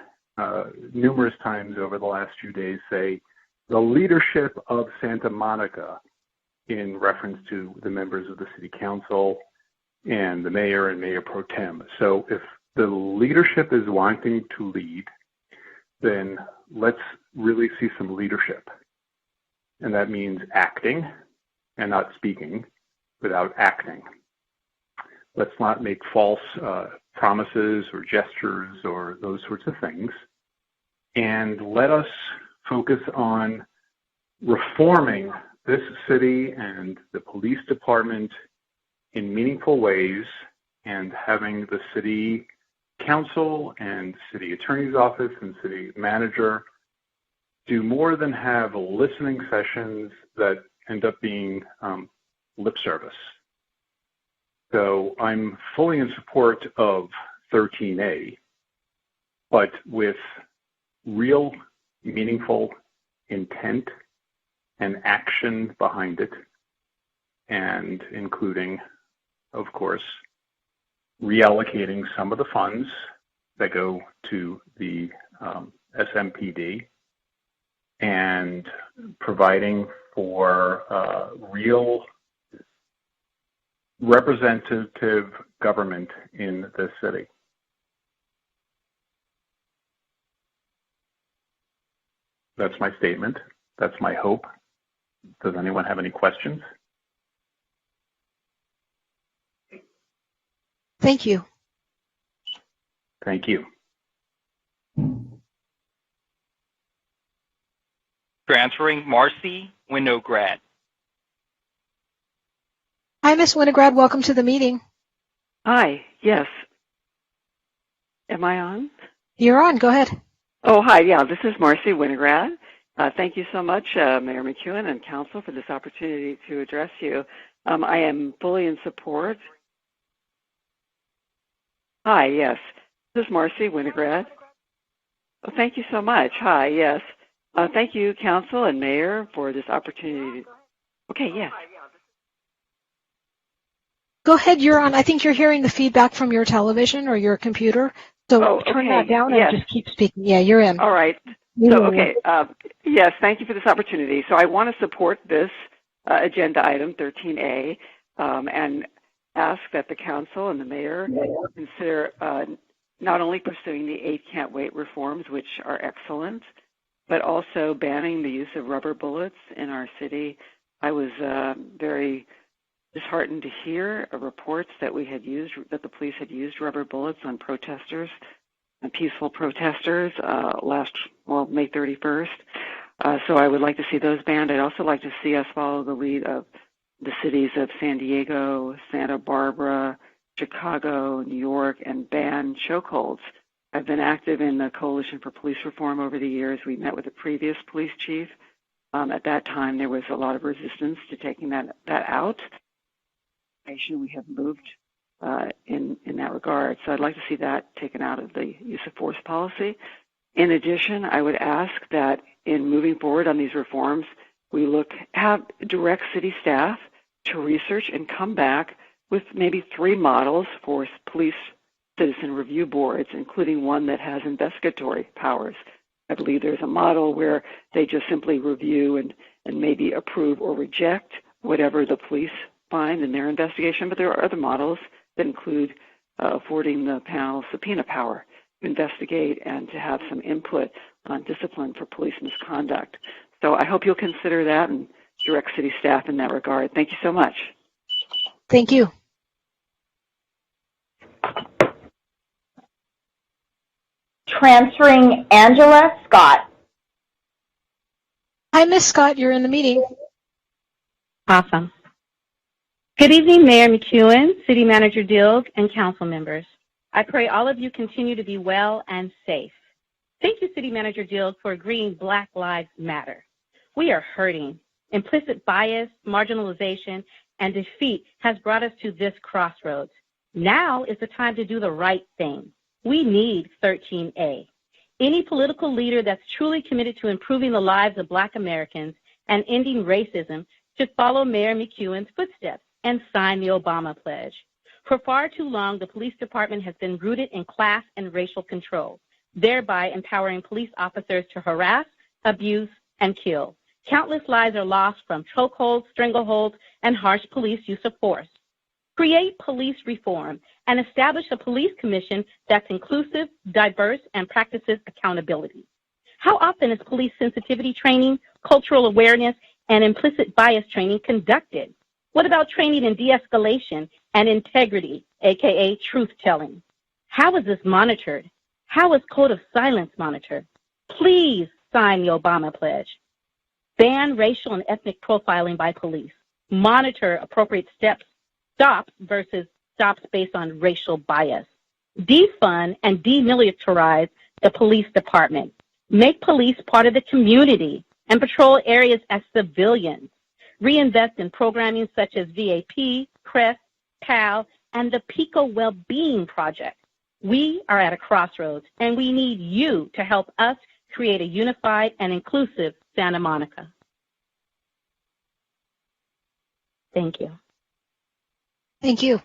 numerous times over the last few days say the leadership of Santa Monica in reference to the members of the city council and the mayor and mayor pro tem. So if the leadership is wanting to lead, then let's really see some leadership. And that means acting and not speaking without acting. Let's not make false promises or gestures or those sorts of things. And let us focus on reforming this city and the police department in meaningful ways, and having the city council and city attorney's office and city manager do more than have listening sessions that end up being lip service. So I'm fully in support of 13A, but with real meaningful intent and action behind it, and including, of course, reallocating some of the funds that go to the SMPD and providing for real representative government in this city. That's my statement. That's my hope. Does anyone have any questions? Thank you. Thank you. Transferring Marcy Winograd. Hi, Ms. Winograd. Welcome to the meeting. Hi, yes. Am I on? You're on. Go ahead. Oh, hi. Yeah, this is Marcy Winograd. Thank you so much, Mayor McEwen and Council, for this opportunity to address you. I am fully in support. Hi, yes. This is Marcy Winograd. Oh, thank you so much. Hi, yes. Thank you, Council and Mayor, for this opportunity. Okay, yes. Go ahead. You're on. I think you're hearing the feedback from your television or your computer. So turn that down and just keep speaking. Yeah, you're in. All right. So, okay. Yes, thank you for this opportunity. So I want to support this agenda item 13A and ask that the council and the mayor consider not only pursuing the 8 Can't Wait reforms, which are excellent, but also banning the use of rubber bullets in our city. I was very disheartened to hear reports that the police had used rubber bullets on protesters and peaceful protesters May 31st. So I would like to see those banned. I'd also like to see us follow the lead of the cities of San Diego, Santa Barbara, Chicago, New York, and ban chokeholds. I've been active in the Coalition for Police Reform over the years. We met with the previous police chief. At that time, there was a lot of resistance to taking that out. We have moved in that regard. So I'd like to see that taken out of the use of force policy. In addition, I would ask that in moving forward on these reforms, we have direct city staff to research and come back with maybe 3 models for police citizen review boards, including one that has investigatory powers. I believe there's a model where they just simply review and maybe approve or reject whatever the police find in their investigation, but there are other models that include affording the panel subpoena power to investigate and to have some input on discipline for police misconduct. So I hope you'll consider that and direct city staff in that regard. Thank you so much. Thank you. Transferring Angela Scott. Hi, Ms. Scott. You're in the meeting. Awesome. Good evening, Mayor McEwen, City Manager Dilg, and council members. I pray all of you continue to be well and safe. Thank you, City Manager Dilg, for agreeing Black Lives Matter. We are hurting. Implicit bias, marginalization, and defeat has brought us to this crossroads. Now is the time to do the right thing. We need 13A. Any political leader that's truly committed to improving the lives of Black Americans and ending racism should follow Mayor McEwen's footsteps and sign the Obama Pledge. For far too long, the police department has been rooted in class and racial control, thereby empowering police officers to harass, abuse, and kill. Countless lives are lost from chokeholds, strangleholds, and harsh police use of force. Create police reform and establish a police commission that's inclusive, diverse, and practices accountability. How often is police sensitivity training, cultural awareness, and implicit bias training conducted? What about training in de-escalation and integrity, aka truth-telling? How is this monitored? How is Code of Silence monitored? Please sign the Obama Pledge. Ban racial and ethnic profiling by police. Monitor appropriate stops versus stops based on racial bias. Defund and demilitarize the police department. Make police part of the community and patrol areas as civilians. Reinvest in programming such as VAP, CREST, PAL, and the PICO Wellbeing Project. We are at a crossroads, and we need you to help us create a unified and inclusive Santa Monica. Thank you. Thank you.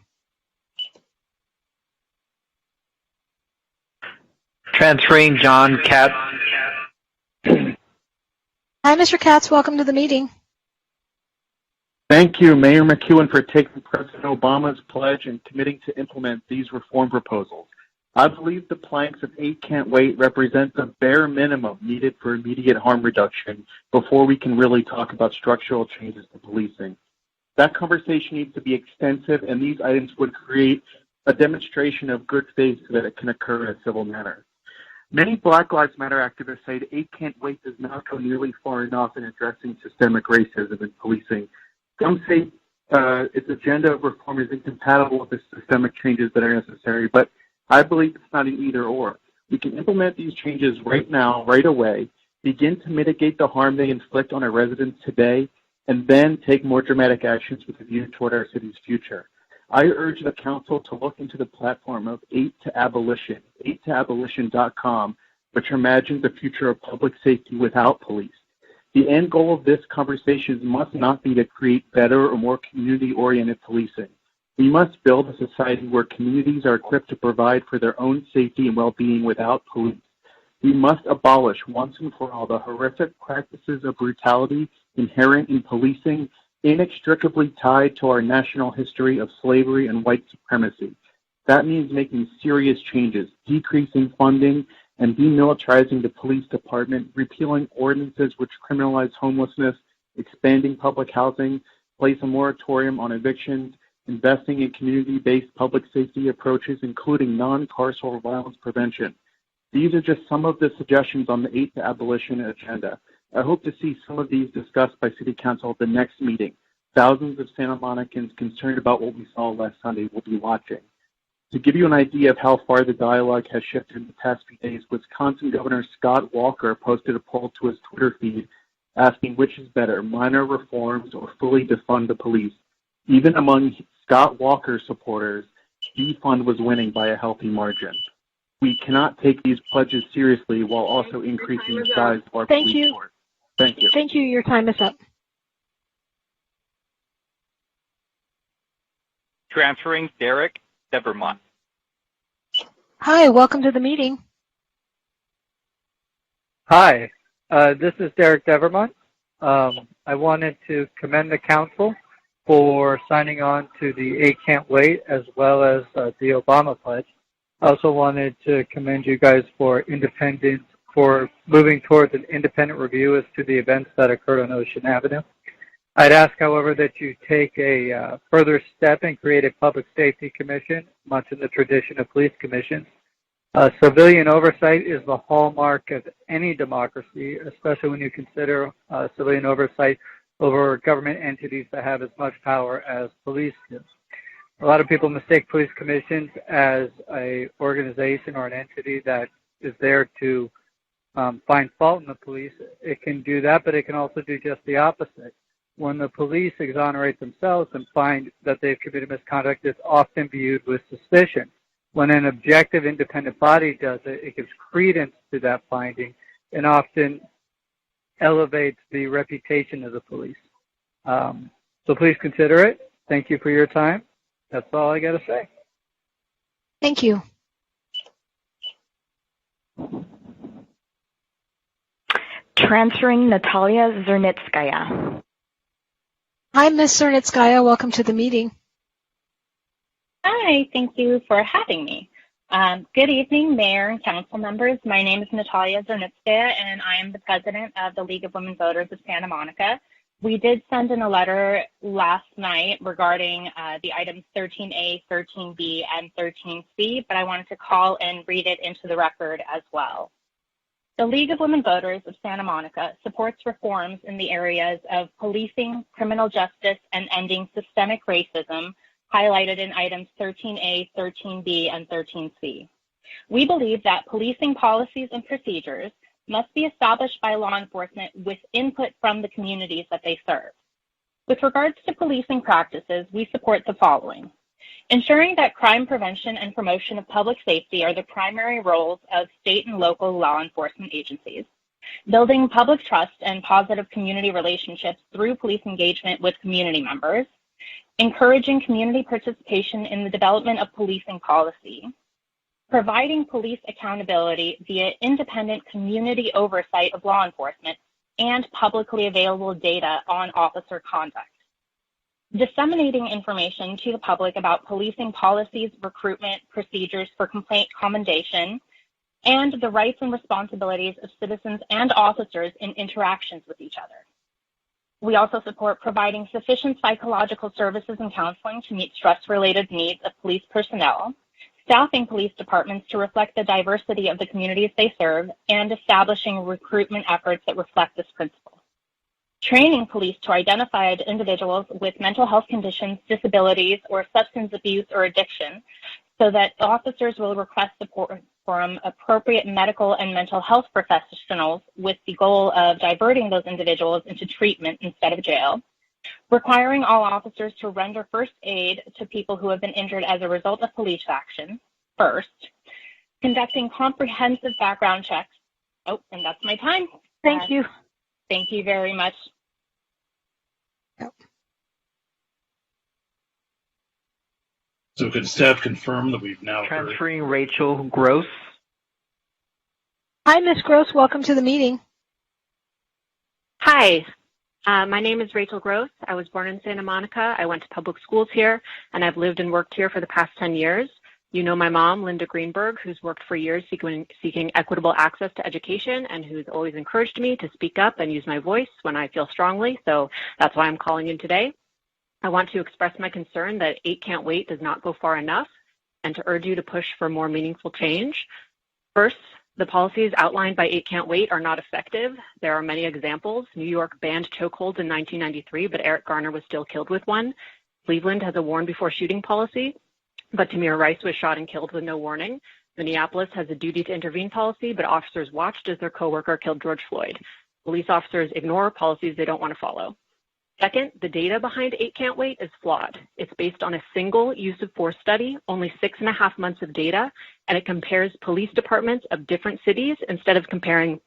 Transferring John Katz. Hi, Mr. Katz. Welcome to the meeting. Thank you, Mayor McEwen, for taking President Obama's pledge and committing to implement these reform proposals. I believe the planks of 8 Can't Wait represent the bare minimum needed for immediate harm reduction before we can really talk about structural changes to policing. That conversation needs to be extensive, and these items would create a demonstration of good faith so that it can occur in a civil manner. Many Black Lives Matter activists say the 8 Can't Wait does not go nearly far enough in addressing systemic racism in policing. Some say its agenda of reform is incompatible with the systemic changes that are necessary, but I believe it's not an either or. We can implement these changes right now, right away, begin to mitigate the harm they inflict on our residents today, and then take more dramatic actions with a view toward our city's future. I urge the council to look into the platform of 8 to Abolition, 8toabolition.com, which imagines the future of public safety without police. The end goal of this conversation must not be to create better or more community-oriented policing. We must build a society where communities are equipped to provide for their own safety and well-being without police. We must abolish once and for all the horrific practices of brutality inherent in policing, inextricably tied to our national history of slavery and white supremacy. That means making serious changes, decreasing funding, and demilitarizing the police department, repealing ordinances which criminalize homelessness, expanding public housing, place a moratorium on evictions, investing in community-based public safety approaches, including non-carceral violence prevention. These are just some of the suggestions on the 8 to Abolition agenda. I hope to see some of these discussed by City Council at the next meeting. Thousands of Santa Monicans concerned about what we saw last Sunday will be watching. To give you an idea of how far the dialogue has shifted in the past few days, Wisconsin Governor Scott Walker posted a poll to his Twitter feed asking which is better, minor reforms or fully defund the police. Even among Scott Walker supporters, defund was winning by a healthy margin. We cannot take these pledges seriously while also increasing the size of our police force. Thank you. Thank you. Your time is up. Transferring Derek Devermont. Hi, welcome to the meeting. Hi, this is Derek Devermont. I wanted to commend the council for signing on to the 8 Can't Wait as well as the Obama Pledge. I also wanted to commend you guys for moving towards an independent review as to the events that occurred on Ocean Avenue. I'd ask, however, that you take a further step and create a public safety commission, much in the tradition of police commissions. Civilian oversight is the hallmark of any democracy, especially when you consider civilian oversight over government entities that have as much power as police do. A lot of people mistake police commissions as an organization or an entity that is there to find fault in the police. It can do that, but it can also do just the opposite. When the police exonerate themselves and find that they've committed misconduct, it's often viewed with suspicion. When an objective independent body does it, it gives credence to that finding and often elevates the reputation of the police. So please consider it. Thank you for your time. That's all I got to say. Thank you. Transferring Natalia Zernitskaya. Hi, Ms. Zernitskaya. Welcome to the meeting. Hi, thank you for having me. Good evening, Mayor and Council members. My name is Natalia Zernitskaya, and I am the president of the League of Women Voters of Santa Monica. We did send in a letter last night regarding the items 13A, 13B, and 13C, but I wanted to call and read it into the record as well. The League of Women Voters of Santa Monica supports reforms in the areas of policing, criminal justice, and ending systemic racism, highlighted in items 13A, 13B, and 13C. We believe that policing policies and procedures must be established by law enforcement with input from the communities that they serve. With regards to policing practices, we support the following. Ensuring that crime prevention and promotion of public safety are the primary roles of state and local law enforcement agencies. Building public trust and positive community relationships through police engagement with community members. Encouraging community participation in the development of policing policy. Providing police accountability via independent community oversight of law enforcement and publicly available data on officer conduct. Disseminating information to the public about policing policies, recruitment, procedures for complaint commendation, and the rights and responsibilities of citizens and officers in interactions with each other. We also support providing sufficient psychological services and counseling to meet stress-related needs of police personnel, staffing police departments to reflect the diversity of the communities they serve, and establishing recruitment efforts that reflect this principle. Training police to identify individuals with mental health conditions, disabilities, or substance abuse or addiction, so that officers will request support from appropriate medical and mental health professionals with the goal of diverting those individuals into treatment instead of jail. Requiring all officers to render first aid to people who have been injured as a result of police action first. Conducting comprehensive background checks. Oh, and that's my time. Thank you. Thank you very much. So could staff confirm that we've now heard? Transferring Rachel Gross. Hi, Ms. Gross. Welcome to the meeting. Hi, my name is Rachel Gross. I was born in Santa Monica. I went to public schools here, and I've lived and worked here for the past 10 years. You know my mom, Linda Greenberg, who's worked for years seeking equitable access to education and who's always encouraged me to speak up and use my voice when I feel strongly. So that's why I'm calling in today. I want to express my concern that 8 Can't Wait does not go far enough and to urge you to push for more meaningful change. First, the policies outlined by 8 Can't Wait are not effective. There are many examples. New York banned chokeholds in 1993, but Eric Garner was still killed with one. Cleveland has a warn before shooting policy, but Tamir Rice was shot and killed with no warning. Minneapolis has a duty to intervene policy, but officers watched as their coworker killed George Floyd. Police officers ignore policies they don't want to follow. Second, the data behind 8 Can't Wait is flawed. It's based on a single use of force study, only 6.5 months of data, and it compares police departments of different cities instead of comparing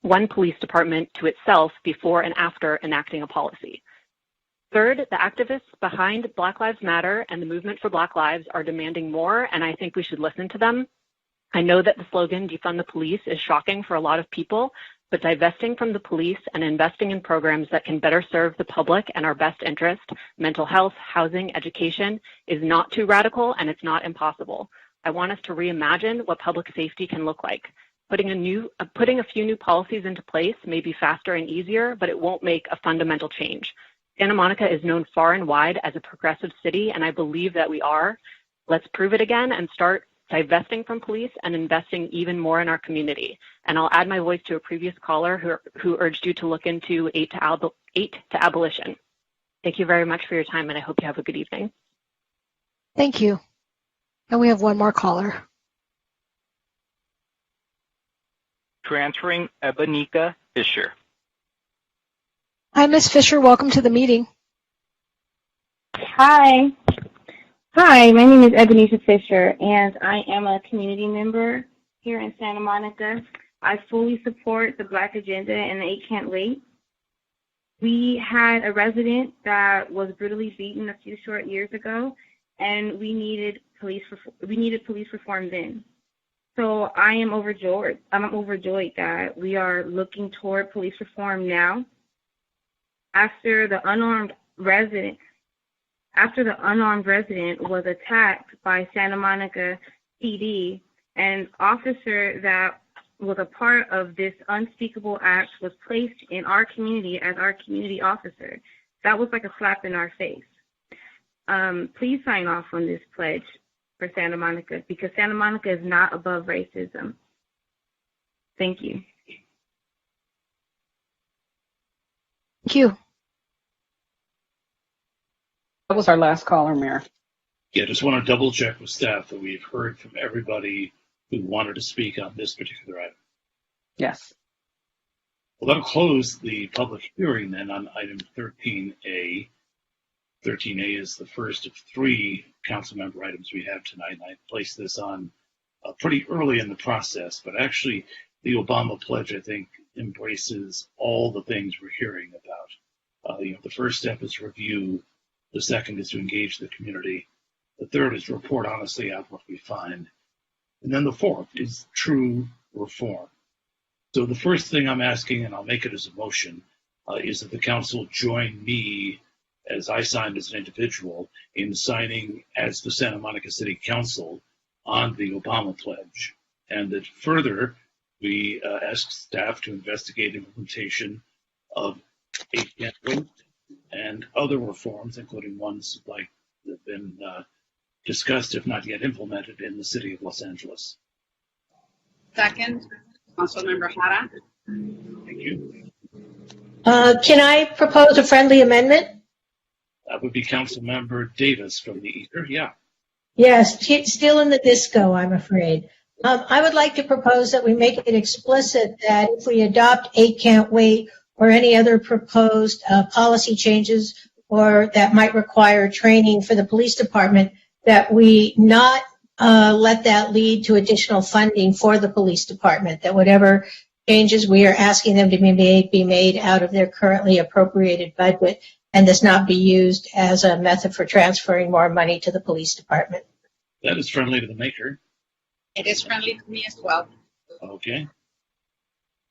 one police department to itself before and after enacting a policy. Third, the activists behind Black Lives Matter and the movement for Black Lives are demanding more, and I think we should listen to them. I know that the slogan, defund the police, is shocking for a lot of people, but divesting from the police and investing in programs that can better serve the public and our best interest, mental health, housing, education, is not too radical and it's not impossible. I want us to reimagine what public safety can look like. Putting a few new policies into place may be faster and easier, but it won't make a fundamental change. Santa Monica is known far and wide as a progressive city, and I believe that we are. Let's prove it again and start divesting from police and investing even more in our community. And I'll add my voice to a previous caller who urged you to look into 8 to abolition. Thank you very much for your time, and I hope you have a good evening. Thank you. And we have one more caller. Transferring Ebenica Fisher. Hi, Ms. Fisher. Welcome to the meeting. Hi. Hi, my name is Ebenezer Fisher, and I am a community member here in Santa Monica. I fully support the Black Agenda and the 8 Can't Wait. We had a resident that was brutally beaten a few short years ago, and we needed police reform then. So I am overjoyed. I'm overjoyed that we are looking toward police reform now. After the unarmed resident was attacked by Santa Monica PD, an officer that was a part of this unspeakable act was placed in our community as our community officer. That was like a slap in our face. Please sign off on this pledge for Santa Monica, because Santa Monica is not above racism. Thank you. Thank you. That was our last caller, Mayor. Yeah, just want to double check with staff that we've heard from everybody who wanted to speak on this particular item. Yes. Well, that'll close the public hearing then on item 13A. 13A is the first of 3 council member items we have tonight. And I placed this on pretty early in the process, but actually the Obama pledge, I think, embraces all the things we're hearing about. The first step is review. The second is to engage the community. The third is to report honestly out what we find. And then the fourth is true reform. So the first thing I'm asking, and I'll make it as a motion, is that the council join me, as I signed as an individual, in signing as the Santa Monica City Council on the Obama pledge. And that further, we ask staff to investigate implementation of 8 Can't Wait and other reforms, including ones like that have been discussed, if not yet implemented, in the city of Los Angeles. Second, Councilmember Jara. Thank you. Can I propose a friendly amendment? That would be Councilmember Davis from the Ether. Yeah. Yes, still in the disco, I'm afraid. I would like to propose that we make it explicit that if we adopt 8 Can't Wait or any other proposed policy changes or that might require training for the police department, that we not let that lead to additional funding for the police department, that whatever changes we are asking them to be made out of their currently appropriated budget, and this not be used as a method for transferring more money to the police department. That is friendly to the maker. It is friendly to me as well. Okay.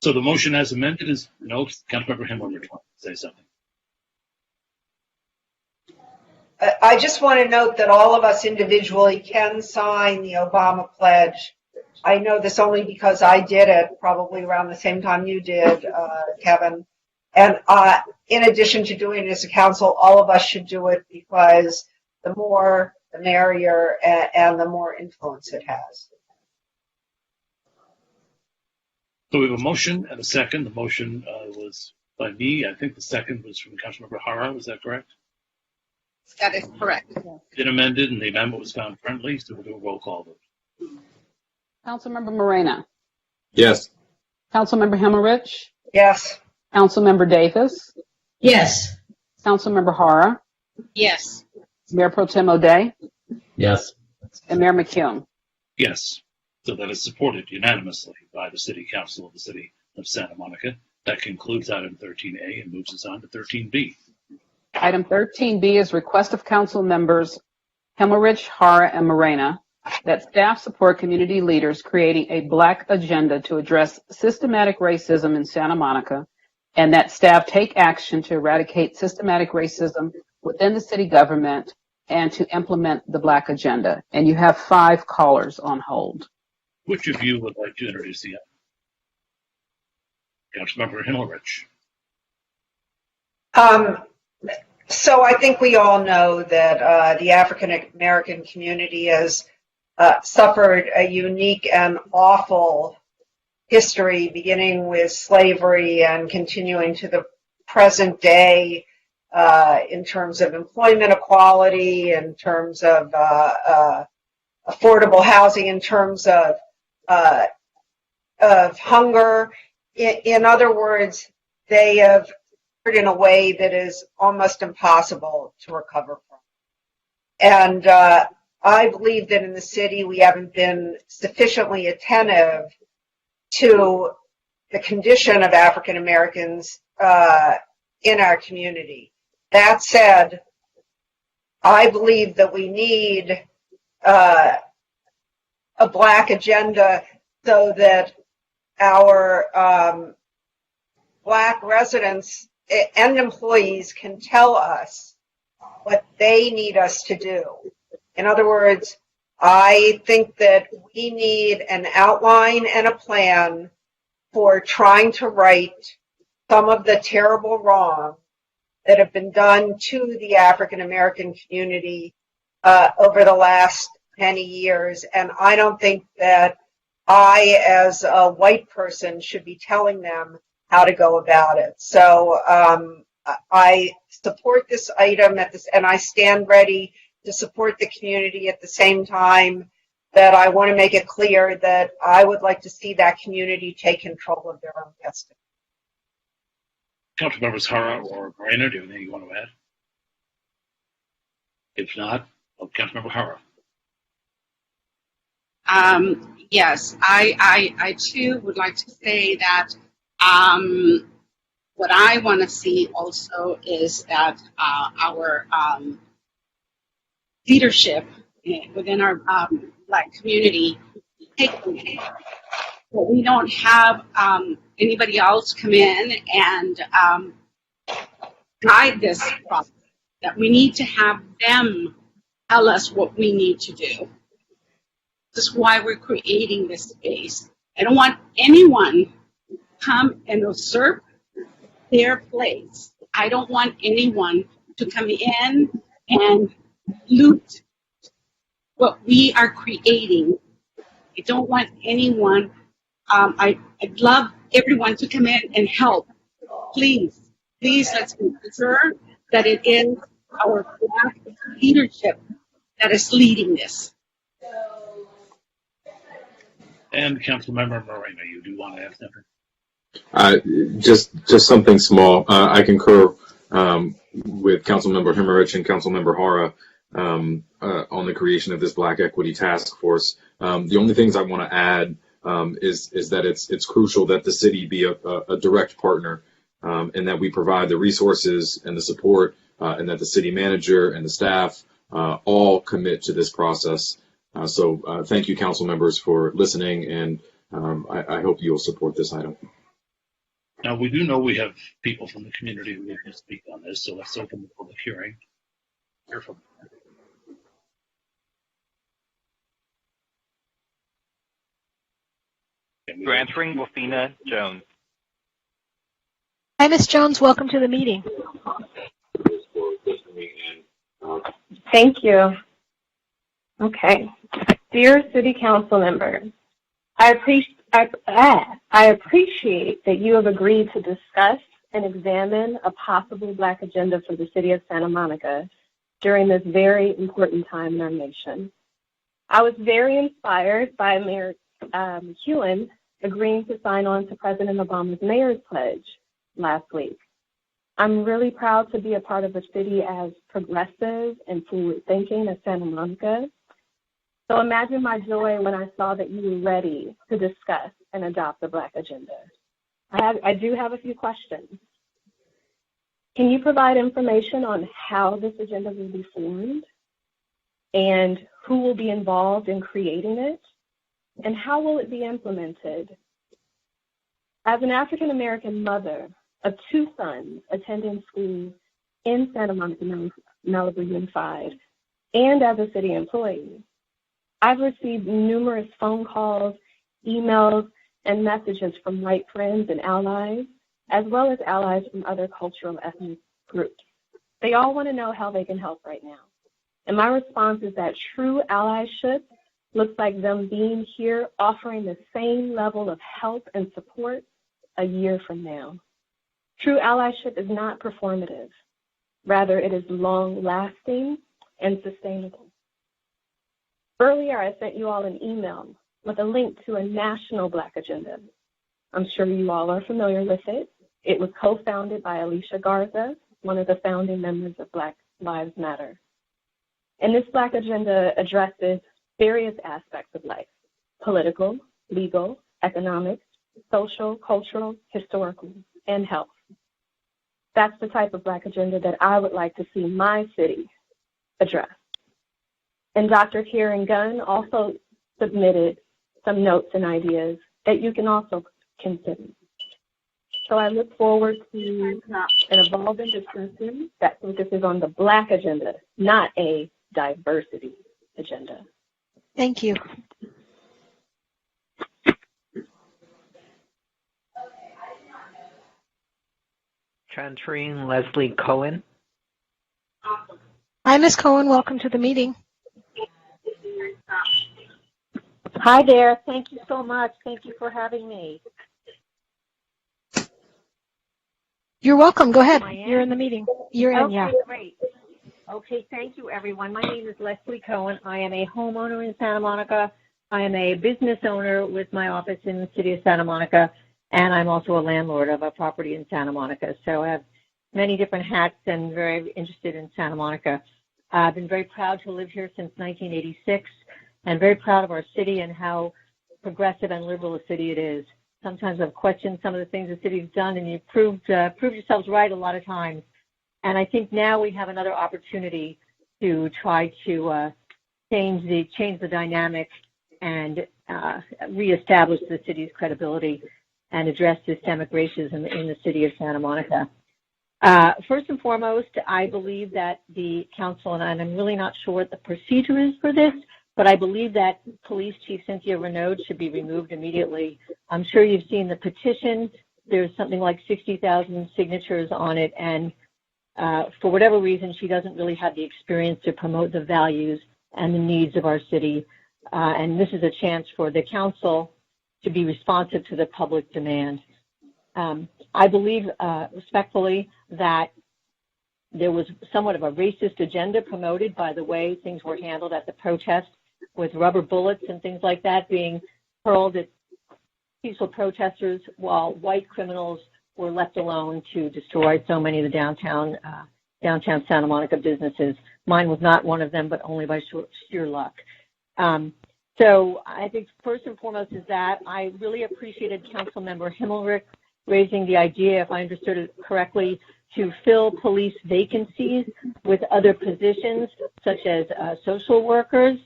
So the motion as amended is no. Councilmember Himmler, say something. I just want to note that all of us individually can sign the Obama pledge. I know this only because I did it probably around the same time you did, Kevin. And in addition to doing it as a council, all of us should do it because the more, the merrier, and the more influence it has. So we have a motion and a second. The motion was by me. I think the second was from Councilmember Hara. Was that correct? That is correct. It amended, and the amendment was found friendly, so we'll do a roll call vote. Councilmember Moreno. Yes. Councilmember Himmerich. Yes. Councilmember Davis. Yes. Councilmember Hara. Yes. Mayor Pro Tem O'Day. Yes. And Mayor McKeown. Yes. So that is supported unanimously by the City Council of the City of Santa Monica. That concludes item 13A and moves us on to 13B. Item 13B is request of council members Himmerich, Hara, and Morena that staff support community leaders creating a Black agenda to address systematic racism in Santa Monica, and that staff take action to eradicate systematic racism within the city government and to implement the Black agenda. And you have 5 callers on hold. Which of you would like to introduce the Councilmember Himmerich? So I think we all know that the African American community has suffered a unique and awful history, beginning with slavery and continuing to the present day, in terms of employment equality, in terms of affordable housing, in terms of hunger. In other words, they have in a way that is almost impossible to recover from. And I believe that in the city we haven't been sufficiently attentive to the condition of African Americans in our community. That said, I believe that we need a Black agenda so that our Black residents and employees can tell us what they need us to do. In other words, I think that we need an outline and a plan for trying to right some of the terrible wrong that have been done to the African American community over the last many years. And I don't think that I, as a white person, should be telling them how to go about it. So I support this item and I stand ready to support the community at the same time that I want to make it clear that I would like to see that community take control of their own destiny. Councilmembers Hara or Moreno, do you have anything you want to add? If not, Councilmember Hara. Yes, I too would like to say that what I want to see also is that our leadership within our Black community take lead. But we don't have anybody else come in and guide this process. That we need to have them tell us what we need to do. This is why we're creating this space. I don't want anyone to come and usurp their place. I don't want anyone to come in and loot what we are creating. I don't want anyone, I'd love everyone to come in and help. Please, let's ensure that it is our Black leadership that is leading this. And Councilmember Moreno, you do want to add something? Just something small. I concur with Councilmember Himmerich and Councilmember Hara on the creation of this Black Equity Task Force. The only things I want to add is that it's crucial that the city be a direct partner, and that we provide the resources and the support, and that the city manager and the staff all commit to this process. So thank you, council members, for listening, and I hope you'll support this item. Now, we do know we have people from the community who can speak on this, so let's open the public hearing. Hear from them. Transferring Wafina Jones. Hi, Ms. Jones. Welcome to the meeting. Thank you. Okay. Dear City Council members, I appreciate that you have agreed to discuss and examine a possible Black agenda for the City of Santa Monica during this very important time in our nation. I was very inspired by Mayor McEwen agreeing to sign on to President Obama's Mayor's Pledge last week. I'm really proud to be a part of a city as progressive and forward-thinking as Santa Monica. So imagine my joy when I saw that you were ready to discuss and adopt the Black agenda. I do have a few questions. Can you provide information on how this agenda will be formed and who will be involved in creating it, and how will it be implemented? As an African-American mother of two sons attending school in Santa Monica, Malibu Unified, and as a city employee, I've received numerous phone calls, emails, and messages from white friends and allies, as well as allies from other cultural ethnic groups. They all want to know how they can help right now. And my response is that true allyship looks like them being here offering the same level of help and support a year from now. True allyship is not performative. Rather, it is long-lasting and sustainable. Earlier, I sent you all an email with a link to a national Black agenda. I'm sure you all are familiar with it. It was co-founded by Alicia Garza, one of the founding members of Black Lives Matter. And this Black agenda addresses various aspects of life: political, legal, economic, social, cultural, historical, and health. That's the type of Black agenda that I would like to see my city address. And Dr. Karen Gunn also submitted some notes and ideas that you can also consider. So I look forward to an evolving discussion that focuses on the Black agenda, not a diversity agenda. Thank you. Transferring Leslie Cohen. Hi, Ms. Cohen. Welcome to the meeting. Hi there. Thank you so much. Thank you for having me. You're welcome. Go ahead. You're in the meeting. You're in, okay, yeah. Great. Okay, thank you, everyone. My name is Leslie Cohen. I am a homeowner in Santa Monica. I am a business owner with my office in the city of Santa Monica, and I'm also a landlord of a property in Santa Monica. So I have many different hats and very interested in Santa Monica. I've been very proud to live here since 1986 and very proud of our city and how progressive and liberal a city it is. Sometimes I've questioned some of the things the city's done, and you've proved yourselves right a lot of times. And I think now we have another opportunity to try to change the dynamic and reestablish the city's credibility and address systemic racism in the city of Santa Monica. First and foremost, I believe that the council, and I'm really not sure what the procedure is for this, but I believe that Police Chief Cynthia Renaud should be removed immediately. I'm sure you've seen the petition. There's something like 60,000 signatures on it, and for whatever reason, she doesn't really have the experience to promote the values and the needs of our city. And this is a chance for the council to be responsive to the public demand. I believe respectfully that there was somewhat of a racist agenda promoted by the way things were handled at the protest, with rubber bullets and things like that being hurled at peaceful protesters, while white criminals were left alone to destroy so many of the downtown Santa Monica businesses. Mine was not one of them, but only by sheer luck. So I think first and foremost is that I really appreciated Councilmember Himmelrich raising the idea, if I understood it correctly, to fill police vacancies with other positions, such as social workers.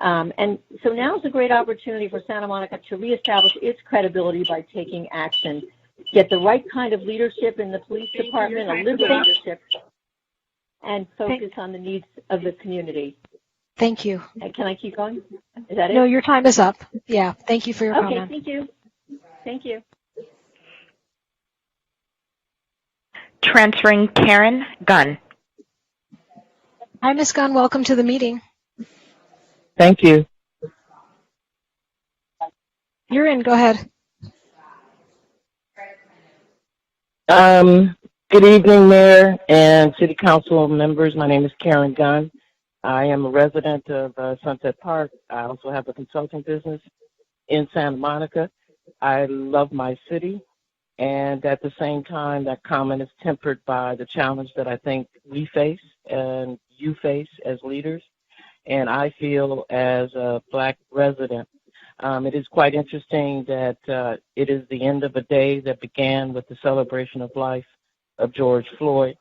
And so now is a great opportunity for Santa Monica to reestablish its credibility by taking action, get the right kind of leadership in the police department, a liberal leadership, and focus on the needs of the community. Thank you. Can I keep going? Is that it? No, your time is up. Yeah, thank you for your comment. Okay, thank you. Thank you. Transferring Karen Gunn. Hi, Ms. Gunn. Welcome to the meeting. Thank you. You're in. Go ahead. Good evening, Mayor and City Council members. My name is Karen Gunn. I am a resident of Sunset Park. I also have a consulting business in Santa Monica. I love my city, and at the same time, that comment is tempered by the challenge that I think we face and you face as leaders, and I feel as a Black resident. It is quite interesting that it is the end of a day that began with the celebration of life of George Floyd.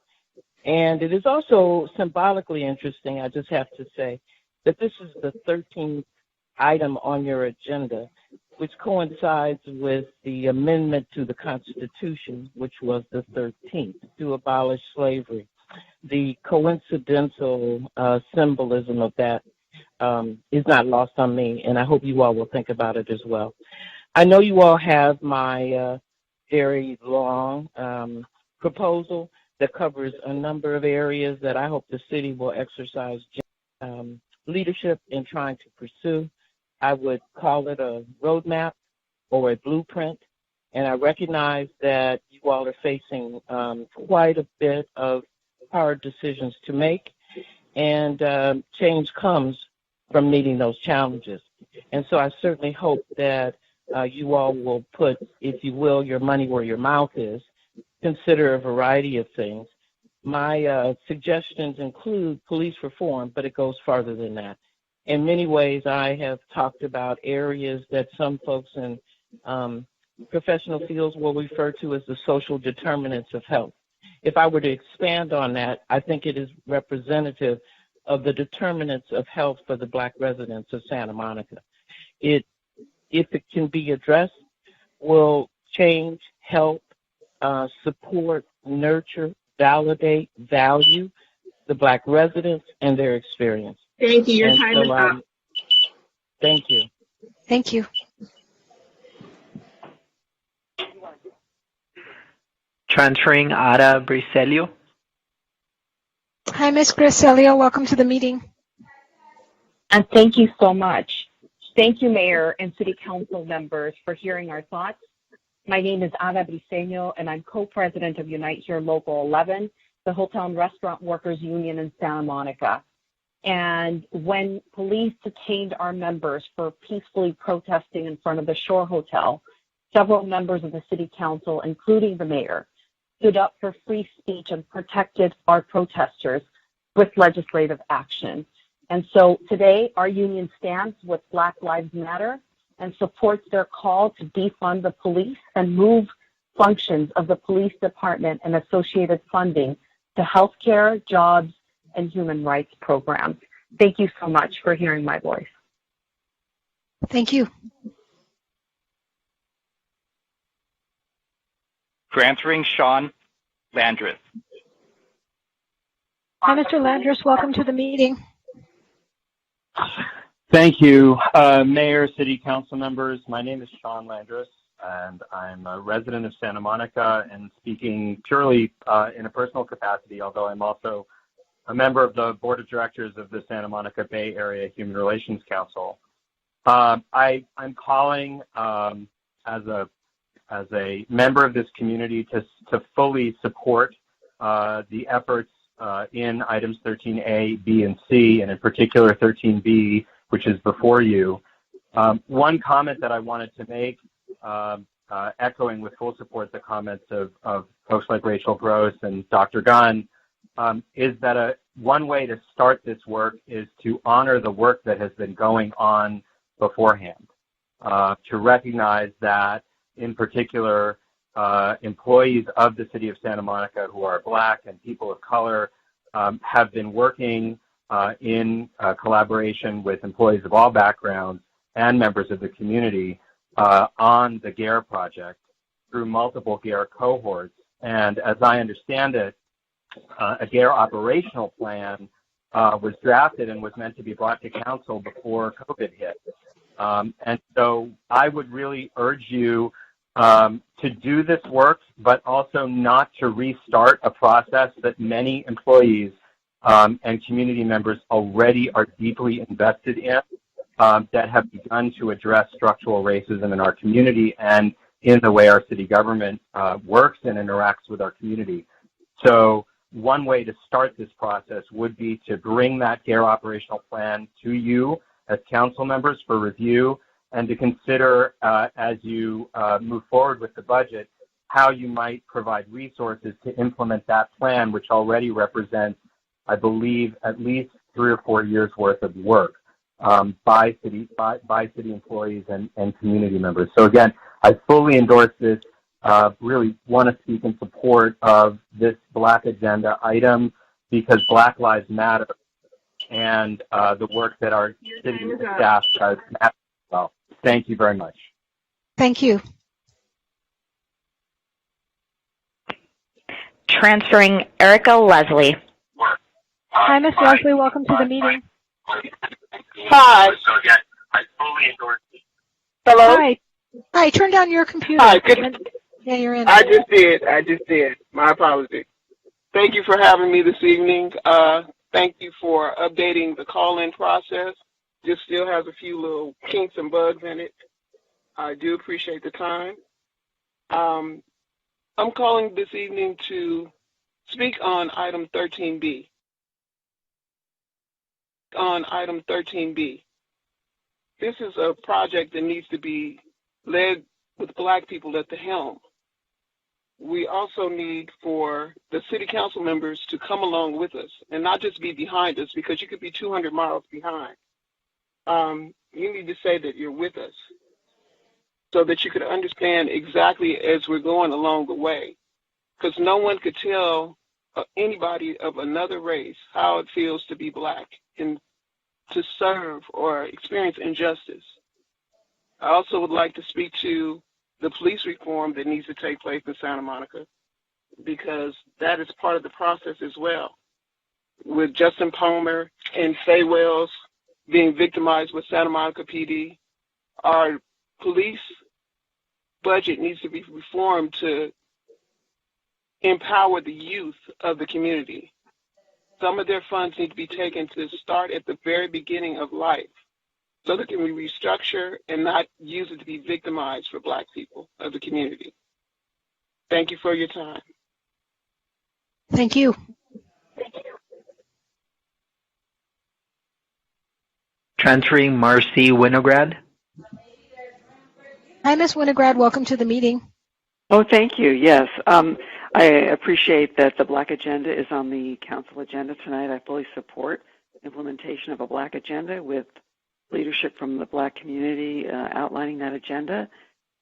And it is also symbolically interesting, I just have to say, that this is the 13th item on your agenda, which coincides with the amendment to the Constitution, which was the 13th, to abolish slavery. The coincidental symbolism of that is not lost on me, and I hope you all will think about it as well. I know you all have my very long proposal that covers a number of areas that I hope the city will exercise leadership in trying to pursue. I would call it a roadmap or a blueprint, and I recognize that you all are facing quite a bit of hard decisions to make, and change comes from meeting those challenges. And so I certainly hope that you all will put, if you will, your money where your mouth is, consider a variety of things. My suggestions include police reform, but it goes farther than that. In many ways, I have talked about areas that some folks in professional fields will refer to as the social determinants of health. If I were to expand on that, I think it is representative of the determinants of health for the Black residents of Santa Monica. If it can be addressed, will change, help, support, nurture, validate, value the Black residents and their experience. Thank you. Your time is up. Thank you. Thank you. Transferring Ada Bricelio. Hi, Ms. Griselio. Welcome to the meeting. And thank you so much. Thank you, Mayor and City Council members, for hearing our thoughts. My name is Ada Briceño, and I'm co-president of Unite Here Local 11, the Hotel and Restaurant Workers Union in Santa Monica. And when police detained our members for peacefully protesting in front of the Shore Hotel, several members of the City Council, including the mayor, stood up for free speech and protected our protesters with legislative action. And so today, our union stands with Black Lives Matter and supports their call to defund the police and move functions of the police department and associated funding to healthcare, jobs, and human rights programs. Thank you so much for hearing my voice. Thank you. Transferring Sean Landreth. Hi, Mr. Landreth. Welcome to the meeting. Thank you, Mayor, City Council members. My name is Sean Landreth, and I'm a resident of Santa Monica and speaking purely in a personal capacity, although I'm also a member of the board of directors of the Santa Monica Bay Area Human Relations Council. I'm calling as a member of this community to fully support the efforts in items 13A, B, and C, and in particular 13B, which is before you. One comment that I wanted to make, echoing with full support the comments of folks like Rachel Gross and Dr. Gunn, is that one way to start this work is to honor the work that has been going on beforehand, to recognize that, in particular, employees of the city of Santa Monica who are Black and people of color have been working in collaboration with employees of all backgrounds and members of the community on the GARE project through multiple GARE cohorts. And as I understand it, a GARE operational plan was drafted and was meant to be brought to council before COVID hit. And so I would really urge you to do this work, but also not to restart a process that many employees and community members already are deeply invested in, that have begun to address structural racism in our community and in the way our city government works and interacts with our community. So one way to start this process would be to bring that GARE operational plan to you as council members for review, and to consider as you move forward with the budget, how you might provide resources to implement that plan, which already represents, I believe, at least 3 or 4 years worth of work by city employees and community members. So again, I fully endorse this, really want to speak in support of this Black agenda item, because Black Lives Matter, and the work that our city staff does matter as well. Thank you very much. Thank you. Transferring Erica Leslie. Hi, Ms. Leslie. Welcome to the meeting. Hi. Hello? Hi. Turn down your computer. Hi. Good. Yeah, you're in. I just did. My apologies. Thank you for having me this evening. Thank you for updating the call-in process. Just still has a few little kinks and bugs in it. I do appreciate the time. I'm calling this evening to speak on item 13B. This is a project that needs to be led with Black people at the helm. We also need for the city council members to come along with us and not just be behind us, because you could be 200 miles behind. You need to say that you're with us so that you could understand exactly as we're going along the way, because no one could tell anybody of another race how it feels to be Black and to serve or experience injustice. I also would like to speak to the police reform that needs to take place in Santa Monica, because that is part of the process as well. With Justin Palmer and Faye Wells being victimized with Santa Monica PD, our police budget needs to be reformed to empower the youth of the community. Some of their funds need to be taken to start at the very beginning of life, so that can we restructure and not use it to be victimized for Black people of the community. Thank you for your time. Thank you. Transferring Marcy Winograd. Hi, Ms. Winograd. Welcome to the meeting. Oh, thank you. Yes. I appreciate that the Black agenda is on the council agenda tonight. I fully support implementation of a Black agenda with leadership from the Black community outlining that agenda.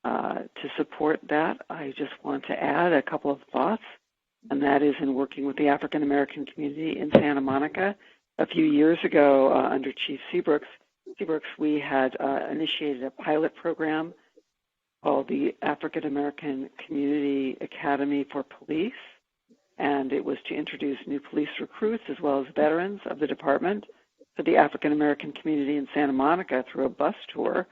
To support that, I just want to add a couple of thoughts, and that is in working with the African American community in Santa Monica. A few years ago, under Chief Seabrooks, we had initiated a pilot program called the African American Community Academy for Police, and it was to introduce new police recruits as well as veterans of the department to the African American community in Santa Monica through a bus tour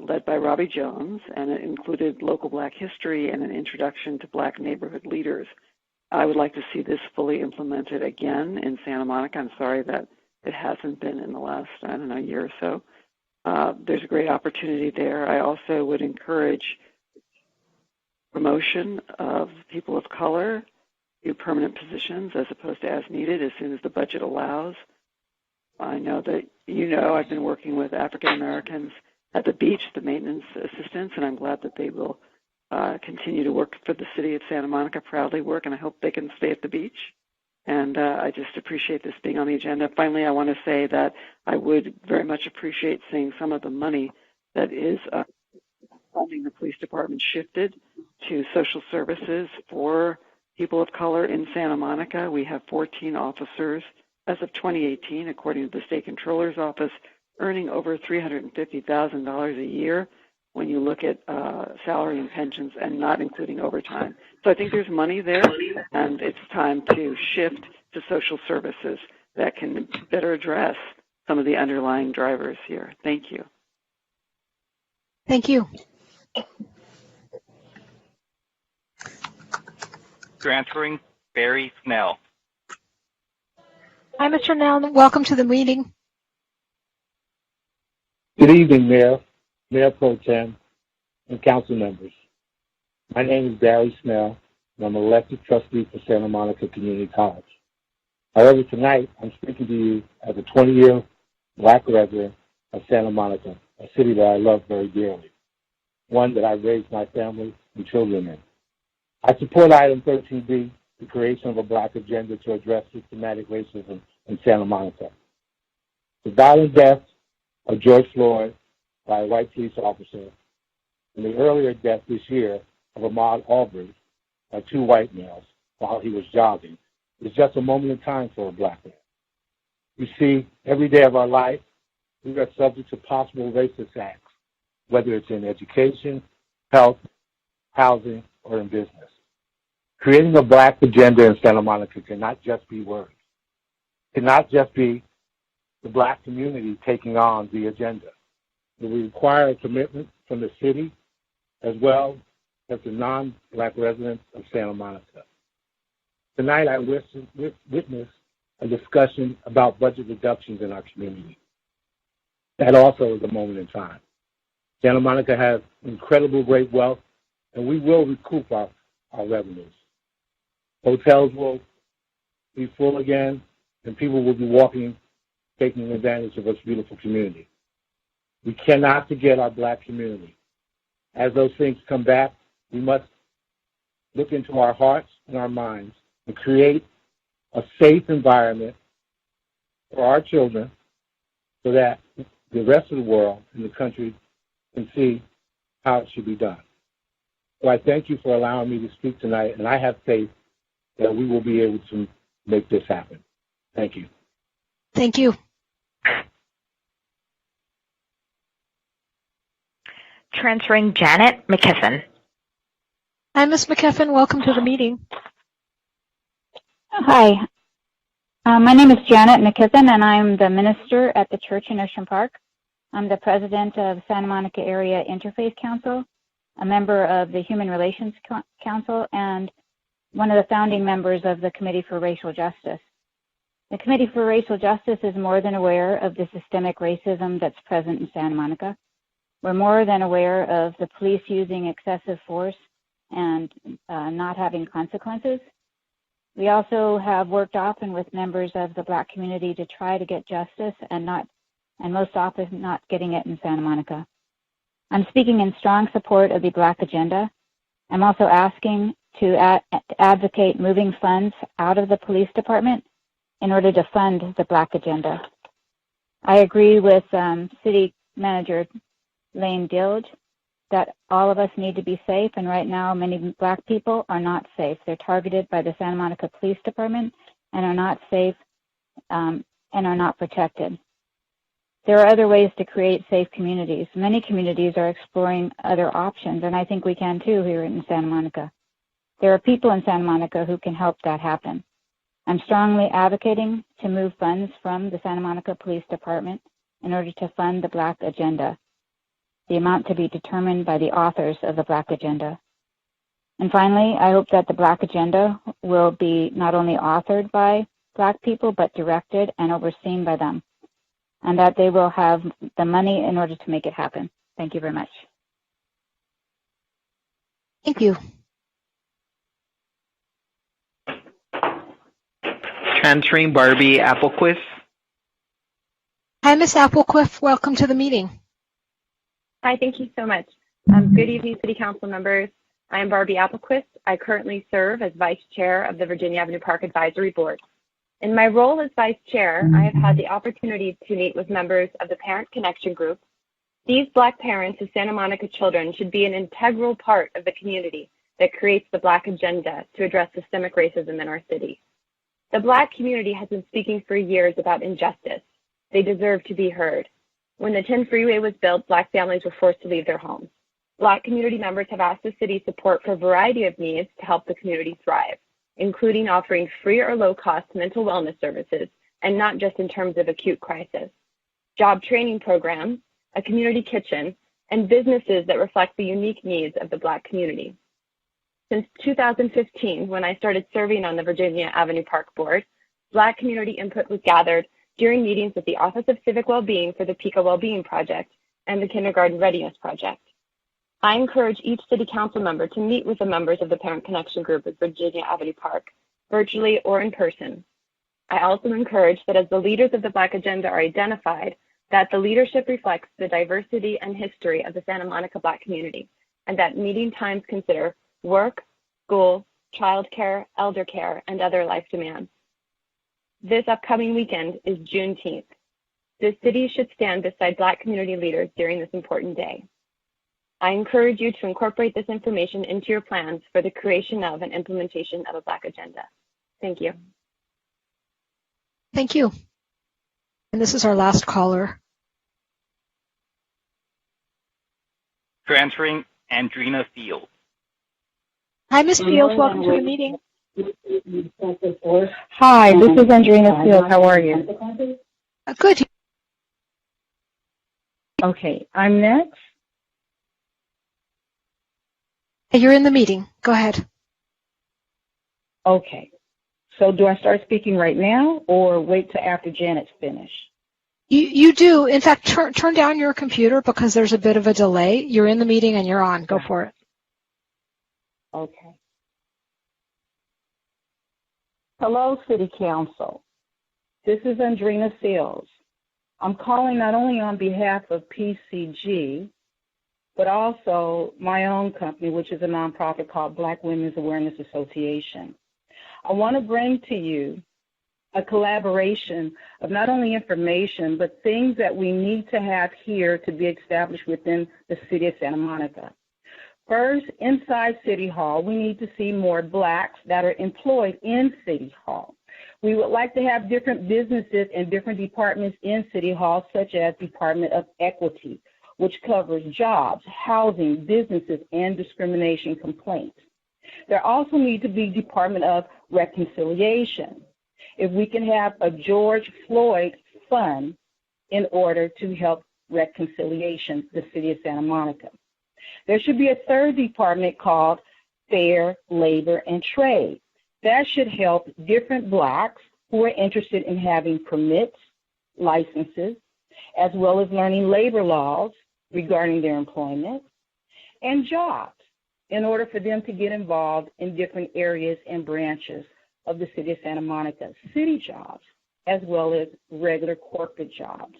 led by Robbie Jones, and it included local Black history and an introduction to Black neighborhood leaders. I would like to see this fully implemented again in Santa Monica. I'm sorry that it hasn't been in the last, year or so. There's a great opportunity there. I also would encourage promotion of people of color to permanent positions as opposed to as needed as soon as the budget allows. I know that I've been working with African Americans at the beach, the maintenance assistants, and I'm glad that they will continue to work for the city of Santa Monica, proudly work, and I hope they can stay at the beach. And I just appreciate this being on the agenda. Finally, I want to say that I would very much appreciate seeing some of the money that is funding the police department shifted to social services for people of color in Santa Monica. We have 14 officers as of 2018, according to the State Controller's Office, earning over $350,000 a year when you look at salary and pensions and not including overtime. So I think there's money there, and it's time to shift to social services that can better address some of the underlying drivers here. Thank you. Thank you. Transferring Barry Snell. Hi, Mr. Nell. Welcome to the meeting. Good evening, Mayor, Mayor Pro Tem, and council members. My name is Barry Snell, and I'm an elected trustee for Santa Monica Community College. However, tonight I'm speaking to you as a 20-year Black resident of Santa Monica, a city that I love very dearly, one that I've raised my family and children in. I support item 13B, the creation of a Black agenda to address systematic racism in Santa Monica. The violent death of George Floyd by a white police officer and the earlier death this year of Ahmaud Arbery by two white males while he was jogging is just a moment in time for a Black man. You see, every day of our life, we are subject to possible racist acts, whether it's in education, health, housing, or in business. Creating a Black agenda in Santa Monica cannot just be words. It cannot just be the Black community taking on the agenda. It will require a commitment from the city as well as the non-Black residents of Santa Monica. Tonight I witnessed a discussion about budget reductions in our community. That also is a moment in time. Santa Monica has incredible great wealth, and we will recoup our revenues. Hotels will be full again, and people will be walking, taking advantage of this beautiful community. We cannot forget our Black community. As those things come back, we must look into our hearts and our minds and create a safe environment for our children so that the rest of the world and the country can see how it should be done. So I thank you for allowing me to speak tonight, and I have faith that we will be able to make this happen. Thank you. Thank you. Transferring Janet McKiffen. Hi, Ms. McKiffen. Welcome to the meeting. Hi. My name is Janet McKiffen, and I'm the minister at the church in Ocean Park. I'm the president of Santa Monica Area Interfaith Council, a member of the Human Relations Council, and one of the founding members of the Committee for Racial Justice. The Committee for Racial Justice is more than aware of the systemic racism that's present in Santa Monica. We're more than aware of the police using excessive force and not having consequences. We also have worked often with members of the Black community to try to get justice and most often not getting it in Santa Monica. I'm speaking in strong support of the Black agenda. I'm also asking to advocate moving funds out of the police department in order to fund the Black agenda. I agree with City Manager Lane Dilge that all of us need to be safe, and right now many Black people are not safe. They're targeted by the Santa Monica Police Department and are not safe and are not protected. There are other ways to create safe communities. Many communities are exploring other options, and I think we can too here in Santa Monica. There are people in Santa Monica who can help that happen. I'm strongly advocating to move funds from the Santa Monica Police Department in order to fund the Black agenda, the amount to be determined by the authors of the Black agenda. And finally, I hope that the Black Agenda will be not only authored by Black people, but directed and overseen by them, and that they will have the money in order to make it happen. Thank you very much. Thank you. Transferring Barbie Applequist. Hi, Ms. Applequiff. Welcome to the meeting. Hi, thank you so much. Good evening, City Council members. I am Barbie Applequist. I currently serve as Vice Chair of the Virginia Avenue Park Advisory Board. In my role as Vice Chair, I have had the opportunity to meet with members of the Parent Connection Group. These Black parents of Santa Monica children should be an integral part of the community that creates the Black agenda to address systemic racism in our city. The Black community has been speaking for years about injustice. They deserve to be heard. When the 10 freeway was built, Black families were forced to leave their homes. Black community members have asked the city support for a variety of needs to help the community thrive, including offering free or low-cost mental wellness services, and not just in terms of acute crisis. Job training programs, a community kitchen, and businesses that reflect the unique needs of the Black community. Since 2015, when I started serving on the Virginia Avenue Park Board, Black community input was gathered during meetings with the Office of Civic Wellbeing for the PICA Wellbeing Project and the Kindergarten Readiness Project. I encourage each City Council member to meet with the members of the Parent Connection Group at Virginia Avenue Park, virtually or in person. I also encourage that as the leaders of the Black Agenda are identified, that the leadership reflects the diversity and history of the Santa Monica Black community, and that meeting times consider work, school, childcare, elder care, and other life demands. This upcoming weekend is Juneteenth. The city should stand beside Black community leaders during this important day. I encourage you to incorporate this information into your plans for the creation of and implementation of a Black agenda. Thank you. Thank you. And this is our last caller. Transferring Andrina Fields. Hi, Ms. Fields. Welcome to the meeting. Hi, this is Andrina Fields. How are you? Good. Okay, I'm next. You're in the meeting. Go ahead. Okay. So do I start speaking right now or wait till after Janet's finished? You do. In fact, turn down your computer because there's a bit of a delay. You're in the meeting and you're on. Go for it. Okay. Hello, City Council. This is Andrina Fields. I'm calling not only on behalf of PCG, but also my own company, which is a nonprofit called Black Women's Awareness Association. I want to bring to you a collaboration of not only information, but things that we need to have here to be established within the city of Santa Monica. First, inside City Hall, we need to see more Blacks that are employed in City Hall. We would like to have different businesses and different departments in City Hall, such as Department of Equity, which covers jobs, housing, businesses, and discrimination complaints. There also need to be Department of Reconciliation. If we can have a George Floyd fund in order to help reconciliation the city of Santa Monica. There should be a third department called Fair Labor and Trade. That should help different Blacks who are interested in having permits, licenses, as well as learning labor laws regarding their employment and jobs in order for them to get involved in different areas and branches of the city of Santa Monica, city jobs, as well as regular corporate jobs.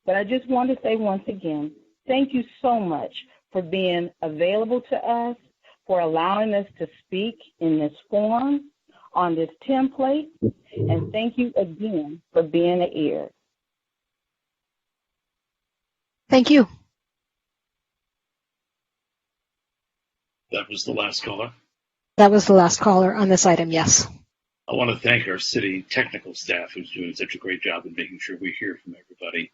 But I just want to say once again, thank you so much for being available to us, for allowing us to speak in this forum, on this template, and thank you again for being an ear. Thank you. That was the last caller. That was the last caller on this item, yes. I want to thank our city technical staff who's doing such a great job in making sure we hear from everybody,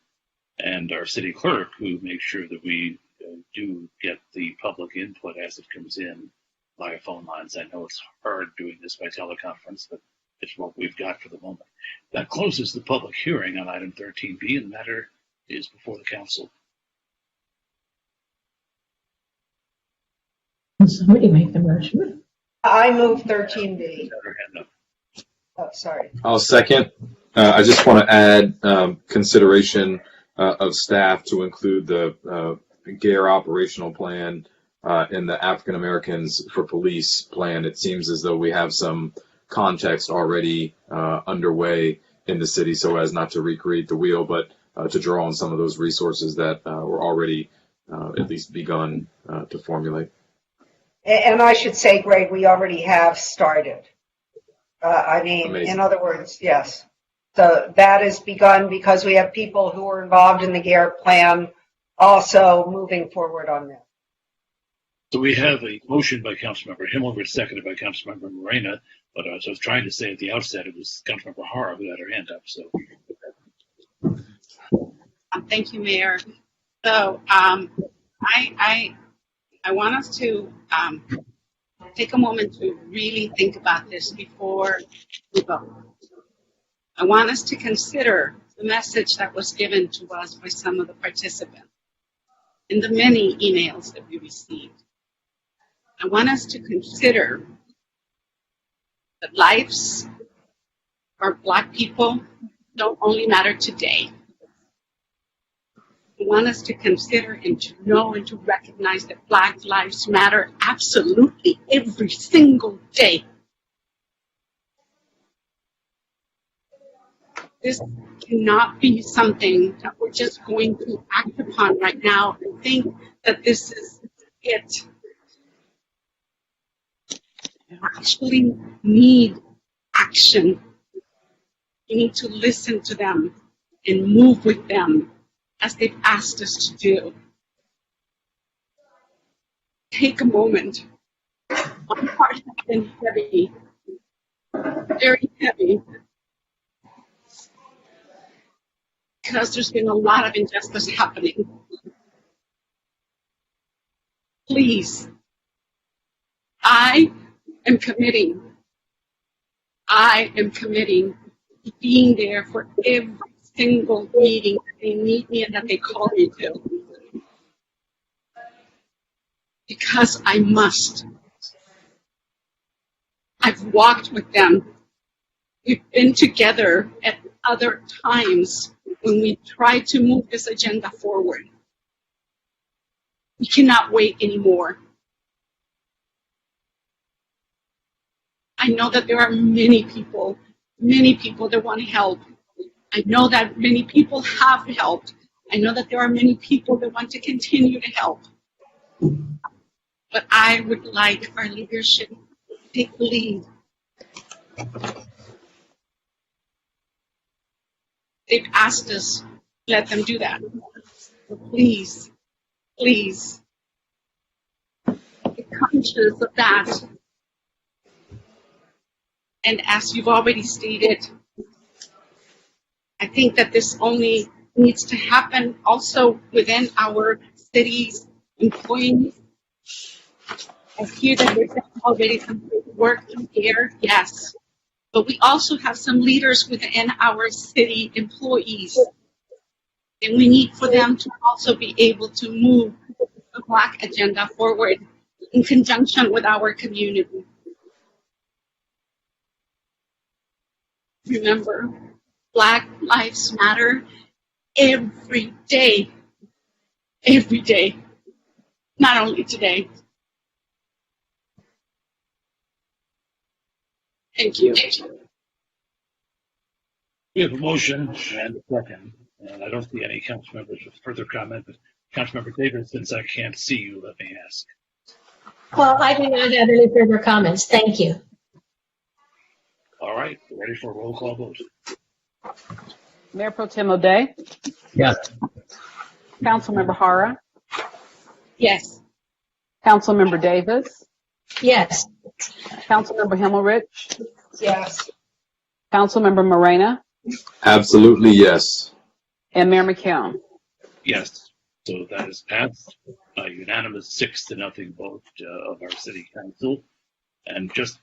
and our city clerk who makes sure that we do get the public input as it comes in via phone lines. I know it's hard doing this by teleconference, but it's what we've got for the moment. That closes the public hearing on item 13B, and the matter is before the council. Can somebody make the motion? I move 13B. Oh, sorry. I'll second. I just want to add consideration of staff to include the GARE operational plan and the African Americans for Police plan. It seems as though we have some context already underway in the city, so as not to recreate the wheel, but to draw on some of those resources that were already at least begun to formulate. And I should say, Greg, we already have started. I mean, Amazing. In other words, yes. So that has begun because we have people who are involved in the GARE plan also moving forward on that. So we have a motion by Councilmember Himmelrich, seconded by Councilmember Morena, but as I was trying to say at the outset, it was Councilmember Hara who had her hand up. So. Thank you, Mayor. So I want us to take a moment to really think about this before we vote. I want us to consider the message that was given to us by some of the participants in the many emails that we received. I want us to consider that lives of Black people don't only matter today. I want us to consider and to know and to recognize that Black lives matter absolutely every single day. This cannot be something that we're just going to act upon right now and think that this is it. We actually need action. We need to listen to them and move with them as they've asked us to do. Take a moment. My heart has been heavy, very heavy, because there's been a lot of injustice happening. Please, I am committing to being there for every single meeting that they need me and that they call me to. Because I must. I've walked with them. We've been together at other times when we tried to move this agenda forward. We cannot wait anymore. I know that there are many people that want to help. I know that many people have helped. I know that there are many people that want to continue to help. But I would like our leadership to take the lead. They've asked us to let them do that. But please, please, be conscious of that. And as you've already stated, I think that this only needs to happen also within our city's employees. I hear that there's already some good work in here, yes. But we also have some leaders within our city employees. And we need for them to also be able to move the Black agenda forward in conjunction with our community. Remember, Black lives matter every day. Every day. Not only today. Thank you. We have a motion and a second, and I don't see any council members with further comment, but Councilmember Davis, since I can't see you, let me ask. Well, I do not have any further comments. Thank you. All right, we're ready for a roll call vote. Mayor Pro Tem O'Day? Yes. Councilmember Hara? Yes. Councilmember Davis? Yes. Councilmember Himmelrich? Yes. Councilmember Morena? Absolutely yes. And Mayor McKeown? Yes. So that is passed by unanimous 6-0 vote of our city council. And just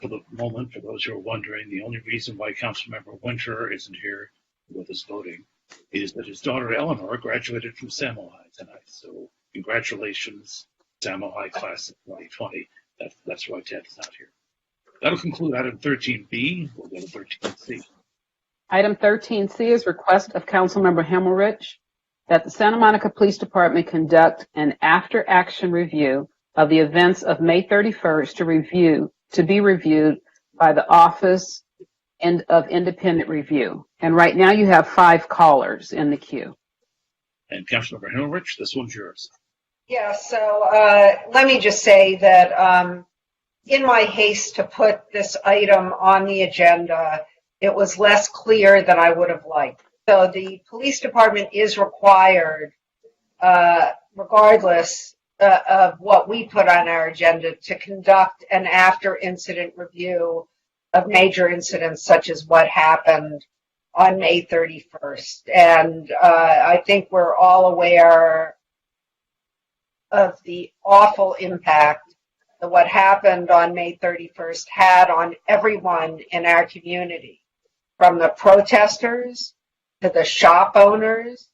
for the moment, for those who are wondering, the only reason why Councilmember Winter isn't here with us voting is that his daughter Eleanor graduated from Samo High tonight. So congratulations, Samo High class of 2020. That's why Ted's not here. That'll conclude item 13B. We'll go to 13C. Item 13C is request of Councilmember Himmelrich that the Santa Monica Police Department conduct an after-action review of the events of May 31st to be reviewed by the Office of Independent Review. And right now you have 5 callers in the queue. And Councilmember Himmelrich, this one's yours. Yeah, so let me just say that in my haste to put this item on the agenda, it was less clear than I would have liked. So the police department is required, regardless of what we put on our agenda, to conduct an after-incident review of major incidents such as what happened on May 31st. And I think we're all aware of the awful impact that what happened on May 31st had on everyone in our community, from the protesters to the shop owners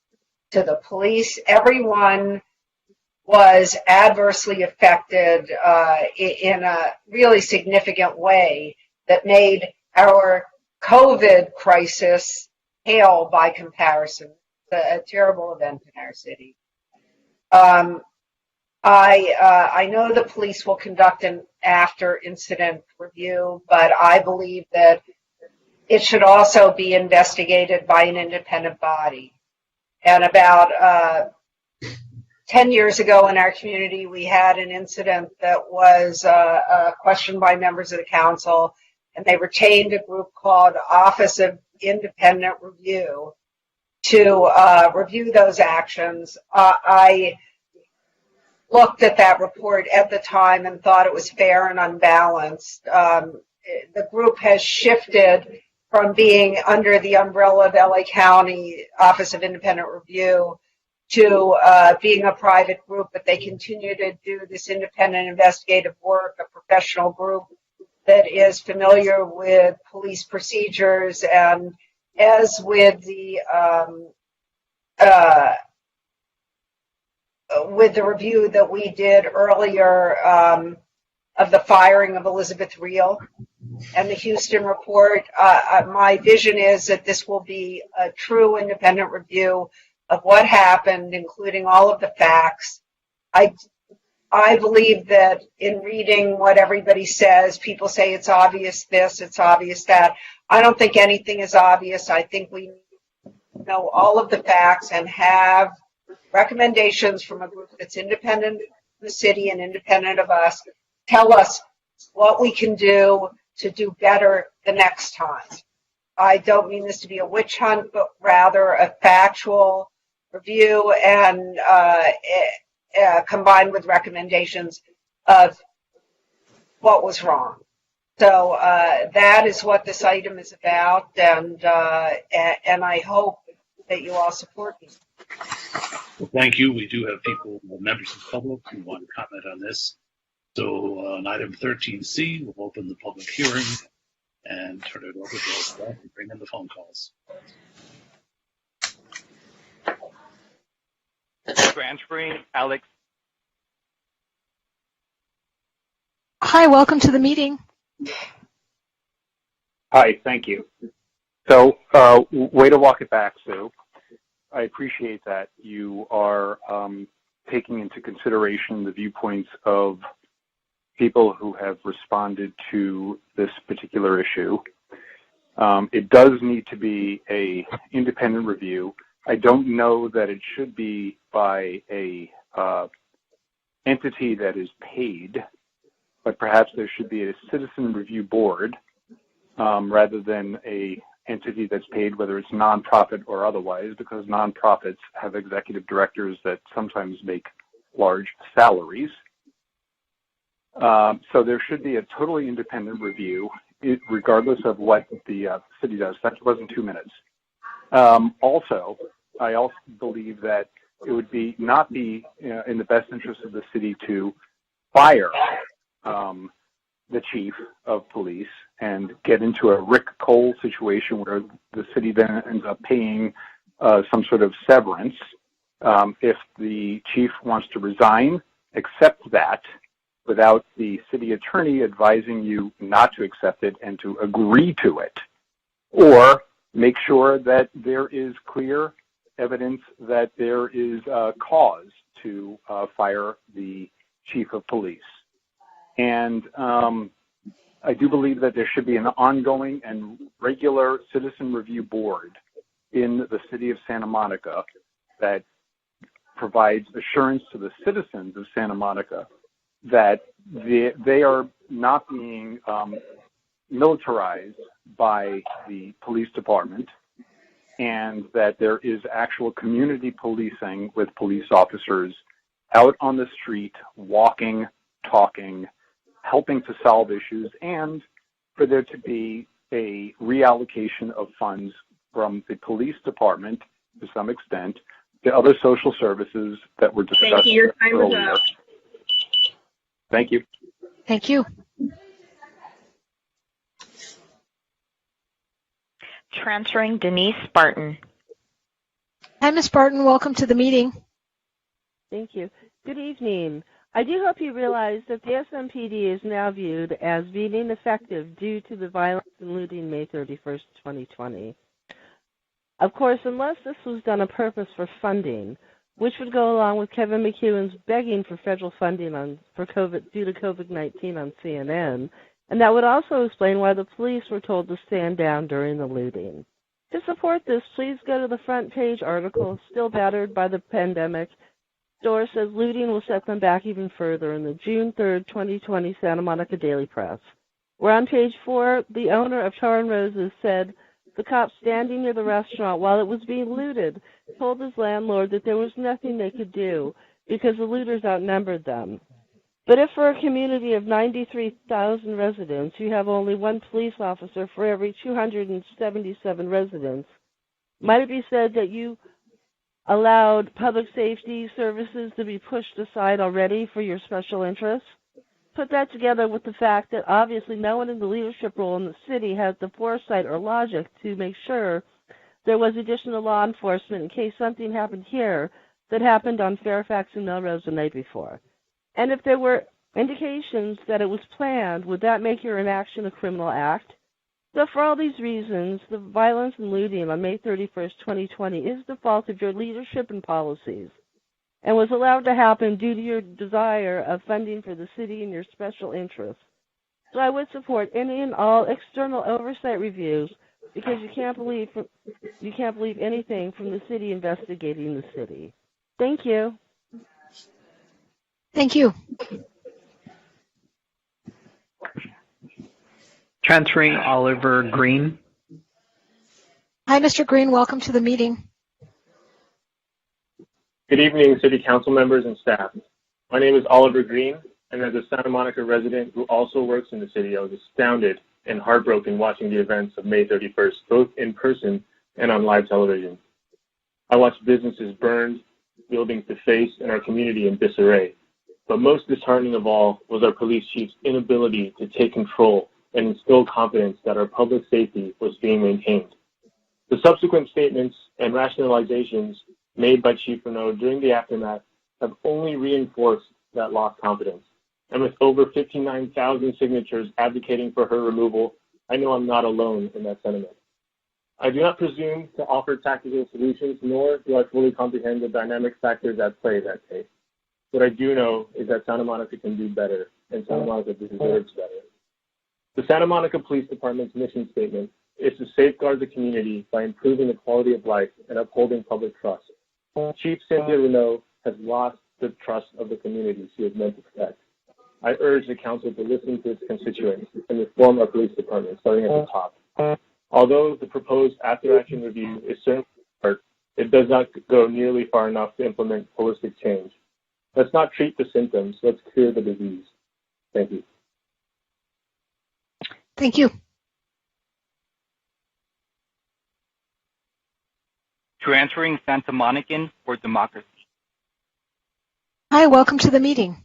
to the police. Everyone was adversely affected in a really significant way that made our COVID crisis pale by comparison. A terrible event in our city. I know the police will conduct an after-incident review, but I believe that it should also be investigated by an independent body. And about 10 years ago in our community, we had an incident that was questioned by members of the council, and they retained a group called Office of Independent Review to review those actions. I looked at that report at the time and thought it was fair and unbalanced. The group has shifted from being under the umbrella of LA County Office of Independent Review to being a private group, but they continue to do this independent investigative work, a professional group that is familiar with police procedures. And as with the review that we did earlier of the firing of Elizabeth Reel and the Houston report, my vision is that this will be a true independent review of what happened, including all of the facts. I believe that in reading what everybody says, people say it's obvious this, it's obvious that. I don't think anything is obvious. I think we know all of the facts and have recommendations from a group that's independent of the city and independent of us, tell us what we can do to do better the next time. I don't mean this to be a witch hunt, but rather a factual review and combined with recommendations of what was wrong. So that is what this item is about, and I hope that you all support me. Well, thank you. We do have people, members of the public, who want to comment on this. So on item 13C, we'll open the public hearing and turn it over to our staff and bring in the phone calls. Transferring Alex. Hi, welcome to the meeting. Hi, thank you. So, way to walk it back, Sue. I appreciate that you are taking into consideration the viewpoints of people who have responded to this particular issue. It does need to be an independent review. I don't know that it should be by a entity that is paid, but perhaps there should be a citizen review board rather than a entity that's paid, whether it's nonprofit or otherwise, because nonprofits have executive directors that sometimes make large salaries. So there should be a totally independent review, regardless of what the city does. That wasn't 2 minutes. Also, I also believe that it would be not be in the best interest of the city to fire the chief of police and get into a Rick Cole situation where the city then ends up paying some sort of severance. If the chief wants to resign, accept that, without the city attorney advising you not to accept it and to agree to it. Or make sure that there is clear evidence that there is cause to fire the chief of police. And I do believe that there should be an ongoing and regular citizen review board in the city of Santa Monica that provides assurance to the citizens of Santa Monica that they are not being militarized by the police department, and that there is actual community policing with police officers out on the street, walking, talking, helping to solve issues, and for there to be a reallocation of funds from the police department to some extent to other social services that were discussed Thank you. Your time is earlier. up. Thank you. Thank you. Transferring Denise Barton. Hi, Ms. Barton. Welcome to the meeting. Thank you. Good evening. I do hope you realize that the SMPD is now viewed as being ineffective due to the violence and looting May 31st, 2020. Of course, unless this was done on purpose for funding, which would go along with Kevin McEwen's begging for federal funding due to COVID-19 on CNN, and that would also explain why the police were told to stand down during the looting. To support this, please go to the front page article, Still Battered by the Pandemic. Doris says looting will set them back even further in the June 3rd, 2020 Santa Monica Daily Press. Where on page 4, the owner of Tar and Roses said the cops standing near the restaurant while it was being looted told his landlord that there was nothing they could do because the looters outnumbered them. But if for a community of 93,000 residents, you have only one police officer for every 277 residents, might it be said that you allowed public safety services to be pushed aside already for your special interests? Put that together with the fact that obviously no one in the leadership role in the city has the foresight or logic to make sure there was additional law enforcement in case something happened here that happened on Fairfax and Melrose the night before. And if there were indications that it was planned, would that make your inaction a criminal act? So for all these reasons, the violence and looting on May 31st, 2020 is the fault of your leadership and policies, and was allowed to happen due to your desire of funding for the city and your special interests. So I would support any and all external oversight reviews because you can't believe anything from the city investigating the city. Thank you. Thank you. Transferring Oliver Green. Hi, Mr. Green. Welcome to the meeting. Good evening, City Council members and staff. My name is Oliver Green, and as a Santa Monica resident who also works in the city, I was astounded and heartbroken watching the events of May 31st, both in person and on live television. I watched businesses burned, buildings defaced, and our community in disarray. But most disheartening of all was our police chief's inability to take control and instill confidence that our public safety was being maintained. The subsequent statements and rationalizations made by Chief Renaud during the aftermath have only reinforced that lost confidence. And with over 59,000 signatures advocating for her removal, I know I'm not alone in that sentiment. I do not presume to offer tactical solutions, nor do I fully comprehend the dynamic factors at play that day. What I do know is that Santa Monica can do better, and Santa Monica deserves better. The Santa Monica Police Department's mission statement is to safeguard the community by improving the quality of life and upholding public trust. Chief Cynthia Renaud has lost the trust of the community she is meant to protect. I urge the council to listen to its constituents and reform our police department, starting at the top. Although the proposed after-action review is certainly smart, it does not go nearly far enough to implement holistic change. Let's not treat the symptoms, let's cure the disease. Thank you. Thank you. Transferring Santa Monican for Democracy. Hi, welcome to the meeting.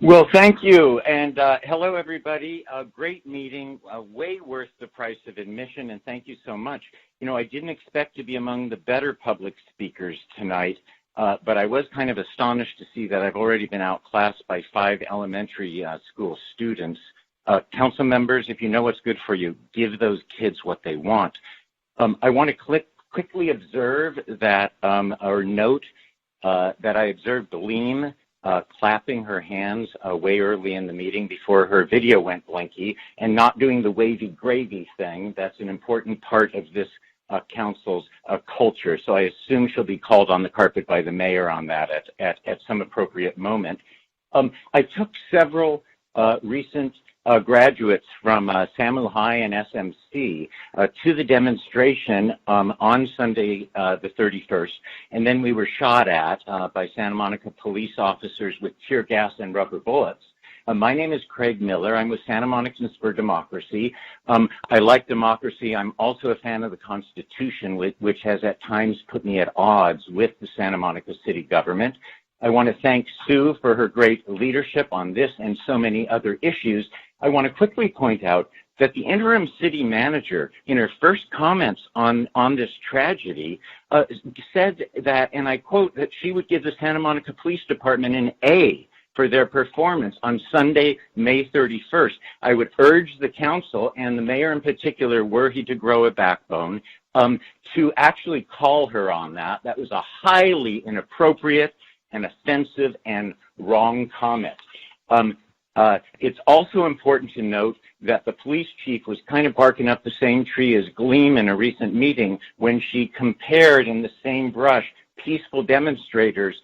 Well, thank you, and hello, everybody. A great meeting, way worth the price of admission, and thank you so much. You know, I didn't expect to be among the better public speakers tonight, but I was kind of astonished to see that I've already been outclassed by 5 elementary school students. Council members, if you know what's good for you, give those kids what they want. I want to quickly observe that, or note that I observed Leem clapping her hands way early in the meeting before her video went blinky and not doing the wavy gravy thing. That's an important part of this council's culture. So I assume she'll be called on the carpet by the mayor on that at some appropriate moment. I took several recent graduates from Samuel High and SMC to the demonstration on Sunday the 31st, and then we were shot at by Santa Monica police officers with tear gas and rubber bullets. My name is Craig Miller. I'm with Santa Monicans for Democracy. I like democracy. I'm also a fan of the Constitution, which has at times put me at odds with the Santa Monica city government. I want to thank Sue for her great leadership on this and so many other issues. I want to quickly point out that the interim city manager, in her first comments on this tragedy, said that, and I quote, that she would give the Santa Monica Police Department an A for their performance on Sunday, May 31st. I would urge the council, and the mayor in particular, were he to grow a backbone, to actually call her on that. That was a highly inappropriate and offensive and wrong comment. It's also important to note that the police chief was kind of barking up the same tree as Gleam in a recent meeting when she compared in the same brush peaceful demonstrators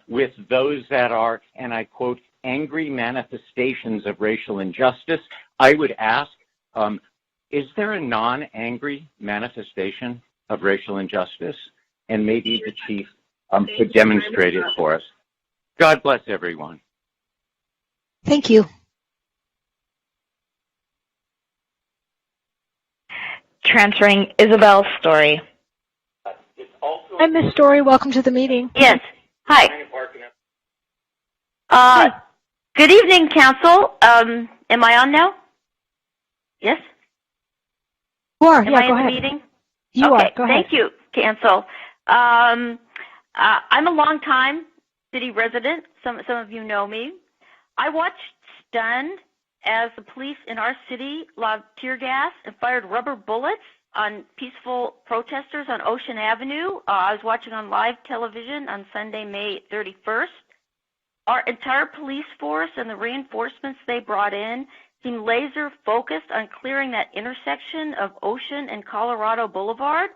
with those that are, and I quote, angry manifestations of racial injustice. I would ask, is there a non-angry manifestation of racial injustice? And maybe the chief could demonstrate it for us. God bless everyone. Thank you. Transferring Isabel Story. Hi, Ms. Story. Welcome to the meeting. Yes. Hi. Good evening, Council. Am I on now? Yes? You are. Am Yeah, I go in ahead. the meeting? You okay. are. Go ahead. Thank you, Council. I'm a longtime city resident. Some of you know me. I watched stunned as the police in our city lobbed tear gas and fired rubber bullets on peaceful protesters on Ocean Avenue. I was watching on live television on Sunday, May 31st. Our entire police force and the reinforcements they brought in seemed laser focused on clearing that intersection of Ocean and Colorado Boulevard.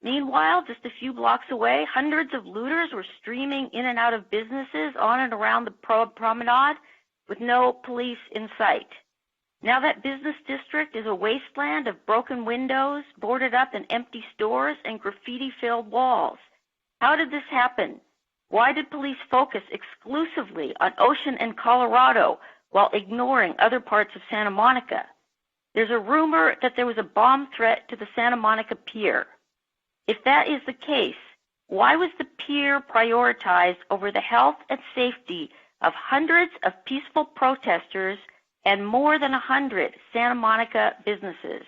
Meanwhile, just a few blocks away, hundreds of looters were streaming in and out of businesses on and around the promenade with no police in sight. Now that business district is a wasteland of broken windows, boarded up and empty stores, and graffiti-filled walls. How did this happen? Why did police focus exclusively on Ocean and Colorado while ignoring other parts of Santa Monica? There's a rumor that there was a bomb threat to the Santa Monica Pier. If that is the case, why was the pier prioritized over the health and safety of hundreds of peaceful protesters and more than 100 Santa Monica businesses?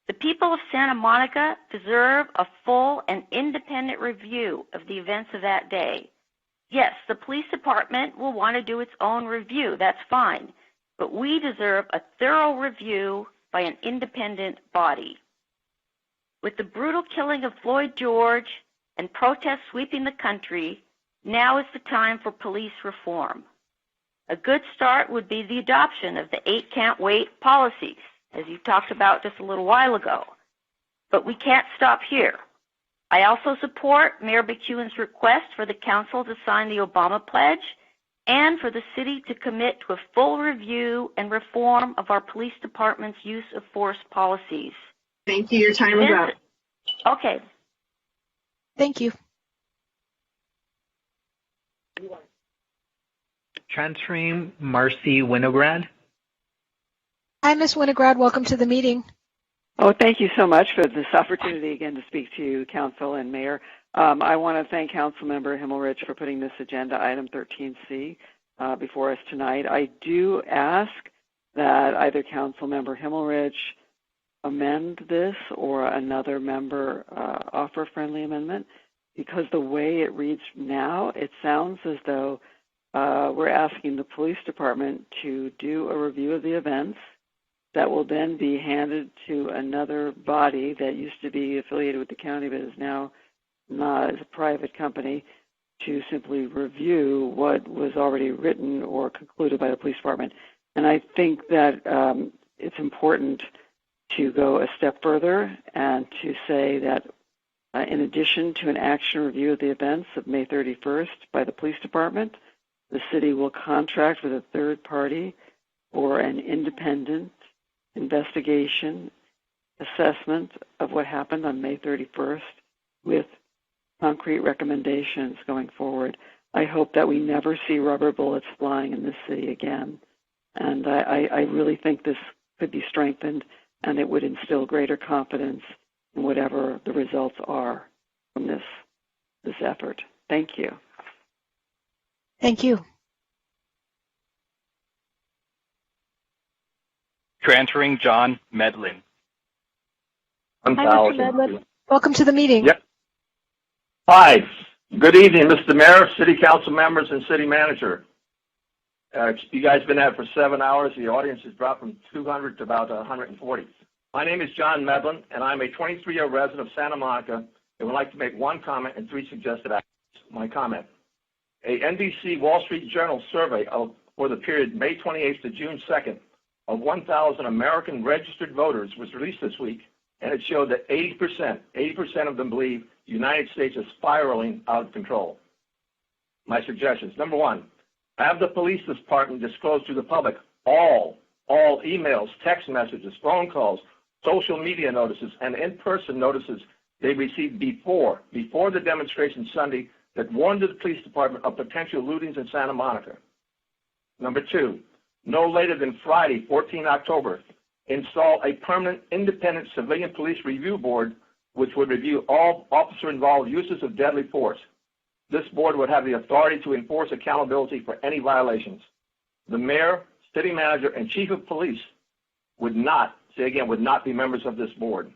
The people of Santa Monica deserve a full and independent review of the events of that day. Yes, the police department will want to do its own review. That's fine. But we deserve a thorough review by an independent body. With the brutal killing of Floyd George and protests sweeping the country, now is the time for police reform. A good start would be the adoption of the 8 Can't Wait policies, as you talked about just a little while ago. But we can't stop here. I also support Mayor McEwen's request for the council to sign the Obama Pledge and for the city to commit to a full review and reform of our police department's use of force policies. Thank you. Your time is up. Okay. Thank you. Transferring Marcy Winograd. Hi, Ms. Winograd. Welcome to the meeting. Oh, thank you so much for this opportunity again to speak to you, Council and Mayor. I want to thank Councilmember Himmelrich for putting this agenda item 13C before us tonight. I do ask that either Councilmember Himmelrich amend this or another member offer a friendly amendment. because the way it reads now, it sounds as though we're asking the police department to do a review of the events that will then be handed to another body that used to be affiliated with the county but is now not, as a private company, to simply review what was already written or concluded by the police department. And I think that it's important to go a step further and to say that in addition to an action review of the events of May 31st by the police department, the city will contract with a third party for an independent investigation, assessment of what happened on May 31st with concrete recommendations going forward. I hope that we never see rubber bullets flying in this city again. And I really think this could be strengthened, and it would instill greater confidence in whatever the results are from this effort. Thank you. Thank you. Transferring John Medlin. I'm Hi, Mr. Medlin. Welcome to the meeting. Yep. Hi. Good evening, Mr. Mayor, City Council members, and City Manager. You guys have been at it for 7 hours. The audience has dropped from 200 to about 140. My name is John Medlin, and I'm a 23-year resident of Santa Monica and would like to make one comment and 3 suggested actions. My comment. A NBC Wall Street Journal survey for the period May 28th to June 2nd of 1,000 American registered voters was released this week, and it showed that 80% of them believe the United States is spiraling out of control. My suggestions. Number 1, have the police department disclose to the public all emails, text messages, phone calls, social media notices, and in-person notices they received before the demonstration Sunday that warned the police department of potential lootings in Santa Monica. Number 2, no later than Friday, 14 October, install a permanent independent civilian police review board which would review all officer-involved uses of deadly force. This board would have the authority to enforce accountability for any violations. The mayor, city manager, and chief of police would not be members of this board.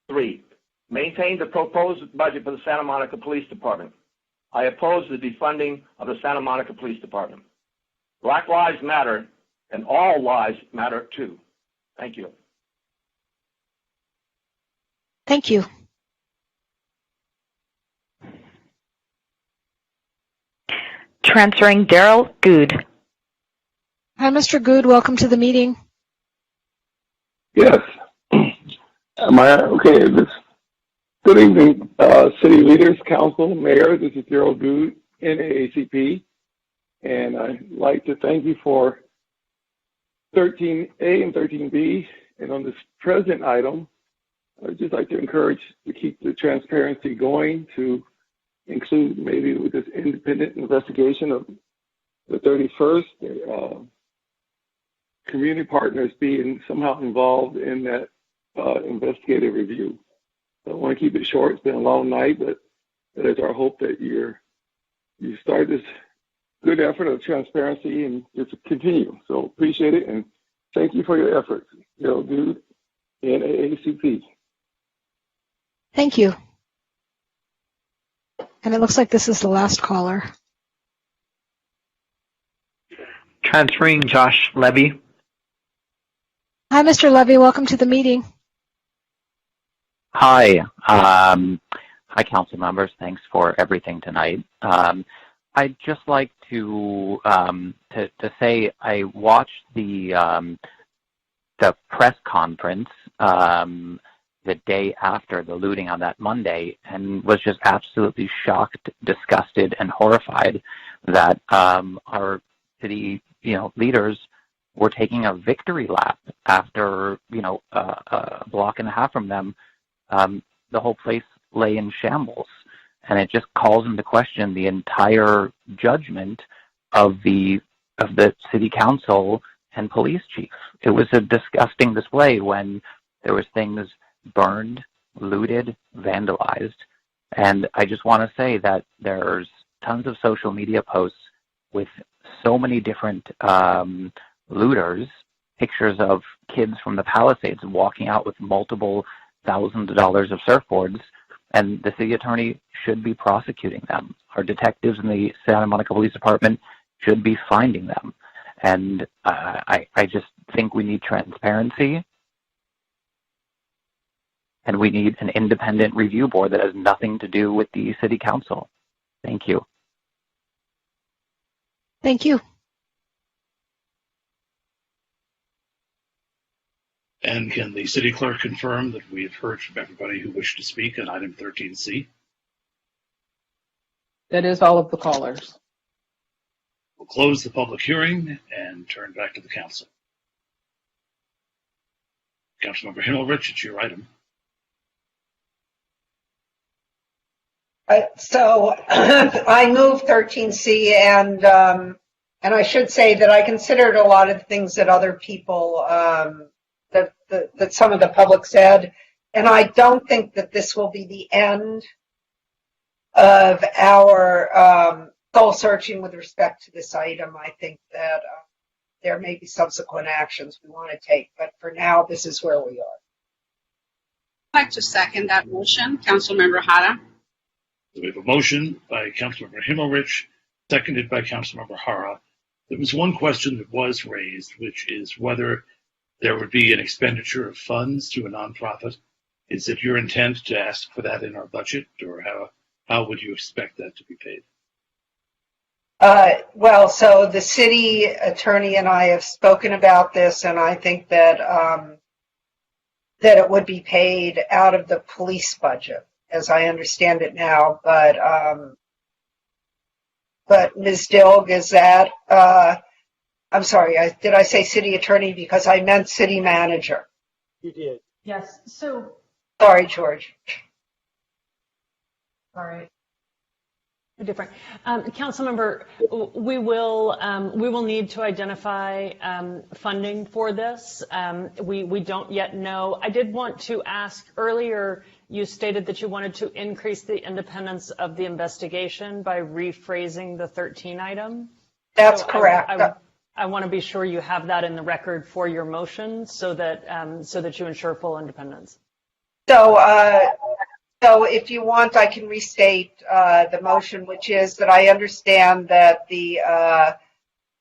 3, maintain the proposed budget for the Santa Monica Police Department. I oppose the defunding of the Santa Monica Police Department. Black lives matter, and all lives matter too. Thank you. Thank you. Transferring Daryl Good. Hi, Mr. Good. Welcome to the meeting. Yes. Okay? Good evening, city leaders, council, mayor. This is Daryl Good, NAACP, and I'd like to thank you for 13A and 13B. And on this present item, I'd just like to encourage to keep the transparency going, to include maybe with this independent investigation of the 31st, community partners being somehow involved in that investigative review. I want to keep it short. It's been a long night, but it is our hope that you start this good effort of transparency and just continue. So appreciate it, and thank you for your efforts. Dude, NAACP. Thank you. And it looks like this is the last caller. Transferring Josh Levy. Hi, Mr. Levy. Welcome to the meeting. Hi. Hi, council members. Thanks for everything tonight. I'd just like to say I watched the press conference the day after the looting on that Monday, and was just absolutely shocked, disgusted, and horrified that our city, leaders were taking a victory lap after, a block and a half from them. The whole place lay in shambles, and it just calls into question the entire judgment of the city council and police chief. It was a disgusting display when there was things burned, looted, vandalized. And I just want to say that there's tons of social media posts with so many different looters, pictures of kids from the Palisades walking out with multiple thousands of dollars of surfboards, and the city attorney should be prosecuting them. Our detectives in the Santa Monica Police Department should be finding them. And I just think we need transparency, and we need an independent review board that has nothing to do with the city council. Thank you. Thank you. And can the city clerk confirm that we've heard from everybody who wished to speak on item 13C? That is all of the callers. We'll close the public hearing and turn back to the council. Councilmember Himmelrich, it's your item. So I move 13C, and I should say that I considered a lot of the things that other people, that some of the public said, and I don't think that this will be the end of our soul searching with respect to this item. I think that there may be subsequent actions we want to take, but for now, this is where we are. I'd like to second that motion. Councilmember Hara. So we have a motion by Councilmember Himmelrich, seconded by Councilmember Hara. There was one question that was raised, which is whether there would be an expenditure of funds through a nonprofit. Is it your intent to ask for that in our budget, or how would you expect that to be paid? Well, so the city attorney and I have spoken about this, and I think that that it would be paid out of the police budget, as I understand it now. But Ms. Dilg, is that? I'm sorry. Did I say city attorney because I meant city manager? You did. Yes. So. Sorry, George. All right. Different. Councilmember, we will need to identify funding for this. We don't yet know. I did want to ask earlier, you stated that you wanted to increase the independence of the investigation by rephrasing the 13 item. That's correct. I want to be sure you have that in the record for your motion so that you ensure full independence. So if you want, I can restate the motion, which is that I understand that the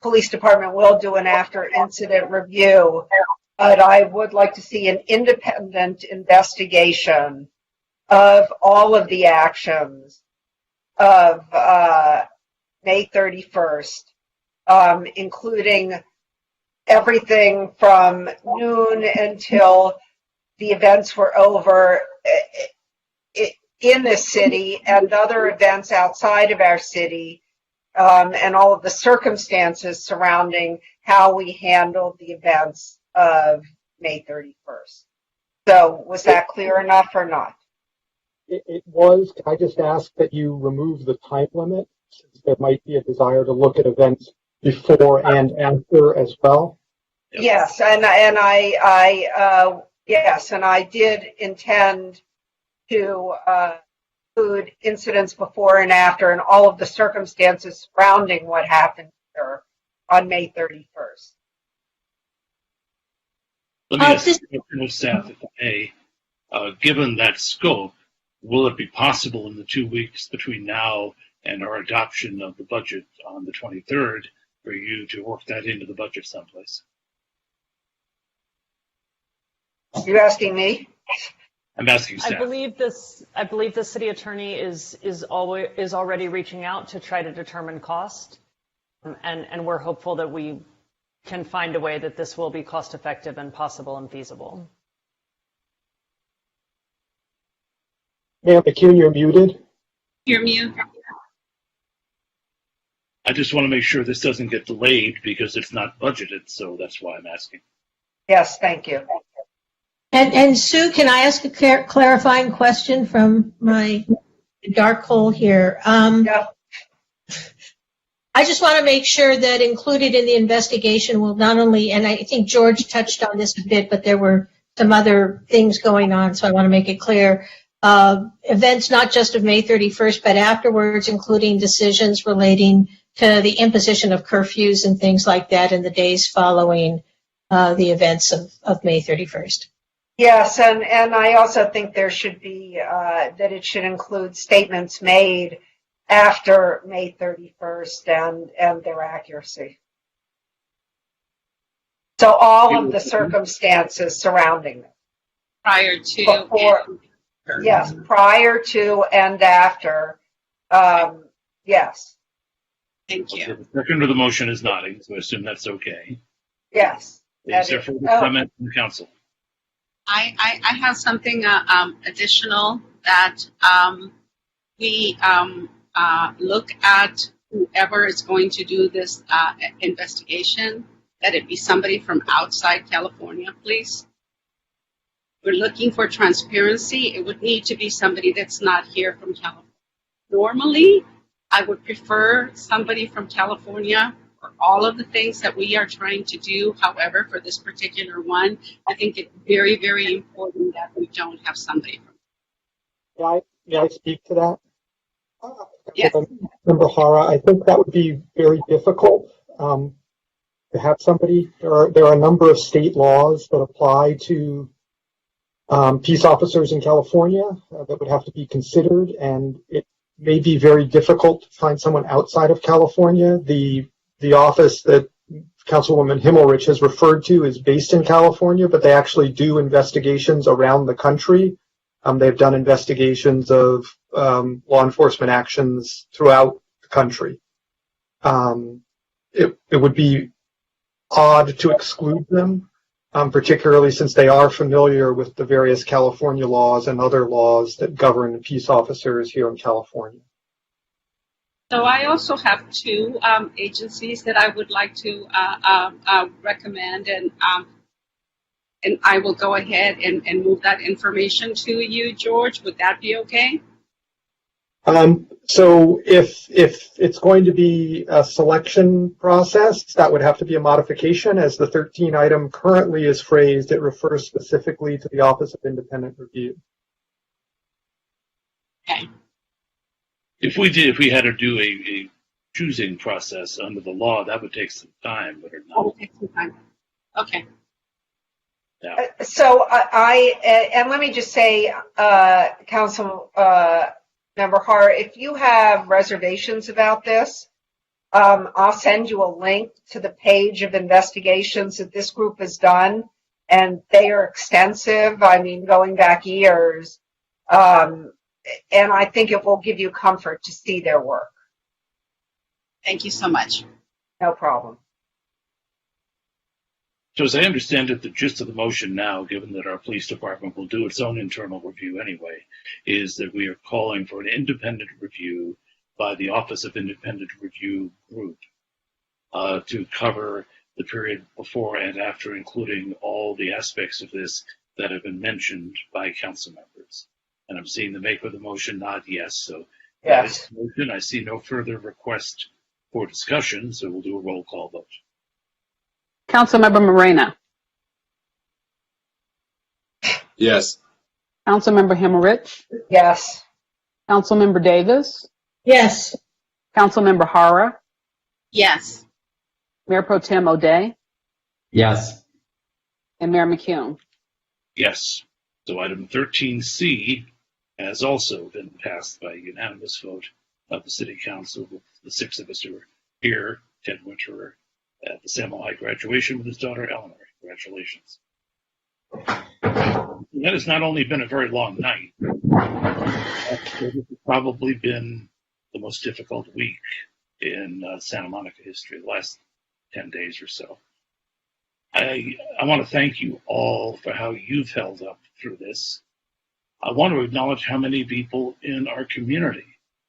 police department will do an after-incident review, but I would like to see an independent investigation of all of the actions of May 31st, including everything from noon until the events were over in this city and other events outside of our city, and all of the circumstances surrounding how we handled the events of May 31st. So was that clear enough or not? It was. Can I just ask that you remove the time limit, since there might be a desire to look at events before and after as well? Yes, and I did intend to include incidents before and after and all of the circumstances surrounding what happened here on May 31st. Let me ask the staff, if I may, given that scope, will it be possible in the 2 weeks between now and our adoption of the budget on the 23rd for you to work that into the budget someplace? Are you asking me? I'm asking staff. I believe the city attorney is already reaching out to try to determine cost, and we're hopeful that we can find a way that this will be cost effective and possible and feasible. Mayor McCune, you're muted. You're muted. I just want to make sure this doesn't get delayed because it's not budgeted, so that's why I'm asking. Yes, thank you. And Sue, can I ask a clarifying question from my dark hole here? Yeah. I just want to make sure that included in the investigation will not only, and I think George touched on this a bit, but there were some other things going on, so I want to make it clear. Events not just of May 31st, but afterwards, including decisions relating to the imposition of curfews and things like that in the days following the events of May 31st. Yes, and I also think there should be, that it should include statements made after May 31st and their accuracy. So all of the circumstances surrounding them. Prior to. Yes, prior to and after. Yes. Thank you. The second of the motion is nodding, so I assume that's okay. Yes. Is there further comment from the council? I have something additional that we look at whoever is going to do this investigation, that it be somebody from outside California, please. We're looking for transparency. It would need to be somebody that's not here from California. Normally, I would prefer somebody from California for all of the things that we are trying to do. However, for this particular one, I think it's very, very important that we don't have somebody from. May I speak to that? Yes. Member Hara, I think that would be very difficult to have somebody. There are a number of state laws that apply to peace officers in California that would have to be considered, and it may be very difficult to find someone outside of California. The office that Councilwoman Himmelrich has referred to is based in California, but they actually do investigations around the country. They've done investigations of law enforcement actions throughout the country. It would be odd to exclude them, particularly since they are familiar with the various California laws and other laws that govern peace officers here in California. So I also have two agencies that I would like to recommend, and I will go ahead and move that information to you, George. Would that be okay? So if it's going to be a selection process, that would have to be a modification. As the 13 item currently is phrased, it refers specifically to the Office of Independent Review. Okay. If we had to do a choosing process under the law, that would take some time, would it not? Oh, take some time. Okay. Yeah. So and let me just say, Council Member Hart, if you have reservations about this, I'll send you a link to the page of investigations that this group has done, and they are extensive. I mean, going back years. And I think it will give you comfort to see their work. Thank you so much. No problem. So as I understand it, the gist of the motion now, given that our police department will do its own internal review anyway, is that we are calling for an independent review by the Office of Independent Review Group to cover the period before and after, including all the aspects of this that have been mentioned by council members. And I'm seeing the maker of the motion nod yes. So that is the motion. I see no further request for discussion, so we'll do a roll call vote. Councilmember Moreno. Yes. Councilmember Himmelrich. Yes. Councilmember Davis. Yes. Councilmember Hara. Yes. Mayor Pro Tem O'Day. Yes. And Mayor McKeown. Yes. So item 13C has also been passed by a unanimous vote of the City Council, with the 6 of us who are here. Ted Winterer at the Samuel High graduation with his daughter Eleanor. Congratulations. That has not only been a very long night, it has probably been the most difficult week in Santa Monica history, the last 10 days or so. I want to thank you all for how you've held up through this. I want to acknowledge how many people in our community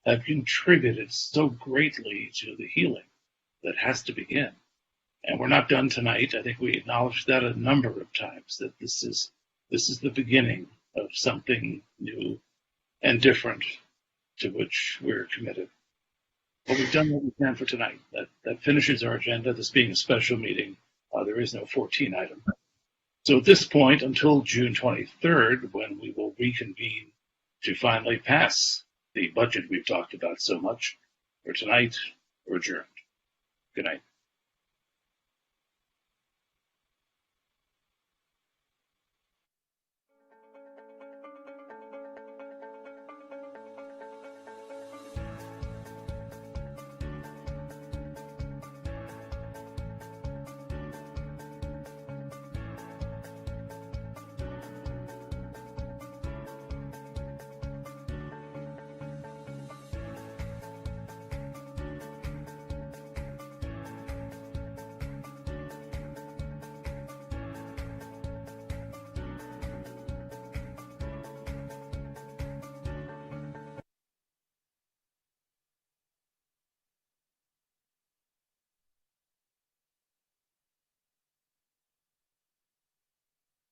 have contributed so greatly to the healing that has to begin. And we're not done tonight. I think we acknowledged that a number of times, that this is the beginning of something new and different to which we're committed. But we've done what we can for tonight. That finishes our agenda, this being a special meeting. There is no 14 item. So at this point, until June 23rd, when we will reconvene to finally pass the budget we've talked about so much, for tonight, we're adjourned. Good night.